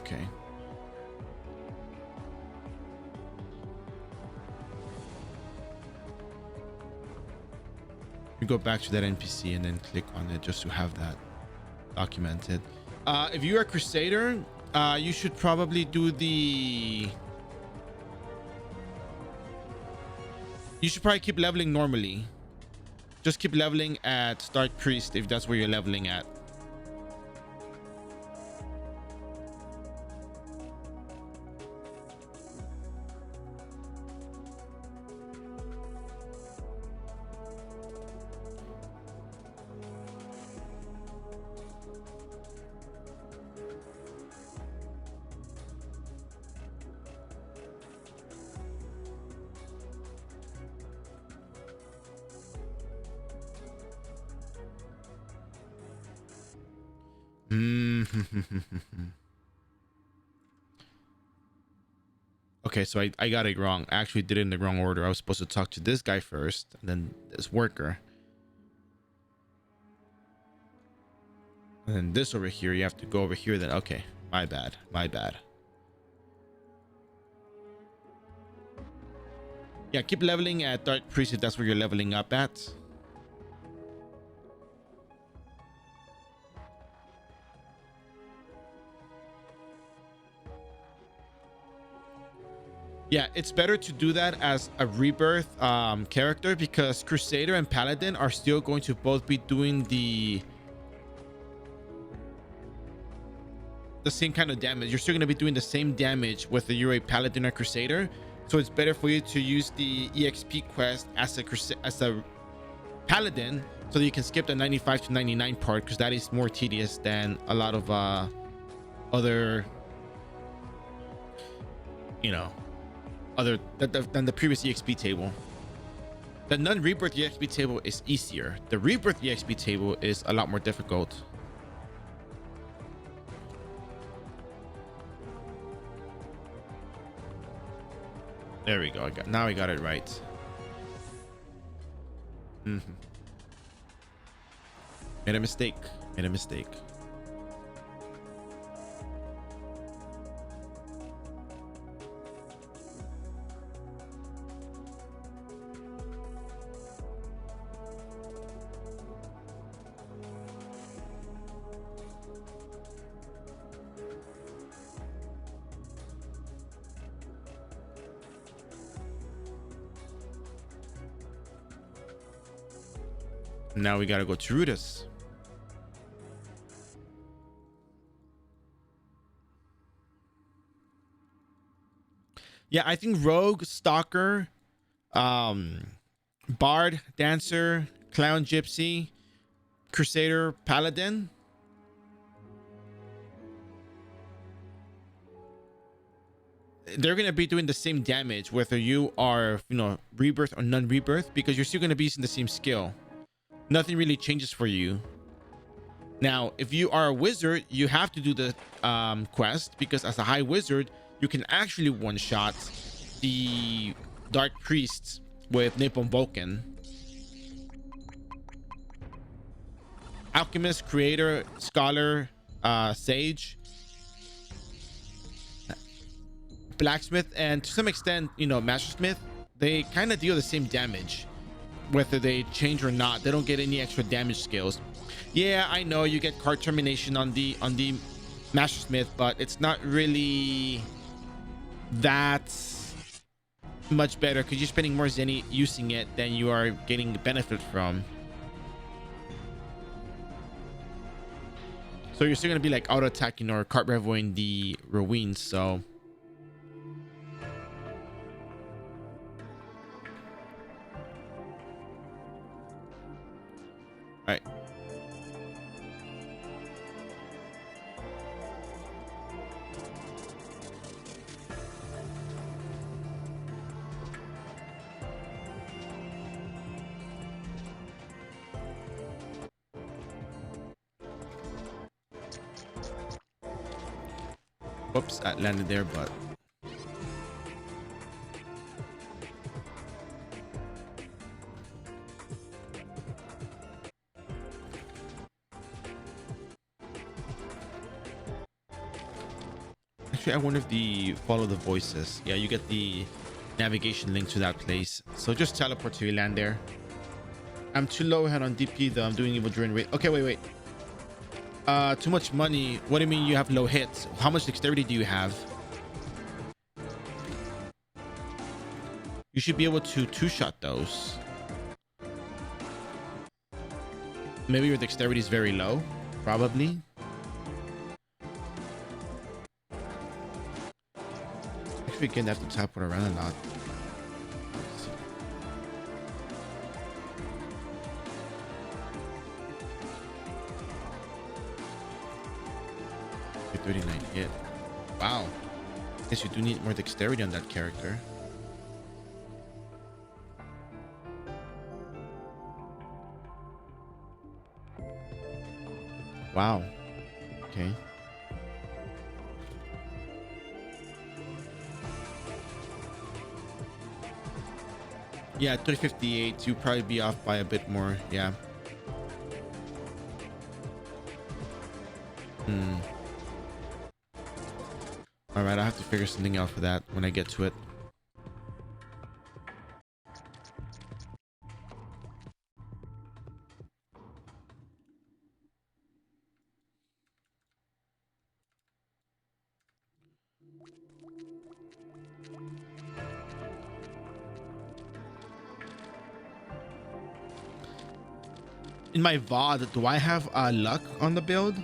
Okay. You go back to that NPC and then click on it just to have that documented. If you're a Crusader, you should probably do the... You should probably keep leveling normally. Just keep leveling at Start Priest if that's where you're leveling at. Okay, so I got it wrong. I actually did it in the wrong order. I was supposed to talk to this guy first, and then this worker. And then this over here, you have to go over here then. Okay, my bad, my bad. Yeah, keep leveling at Dark Priest if that's where you're leveling up at. Yeah, it's better to do that as a rebirth character, because Crusader and Paladin are still going to both be doing the same kind of damage. You're still going to be doing the same damage whether you're a Paladin or Crusader. So it's better for you to use the EXP quest as a Paladin, so that you can skip the 95 to 99 part, because that is more tedious than a lot of other, you know, than the previous EXP table. The non-rebirth EXP table is easier. The rebirth EXP table is a lot more difficult. There we go. Now I got it right. Made a mistake. Made a mistake. Now we gotta go to Rudis. Yeah, I think Rogue, Stalker, Bard, Dancer, Clown, Gypsy, Crusader, Paladin. They're gonna be doing the same damage whether you are, you know, rebirth or non-rebirth, because you're still gonna be using the same skill. Nothing really changes for you. Now, if you are a wizard, you have to do the quest, because as a high wizard, you can actually one-shot the Dark Priests with Nippon Vulcan. Alchemist, Creator, Scholar, Sage, Blacksmith, and to some extent, you know, Mastersmith, they kind of deal the same damage whether they change or not. They don't get any extra damage skills. Yeah, I know you get card termination on the Mastersmith, but it's not really that much better, because you're spending more Zenny using it than you are getting the benefit from. So you're still gonna be like auto attacking or card revoing the ruins. So all right. Whoops, I landed there, but actually, I wonder if the follow the voices. Yeah, you get the navigation link to that place. So just teleport to you, land there. I'm too low ahead on DP though. I'm doing evil during rate. Okay, wait. Too much money. What do you mean you have low hits? How much dexterity do you have? You should be able to two-shot those. Maybe your dexterity is very low. Probably. Actually, again, I have to teleport around a lot. 39 hit. Wow. Guess you do need more dexterity on that character. Wow. Okay. Yeah, 358. You probably be off by a bit more. Yeah. All right, I have to figure something out for that when I get to it. In my VOD, do I have luck on the build?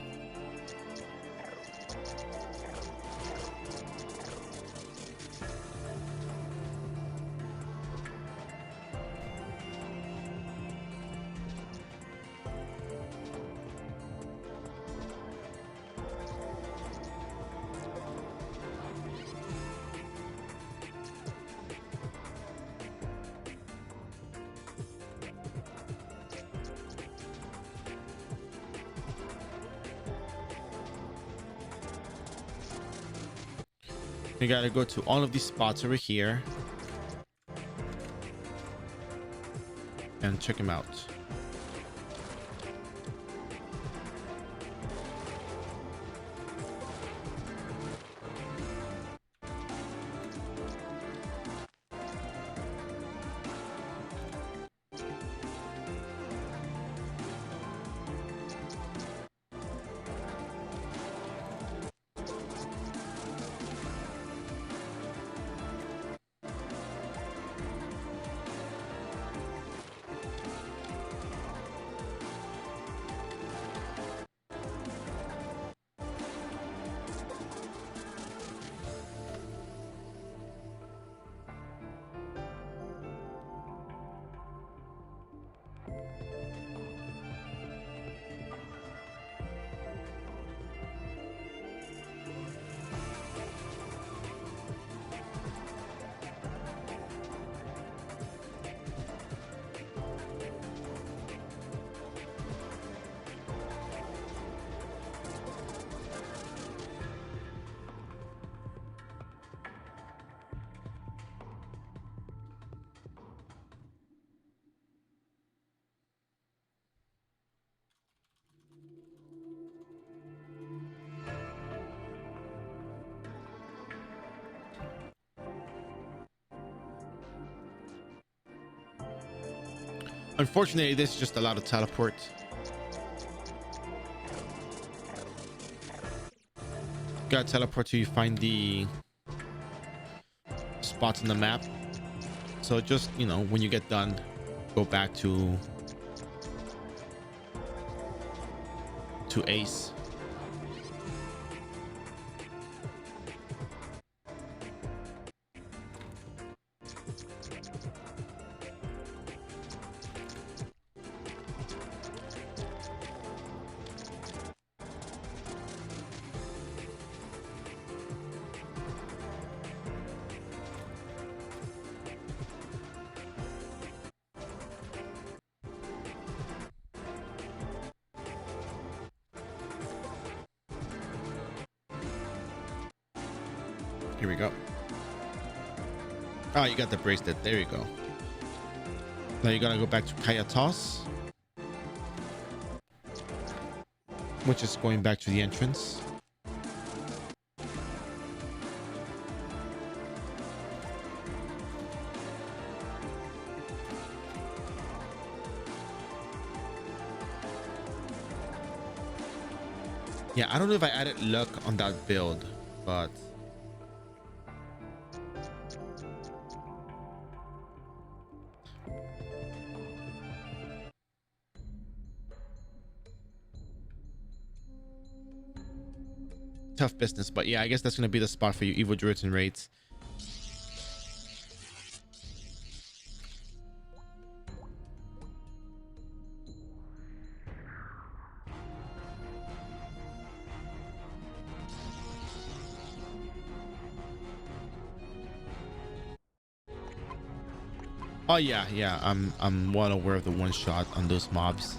You gotta go to all of these spots over here and check them out. Unfortunately, this is just a lot of teleport. Gotta teleport till you find the spots on the map. So just, you know, when you get done, go back to Ace. Here we go. Oh, you got the bracelet. There you go. Now you gotta go back to Kaya Toss, which is going back to the entrance. Yeah, I don't know if I added luck on that build, but tough business. But yeah, I guess that's gonna be the spot for you, Evo Druids and Raids. Oh yeah, yeah. I'm well aware of the one shot on those mobs.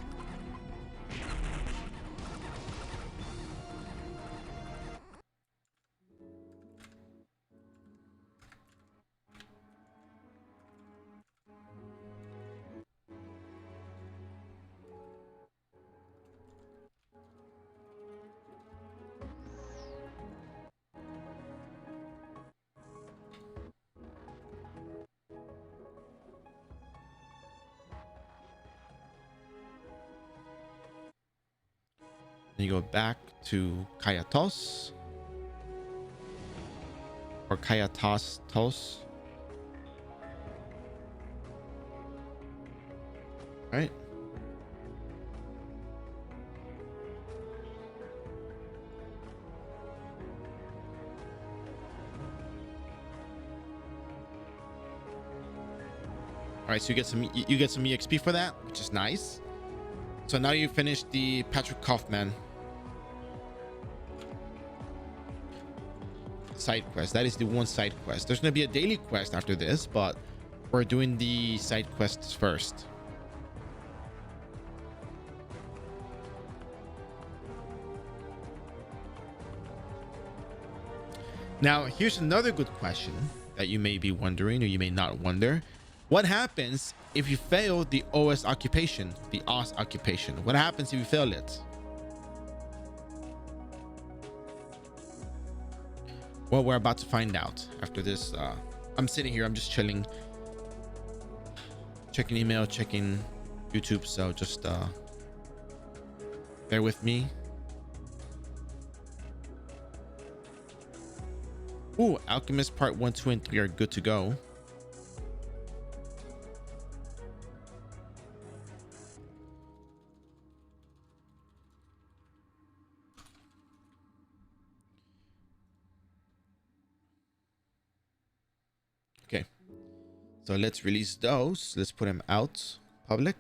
Then you go back to Kayatos or Kayatos Tos. Right. All right, so you get some EXP for that, which is nice. So now you finish the Patrick Kaufman side quest. That is the one side quest. There's gonna be a daily quest after this, but we're doing the side quests first. Now, here's another good question that you may be wondering, or you may not wonder. What happens if you fail the OS occupation, the OS occupation? What happens if you fail it? Well, we're about to find out after this. I'm sitting here, I'm just chilling, checking email, checking YouTube. So just bear with me. Ooh, Alchemist Part 1, 2, and 3 are good to go. Okay, so let's release those. Let's put them out public.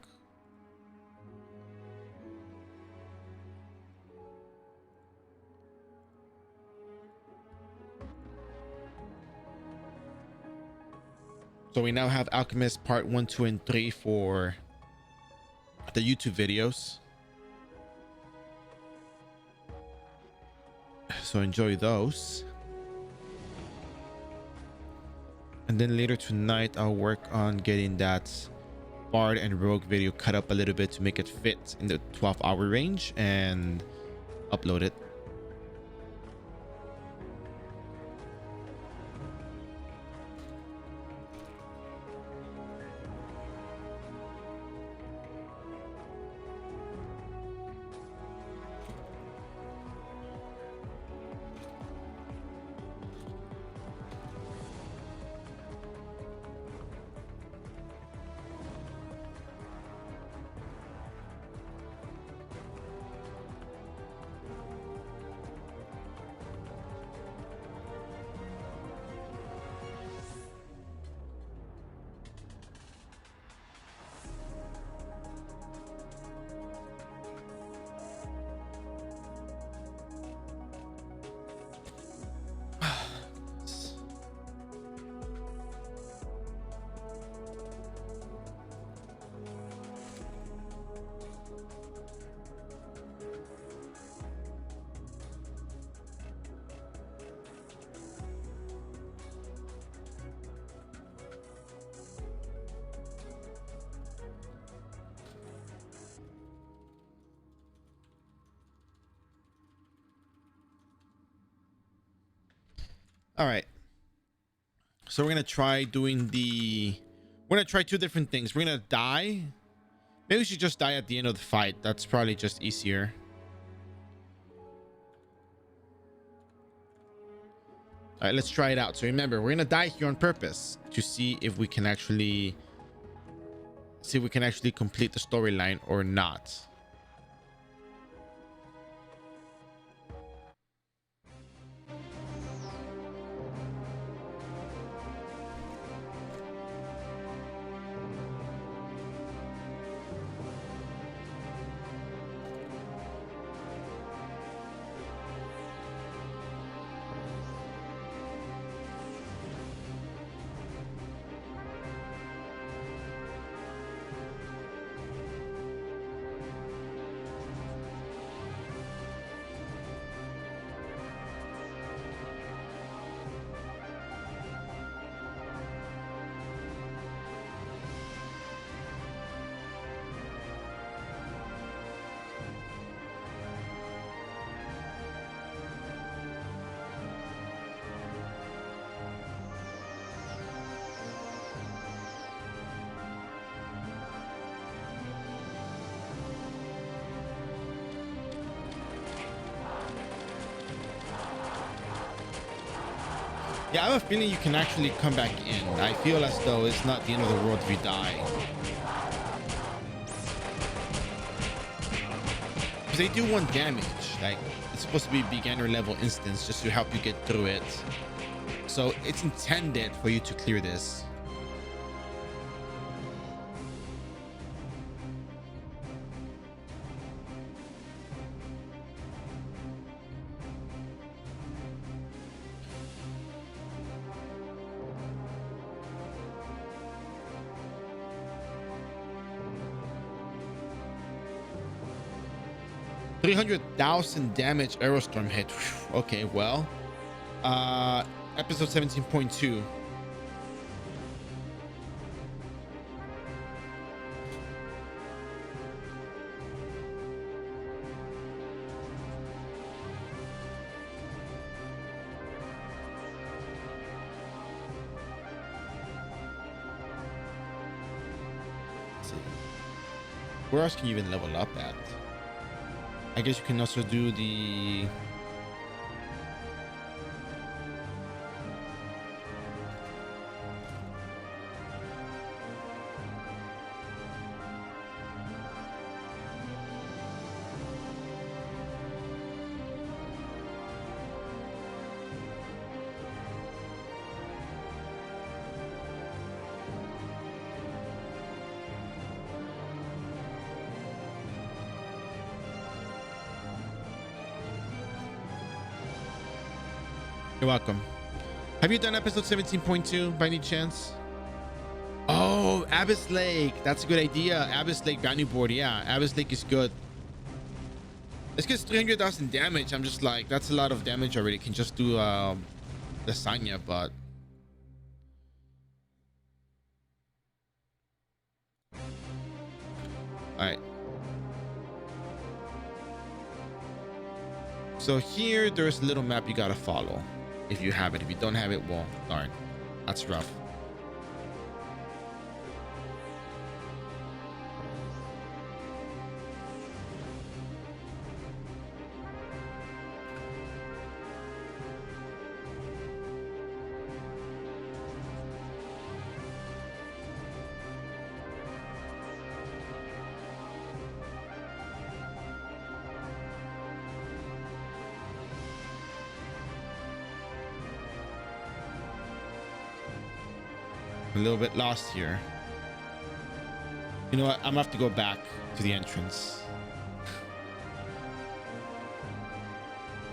So we now have Alchemist Part 1, 2, and 3 for the YouTube videos. So enjoy those. And then later tonight, I'll work on getting that Bard and Rogue video cut up a little bit to make it fit in the 12-hour range and upload it. All right. So we're going to try doing we're going to try two different things. We're going to die. Maybe we should just die at the end of the fight. That's probably just easier. All right, let's try it out. So remember, we're going to die here on purpose to see if we can actually complete the storyline or not. Yeah, I have a feeling you can actually come back in. I feel as though it's not the end of the world if you die. Because they do 1 damage. Like, it's supposed to be beginner level instance just to help you get through it. So it's intended for you to clear this. $300,000 damage Aerostorm hit. Whew. Okay, well, episode 17.2. Where else can you even level up at? I guess you can also do the You're welcome. Have you done episode 17.2 by any chance? Oh, Abyss Lake. That's a good idea. Abyss Lake bounty board. Yeah, Abyss Lake is good. This gets 300,000 damage. I'm just like, that's a lot of damage already. Can just do lasagna, but all right. So here, there's a little map you gotta follow. If you have it. If you don't have it, well, darn, that's rough. A little bit lost here. You know what? I'm gonna have to go back to the entrance.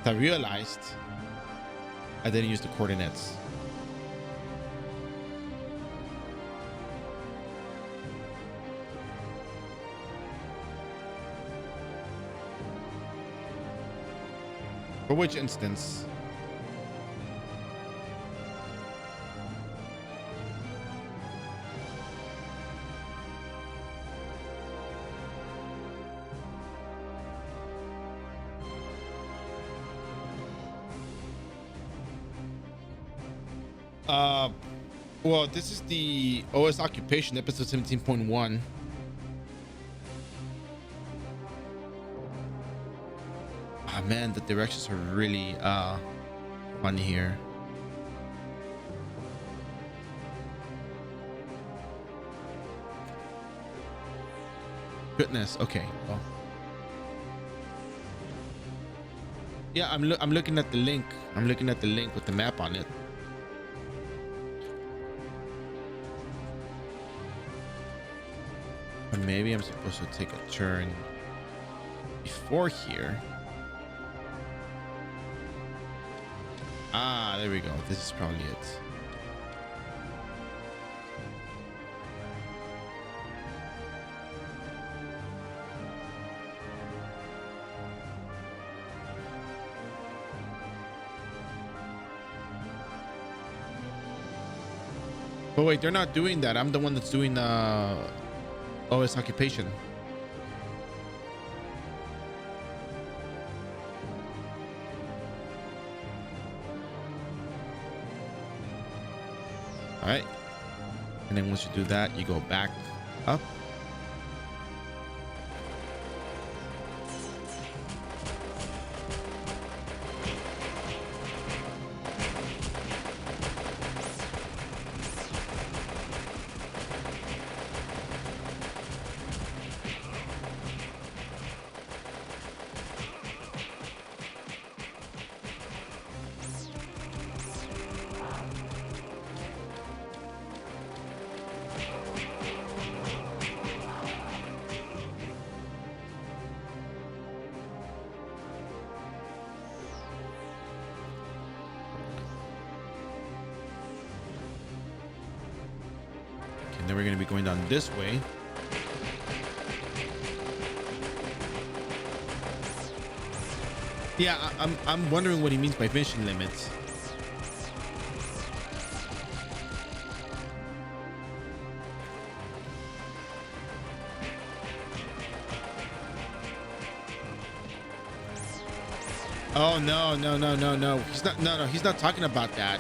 I realized I didn't use the coordinates. For which instance? Well, this is the OS Occupation episode 17.1. Oh man, the directions are really fun here. Goodness. Okay. Well. Yeah, I'm looking at the link. I'm looking at the link with the map on it. Or maybe I'm supposed to take a turn before here. Ah, there we go. This is probably it. But wait, they're not doing that. I'm the one that's doing OS Occupation. All right. And then once you do that, you go back up. we're going to be going down this way. Yeah, I'm wondering what he means by mission limits. Oh no. He's not he's not talking about that.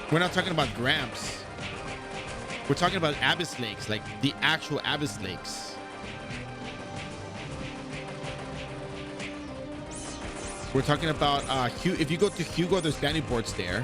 We're not talking about Gramps. We're talking about Abyss Lakes, like the actual Abyss Lakes. We're talking about if you go to Hugo, there's bounty boards there.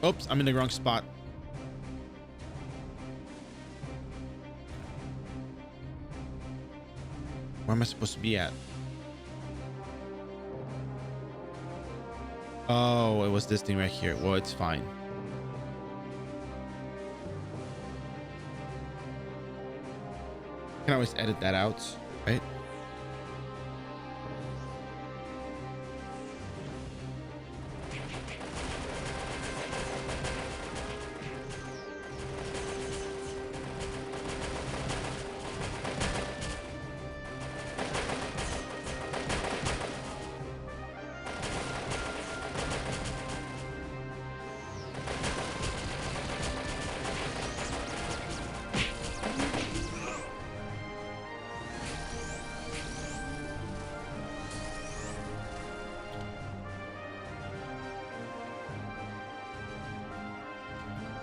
Oops, I'm in the wrong spot. Where am I supposed to be at? Oh, it was this thing right here. Well, it's fine. I can always edit that out, right?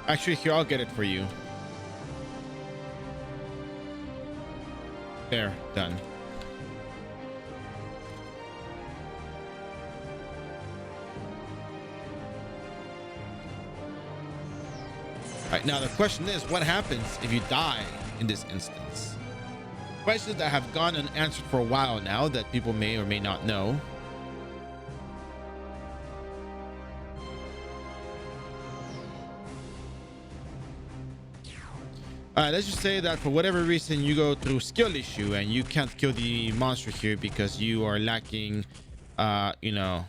Actually, here, I'll get it for you. There, done. All right, now the question is, what happens if you die in this instance? Questions that have gone unanswered for a while now that people may or may not know. Let's just say that for whatever reason you go through skill issue and you can't kill the monster here because you are lacking, you know,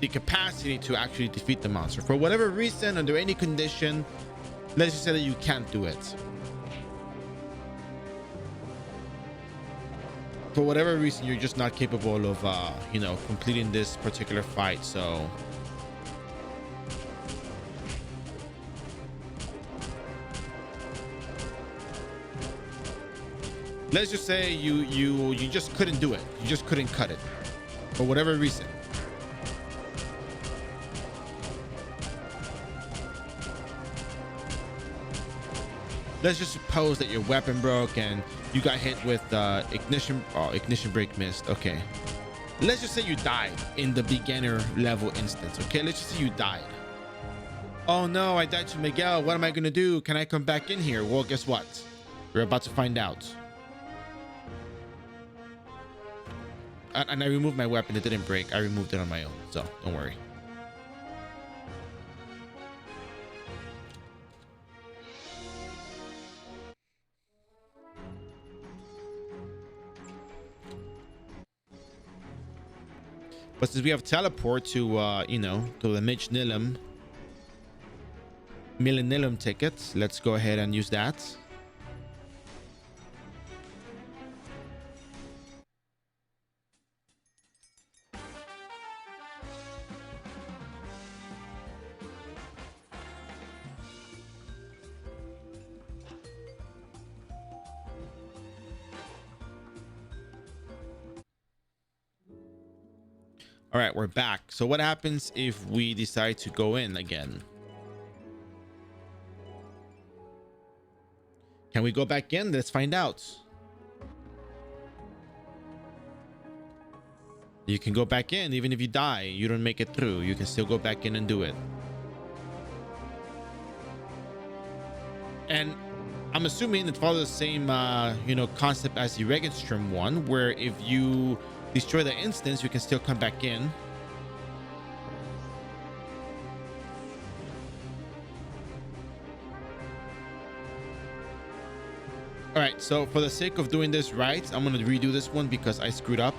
the capacity to actually defeat the monster. For whatever reason, under any condition, let's just say that you can't do it. For whatever reason, you're just not capable of, you know, completing this particular fight. So let's just say you just couldn't do it. You just couldn't cut it for whatever reason. Let's just suppose that your weapon broke and you got hit with ignition brake missed. Okay. Let's just say you died in the beginner level instance. Okay. Let's just say you died. Oh no, I died to Miguel. What am I going to do? Can I come back in here? Well, guess what? We're about to find out. And I removed my weapon. It didn't break. I removed it on my own. So don't worry. But since we have teleport to, you know, to the Millennium tickets, let's go ahead and use that. All right, we're back. So what happens if we decide to go in again? Can we go back in? Let's find out. You can go back in even if you die. You don't make it through. You can still go back in and do it. And I'm assuming it follows the same, you know, concept as the Regenstrom one, where if you destroy the instance, you can still come back in. All right, so for the sake of doing this right, I'm gonna redo this one because I screwed up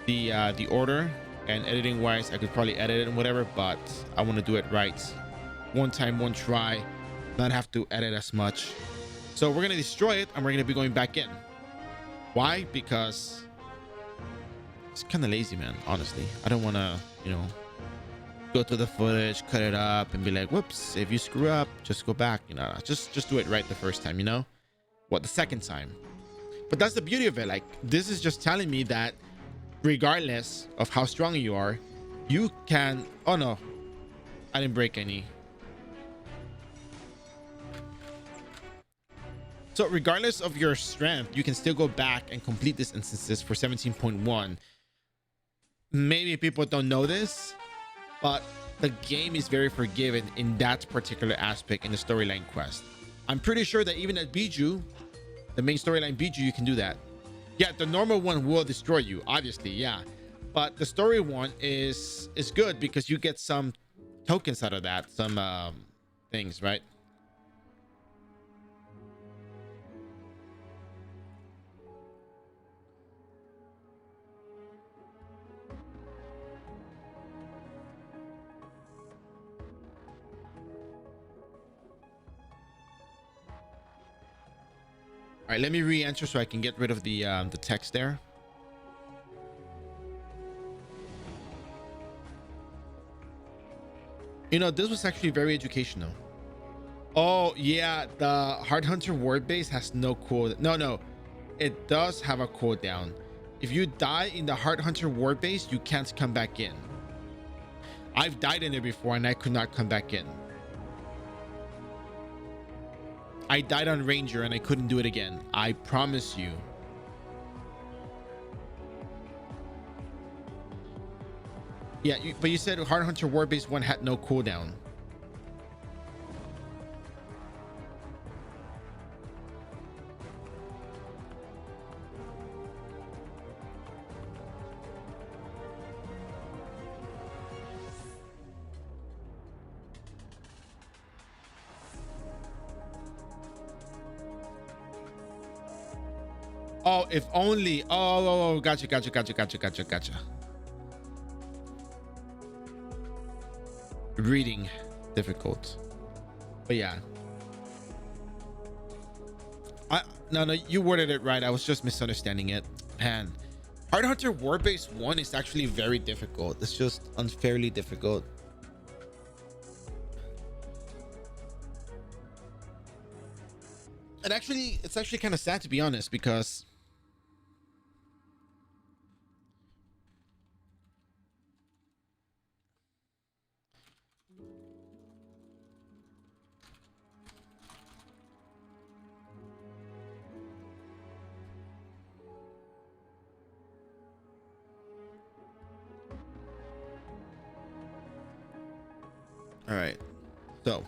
the order, and editing wise I could probably edit it and whatever, but I want to do it right. One time, one try, not have to edit as much. So we're gonna destroy it and we're gonna be going back in. Why? Because it's kind of lazy, man, honestly. I don't want to, you know, go through the footage, cut it up and be like, whoops, if you screw up, just go back, you know. Just do it right the first time, you know. What, the second time? But that's the beauty of it. Like, this is just telling me that regardless of how strong you are, you can... Oh no, I didn't break any. So regardless of your strength, you can still go back and complete these instances for 17.1. Maybe people don't know this, but the game is very forgiving in that particular aspect in the storyline quest. I'm pretty sure that even at Biju, the main storyline Biju, you can do that. Yeah, the normal one will destroy you, obviously, yeah. But the story one is good because you get some tokens out of that, some things, right? All right, let me re-enter so I can get rid of the text there. You know, this was actually very educational. Oh yeah, the Heart Hunter ward base has no cooldown. No, it does have a cooldown. If you die in the Heart Hunter ward base, you can't come back in. I've died in it before and I could not come back in. I died on Ranger and I couldn't do it again. I promise you. Yeah, but you said Heart Hunter War Base 1 had no cooldown. Oh, if only. Oh, gotcha. Reading difficult, but yeah. No, you worded it right. I was just misunderstanding it. Man, Heart Hunter War Base 1 is actually very difficult. It's just unfairly difficult. And actually, it's actually kind of sad, to be honest, because all right, so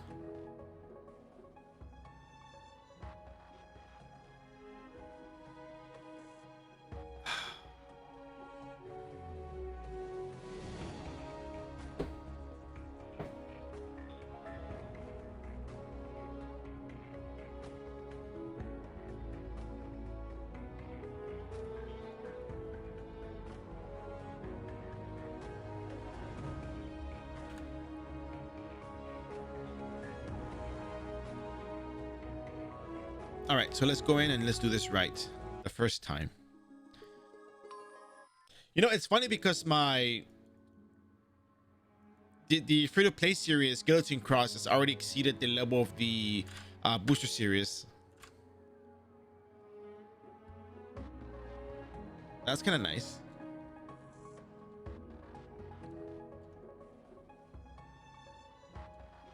all right, so let's go in and let's do this right the first time. You know, it's funny because the free-to-play series Guillotine Cross has already exceeded the level of the booster series. That's kind of nice.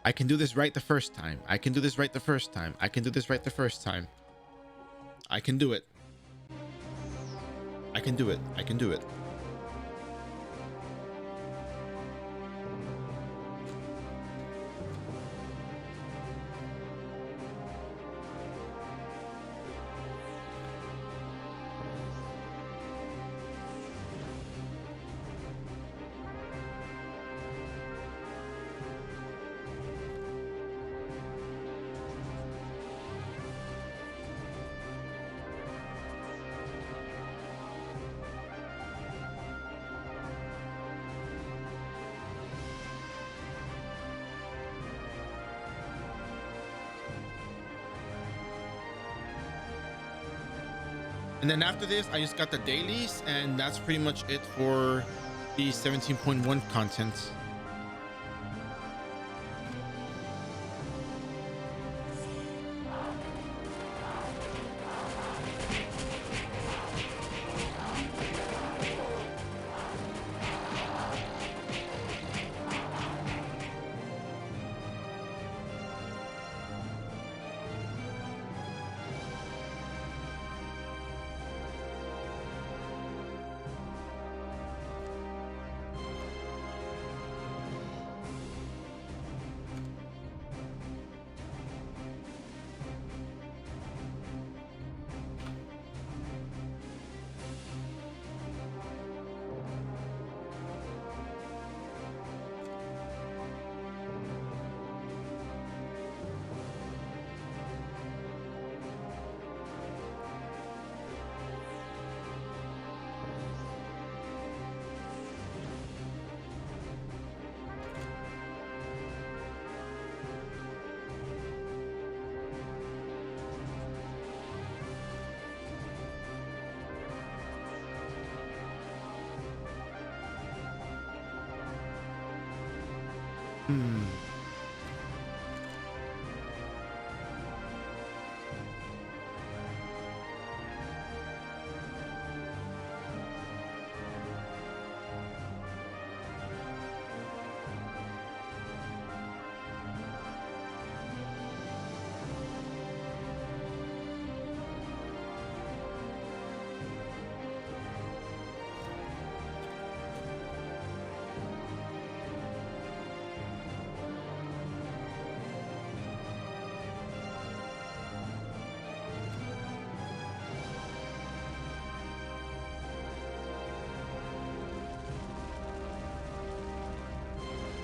I can do this right the first time. I can do this right the first time. I can do this right the first time. I can do it. I can do it. I can do it. And then after this, I just got the dailies, and that's pretty much it for the 17.1 content.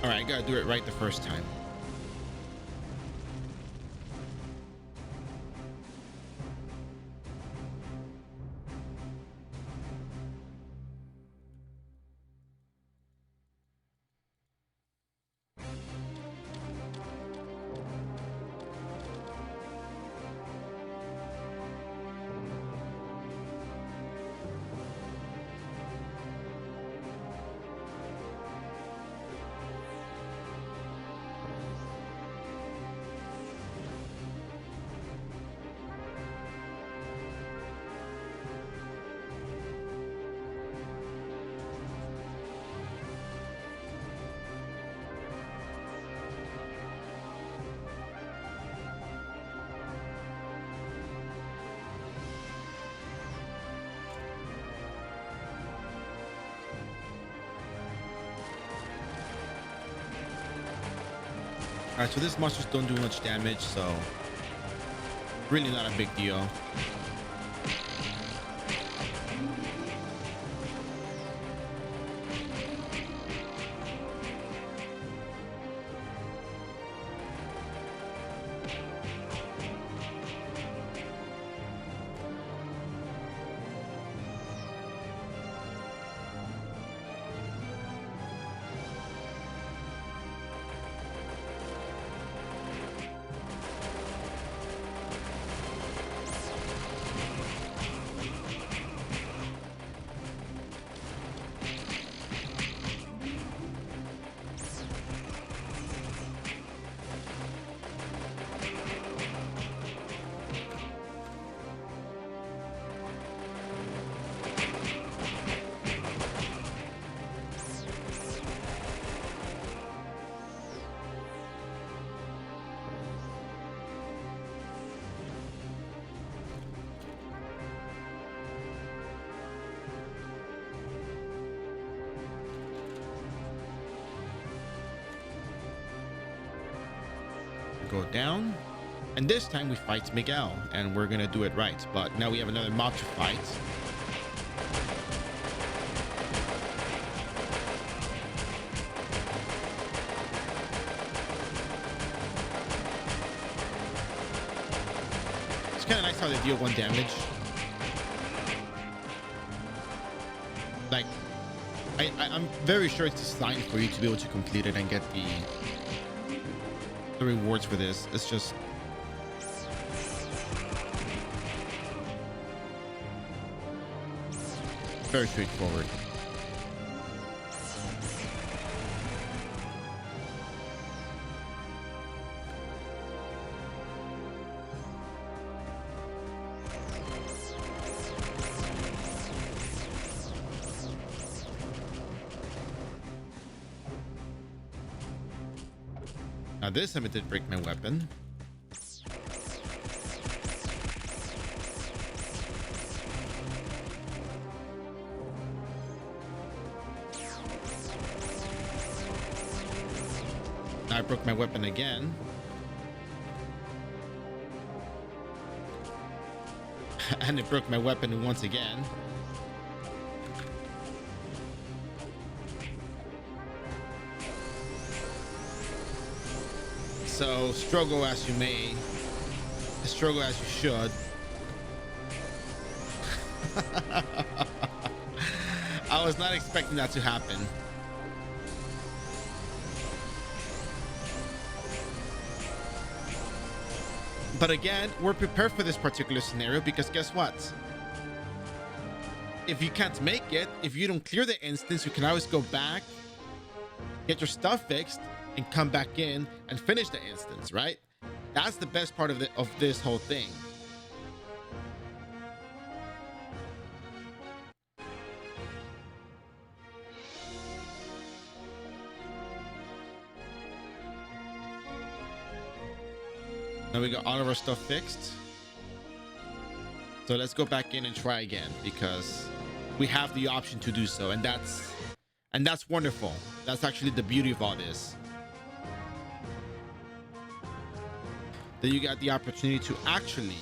All right, I gotta do it right the first time. All right, so these monsters don't do much damage, so really not a big deal. Go down, and this time we fight Miguel, and we're gonna do it right. But now we have another mob to fight. It's kind of nice how they deal 1 damage. Like, I'm very sure it's designed for you to be able to complete it and get the rewards for this. It's just Very straightforward. Now this time it did break my weapon. Now I broke my weapon again. And it broke my weapon once again. So struggle as you may, struggle as you should. I was not expecting that to happen. But again, we're prepared for this particular scenario because guess what? If you can't make it, if you don't clear the instance, you can always go back, get your stuff fixed, and come back in and finish the instance, right? That's the best part of this whole thing. Now we got all of our stuff fixed. So let's go back in and try again because we have the option to do so, and that's wonderful. That's actually the beauty of all this. That you got the opportunity to actually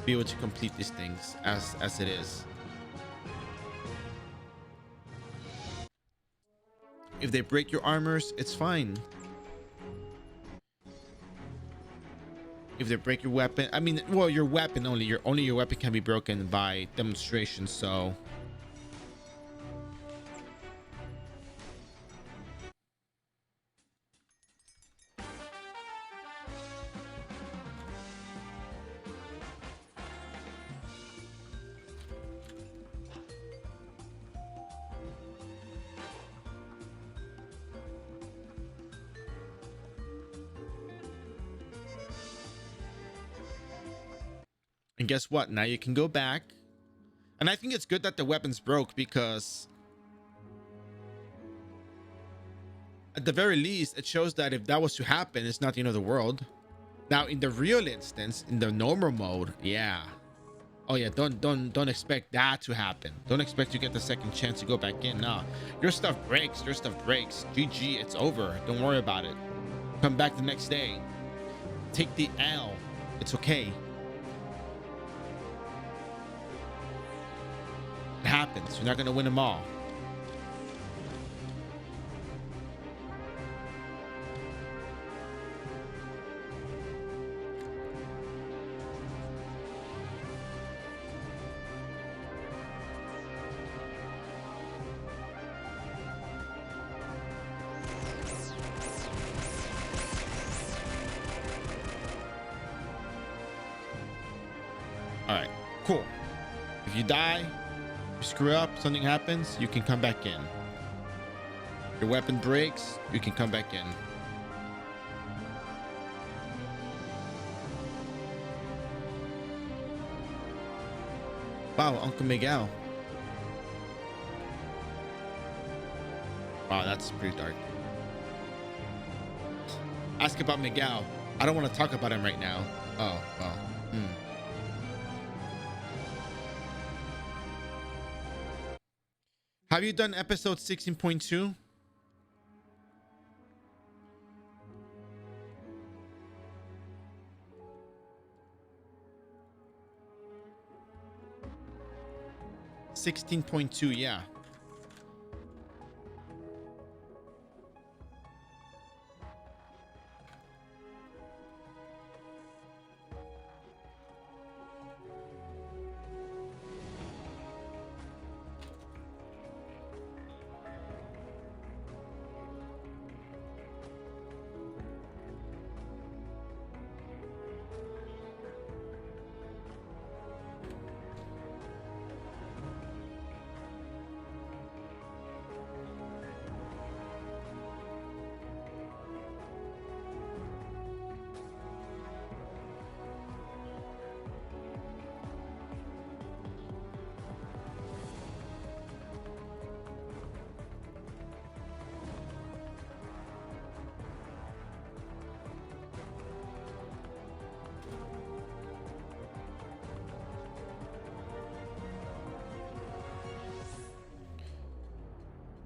be able to complete these things as it is. If they break your armors, it's fine. If they break your weapon, I mean, well, your weapon only your weapon can be broken by demonstration, so and guess what? Now you can go back. And I think it's good that the weapons broke because at the very least, it shows that if that was to happen, it's not the end of the world. Now, in the real instance, in the normal mode, yeah. Oh yeah, don't expect that to happen. Don't expect to get the second chance to go back in. No, your stuff breaks. Your stuff breaks. GG, it's over. Don't worry about it. Come back the next day. Take the L. It's okay. It happens. You're not gonna win them all. All right, cool. If you die, you screw up, something happens, you can come back in. Your weapon breaks, you can come back in. Wow, Uncle Miguel. Wow, that's pretty dark. Ask about Miguel. I don't want to talk about him right now. Oh, well. Have you done episode 16.2? Yeah.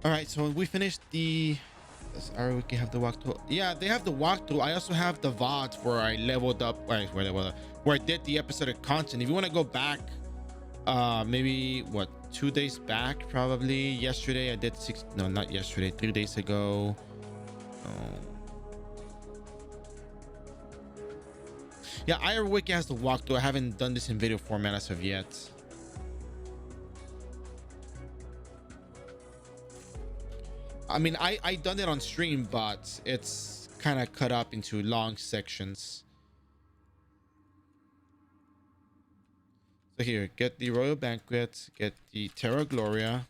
All right, so we finished the. Does iRO Wiki have the walkthrough? Yeah, they have the walkthrough. I also have the VODs where I leveled up, where I did the episodic content. If you want to go back, maybe what 2 days back, probably yesterday I did six. No, not yesterday. 3 days ago. Oh. Yeah, iRO Wiki has the walkthrough. I haven't done this in video format as of yet. I mean, I done it on stream, but it's kind of cut up into long sections. So here, get the Royal Banquet, get the Terra Gloria.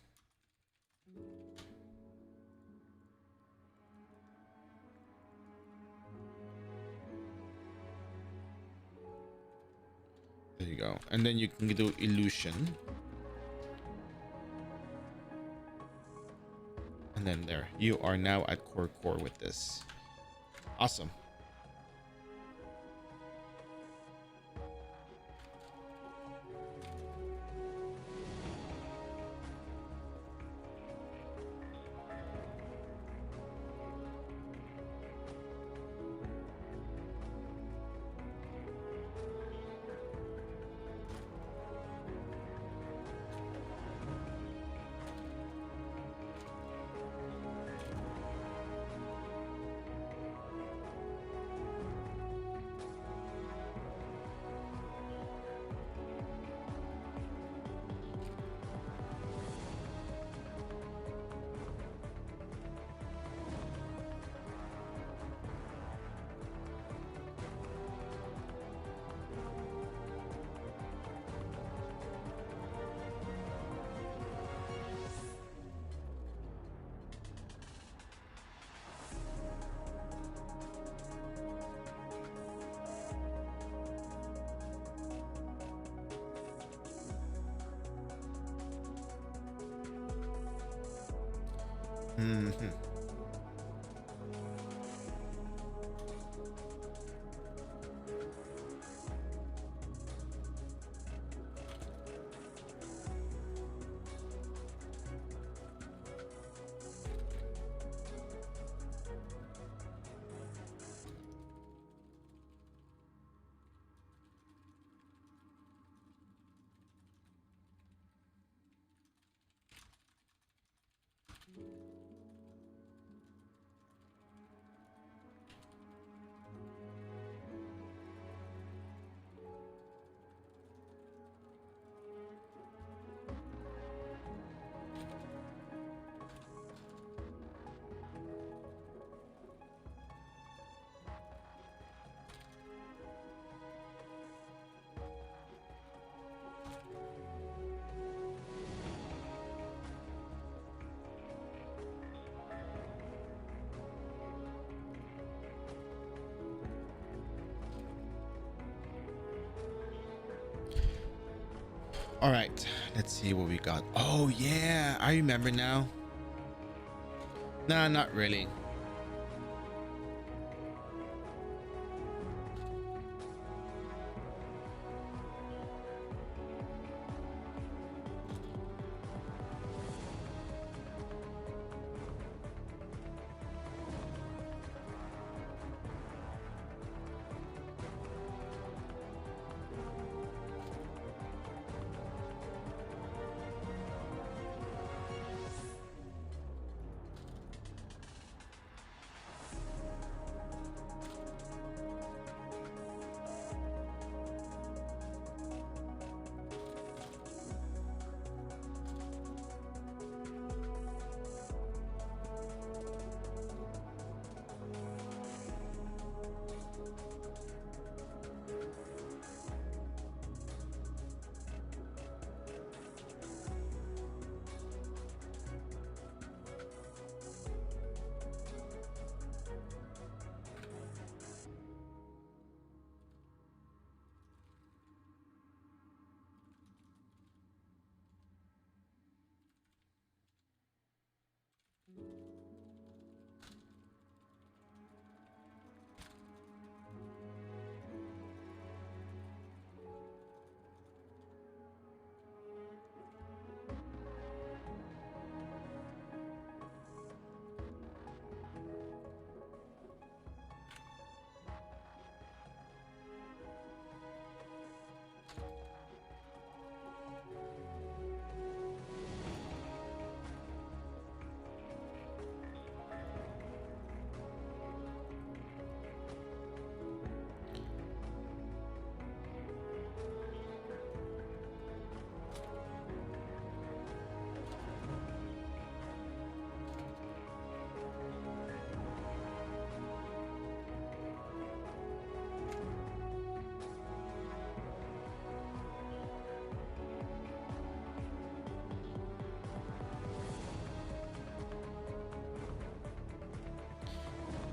There you go. And then you can do Illusion. And then there, you are now at core with this. Awesome. Mm-hmm. All right, let's see what we got. Oh yeah, I remember now. Nah, not really.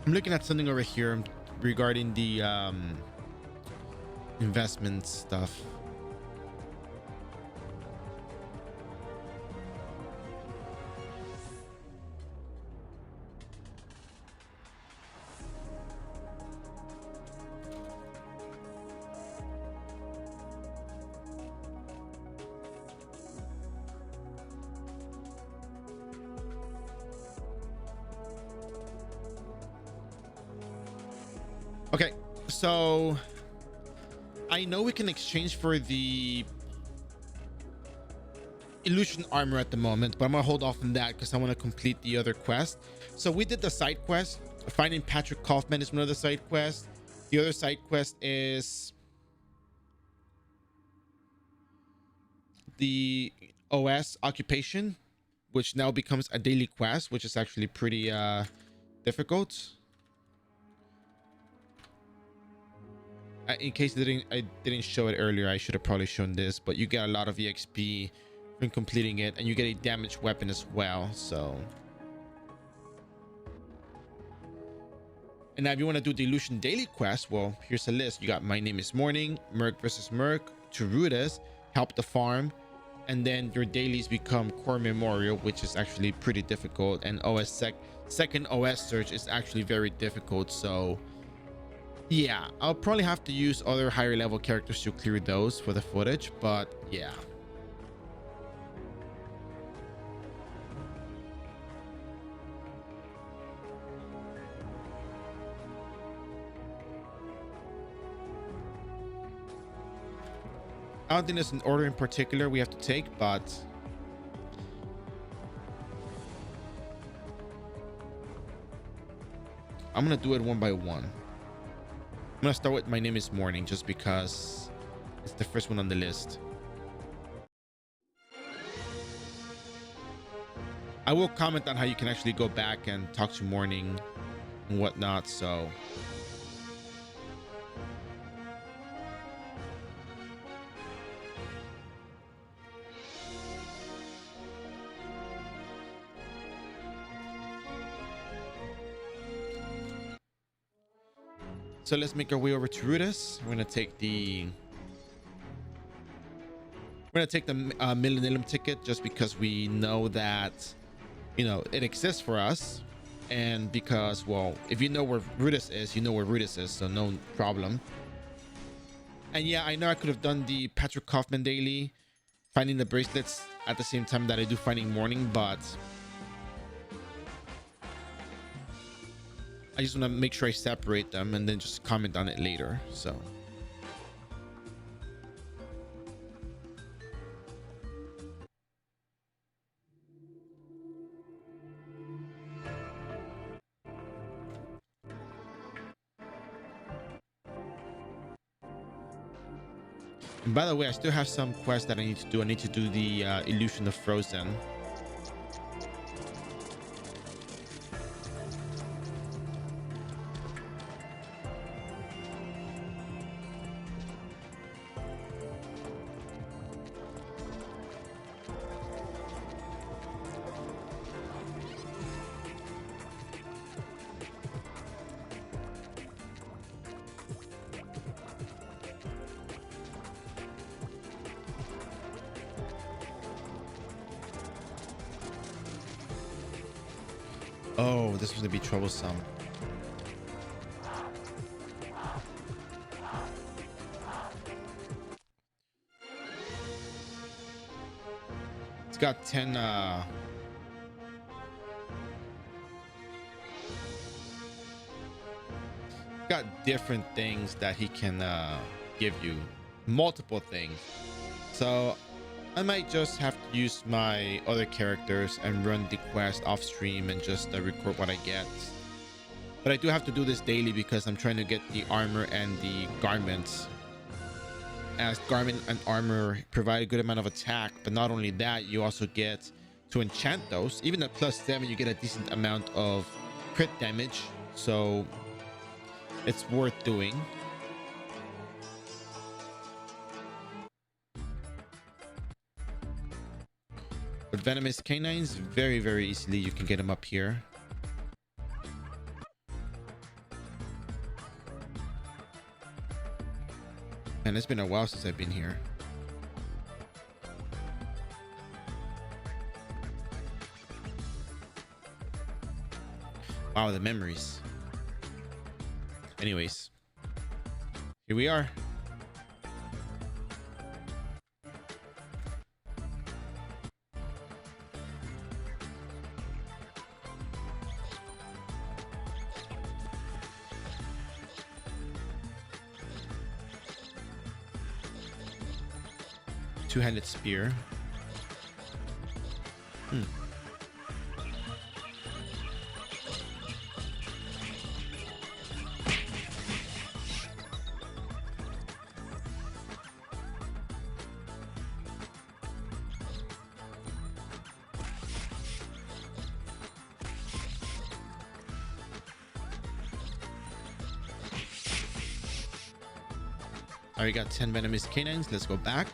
I'm looking at something over here regarding the investment stuff. Okay, so I know we can exchange for the illusion armor at the moment, but I'm gonna hold off on that because I want to complete the other quest. So we did the side quest. Finding Patrick Kaufman is one of the side quests. The other side quest is the OS occupation, which now becomes a daily quest, which is actually pretty difficult. In case I didn't show it earlier, I should have probably shown this, but you get a lot of EXP from completing it, and you get a damaged weapon as well. So, and now if you want to do the illusion daily quest, well, here's a list. You got My Name is Morning, Merc versus Merc, Tarudas, Help the Farm, and then your dailies become Core Memorial, which is actually pretty difficult, and second OS search is actually very difficult. So yeah, I'll probably have to use other higher level characters to clear those for the footage, but yeah. I don't think there's an order in particular we have to take, but I'm gonna do it one by one. I'm gonna start with My Name is Morning just because it's the first one on the list. I will comment on how you can actually go back and talk to Morning and whatnot. So let's make our way over to Rudis. We're gonna take the Millennium ticket just because we know that, you know, it exists for us, and because, well, if you know where Rudis is, you know where Rudis is, so no problem. And yeah, I know I could have done the Patrick Kaufman daily, finding the bracelets at the same time that I do finding Morning, but I just want to make sure I separate them and then just comment on it later. So and by the way, I still have some quests that I need to do. I need to do the illusion of Frozen. Oh, this was gonna be troublesome. It's got 10 got different things that he can give you, multiple things. So I might just have to use my other characters and run the quest off stream and just record what I get. But I do have to do this daily because I'm trying to get the armor and the garments, as garment and armor provide a good amount of attack. But not only that, you also get to enchant those. Even at +7, you get a decent amount of crit damage, so it's worth doing. But venomous canines, very easily you can get them up here. Man, it's been a while since I've been here. Wow, the memories. Anyways, here we are. Two-handed spear. All right, we got 10 venomous canines. Let's go back.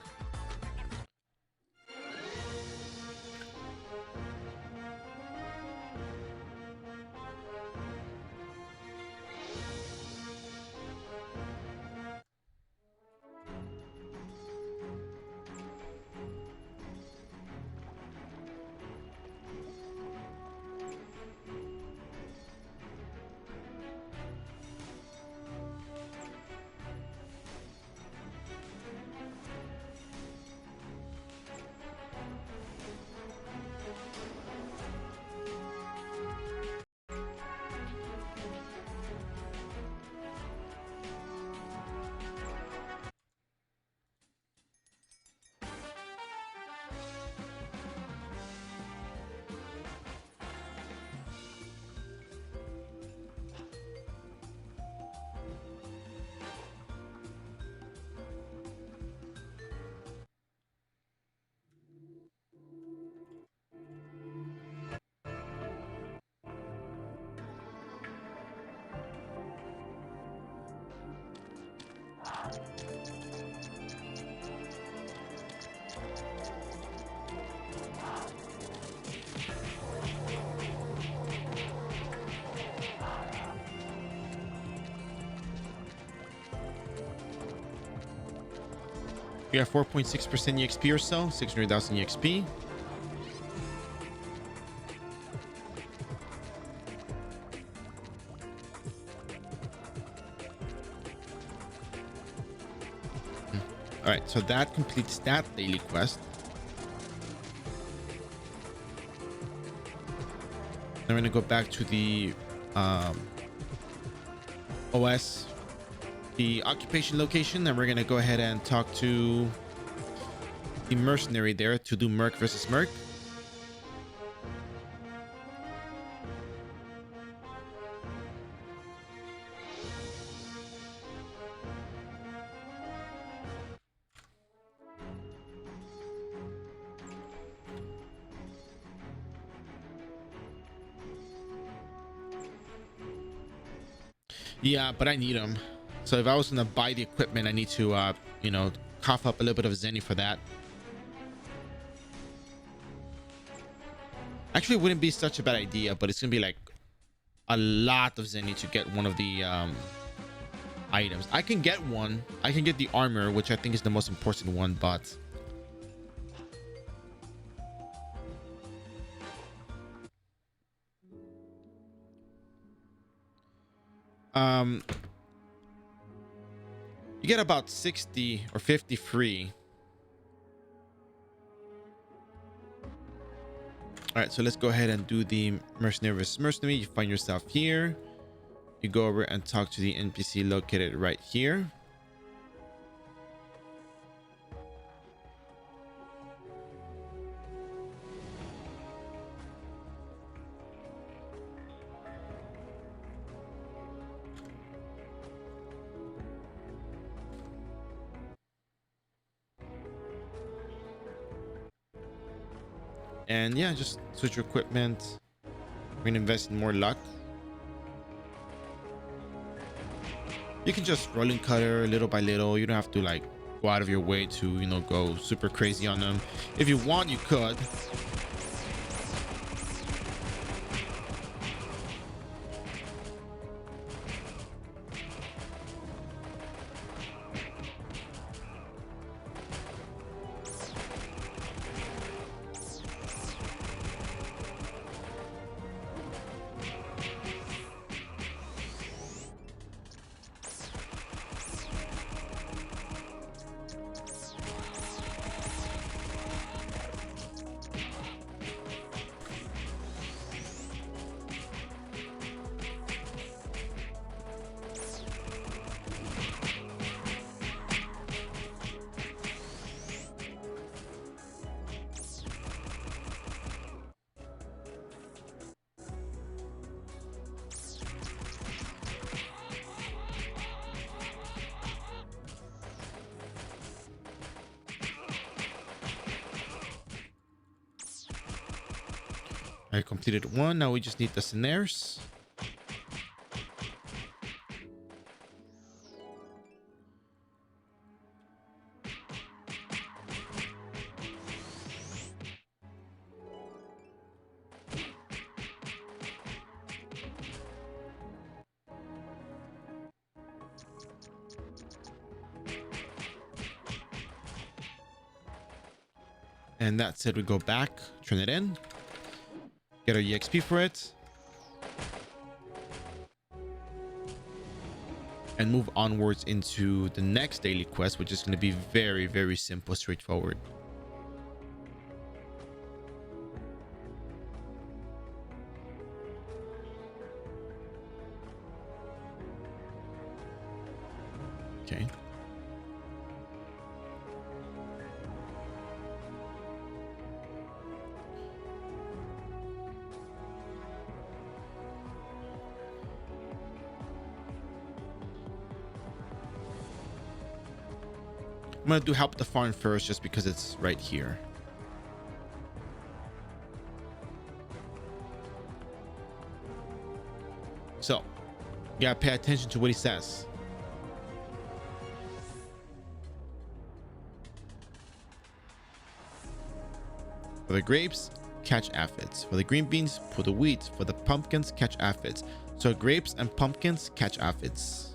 We have 4.6% EXP or so, 600,000 EXP. All right, so that completes that daily quest. Then we're gonna go back to the OS, the occupation location, and we're gonna go ahead and talk to the mercenary there to do Merc versus Merc. Yeah, but I need them. So if I was gonna buy the equipment, I need to, you know, cough up a little bit of Zenny for that. Actually, it wouldn't be such a bad idea, but it's gonna be like a lot of Zenny to get one of the items. I can get one. I can get the armor, which I think is the most important one, but you get about 60 or 50 free. All right, so let's go ahead and do the mercenary versus mercenary. You find yourself here. You go over and talk to the NPC located right here. And yeah, just switch your equipment. We're gonna invest in more luck. You can just rolling cutter little by little. You don't have to like go out of your way to, you know, go super crazy on them. If you want, you could. I completed one. Now we just need the snares. And that's it. We go back, turn it in, get our EXP for it, and move onwards into the next daily quest, which is going to be very, very simple, straightforward. Okay. I'm going to do help the farm first just because it's right here. So, you gotta pay attention to what he says. For the grapes, catch aphids. For the green beans, pull the wheat. For the pumpkins, catch aphids. So grapes and pumpkins catch aphids.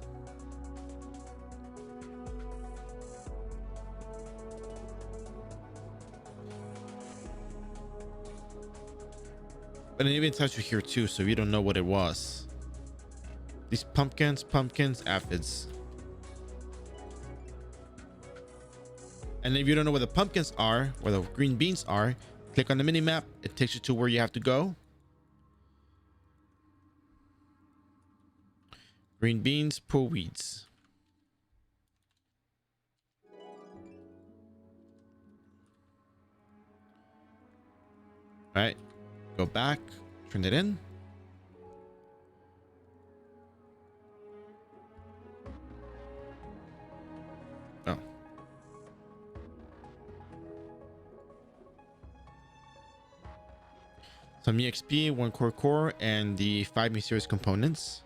But it even tells you here too, so you don't know what it was. These pumpkins, aphids. And if you don't know where the pumpkins are, where the green beans are, click on the mini map. It takes you to where you have to go. Green beans, pull weeds. All right, go back, turn it in. Oh. Some EXP, 1 core, and the 5 mysterious components.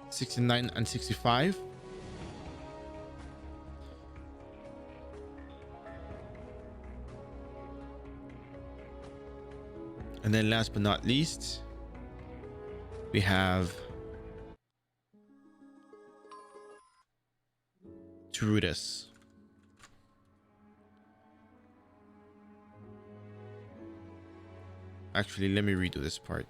69 and 65. And then last but not least, we have Turudus. Actually, let me redo this part.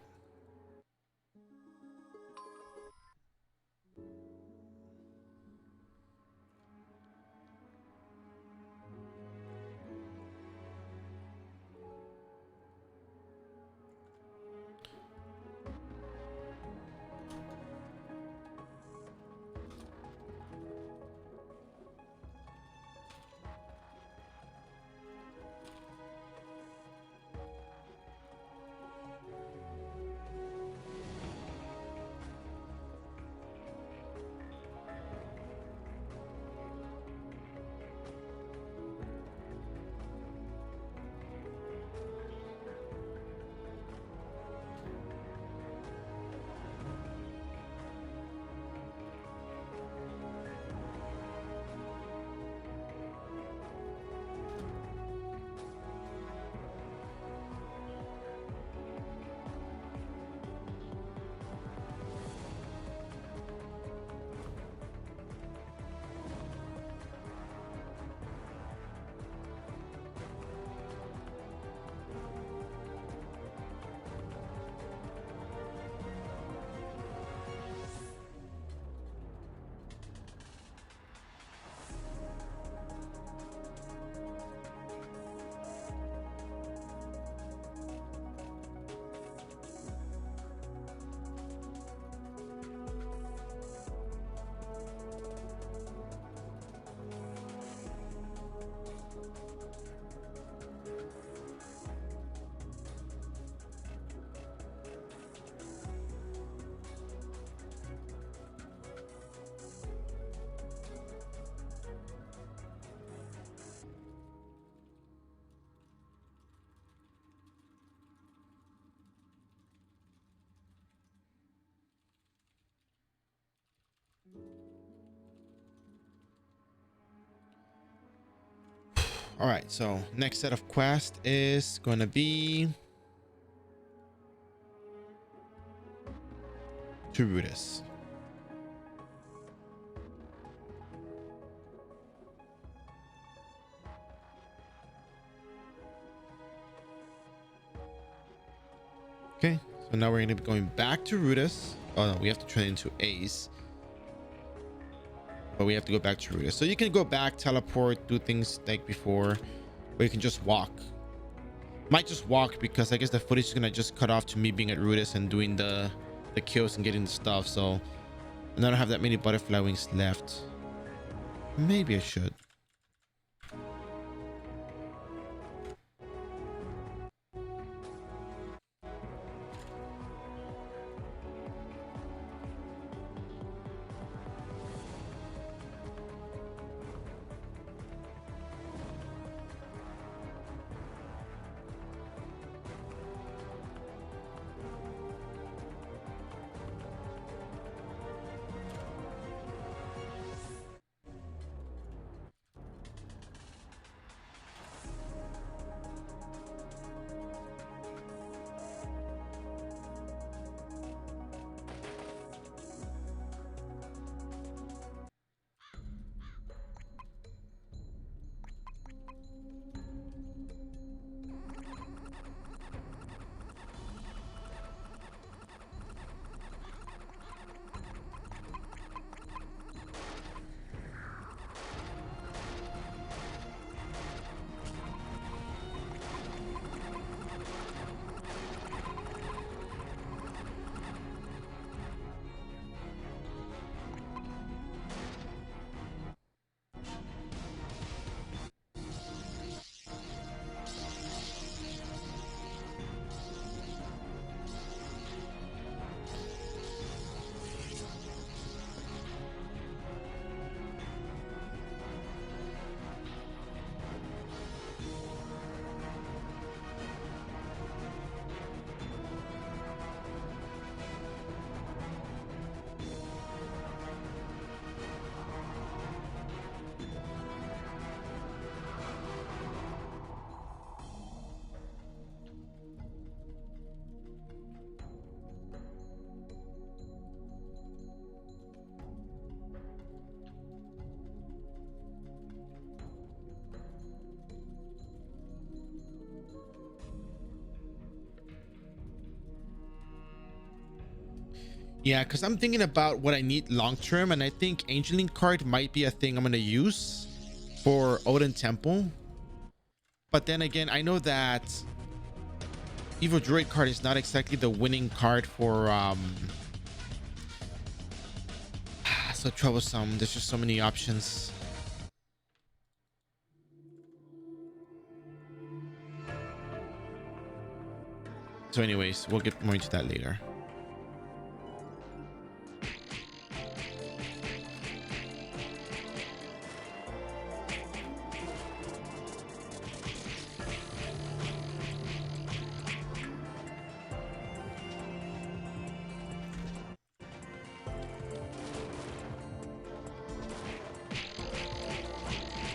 All right, so next set of quests is going to be to Rudis. Okay, so now we're going to be going back to Rudis. Oh no, we have to turn into Ace. But we have to go back to Rudis. So you can go back, teleport, do things like before, or you can just walk. Might just walk because I guess the footage is gonna just cut off to me being at Rudis and doing the kills and getting the stuff. So and I don't have that many butterfly wings left. Maybe I should. Yeah, because I'm thinking about what I need long term, and I think Angeling card might be a thing I'm gonna use for Odin Temple. But then again, I know that Evil Druid card is not exactly the winning card for so troublesome. There's just so many options. So anyways, we'll get more into that later.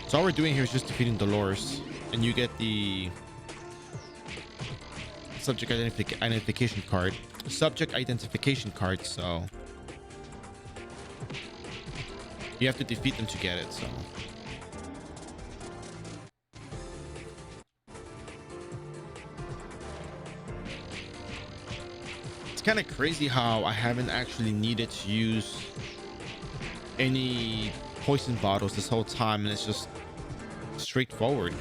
So all we're doing here is just defeating Dolores, and you get the subject identification card. So you have to defeat them to get it. So it's kind of crazy how I haven't actually needed to use any poison bottles this whole time, and it's just straightforward.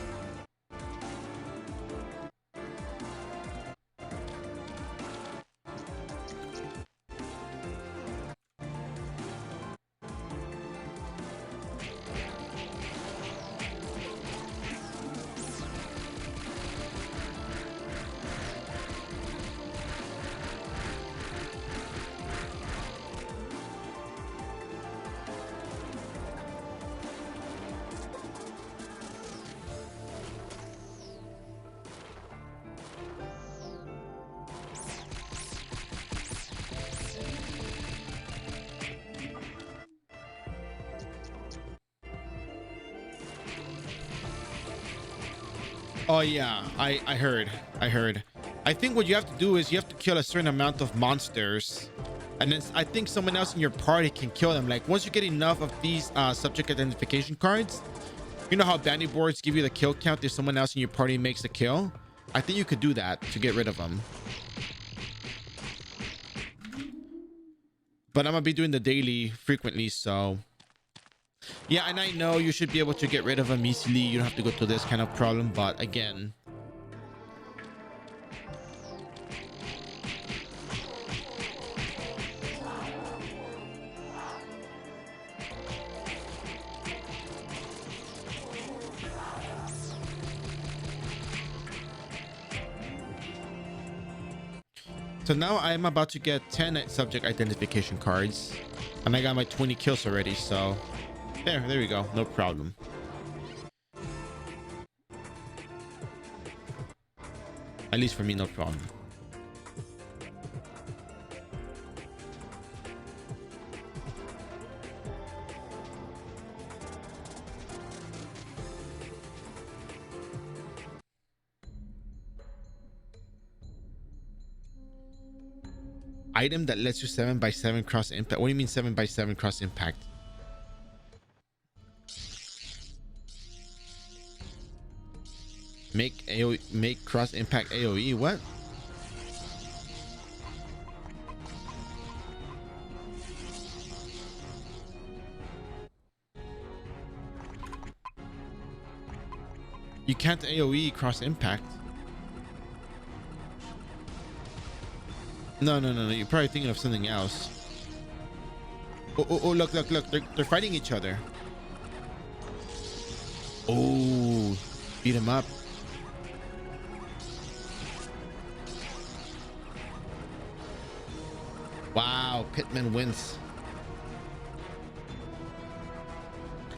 Oh yeah, I heard. I heard. I think what you have to do is you have to kill a certain amount of monsters, and then I think someone else in your party can kill them. Like once you get enough of these subject identification cards, you know how bounty boards give you the kill count if someone else in your party makes a kill. I think you could do that to get rid of them. But I'm gonna be doing the daily frequently, so yeah. And I know you should be able to get rid of them easily. You don't have to go through this kind of problem, but again. So now I'm about to get 10 subject identification cards, and I got my 20 kills already. So there we go. No problem. At least for me, no problem. Item that lets you 7x7 cross impact. What do you mean 7x7 cross impact? Make cross impact AoE. What? You can't AoE cross impact. No. You're probably thinking of something else. Oh, look. They're fighting each other. Oh, beat him up. Wow, Pitman wins.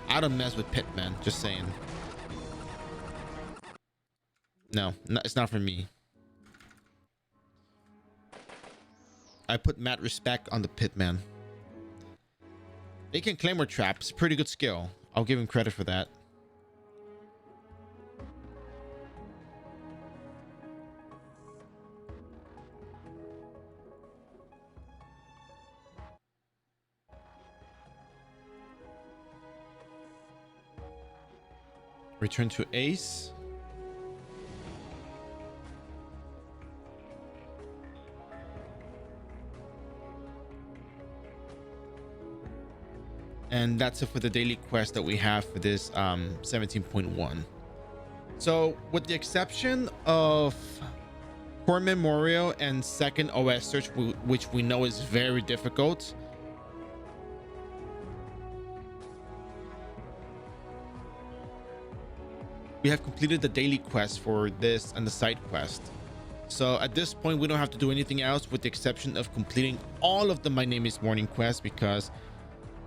I don't mess with Pitman, just saying. No, it's not for me. I put mad respect on the Pitman. They can claymore traps. Pretty good skill. I'll give him credit for that. Return to Ace. And that's it for the daily quest that we have for this 17.1. So with the exception of Core Memorial and second OS search, which we know is very difficult, we have completed the daily quest for this and the side quest. So at this point, we don't have to do anything else with the exception of completing all of the My Name is Morning quests, because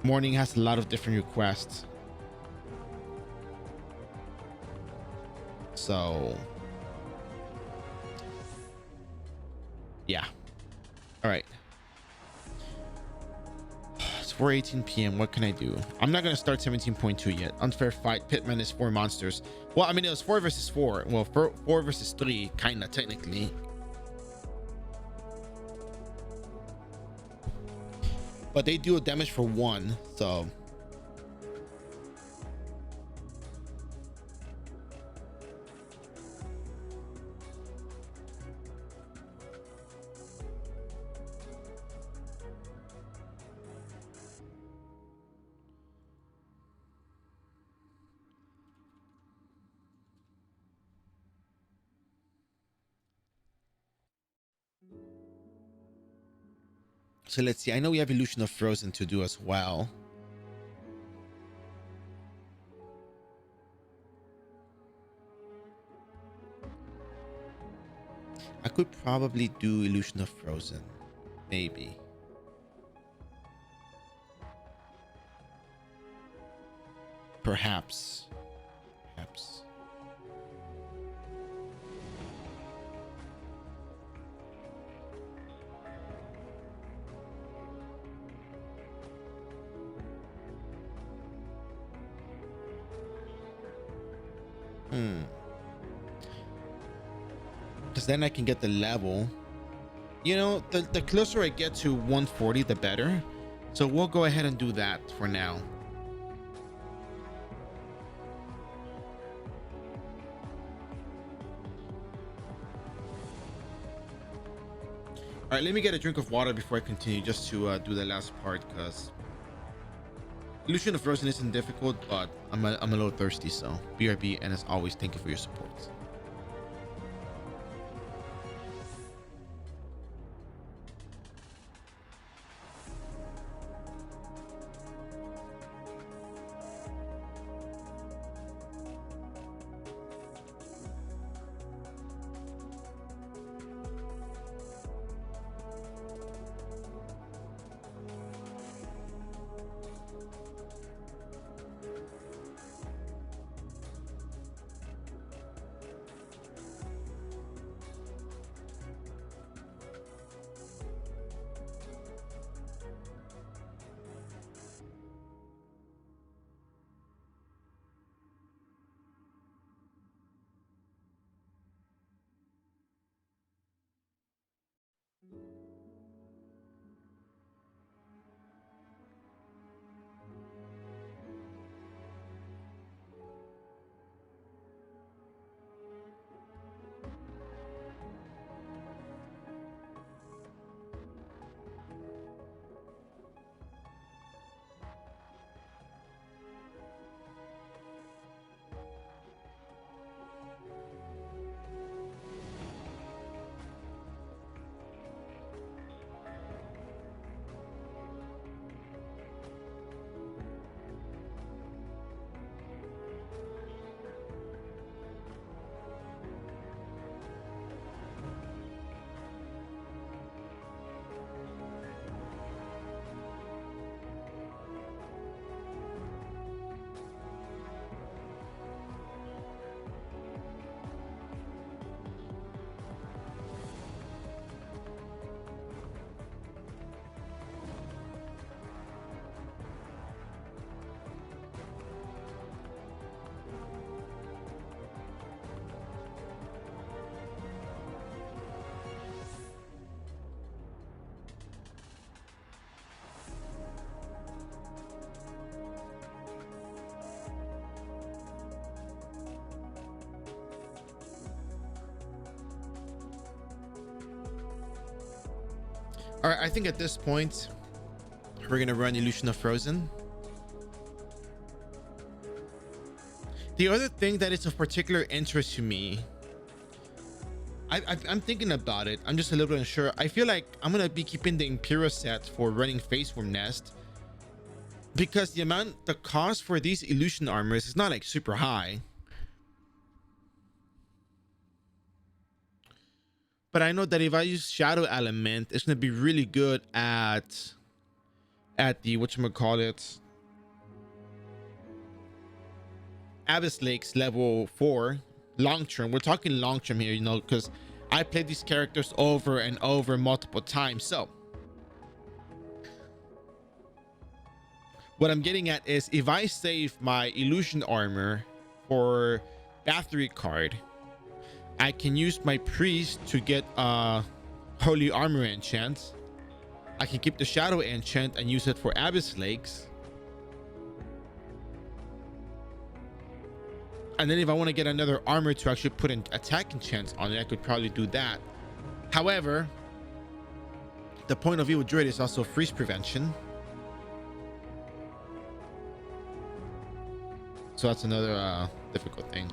Morning has a lot of different requests. So yeah. All right. It's 4:18 p.m. What can I do? I'm not going to start 17.2 yet. Unfair fight. Pitman is 4 monsters. Well, I mean, it was 4 versus 4. Well, 4 versus 3, kind of technically. But they do a damage for 1, so. So let's see. I know we have Illusion of Frozen to do as well. I could probably do Illusion of Frozen. Maybe. Perhaps. because then I can get the level. You know, the closer I get to 140, the better. So we'll go ahead and do that for now. All right, let me get a drink of water before I continue, just to do the last part, because Illusion of Frozen isn't difficult, but I'm a little thirsty. So BRB, and as always, thank you for your support. All right, I think at this point we're gonna run Illusion of Frozen. The other thing that is of particular interest to me, I'm thinking about it. I'm just a little bit unsure. I feel like I'm gonna be keeping the Imperial set for running Faceform Nest, because the cost for these illusion armors is not like super high. But I know that if I use Shadow Element, it's gonna be really good at the whatchamacallit, Abyss Lakes level 4 long term. We're talking long term here, you know, because I played these characters over and over multiple times. So what I'm getting at is, if I save my illusion armor for battery card, I can use my priest to get holy armor enchant. I can keep the shadow enchant and use it for Abyss Lakes. And then if I want to get another armor to actually put an attack enchant on it, I could probably do that. However, the point of Evil Druid is also freeze prevention. So that's another difficult thing.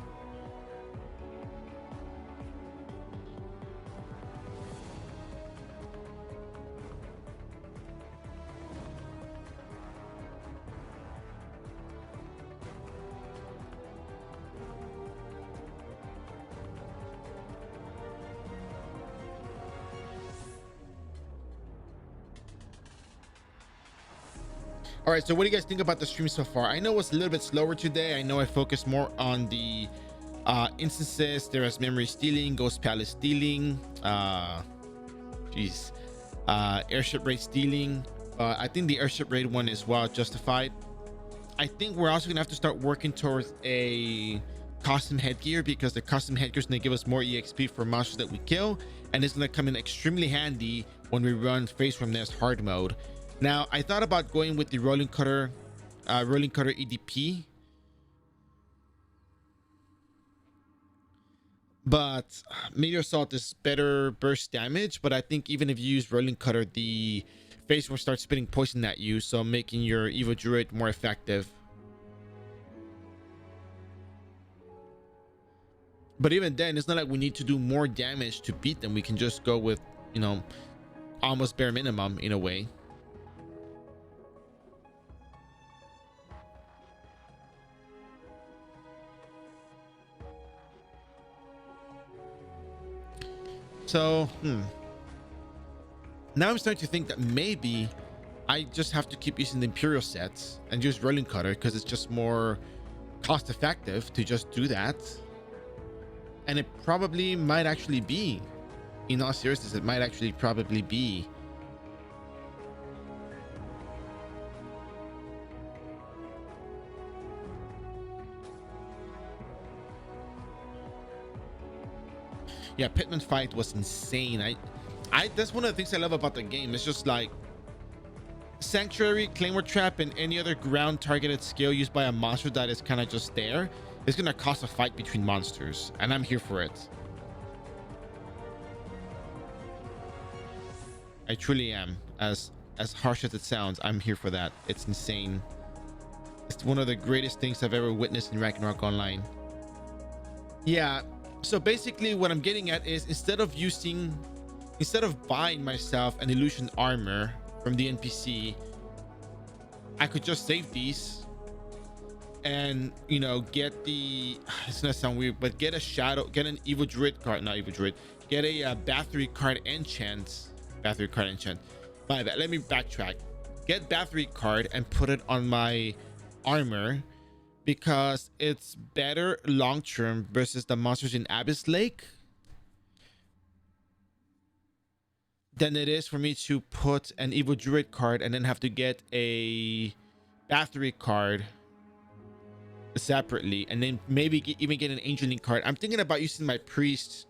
All right, so what do you guys think about the stream so far? I know it was a little bit slower today. I know I focused more on the instances. There was memory stealing, ghost palace stealing, airship raid stealing. I think the airship raid one is well justified. I think we're also gonna have to start working towards a custom headgear, because the custom headgear is going to give us more exp for monsters that we kill, and it's going to come in extremely handy when we run face from nest hard mode. Now I thought about going with the rolling cutter EDP, but meteor assault is better burst damage. But I think even if you use rolling cutter, the face will start spitting poison at you, so making your Evo Druid more effective. But even then, it's not like we need to do more damage to beat them. We can just go with, you know, almost bare minimum in a way. So, now I'm starting to think that maybe I just have to keep using the Imperial sets and use rolling cutter, because it's just more cost effective to just do that. And it probably might actually be, in all seriousness, it might actually probably be. Yeah, Pitman fight was insane. I that's one of the things I love about the game. It's just like Sanctuary, Claymore Trap, and any other ground targeted skill used by a monster that is kind of just there. It's gonna cause a fight between monsters, and I'm here for it. I truly am. As harsh as it sounds, I'm here for that. It's insane. It's one of the greatest things I've ever witnessed in Ragnarok Online. Yeah, so basically what I'm getting at is, instead of buying myself an illusion armor from the NPC, I could just save these and, you know, get the, it's gonna sound weird, but get an Evo Druid card, not Evo Druid, get a Bathory card enchant. My bad, let me backtrack. Get Bathory card and put it on my armor, because it's better long term versus the monsters in Abyss Lake than it is for me to put an Evo Druid card and then have to get a Bathory card separately, and then maybe even get an Angeling card. I'm thinking about using my priest.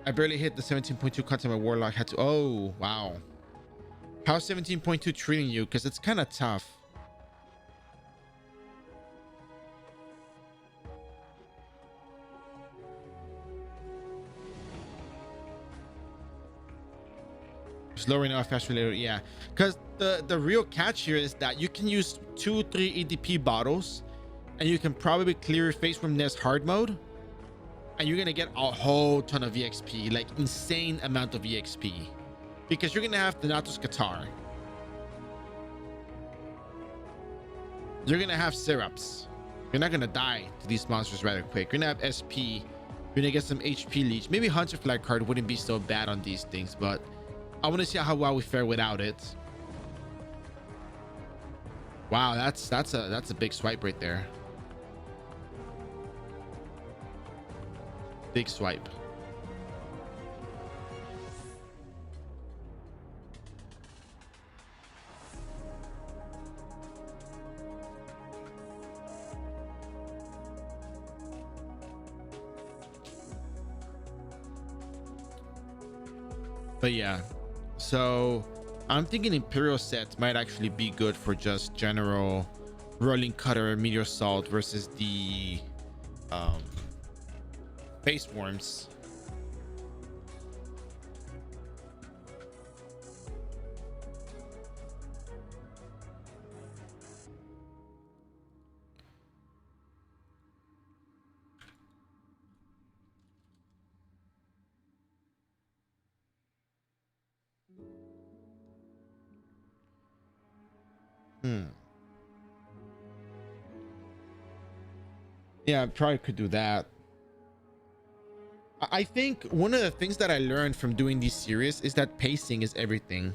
I barely hit the 17.2 content. My warlock had to. Oh wow, how's 17.2 treating you? Because it's kind of tough. Slower now, faster later. Yeah, because the real catch here is that you can use 2-3 EDP bottles, and you can probably clear face from nest hard mode, and you're gonna get a whole ton of EXP, like insane amount of EXP, because you're gonna have the Natus Qatar, you're gonna have syrups, you're not gonna die to these monsters rather quick, you're gonna have SP, you're gonna get some HP leech. Maybe Hunter Flag card wouldn't be so bad on these things, but I want to see how well we fare without it. Wow, that's a big swipe right there. Big swipe. But yeah, so I'm thinking Imperial sets might actually be good for just general rolling cutter meteor assault versus the face worms. Yeah, I probably could do that. I think one of the things that I learned from doing these series is that pacing is everything.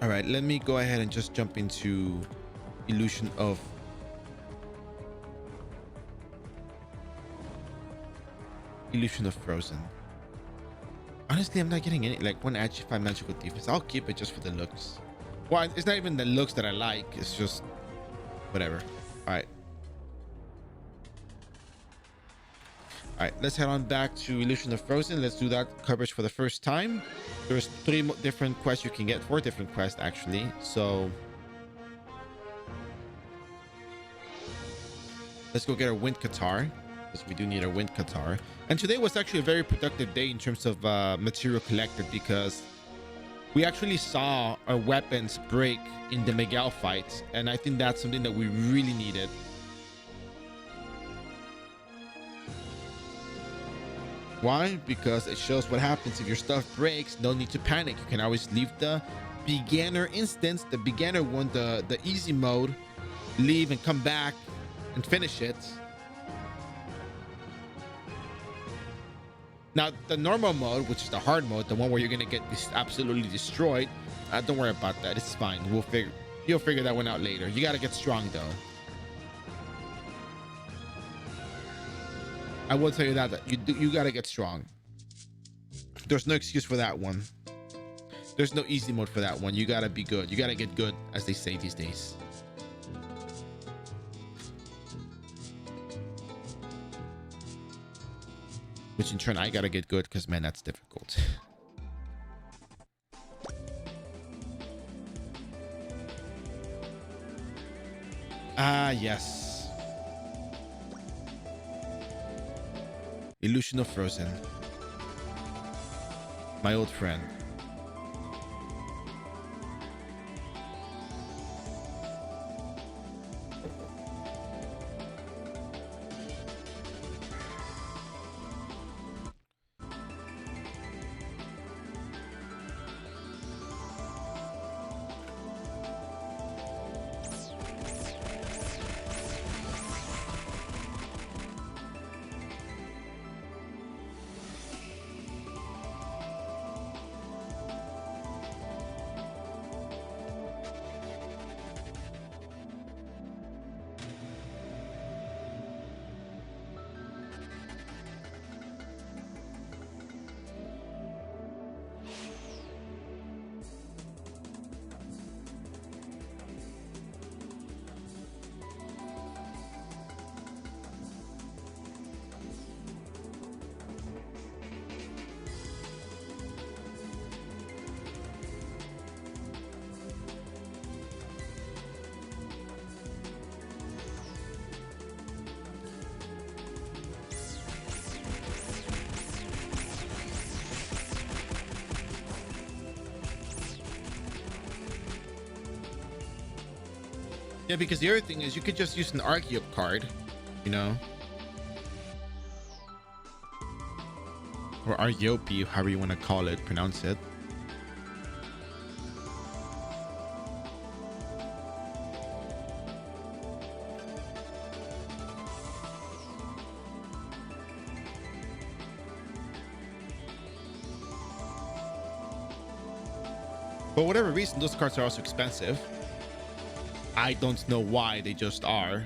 All right, let me go ahead and just jump into illusion of frozen. Honestly, I'm not getting any like 1 magical defense. I'll keep it just for the looks. Well, it's not even the looks that I like. It's just whatever. All right. All right, let's head on back to Illusion of Frozen. Let's do that coverage for the first time. There's 3 different quests you can get, 4 different quests actually. So let's go get our wind Qatar, because we do need our wind Qatar. And today was actually a very productive day in terms of material collected, because we actually saw our weapons break in the Miguel fight, and I think that's something that we really needed. Why? Because it shows what happens if your stuff breaks. No need to panic. You can always leave the beginner instance, the beginner one, the easy mode, leave and come back and finish it. Now the normal mode, which is the hard mode, the one where you're gonna get this absolutely destroyed, don't worry about that. It's fine. You'll figure that one out later. You gotta get strong though. I will tell you that you gotta get strong. There's no excuse for that one. There's no easy mode for that one. You gotta be good. You gotta get good, as they say these days. Which in turn, I gotta get good, because man, that's difficult. Ah, yes. Illusion of Frozen. My old friend. Yeah, because the other thing is you could just use an Archeop card, you know, or Archeope, however you want to call it, pronounce it. For whatever reason, those cards are also expensive. I don't know why, they just are.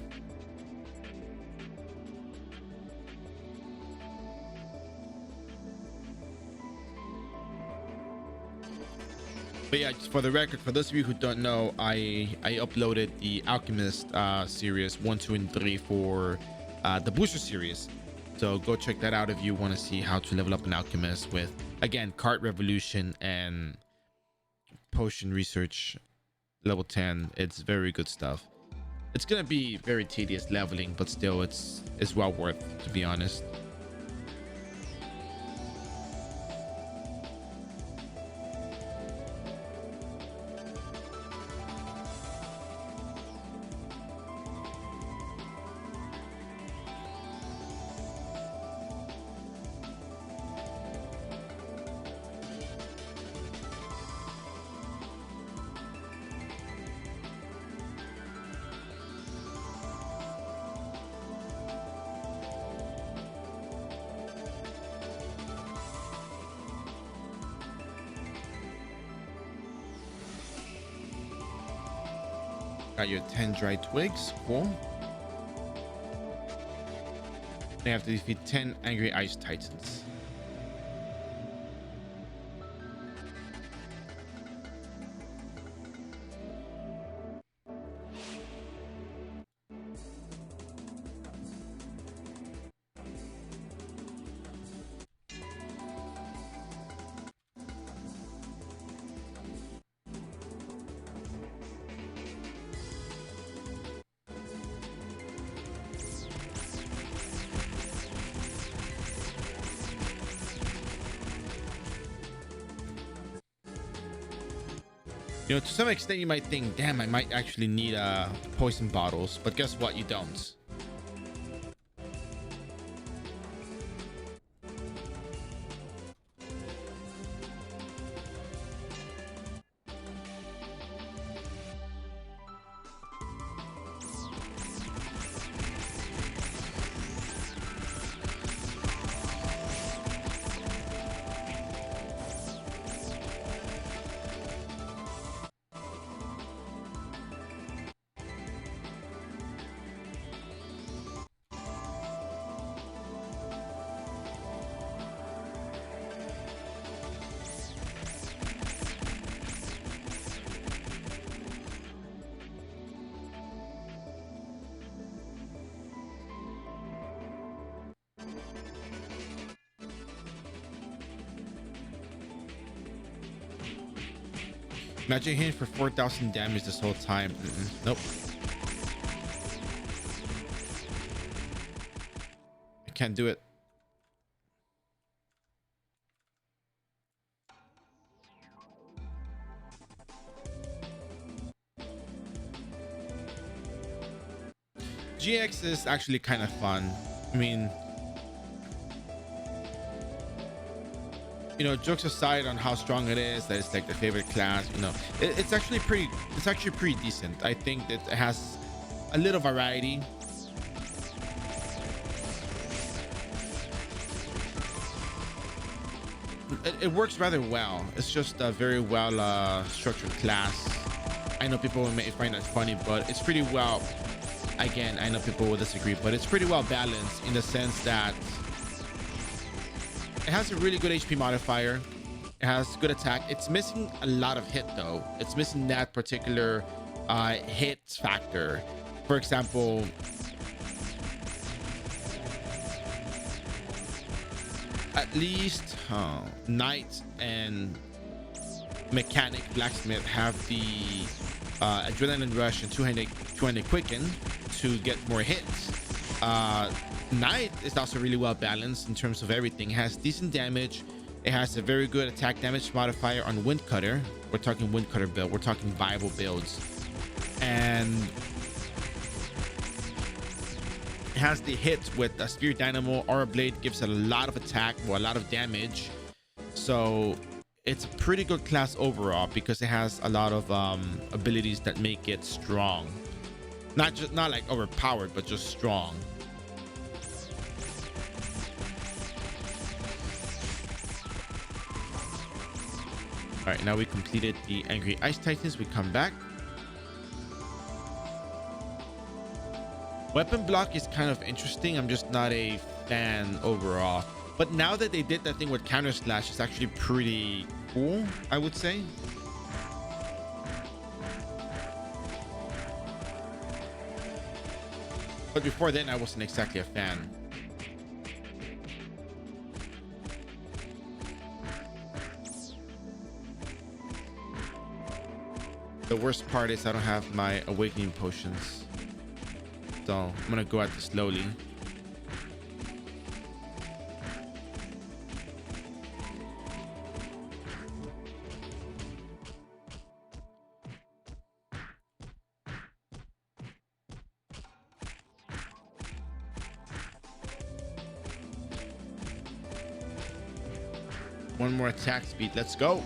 But yeah, just for the record, for those of you who don't know, I uploaded the Alchemist series 1, 2, and 3 for the booster series. So go check that out if you want to see how to level up an Alchemist with, again, card revolution and potion research level 10. It's very good stuff. It's gonna be very tedious leveling, but still it's well worth, to be honest. Got your 10 dry twigs. Cool. They have to defeat 10 angry ice titans. You know, to some extent, you might think, damn, I might actually need poison bottles. But guess what? You don't. Imagine hitting for 4,000 damage this whole time. Nope. I can't do it. GX is actually kind of fun. I mean, you know, jokes aside on how strong it is, that it's like the favorite class, you know, it's actually pretty decent. I think that it has a little variety. It works rather well. It's just a very well structured class. I know people may find that funny, but it's pretty well, again, I know people will disagree, but it's pretty well balanced in the sense that it has a really good HP modifier. It has good attack. It's missing a lot of hit though. It's missing that particular hit factor. For example, at least Knight and Mechanic Blacksmith have the Adrenaline Rush and two-handed Quicken to get more hits. Knight is also really well balanced in terms of everything. It has decent damage. It has a very good attack damage modifier on Windcutter. We're talking Windcutter build. We're talking viable builds. And it has the hit with a Spear Dynamo. Aura Blade gives it a lot of attack, well, a lot of damage. So it's a pretty good class overall because it has a lot of abilities that make it strong. Not like overpowered, but just strong. All right, now we completed the Angry Ice Titans. We come back. Weapon block is kind of interesting. I'm just not a fan overall. But now that they did that thing with Counter Slash, it's actually pretty cool, I would say. But before then, I wasn't exactly a fan. The worst part is I don't have my awakening potions. So I'm gonna go at this slowly. One more attack speed. Let's go.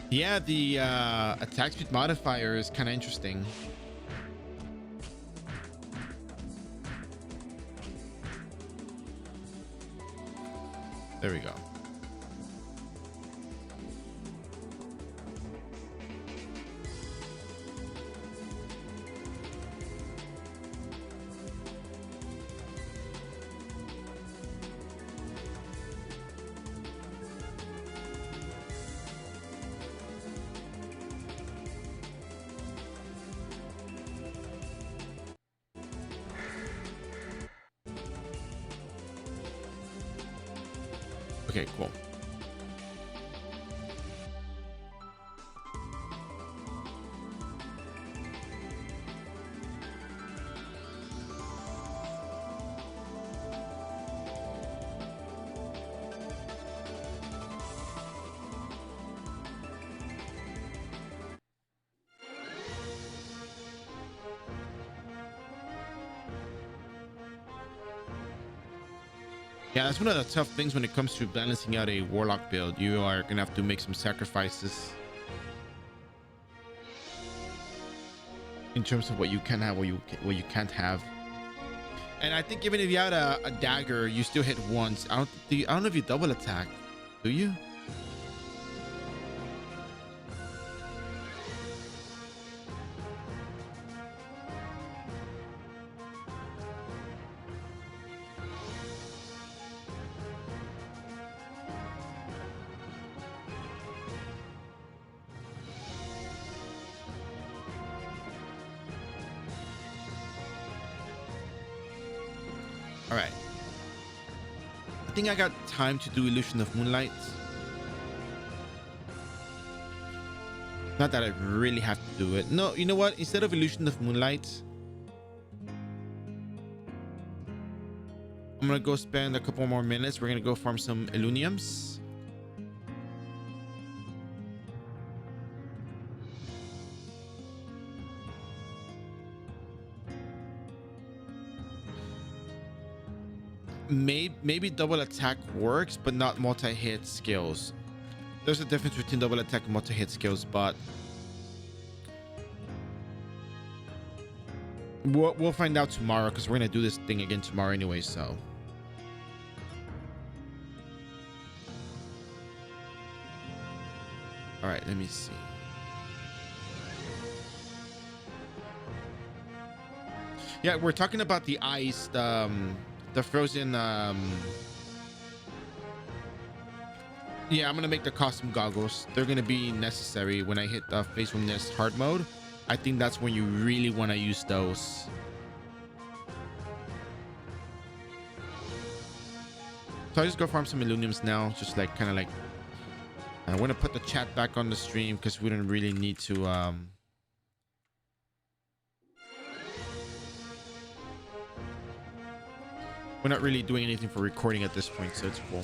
Yeah, the attack speed modifier is kind of interesting. There we go. Okay, cool. Yeah, that's one of the tough things when it comes to balancing out a warlock build. You are gonna have to make some sacrifices in terms of what you can have, what you can't have. And I think even if you had a dagger, you still hit once. I don't know if you double attack, do you? All right. I think I got time to do Illusion of Moonlight. Not that I really have to do it. No, you know what? Instead of Illusion of Moonlight, I'm gonna go spend a couple more minutes. We're gonna go farm some Illuniums. Maybe double attack works, but not multi-hit skills. There's a difference between double attack and multi-hit skills, but we'll find out tomorrow because we're gonna do this thing again tomorrow anyway. So all right, let me see. Yeah, we're talking about the ice, the frozen. Yeah, I'm gonna make the costume goggles. They're gonna be necessary when I hit the Face from Nest hard mode. I think that's when you really want to use those. So I just go farm some Illuniums now, just like kind of like. I want to put the chat back on the stream because we don't really need to. We're not really doing anything for recording at this point, so it's cool.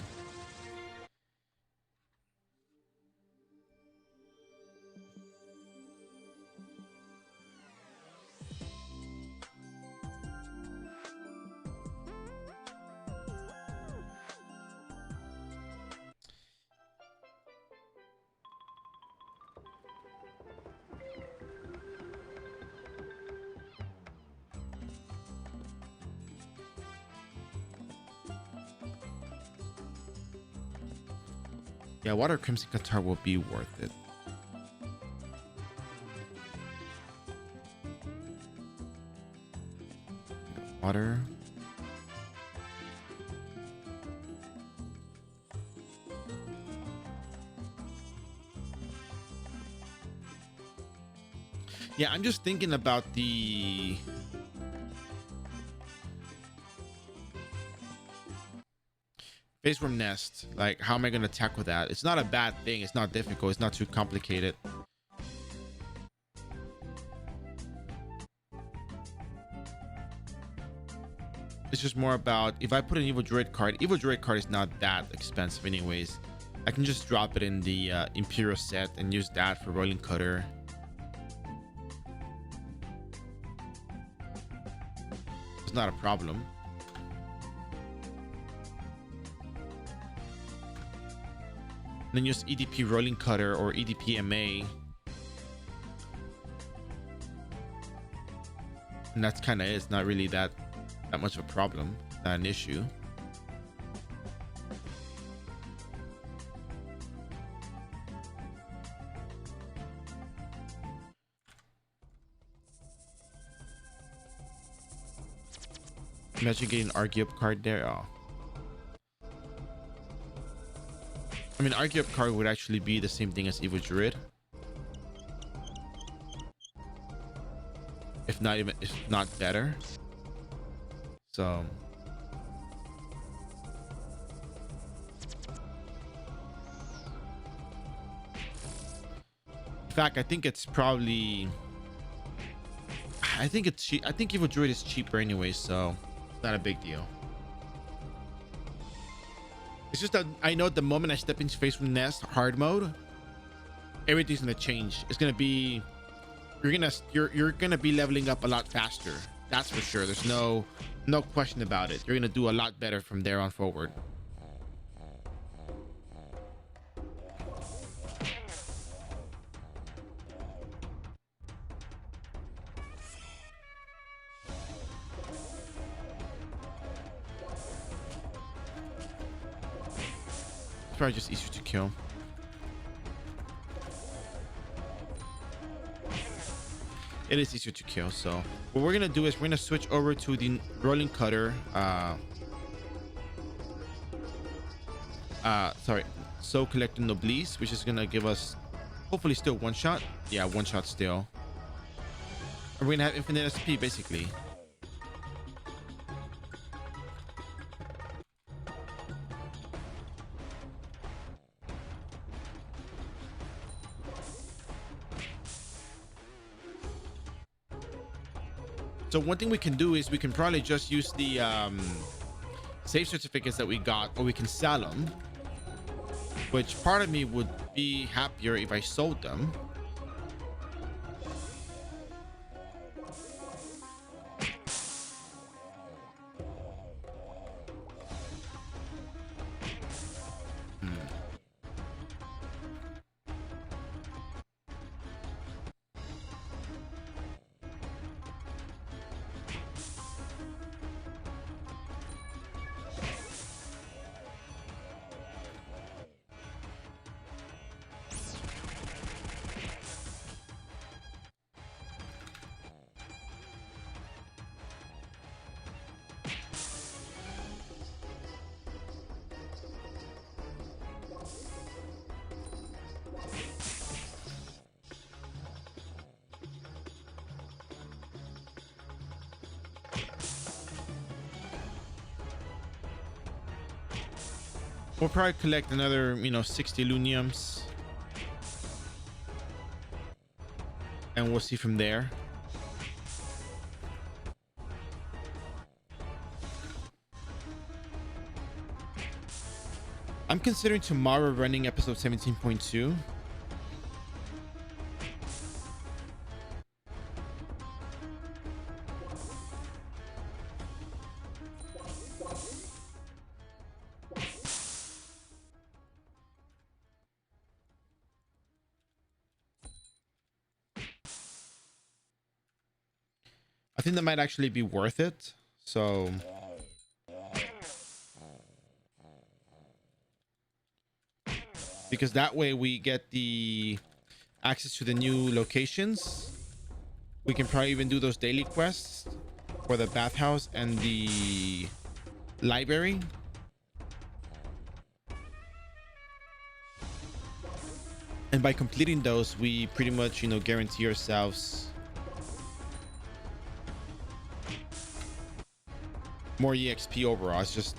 Yeah, Water Crimson Qatar will be worth it. Water. Yeah, I'm just thinking about the Face from Nest. Like, how am I going to tackle that? It's not a bad thing. It's not difficult. It's not too complicated. It's just more about if I put an Evil Druid card. Evil Druid card is not that expensive anyways. I can just drop it in the Imperial set and use that for Rolling Cutter. It's not a problem. then use EDP rolling cutter or EDP MA. And that's kind of it. It's not really that much of a problem, not an issue. Imagine getting an argue up card there. Oh. I mean, argue up card would actually be the same thing as Evo Druid. If not better. So in fact, I think it's probably I think it's cheap. I think Evo Druid is cheaper anyway, so it's not a big deal. It's just that I know the moment I step into Faithful Nest hard mode, everything's gonna change. It's gonna be you're gonna be leveling up a lot faster. That's for sure. There's no question about it. You're gonna do a lot better from there on forward. It's probably just easier to kill. It is easier to kill. So what we're gonna do is we're gonna switch over to the rolling cutter. Sorry, so collecting Noblesse, which is gonna give us hopefully still one shot. Yeah, one shot still. And we're gonna have infinite SP basically. So one thing we can do is we can probably just use the save certificates that we got, or we can sell them, which part of me would be happier if I sold them. We'll probably collect another, 60 Luniums. And we'll see from there. I'm considering tomorrow running episode 17.2. I think that might actually be worth it. So because that way we get the access to the new locations. We can probably even do those daily quests for the bathhouse and the library. And by completing those, we pretty much, guarantee ourselves more EXP overall. It's just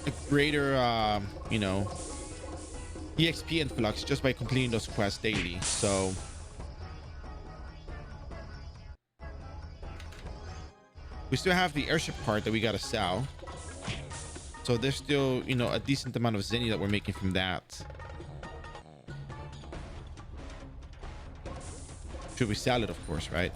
a greater, EXP influx just by completing those quests daily. So we still have the airship part that we gotta sell. So there's still, a decent amount of Zenny that we're making from that. Should we sell it, of course, right?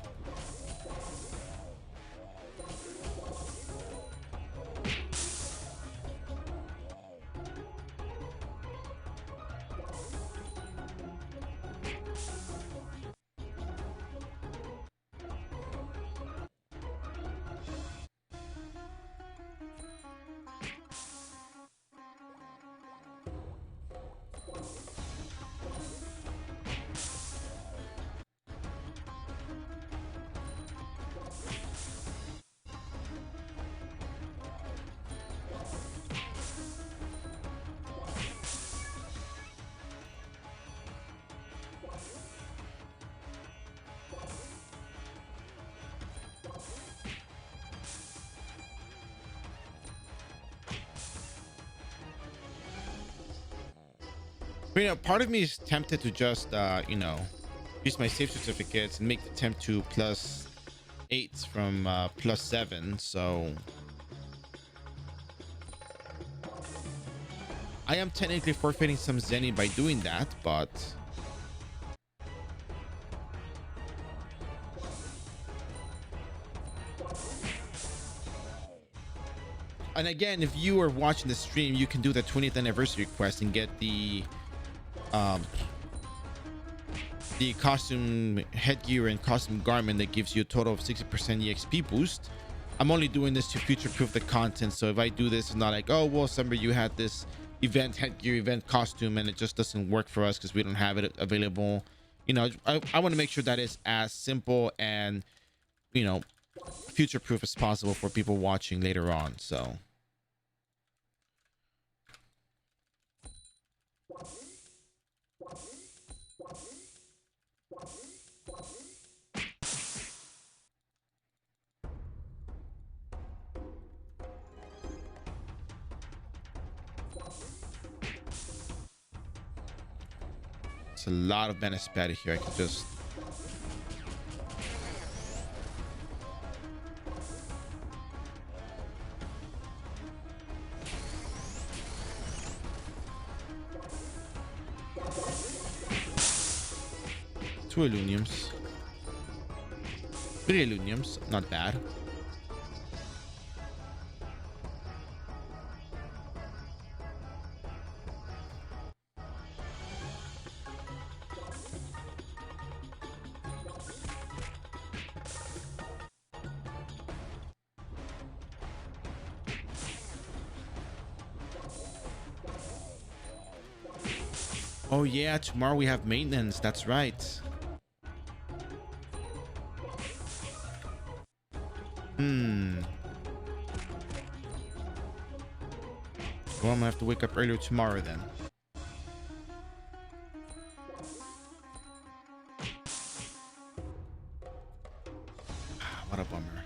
But, you know, part of me is tempted to just, you know, use my save certificates and make the temp to +8 from +7. So I am technically forfeiting some Zenny by doing that, but and again, if you are watching the stream, you can do the 20th anniversary quest and get um the costume headgear and costume garment that gives you a total of 60% exp boost. I'm only doing this to future proof the content, so if I do this, it's not like, oh well, Summer, you had this event headgear, event costume, and it just doesn't work for us because we don't have it available. You know, I want to make sure that it's as simple and, you know, future proof as possible for people watching later on. So it's a lot of Benespat here. I can just, 2 Illuniums, 3 Illuniums, not bad. Oh yeah, tomorrow we have maintenance. That's right. Well, I'm gonna have to wake up earlier tomorrow then. What a bummer.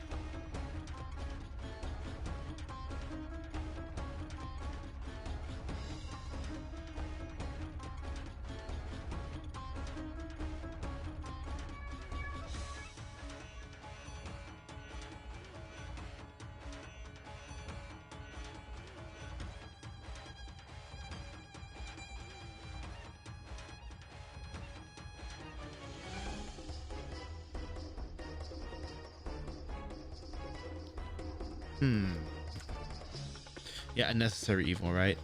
Yeah, unnecessary evil, right?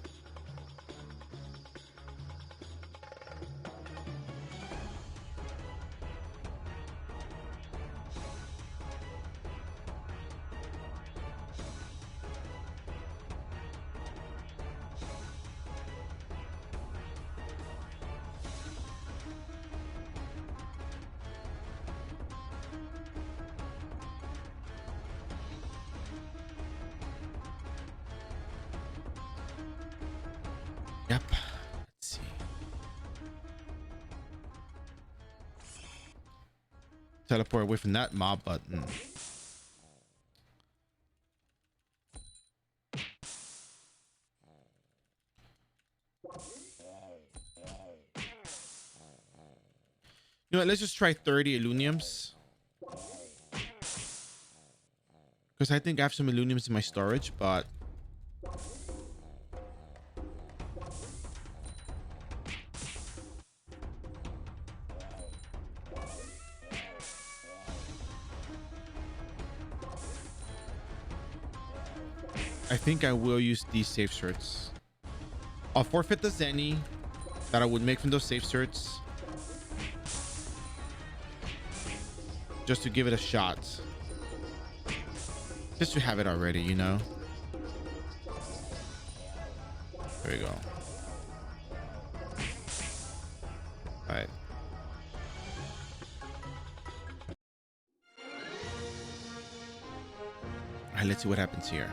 Yep. Let's see. Teleport away from that mob button. You know what, let's just try 30 Illuniums. Because I think I have some Illuniums in my storage, but I think I will use these safe certs. I'll forfeit the Zenny that I would make from those safe certs just to give it a shot. Just to have it already, you know? There we go. All right. All right, let's see what happens here.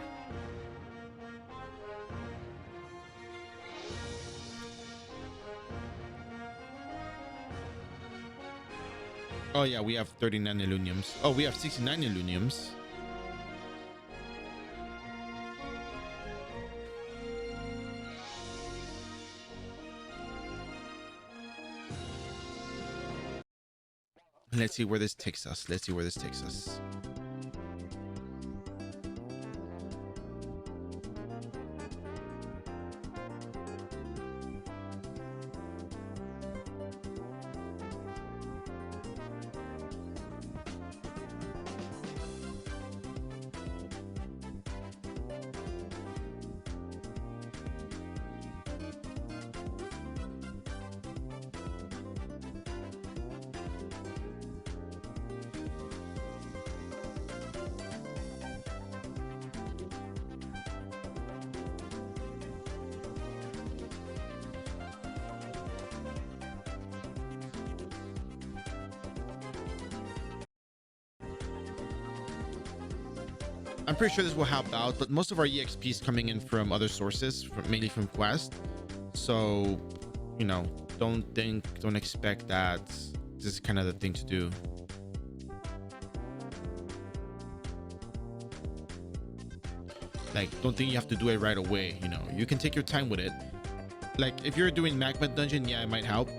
Oh yeah, we have 39 Illuniums. Oh, we have 69 Illuniums. Let's see where this takes us. Let's see where this takes us. I'm pretty sure this will help out, but most of our EXP is coming in from other sources, mainly from Quest. So, you know, don't expect that this is kind of the thing to do. Like, don't think you have to do it right away. You know, you can take your time with it. Like, if you're doing Magma Dungeon, yeah, it might help.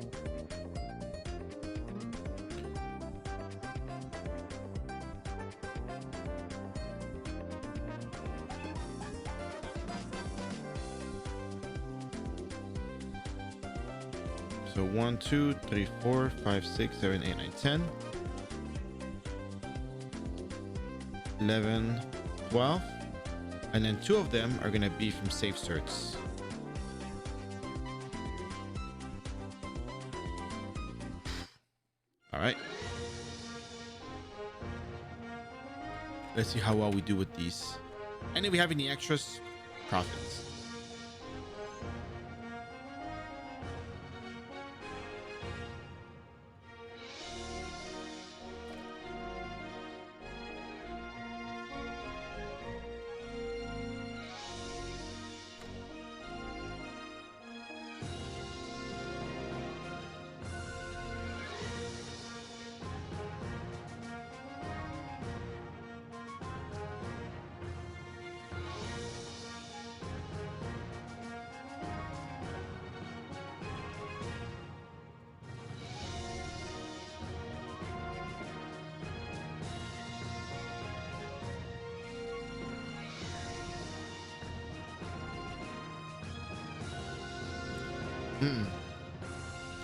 So 1, 2, 3, 4, 5, 6, 7, 8, 9, 10, 11, 12, and then 2 of them are going to be from save certs. All right. Let's see how well we do with these. And if we have any extras, profits.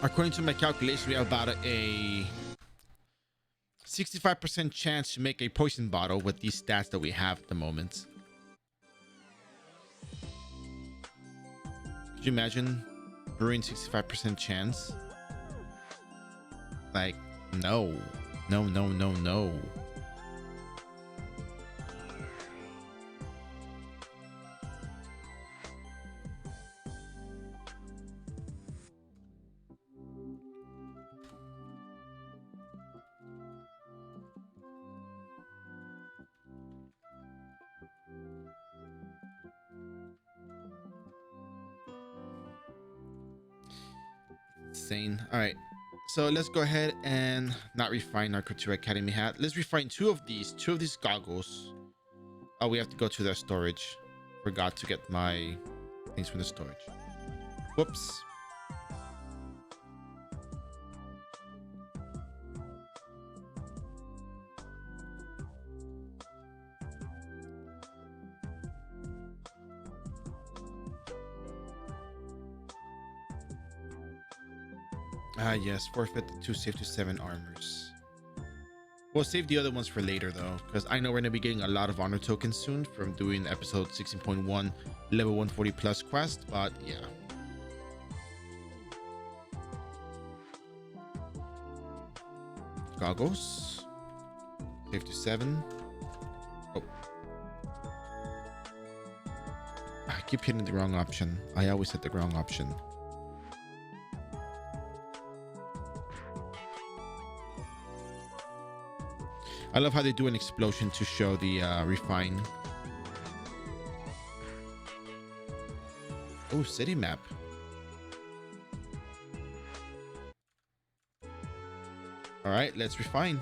According to my calculation, we have about a 65% chance to make a poison bottle with these stats that we have at the moment. Could you imagine brewing 65% chance? Like, no. No, no, no, no. Insane. All right, so let's go ahead and not refine our Couture Academy hat. Let's refine two of these goggles. Oh, we have to go to their storage. Forgot to get my things from the storage. Whoops. Ah, yes, forfeit the 2 save to 7 armors. We'll save the other ones for later though, because I know we're gonna be getting a lot of honor tokens soon from doing episode 16.1 level 140 plus quest, but yeah. Goggles. Save to 7. Oh. I keep hitting the wrong option. I always hit the wrong option. I love how they do an explosion to show the refine. Oh, city map. All right, let's refine.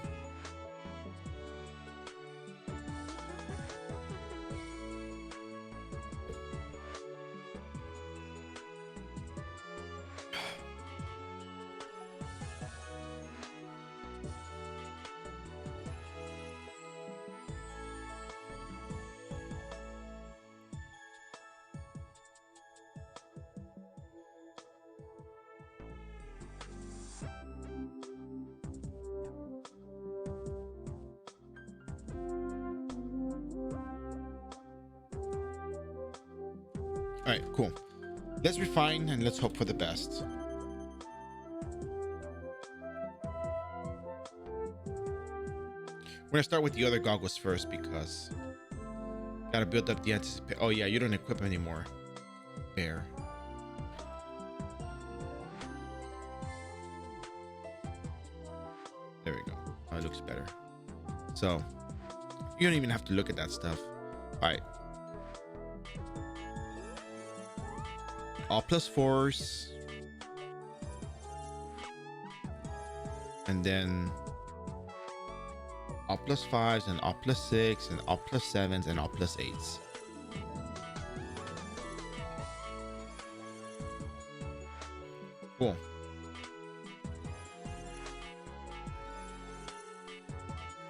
All right, cool. Let's refine and let's hope for the best. We're gonna start with the other goggles first because gotta build up the anticipation. Oh yeah, you don't equip anymore. Fair. There we go. Oh, it looks better. So you don't even have to look at that stuff. All right. All +4s. And then all +5s and all +6 and all +7s and all +8s. Cool.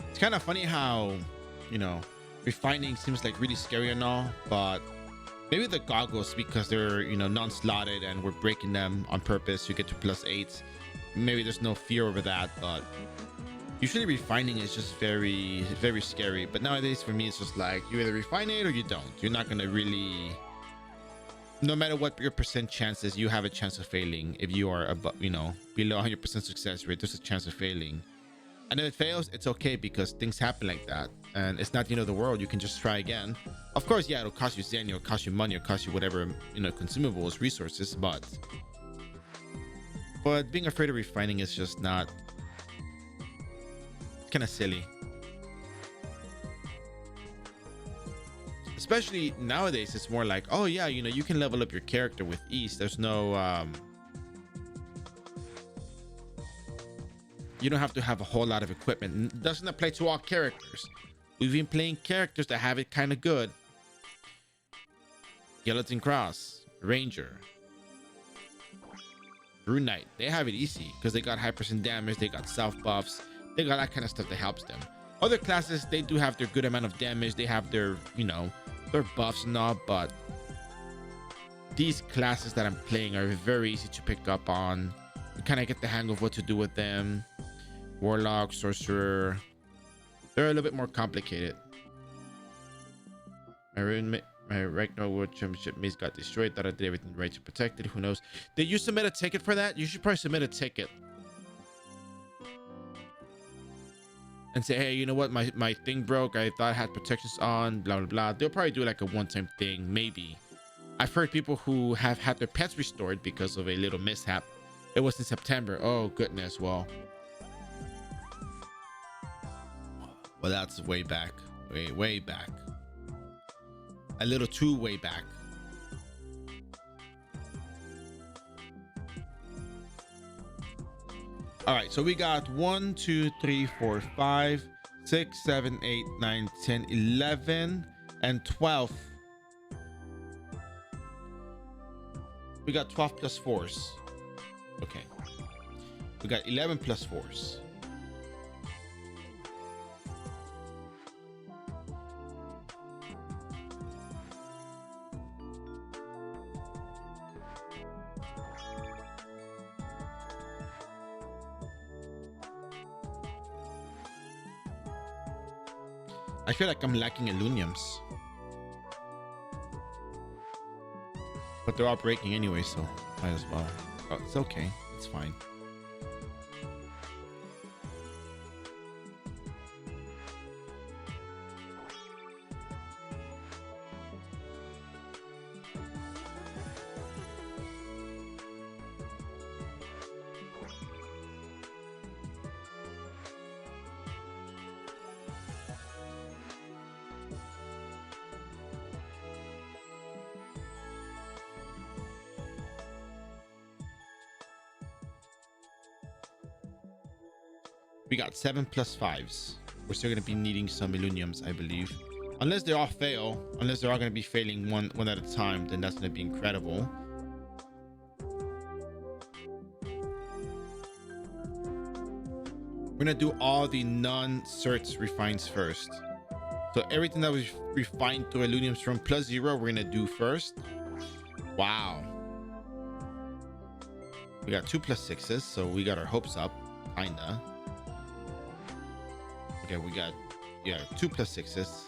It's kind of funny how, you know, refining seems like really scary and all, but maybe the goggles, because they're, you know, non-slotted and we're breaking them on purpose to get to +8s. Maybe there's no fear over that, but usually refining is just very, very scary. But nowadays for me, it's just like you either refine it or you don't. You're not going to really, no matter what your percent chance is, you have a chance of failing. If you are above, you know, below 100% success rate, there's a chance of failing. And if it fails, it's okay because things happen like that. And it's not the end of the world. You can just try again. Of course, yeah, it'll cost you Zen, it'll cost you money, it'll cost you whatever, you know, consumables, resources, but being afraid of refining is just not, kind of silly. Especially nowadays, it's more like, oh yeah, you know, you can level up your character with ease. There's no you don't have to have a whole lot of equipment. It doesn't apply to all characters. We've been playing characters that have it kind of good. Guillotine Cross, Ranger, Brew Knight, they have it easy because they got high percent damage, they got self buffs, they got that kind of stuff that helps them. Other classes, they do have their good amount of damage, they have their, you know, their buffs and all, but these classes that I'm playing are very easy to pick up on. You kind of get the hang of what to do with them. Warlock, Sorcerer, they're a little bit more complicated. My Ragnar World Championship mace got destroyed. Thought I did everything right to protect it. Who knows? Did you submit a ticket for that? You should probably submit a ticket and say, hey, you know what? My thing broke. I thought I had protections on, blah, blah, blah. They'll probably do like a one-time thing, maybe. I've heard people who have had their pets restored because of a little mishap. It was in September. Oh, goodness. Well, that's way back. Way back. A little too way back. All right, so we got 1, 2, 3, 4, 5, 6, 7, 8, 9, 10, 11, and 12. We got 12 plus 4s. Okay. We got 11 plus 4s. I feel like I'm lacking Illuniums. But they're all breaking anyway, so might as well. Oh, it's okay. It's fine. We got 7 plus 5s. We're still going to be needing some Illuniums, I believe. Unless they all fail, unless they're all going to be failing one at a time, then that's going to be incredible. We're going to do all the non-certs refines first. So everything that was refined to Illuniums from +0, we're going to do first. Wow. We got 2 plus 6s, so we got our hopes up, kinda. Okay, we got, yeah, 2 plus 6s.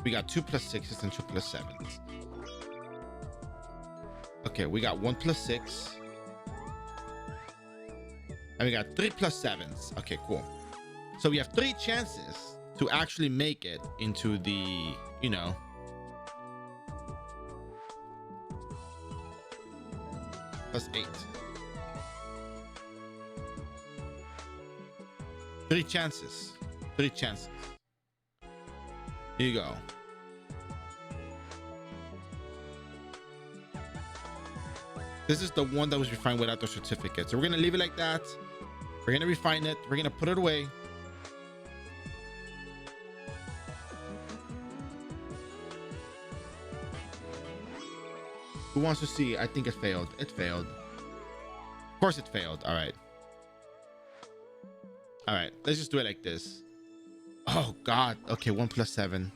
We got 2 plus 6s and 2 plus 7s. Okay, we got 1 plus 6. And we got 3 plus 7s. Okay, cool. So we have 3 chances to actually make it into the, you know, plus 8. 3 chances. 3 chances. Here you go. This is the one that was refined without the certificate. So we're gonna leave it like that. We're gonna refine it. We're gonna put it away. Who wants to see? I think it failed. It failed. Of course it failed. All right. All right. Let's just do it like this. Oh God. Okay. 1 plus 7.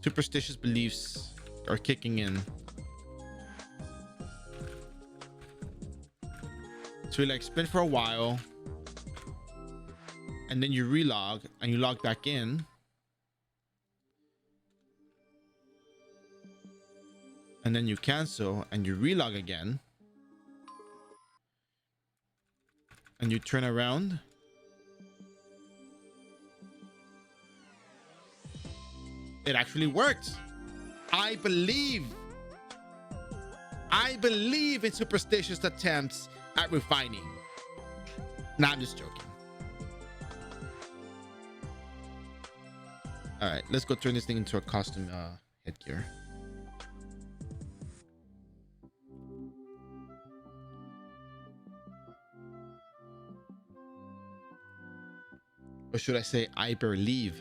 Superstitious beliefs are kicking in. So you like spin for a while, and then you relog and you log back in, and then you cancel and you relog again, and you turn around. It actually worked. I believe in superstitious attempts at refining. Nah, I'm just joking. All right, let's go turn this thing into a custom headgear. Or should I say I believe?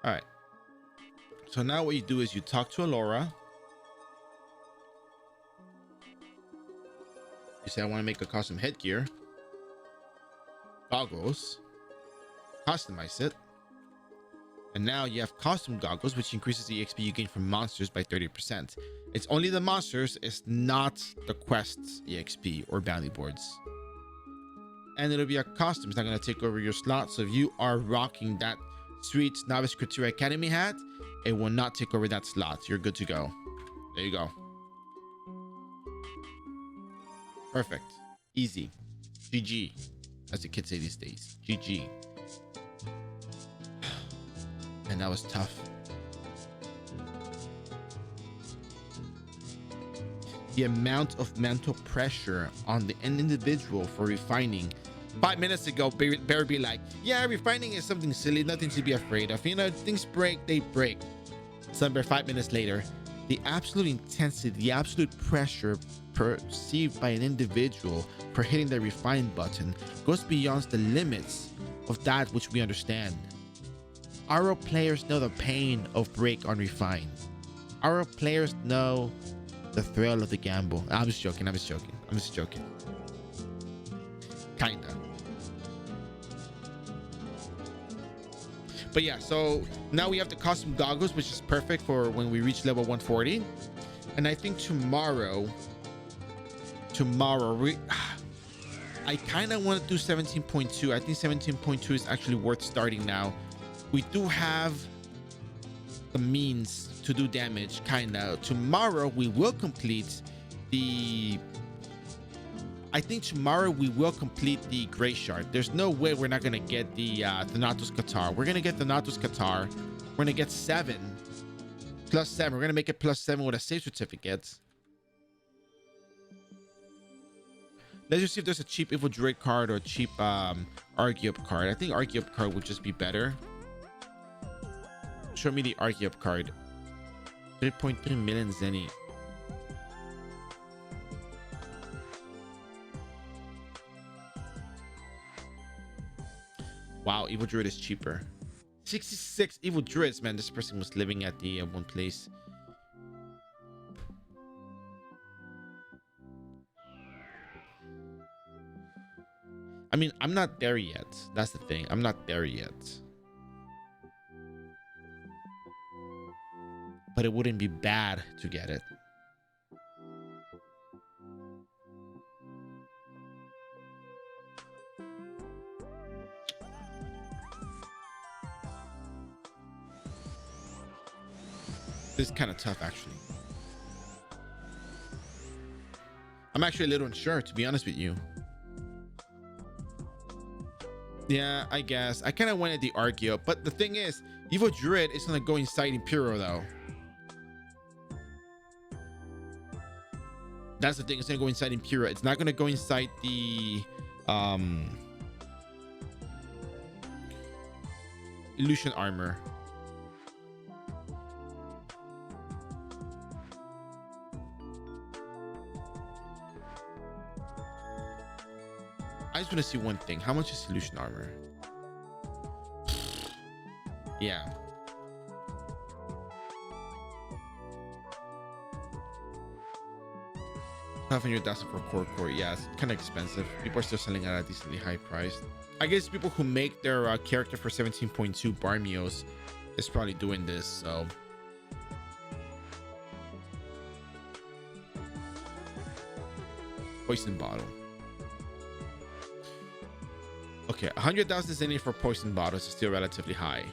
All right. So now what you do is you talk to Alora. You say, I want to make a custom headgear. Goggles. Customize it. And now you have custom goggles, which increases the XP you gain from monsters by 30%. It's only the monsters, it's not the quests EXP or bounty boards. And it'll be a custom. It's not going to take over your slot. So if you are rocking that sweet Novice Criteria Academy hat, it will not take over that slot. You're good to go. There you go. Perfect. Easy. GG. As the kids say these days. GG. And that was tough. The amount of mental pressure on the individual for refining. 5 minutes ago, Bear be like, yeah, refining is something silly, nothing to be afraid of. You know, things break, they break. Somewhere 5 minutes later, the absolute intensity, the absolute pressure perceived by an individual for hitting the refine button goes beyond the limits of that which we understand. iRO players know the pain of break on refine. iRO players know the thrill of the gamble. I'm just joking. Kinda. But yeah, so now we have the custom goggles, which is perfect for when we reach level 140. And I think tomorrow I kind of want to do 17.2. I think 17.2 is actually worth starting now. We do have the means to do damage, kind of. Tomorrow we will complete the... I think tomorrow we will complete the Gray Shard. There's no way we're not going to get the Thanatos Qatar. We're going to get the Thanatos Qatar. We're going to get 7. Plus 7. We're going to make it plus 7 with a save certificate. Let's just see if there's a cheap Evil Druid card or a cheap Argyup card. I think Argyup card would just be better. Show me the Argyup card. 3.3 million Zenny. Wow, Evil Druid is cheaper. 66 Evil Druids, man. This person was living at the one place. I mean, I'm not there yet. That's the thing. I'm not there yet. but it wouldn't be bad to get it. This is kind of tough, actually. I'm actually a little unsure, to be honest with you. Yeah, I guess. I kind of wanted the Archeo, but the thing is, Evil Druid is going to go inside Imperial, though. That's the thing. It's going to go inside Imperial. It's not going to go inside the Illusion Armor. I just want to see one thing. How much is Illusion Armor? Yeah. $500,000 for core. Yeah, it's kind of expensive. People are still selling at a decently high price. I guess people who make their character for 17.2 Barmios is probably doing this, so. Poison bottle. Okay, 100,000 is in it for poison bottles is still relatively high.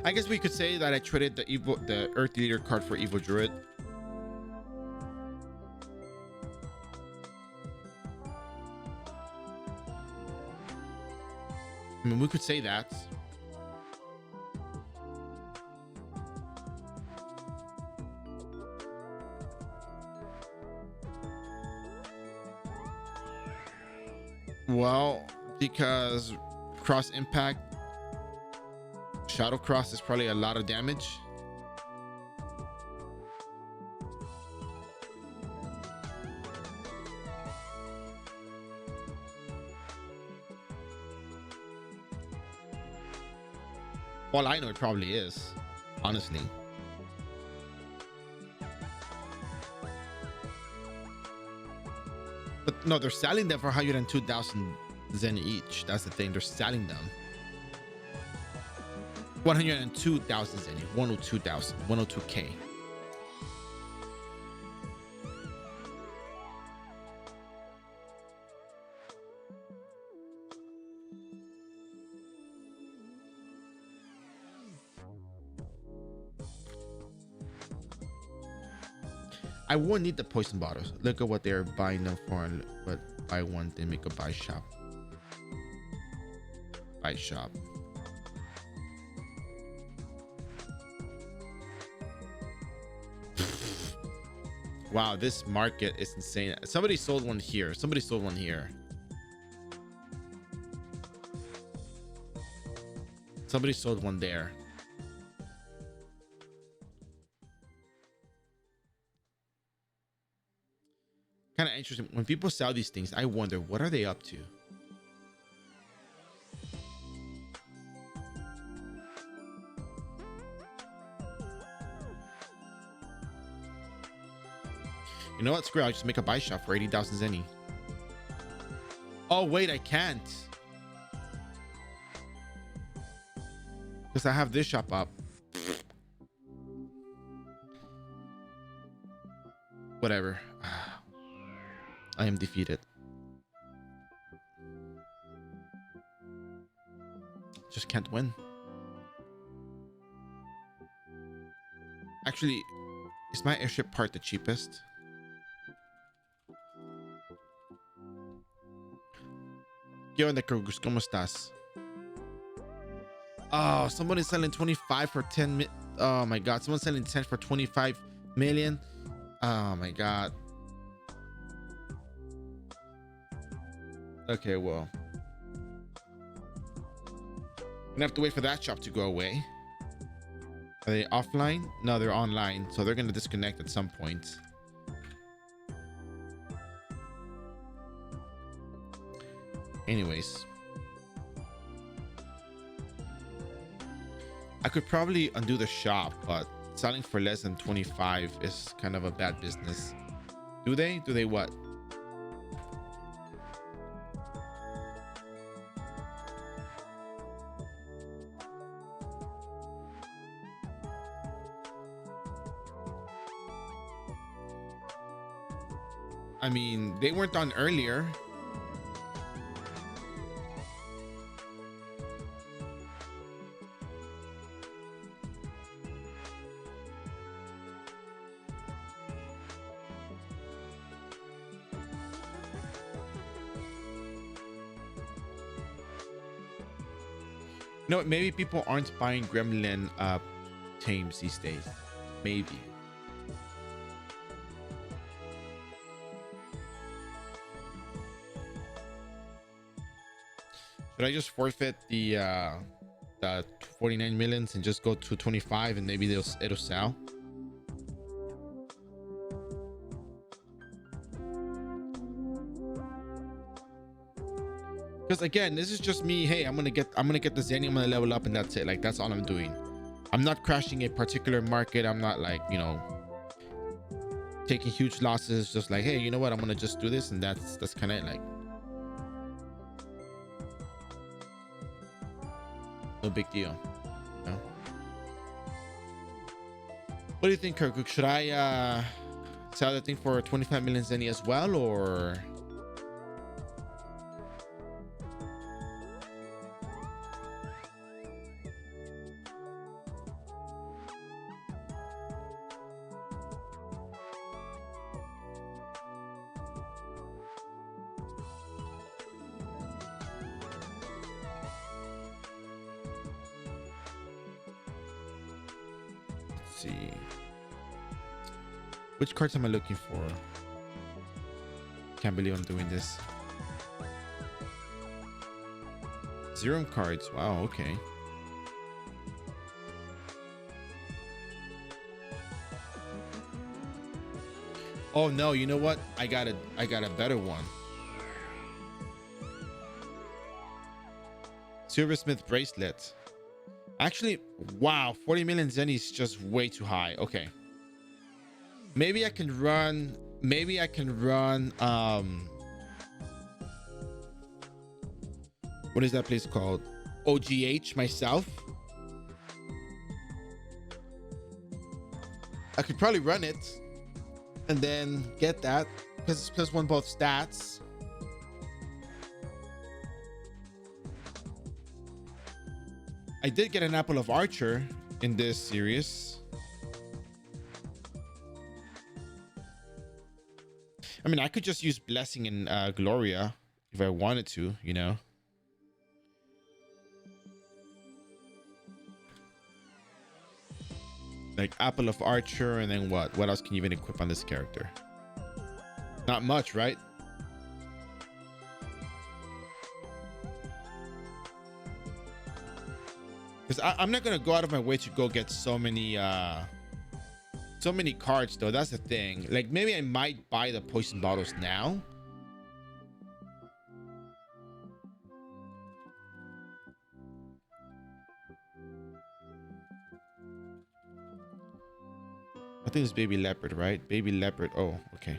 I guess we could say that I traded the Earth Leader card for Evil Druid. I mean, we could say that. Well, because cross impact, Shadow Cross is probably a lot of damage. Well, I know it probably is, honestly. But no, they're selling them for 102,000 Zen each. That's the thing. They're selling them. 102,000 Zen, 102,000, 102K. I won't need the poison bottles. Look at what they're buying them for. But buy one, then make a buy shop. Buy shop. Wow, this market is insane. Somebody sold one here. Somebody sold one here. Somebody sold one there. Kind of interesting. When people sell these things, I wonder, what are they up to? You know what? Screw it. I'll just make a buy shop for 80,000 Zenny. Oh, wait, I can't. Because I have this shop up. Whatever. I am defeated. Just can't win. Actually, is my airship part the cheapest? ¿Qué onda, Krogus? ¿Cómo estás? Oh, someone is selling 25 for 10 oh my god, someone's selling 10 for 25 million. Oh my god. Okay, well, I'm gonna have to wait for that shop to go away. Are they offline? No, they're online, so they're gonna disconnect at some point. Anyways, I could probably undo the shop, but selling for less than 25 is kind of a bad business. Do they? Do they what? I mean, they weren't done earlier. No, maybe people aren't buying gremlin tames these days. Maybe. Should I just forfeit the 49 millions and just go to 25 and maybe it'll sell? Because again, this is just me. Hey, I'm gonna get the Zenny, I'm gonna level up, and that's it. Like, that's all I'm doing. I'm not crashing a particular market. I'm not, like, you know, taking huge losses. Just like, hey, you know what, I'm gonna just do this, and that's kind of like no big deal. No. What do you think, Kirk? Should I sell that thing for 25 million Zenny as well, or? See, which cards am I looking for? Can't believe I'm doing this. Zero cards. Wow, okay. Oh no, you know what, I got a better one. Silversmith bracelet. Actually, wow, 40 million Zenny is just way too high. Okay, maybe I can run what is that place called? OGH myself. I could probably run it and then get that because it's plus one both stats. I did get an Apple of Archer in this series. I mean, I could just use Blessing and Gloria if I wanted to, you know. Like Apple of Archer, and then what? What else can you even equip on this character? Not much, right? Because I'm not gonna go out of my way to go get so many cards though. That's the thing. Like, maybe I might buy the poison bottles now. I think it's Baby Leopard, right? Baby Leopard. Oh, okay.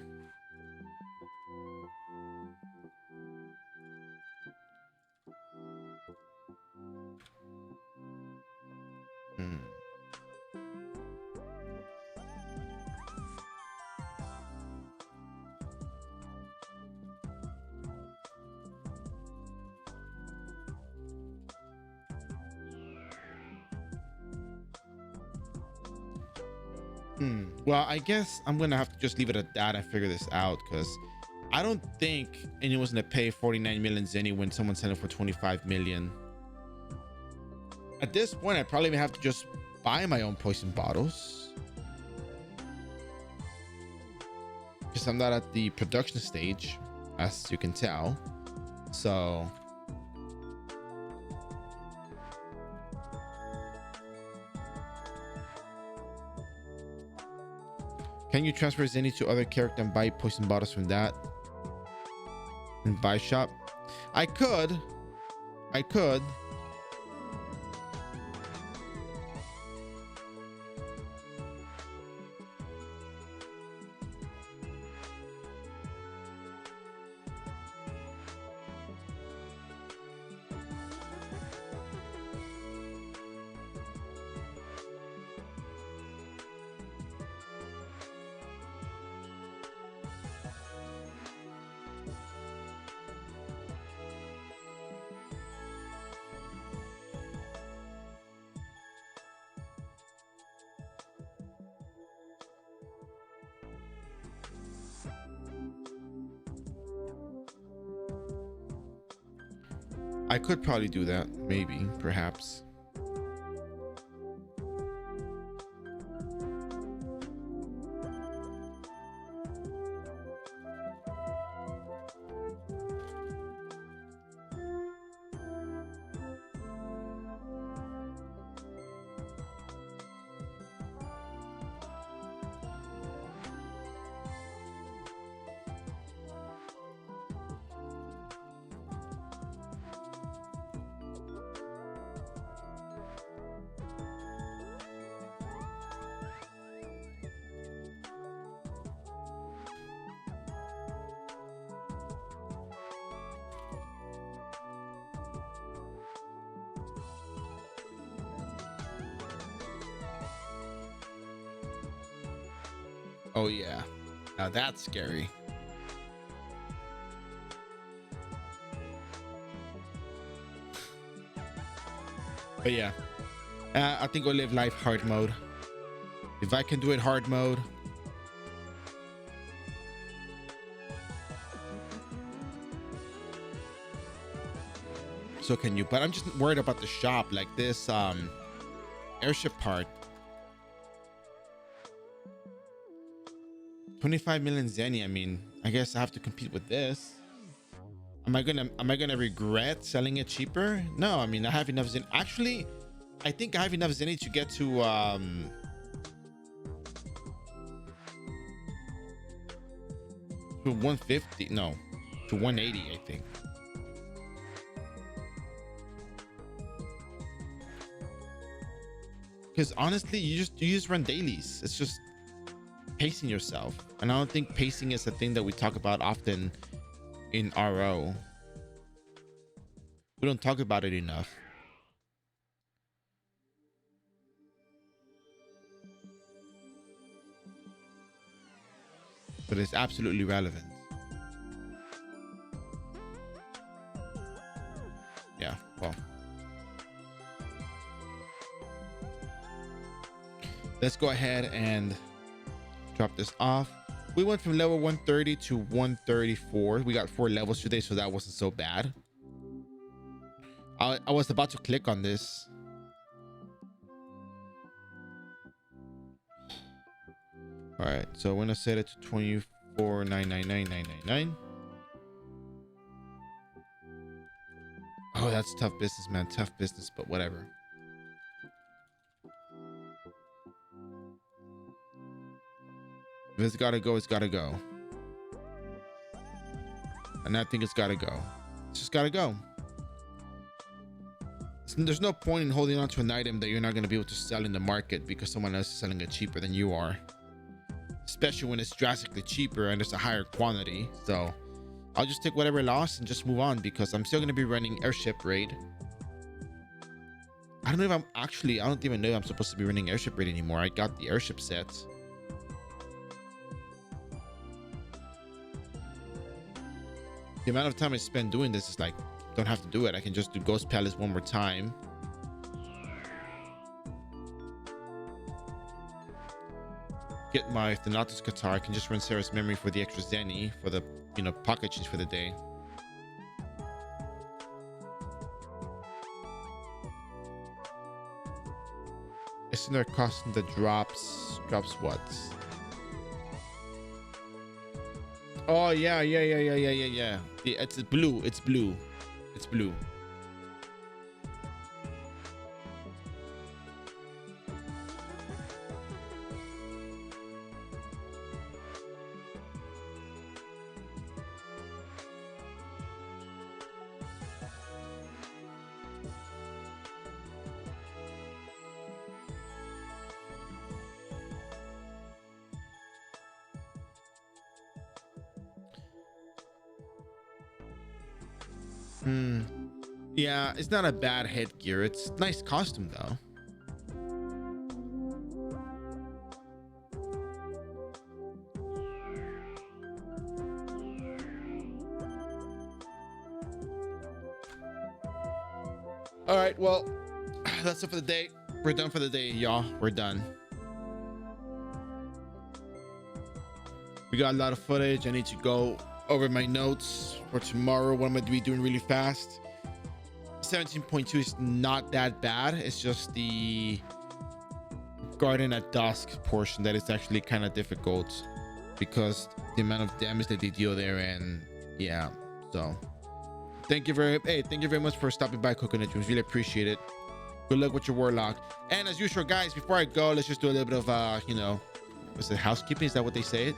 Well, I guess I'm gonna have to just leave it at that and figure this out, because I don't think anyone's gonna pay 49 million Zenny when someone's selling for 25 million. At this point, I probably have to just buy my own poison bottles, because I'm not at the production stage, as you can tell. So Can you transfer Zenny to other character and buy poison bottles from that? And buy shop? I could. I could. I could probably do that. Maybe, perhaps. Oh yeah, now that's scary. But yeah, I think I'll live life hard mode. If I can do it hard mode. So can you, but I'm just worried about the shop, like this airship part. 25 million Zenny. I mean, I guess I have to compete with this. Am I gonna regret selling it cheaper? No, I mean, I have enough Zenny. Actually, I think I have enough Zenny to get to 150. No, to 180, I think. Because honestly, you just run dailies. It's just pacing yourself, and I don't think pacing is a thing that we talk about often in RO. We don't talk about it enough. But it's absolutely relevant. Yeah, well. Let's go ahead and drop this off. We went from level 130 to 134. We got 4 levels today, so that wasn't so bad. I was about to click on this. All right, so I'm gonna set it to 24,999,999. Oh, that's tough business, man. Tough business, but whatever. If it's gotta go, it's gotta go. And I think it's gotta go. It's just gotta go. There's no point in holding on to an item that you're not going to be able to sell in the market because someone else is selling it cheaper than you are, especially when it's drastically cheaper and there's a higher quantity. So I'll just take whatever loss and just move on, because I'm still going to be running airship raid. I don't know if I'm actually, I don't even know if I'm supposed to be running airship raid anymore. I got the airship set. The amount of time I spend doing this is like, don't have to do it. I can just do Ghost Palace one more time. Get my Thanatos Qatar. I can just run Sarah's memory for the extra Zenny for the, you know, pocket change for the day. Isn't there a costume that drops what? Oh yeah. It's blue. It's blue. It's blue. Hmm. Yeah, it's not a bad headgear. It's nice costume though. All right, well, that's it for the day. We're done for the day, y'all. We're done. We got a lot of footage. I need to go over my notes for tomorrow. What I'm going to be doing really fast. 17.2 is not that bad. It's just the Garden at Dusk portion that is actually kind of difficult because the amount of damage that they deal there. And yeah, so thank you very much for stopping by, Coconut Dreams. Really appreciate it. Good luck with your Warlock. And as usual, guys, before I go, let's just do a little bit of what's it, housekeeping? Is that what they say it?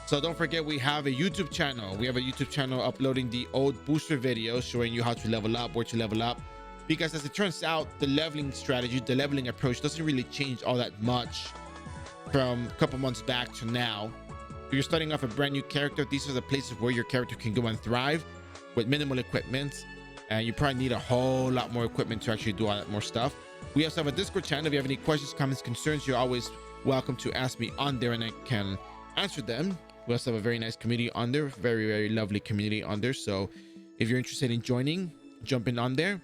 So don't forget, we have a YouTube channel. We have a YouTube channel uploading the old booster videos showing you how to level up, where to level up. Because as it turns out, the leveling strategy, the leveling approach doesn't really change all that much from a couple months back to now. If you're starting off a brand new character, these are the places where your character can go and thrive with minimal equipment. And you probably need a whole lot more equipment to actually do all that more stuff. We also have a Discord channel. If you have any questions, comments, concerns, you're always welcome to ask me on there and I can answer them. We also have a very nice community on there, very, very lovely community on there. So if you're interested in joining, jump in on there.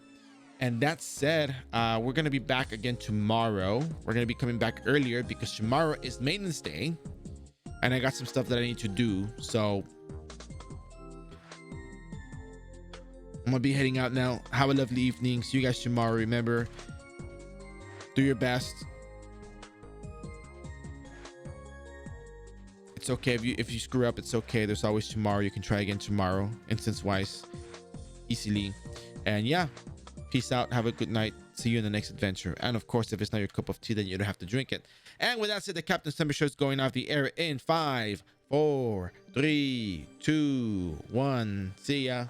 And that said, we're going to be back again tomorrow. We're going to be coming back earlier because tomorrow is maintenance day and I got some stuff that I need to do. So I'm gonna be heading out now. Have a lovely evening. See you guys tomorrow. Remember, do your best. It's okay if you screw up. It's okay. There's always tomorrow. You can try again tomorrow, instance wise, easily. And yeah, peace out. Have a good night. See you in the next adventure. And of course, if it's not your cup of tea, then you don't have to drink it. And with that said, the Captain's Thunder Show is going off the air in 5, 4, 3, 2, 1. See ya.